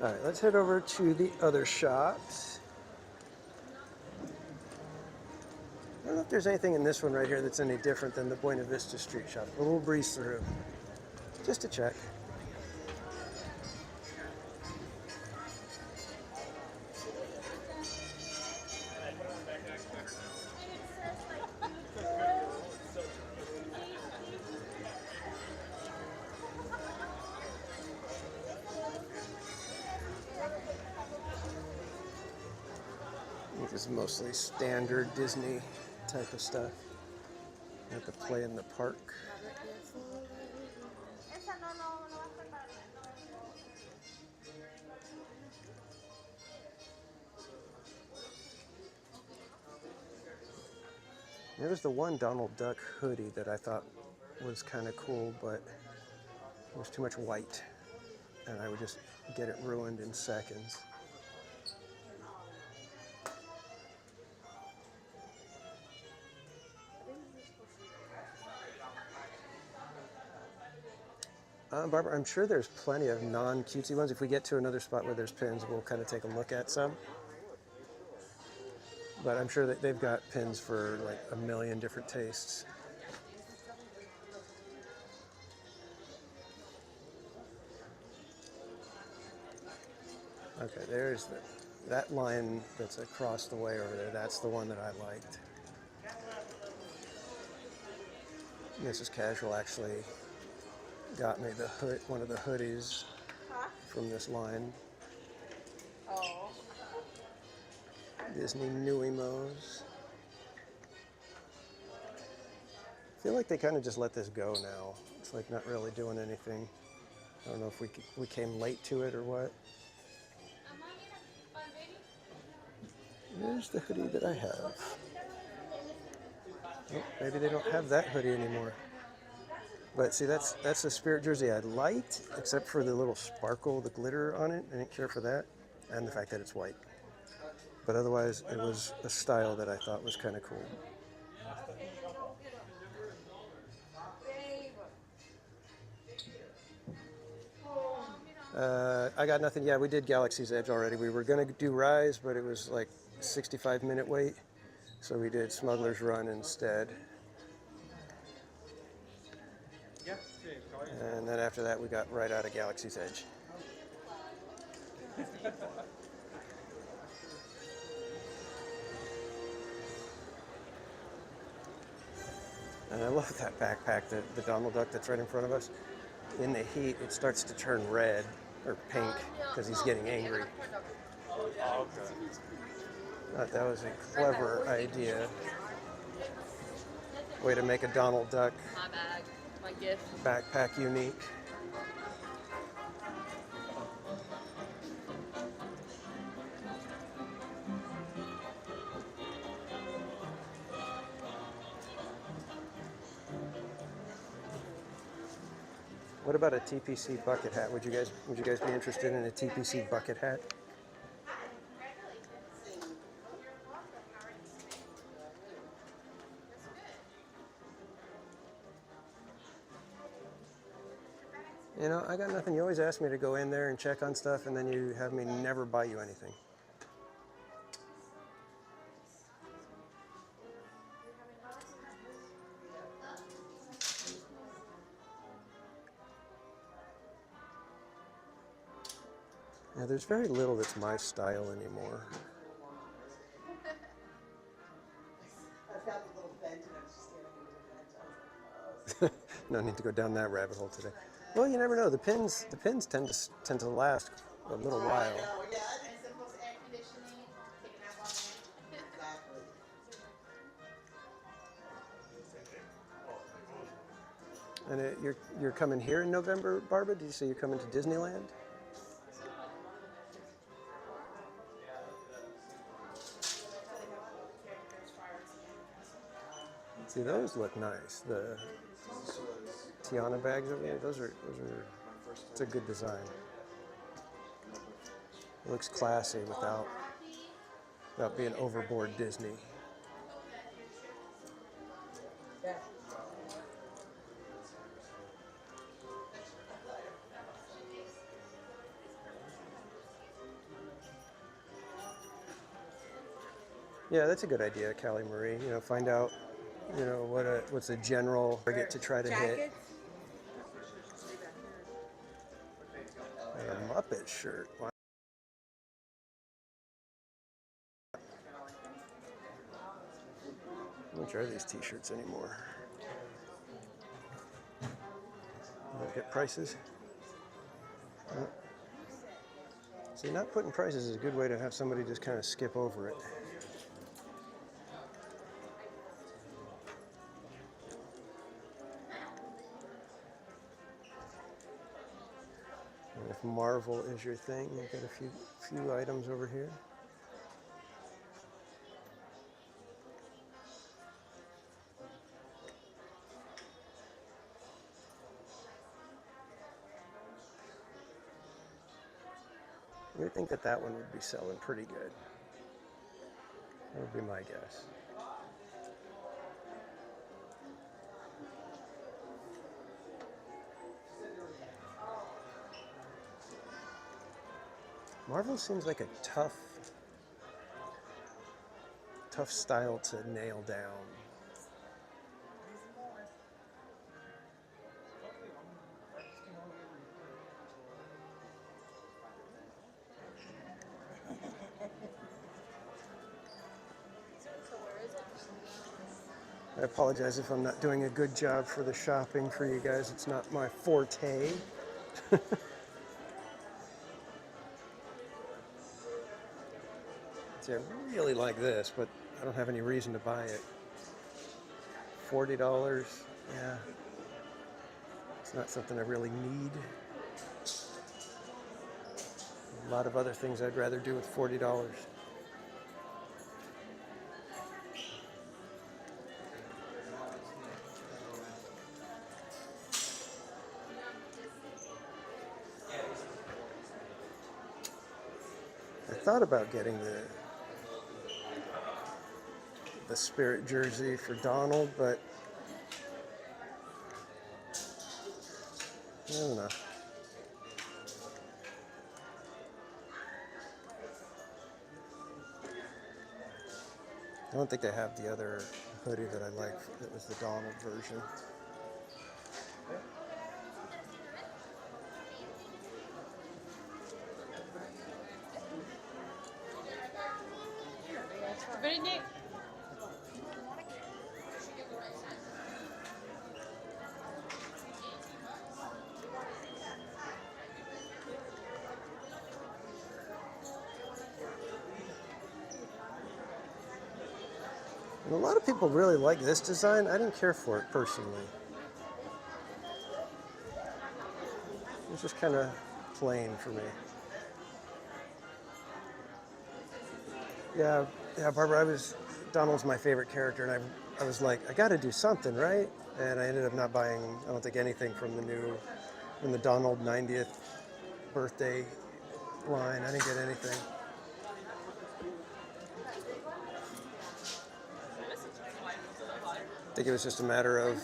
All right, let's head over to the other shops. I don't know if there's anything in this one right here that's any different than the Buena Vista Street shop, but we'll breeze through just to check. This is mostly standard Disney type of stuff. You have to play in the park. There was the one Donald Duck hoodie that I thought was kind of cool, but it was too much white, and I would just get it ruined in seconds. Barbara, I'm sure there's plenty of non-cutesy ones. If we get to another spot where there's pins, we'll kind of take a look at some. But I'm sure that they've got pins for like a million different tastes. Okay, there's that line that's across the way over there. That's the one that I liked. Mrs. Casual actually got me one of the hoodies from this line. Oh. Disney Nuimos. I feel like they kind of just let this go now. It's like not really doing anything. I don't know if we came late to it or what. Here's the hoodie that I have. Oh, maybe they don't have that hoodie anymore. But see, that's the Spirit jersey I liked, except for the little sparkle, the glitter on it. I didn't care for that, and the fact that it's white. But otherwise, it was a style that I thought was kind of cool. I got nothing. Yeah, we did Galaxy's Edge already. We were going to do Rise, but it was like 65-minute wait. So we did Smuggler's Run instead. And then after that, we got right out of Galaxy's Edge. And I love that backpack, the Donald Duck that's right in front of us. In the heat, it starts to turn red or pink because he's getting angry. Thought that was a clever idea. Way to make a Donald Duck My bag, my gift. backpack unique. What about a TPC bucket hat? Would you guys be interested in a TPC bucket hat? You know, I got nothing. You always ask me to go in there and check on stuff, and then you have me never buy you anything. Yeah, there's very little that's my style anymore. I've got the little vent and I'm just standing in the vent. No need to go down that rabbit hole today. Well, you never know. The pins tend to last a little while. And you're coming here in November, Barbara? Did you say you're coming to Disneyland? See, those look nice. The Tiana bags over there, those are, it's a good design. It looks classy without being overboard Disney. Yeah, that's a good idea, Callie Marie. You know, find out, you know, what's a general target to try to hit. And a Muppet shirt. Wow. How much are these t-shirts anymore? Look at prices. See, not putting prices is a good way to have somebody just kind of skip over it. If Marvel is your thing, you've got a few items over here. I would think that one would be selling pretty good. That would be my guess. Marvel seems like a tough style to nail down. I apologize if I'm not doing a good job for the shopping for you guys. It's not my forte. See, I really like this, but I don't have any reason to buy it. $40, yeah. It's not something I really need. A lot of other things I'd rather do with $40. I thought about getting the Spirit jersey for Donald, but I don't know. I don't think they have the other hoodie that I like. That was the Donald version. Very neat. And a lot of people really like this design. I didn't care for it personally. It's just kind of plain for me. Yeah, Barbara, Donald's my favorite character, and I was like, I got to do something, right? And I ended up not buying, I don't think, anything from the Donald 90th birthday line. I didn't get anything. I think it was just a matter of...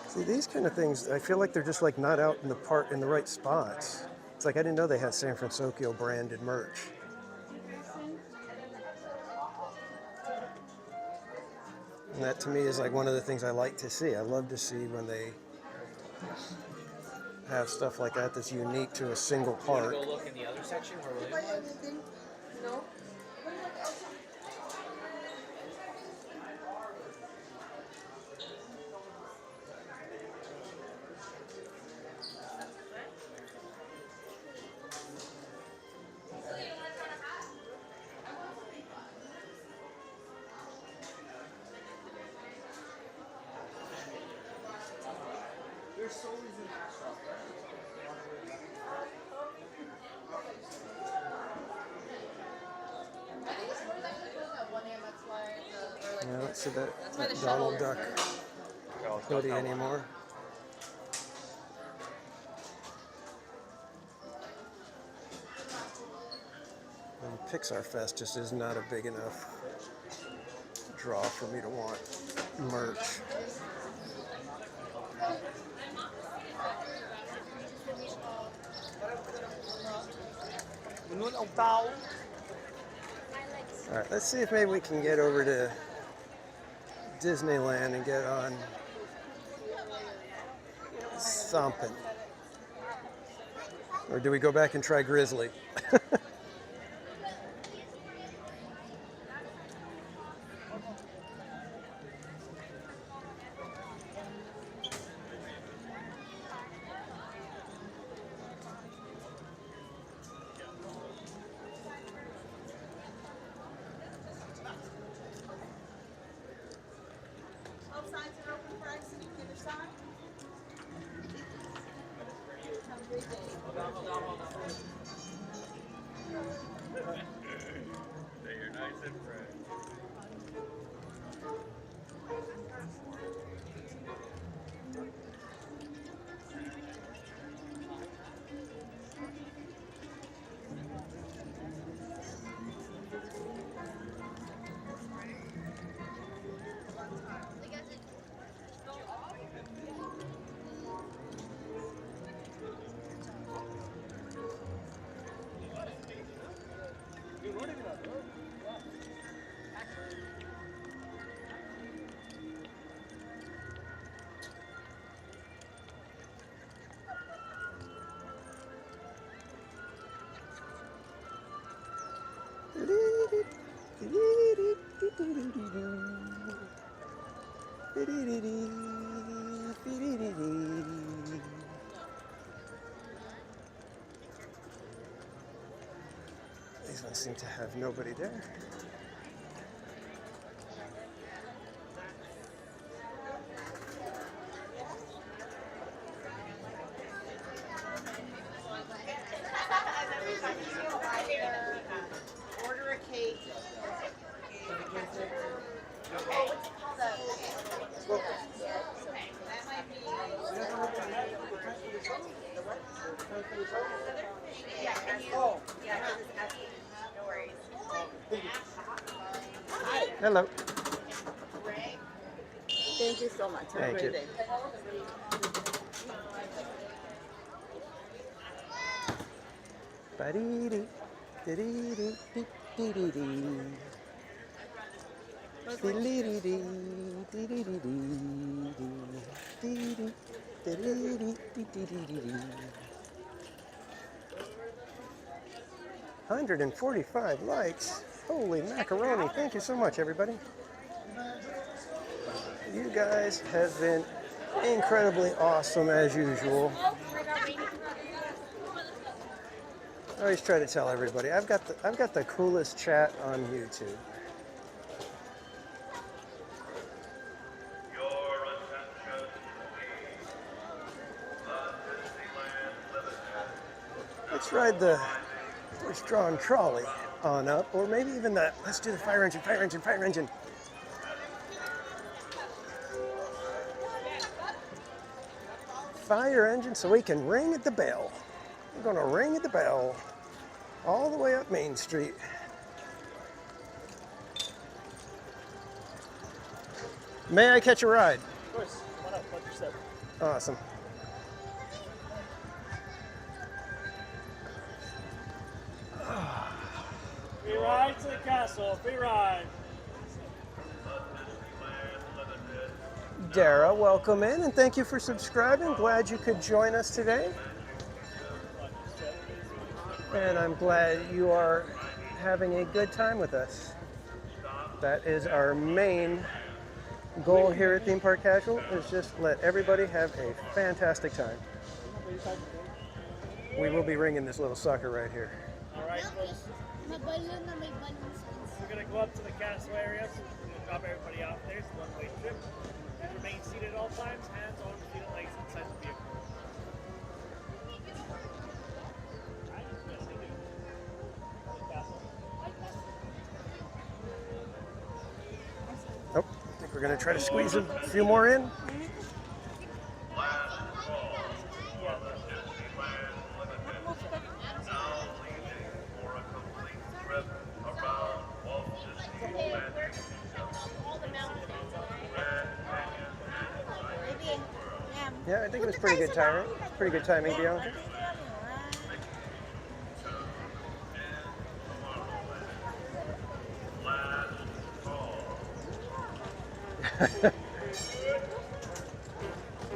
See, these kind of things, I feel like they're just like not out in the right spots. It's like I didn't know they had San Francisco branded merch. And that to me is like one of the things I like to see. I love to see when they have stuff like that that's unique to a single park. Go look in the other section where William was? No. There's soldiers in that shop, Yeah, I don't see that Donald Duck hoodie anymore. And Pixar Fest just is not a big enough draw for me to want merch. All right, let's see if maybe we can get over to Disneyland and get on something. Or do we go back and try Grizzly? Both sides are open for exit to either side. Have a great day. Hold on. Say you're nice and fresh. These ones seem to have nobody there. Order a cake. That might be. Hello. Thank you so much. Have Thank a you. great day. Ba-dee-dee, dee-dee-dee, dee-dee-dee. Dee-dee-dee-dee, dee-dee-dee-dee, dee-dee, dee-dee-dee, dee-dee-dee-dee. 145 likes. Holy macaroni. Thank you so much, everybody. You guys have been incredibly awesome as usual. I always try to tell everybody I've got the coolest chat on YouTube. Let's ride the horse-drawn trolley on up, or maybe even the, let's do the fire engine, fire engine, fire engine. Fire engine so we can ring at the bell. We're gonna ring at the bell all the way up Main Street. May I catch a ride? Of course. Come on up. Watch your step. Awesome. Free ride to the castle. Free ride. Dara, welcome in and thank you for subscribing. Glad you could join us today. And I'm glad you are having a good time with us. That is our main goal here at Theme Park Casual, is just let everybody have a fantastic time. We will be ringing this little sucker right here. Alright, folks. We're going to go up to the castle area, so we're going to drop everybody off there. It's a one-way trip. And remain seated at all times, hands, arms, feet, and legs inside the vehicle. Oh, I think we're going to try to squeeze a few more in. Yeah, I think it was pretty good timing. Pretty good timing, Bianca.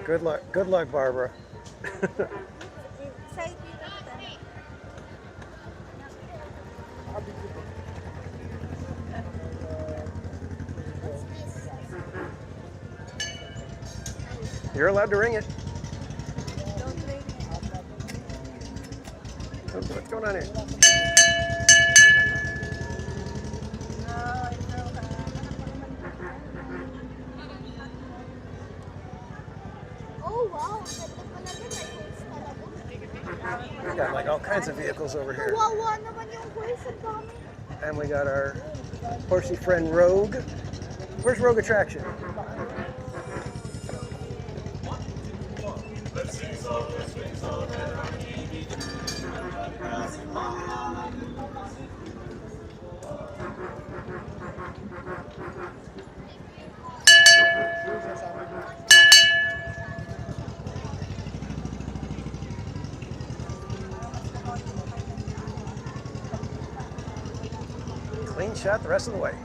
Good luck, Barbara. You're allowed to ring it. What's going on here? Oh wow, We got like all kinds of vehicles over here. And we got our horsey friend Rogue. Where's Rogue Attraction? Clean shot the rest of the way.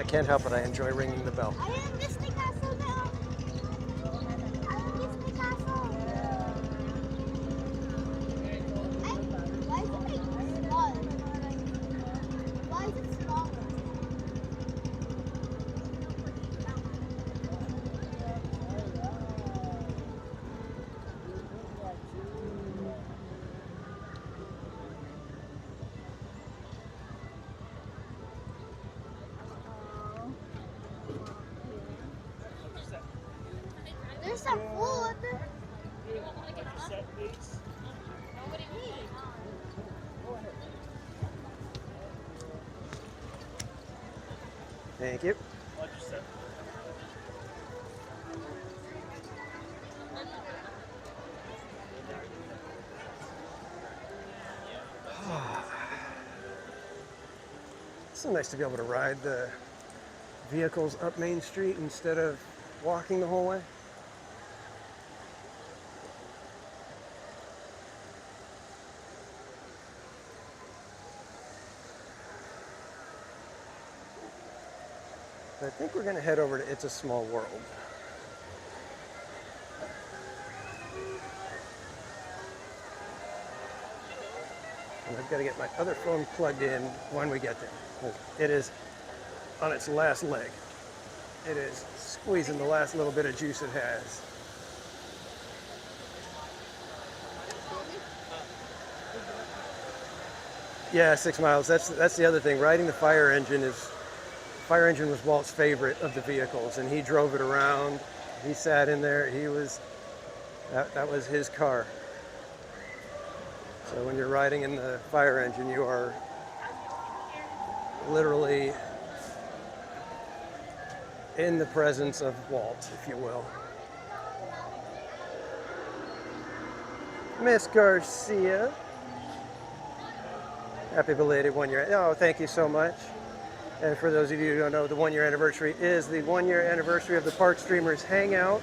Can't help it, I enjoy ringing the bell. I am Disney Castle now. I am Disney Castle. Thank you. Watch your step. It's so nice to be able to ride the vehicles up Main Street instead of walking the whole way. I think we're going to head over to It's a Small World. And I've got to get my other phone plugged in when we get there. It is on its last leg. It is squeezing the last little bit of juice it has. Yeah, 6 miles. That's the other thing. Riding the fire engine was Walt's favorite of the vehicles, and he drove it around. He sat in there. That was his car. So when you're riding in the fire engine, you are literally in the presence of Walt, if you will. Miss Garcia. Happy belated 1 year. Oh, thank you so much. And for those of you who don't know, the 1 year anniversary is the 1 year anniversary of the Park Streamers Hangout,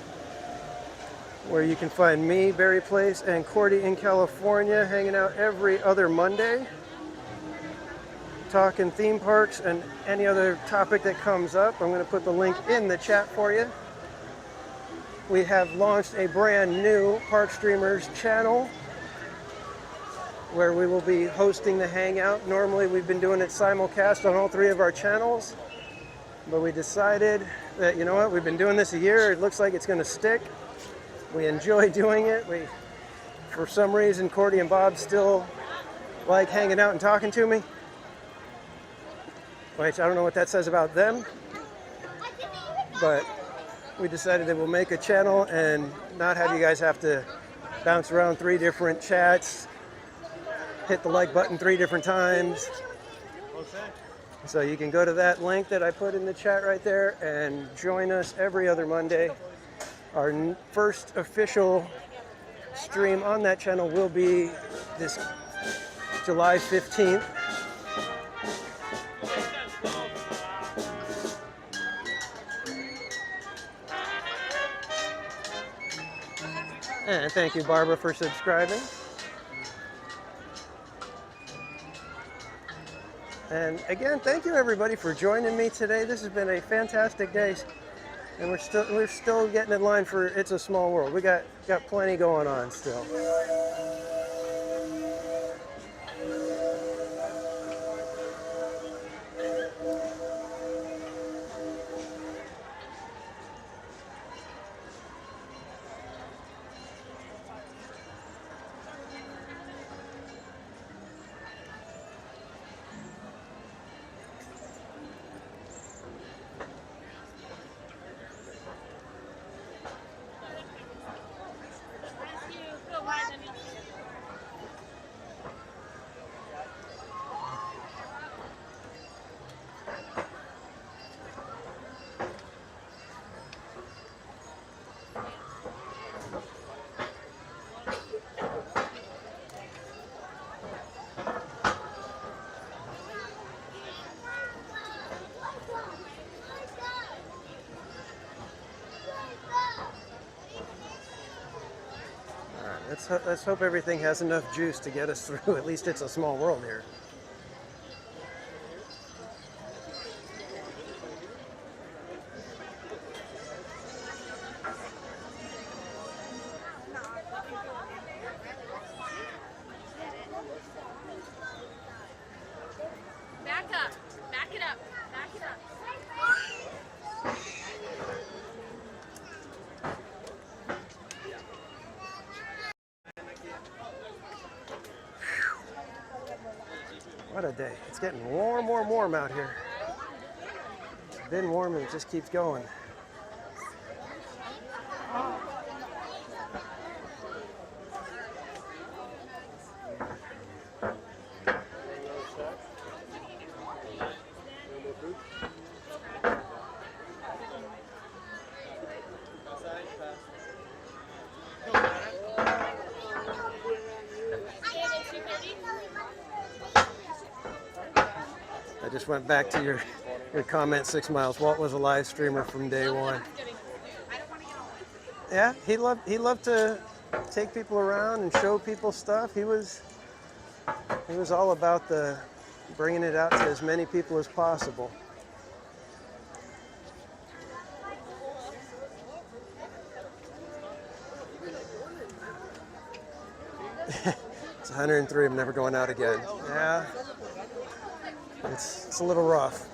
where you can find me, Barry Place, and Cordy in California hanging out every other Monday, talking theme parks and any other topic that comes up. I'm going to put the link in the chat for you. We have launched a brand new Park Streamers channel where we will be hosting the Hangout. Normally we've been doing it simulcast on all 3 of our channels, but we decided that, you know what, we've been doing this a year, it looks like it's going to stick. We enjoy doing it. For some reason, Cordy and Bob still like hanging out and talking to me, which I don't know what that says about them, but we decided that we'll make a channel and not have you guys have to bounce around 3 different chats, hit the like button 3 different times. So you can go to that link that I put in the chat right there and join us every other Monday. Our first official stream on that channel will be this July 15th. And thank you, Barbara, for subscribing. And again, thank you everybody for joining me today. This has been a fantastic day, and we're still getting in line for It's a Small World. We got plenty going on still. Let's hope everything has enough juice to get us through. At least It's a Small World here. Back up. Back it up. Back it up. What a day. It's getting warm out here. It's been warm and it just keeps going. I just went back to your comment, 6 miles. Walt was a live streamer from day one. Yeah, he loved to take people around and show people stuff. He was all about the bringing it out to as many people as possible. It's 103. I'm never going out again. Yeah, it's a little rough.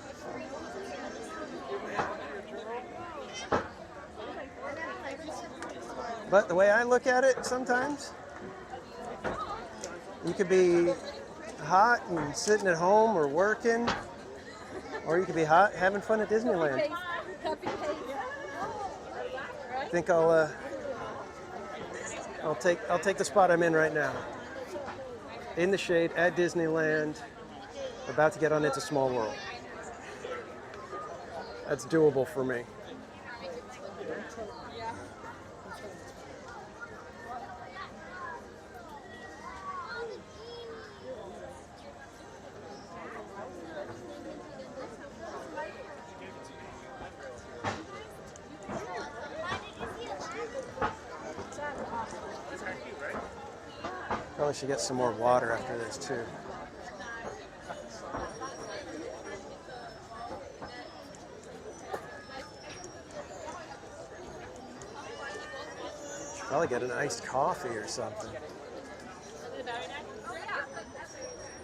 But the way I look at it, sometimes you could be hot and sitting at home or working, or you could be hot having fun at Disneyland. I think I'll take the spot I'm in right now. In the shade at Disneyland, about to get on It's a Small World. That's doable for me. Probably should get some more water after this too. Should probably get an iced coffee or something.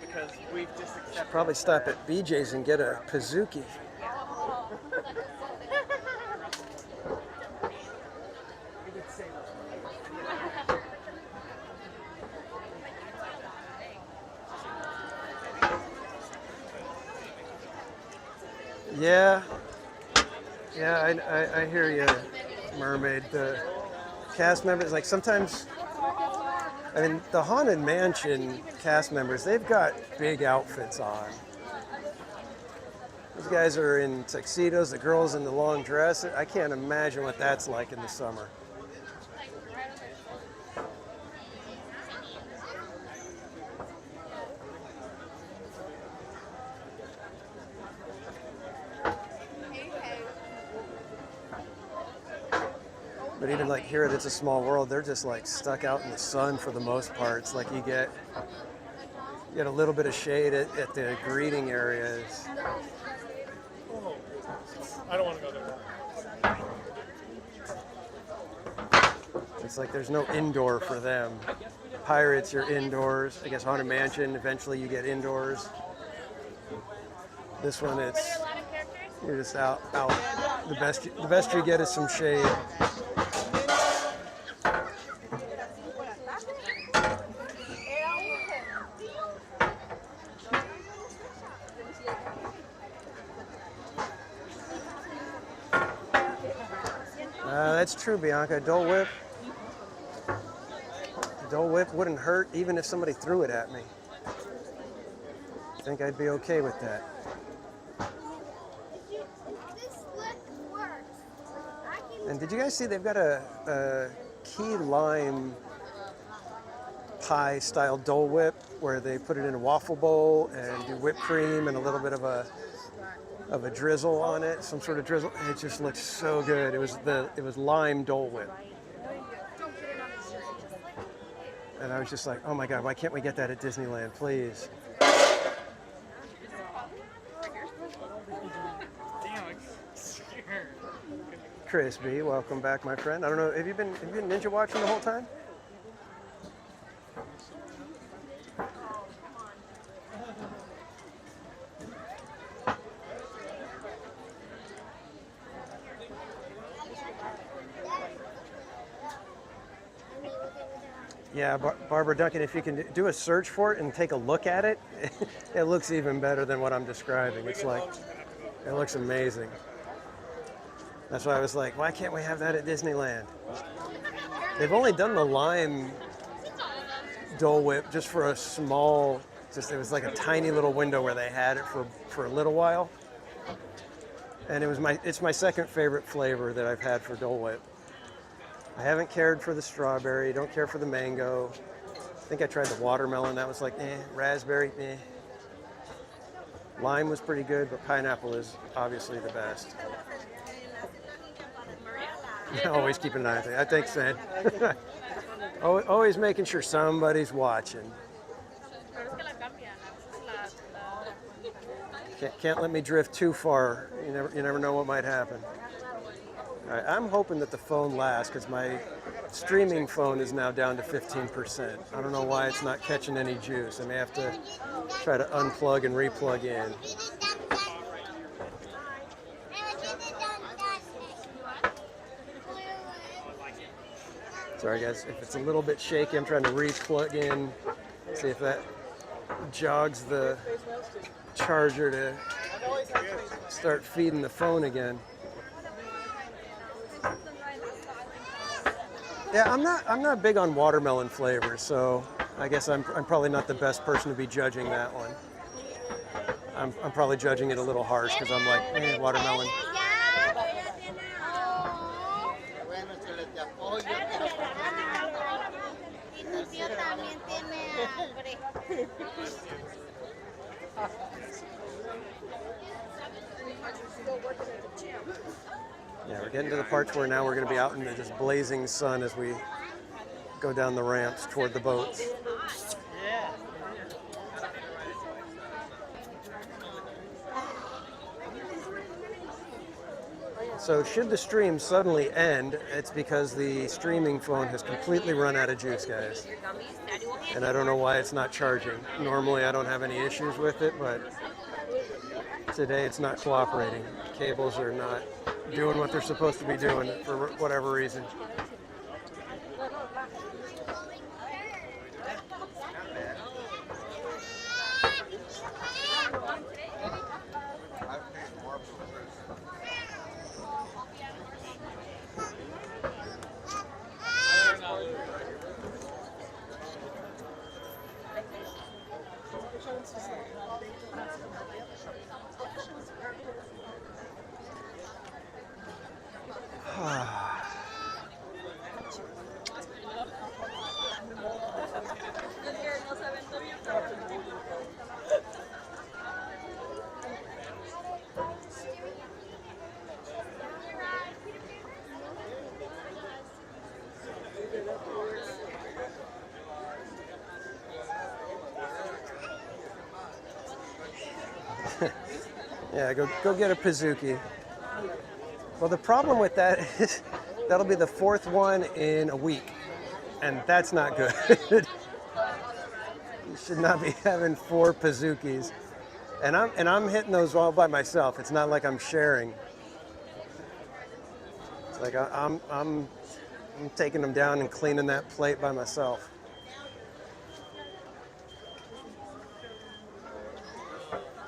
Because we've just accepted. Should probably stop at BJ's and get a Pizookie. Yeah, I hear you, Mermaid. The cast members, like sometimes, I mean, the Haunted Mansion cast members, they've got big outfits on. Those guys are in tuxedos, the girls in the long dress. I can't imagine what that's like in the summer. But even like here at It's a Small World, they're just like stuck out in the sun for the most part. It's like you get a little bit of shade at the greeting areas. I don't want to go there. It's like there's no indoor for them. Pirates, you're indoors. I guess Haunted Mansion, eventually you get indoors. This one, you're just out. The best you get is some shade. That's true, Bianca. Dole Whip wouldn't hurt even if somebody threw it at me. I think I'd be okay with that. And did you guys see they've got a key lime pie style Dole Whip where they put it in a waffle bowl and do whipped cream and a little bit of a drizzle on it, some sort of drizzle. It just looks so good. It was lime Dole Whip. And I was just like, oh my God, why can't we get that at Disneyland, please? Chris B, welcome back, my friend. I don't know, have you been ninja watching the whole time? Yeah, Barbara Duncan, if you can do a search for it and take a look at it, it looks even better than what I'm describing. It's like, it looks amazing. That's why I was like, why can't we have that at Disneyland? They've only done the lime Dole Whip just for a small, it was like a tiny little window where they had it for a little while. And it's my second favorite flavor that I've had for Dole Whip. I haven't cared for the strawberry, don't care for the mango. I think I tried the watermelon, that was like, raspberry, Lime was pretty good, but pineapple is obviously the best. Always keep an eye on things. I think, Sam. Always making sure somebody's watching. Can't let me drift too far. You never know what might happen. All right, I'm hoping that the phone lasts because my streaming phone is now down to 15%. I don't know why it's not catching any juice. I may have to try to unplug and replug in. Sorry guys, if it's a little bit shaky, I'm trying to re-plug in, see if that jogs the charger to start feeding the phone again. Yeah, I'm not big on watermelon flavors, so I guess I'm probably not the best person to be judging that one. I'm probably judging it a little harsh because I'm like, watermelon. Yeah, we're getting to the parts where now we're going to be out in the just blazing sun as we go down the ramps toward the boats. So should the stream suddenly end, it's because the streaming phone has completely run out of juice, guys. And I don't know why it's not charging. Normally I don't have any issues with it, but today it's not cooperating. Cables are not doing what they're supposed to be doing for whatever reason. Yeah, go get a Pazuki. Well, the problem with that is that'll be the fourth one in a week, and that's not good. You should not be having 4 Pazukis, and I'm hitting those all by myself. It's not like I'm sharing. It's like I'm taking them down and cleaning that plate by myself.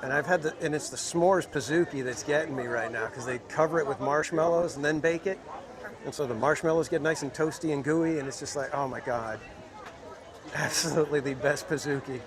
And and it's the s'mores Pazuki that's getting me right now because they cover it with marshmallows and then bake it. And so the marshmallows get nice and toasty and gooey, and it's just like, oh my God. Absolutely the best Pazuki.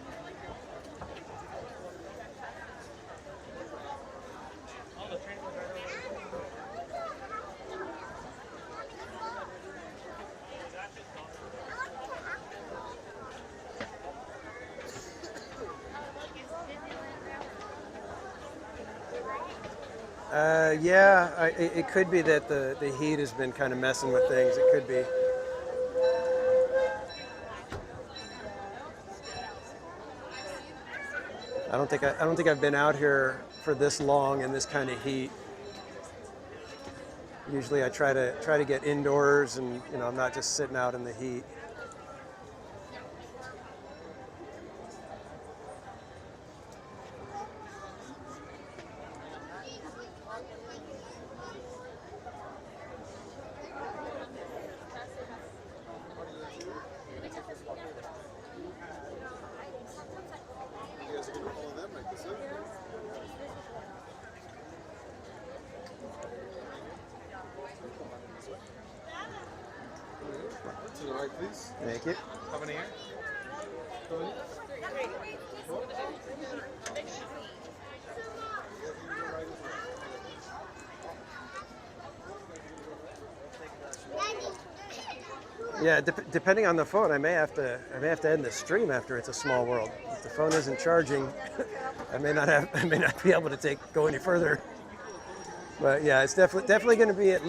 Yeah, it could be that the heat has been kind of messing with things. It could be. I don't think I've been out here for this long in this kind of heat. Usually I try to get indoors, and I'm not just sitting out in the heat. To the right, please. Thank you. How many here? How many? Yeah, depending on the phone, I may have to end the stream after it's a small world. If the phone isn't charging I may not be able to go any further. But yeah, it's definitely going to be at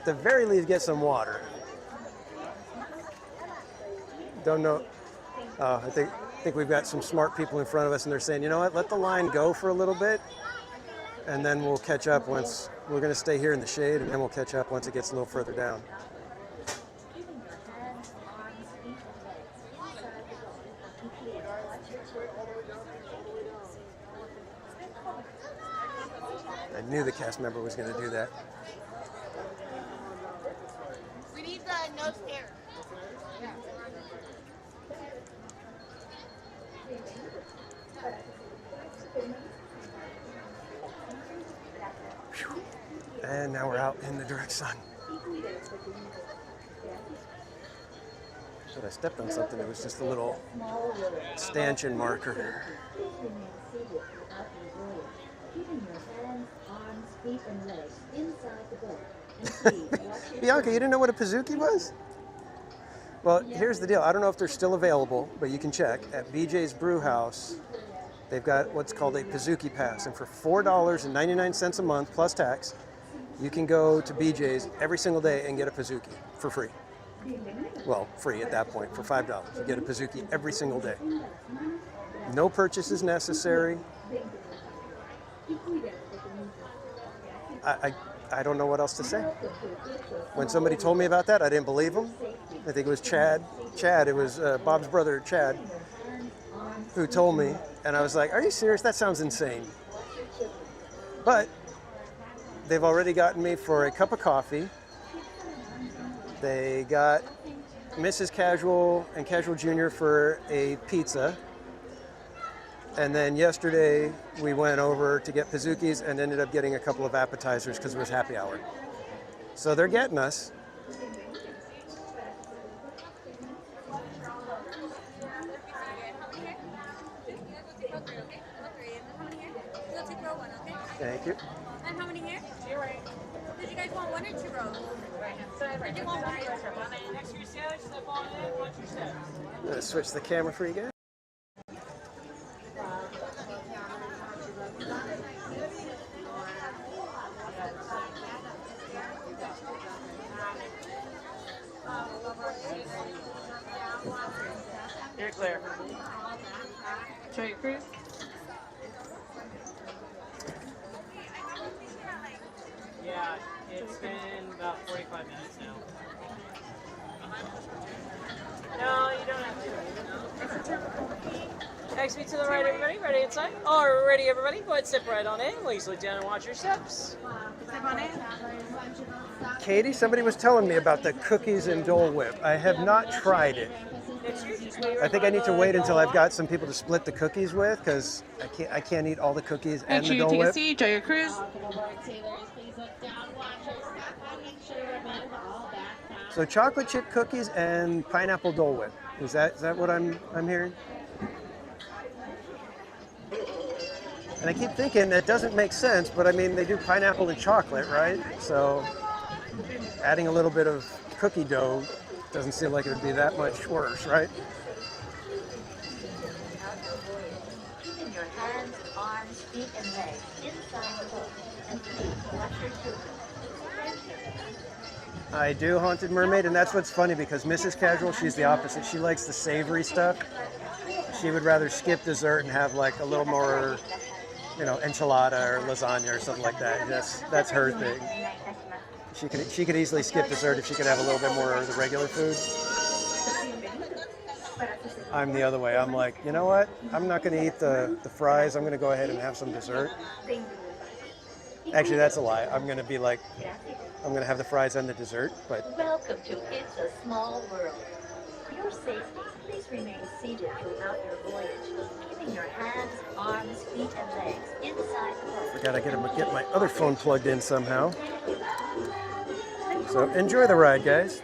the very least, get some water. Don't know. I think we've got some smart people in front of us, and they're saying, you know what, let the line go for a little bit, and then we'll catch up once. We're going to stay here in the shade, and then we'll catch up once it gets a little further down. I knew the cast member was going to do that. We need the no stairs. And now we're out in the direct sun. Should I stepped on something? It was just a little stanchion marker. Bianca, you didn't know what a Pizookie was? Well, here's the deal. I don't know if they're still available, but you can check at BJ's Brew House. They've got what's called a Pizookie Pass, and for $4.99 a month plus tax, you can go to BJ's every single day and get a Pizookie for free. Well, free at that point, for $5. You get a Pizookie every single day. No purchase is necessary. I don't know what else to say. When somebody told me about that, I didn't believe them. I think it was Chad, it was Bob's brother, Chad, who told me, and I was like, are you serious? That sounds insane. But they've already gotten me for a cup of coffee. They got Mrs. Casual and Casual Jr. for a pizza. And then yesterday we went over to get Pizookies and ended up getting a couple of appetizers because it was happy hour. So they're getting us. Thank you. And how many here? Did you guys want one or 2 rows? Did you want one? Next to your sandwich, step on in, watch your steps. I'm gonna switch the camera for you guys. You're clear. Straight cruise. Yeah, it's been about 45 minutes now. No, you don't have to. Next feet to the right, everybody. Ready inside? Oh, ready, everybody. Go ahead, step right on in. Please look down and watch your steps. Step on in. Katie, somebody was telling me about the cookies and Dole Whip. I have not tried it. I think I need to wait until I've got some people to split the cookies with, because I can't eat all the cookies and the Dole Whip. Make sure you take a seat, enjoy your cruise. So chocolate chip cookies and pineapple Dole Whip. Is that what I'm hearing? And I keep thinking that doesn't make sense, but I mean, they do pineapple and chocolate, right? So adding a little bit of cookie dough doesn't seem like it would be that much worse, right? Keeping your hands, arms, feet, and legs inside the boat. And please watch your children. I do Haunted Mermaid, and that's what's funny because Mrs. Casual, she's the opposite. She likes the savory stuff. She would rather skip dessert and have like a little more, enchilada or lasagna or something like that. That's her thing. She could easily skip dessert if she could have a little bit more of the regular food. I'm the other way. I'm like, you know what? I'm not going to eat the fries. I'm going to go ahead and have some dessert. Actually, that's a lie. I'm going to be like, I'm going to have the fries and the dessert, but... Welcome to It's a Small World. For your safety, please remain seated throughout your voyage, keeping your hands, arms, feet, and legs inside the boat. I gotta get my other phone plugged in somehow. So enjoy the ride, guys.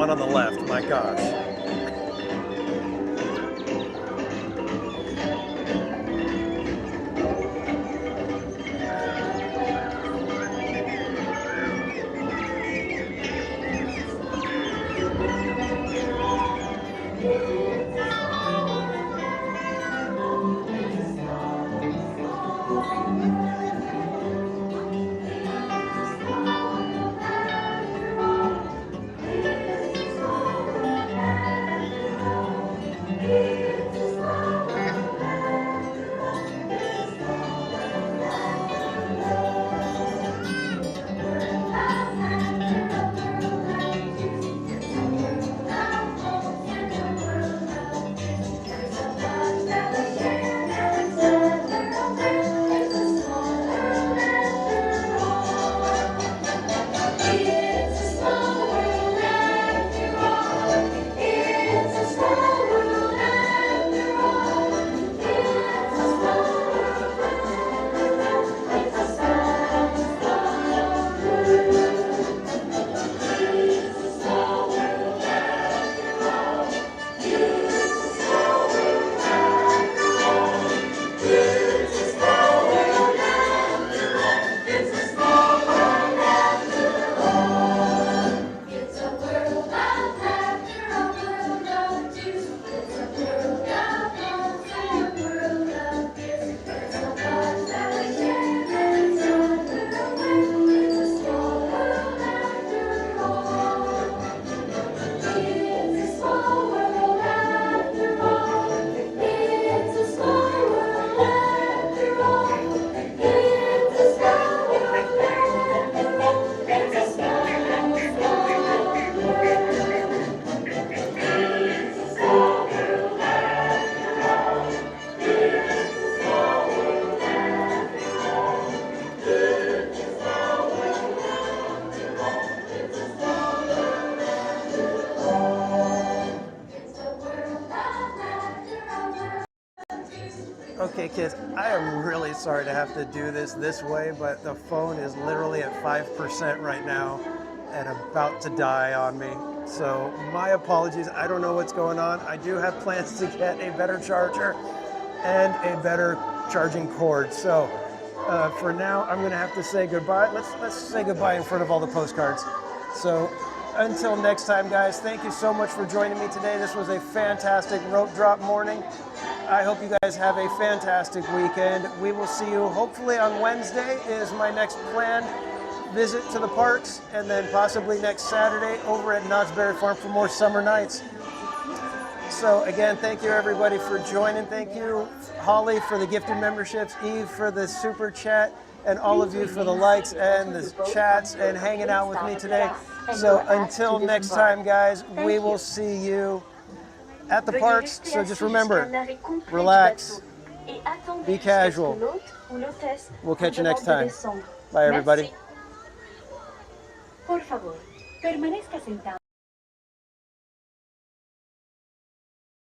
down on the left. My gosh. Okay, kids, I am really sorry to have to do this way, but the phone is literally at 5% right now and about to die on me. So my apologies. I don't know what's going on. I do have plans to get a better charger and a better charging cord. So for now, I'm going to have to say goodbye. Let's say goodbye in front of all the postcards. So until next time, guys, thank you so much for joining me today. This was a fantastic rope drop morning. I hope you guys have a fantastic weekend. We will see you hopefully on Wednesday is my next planned visit to the parks, and then possibly next Saturday over at Knott's Berry Farm for more summer nights. So again, thank you everybody for joining. Thank you, Holly, for the gifted memberships, Eve for the super chat, and all of you for the likes and the chats and hanging out with me today. So until next time, guys, we will see you at the parks. So just remember, relax, be casual. We'll catch you next time. Bye, everybody. Por favor, permanezca sentado.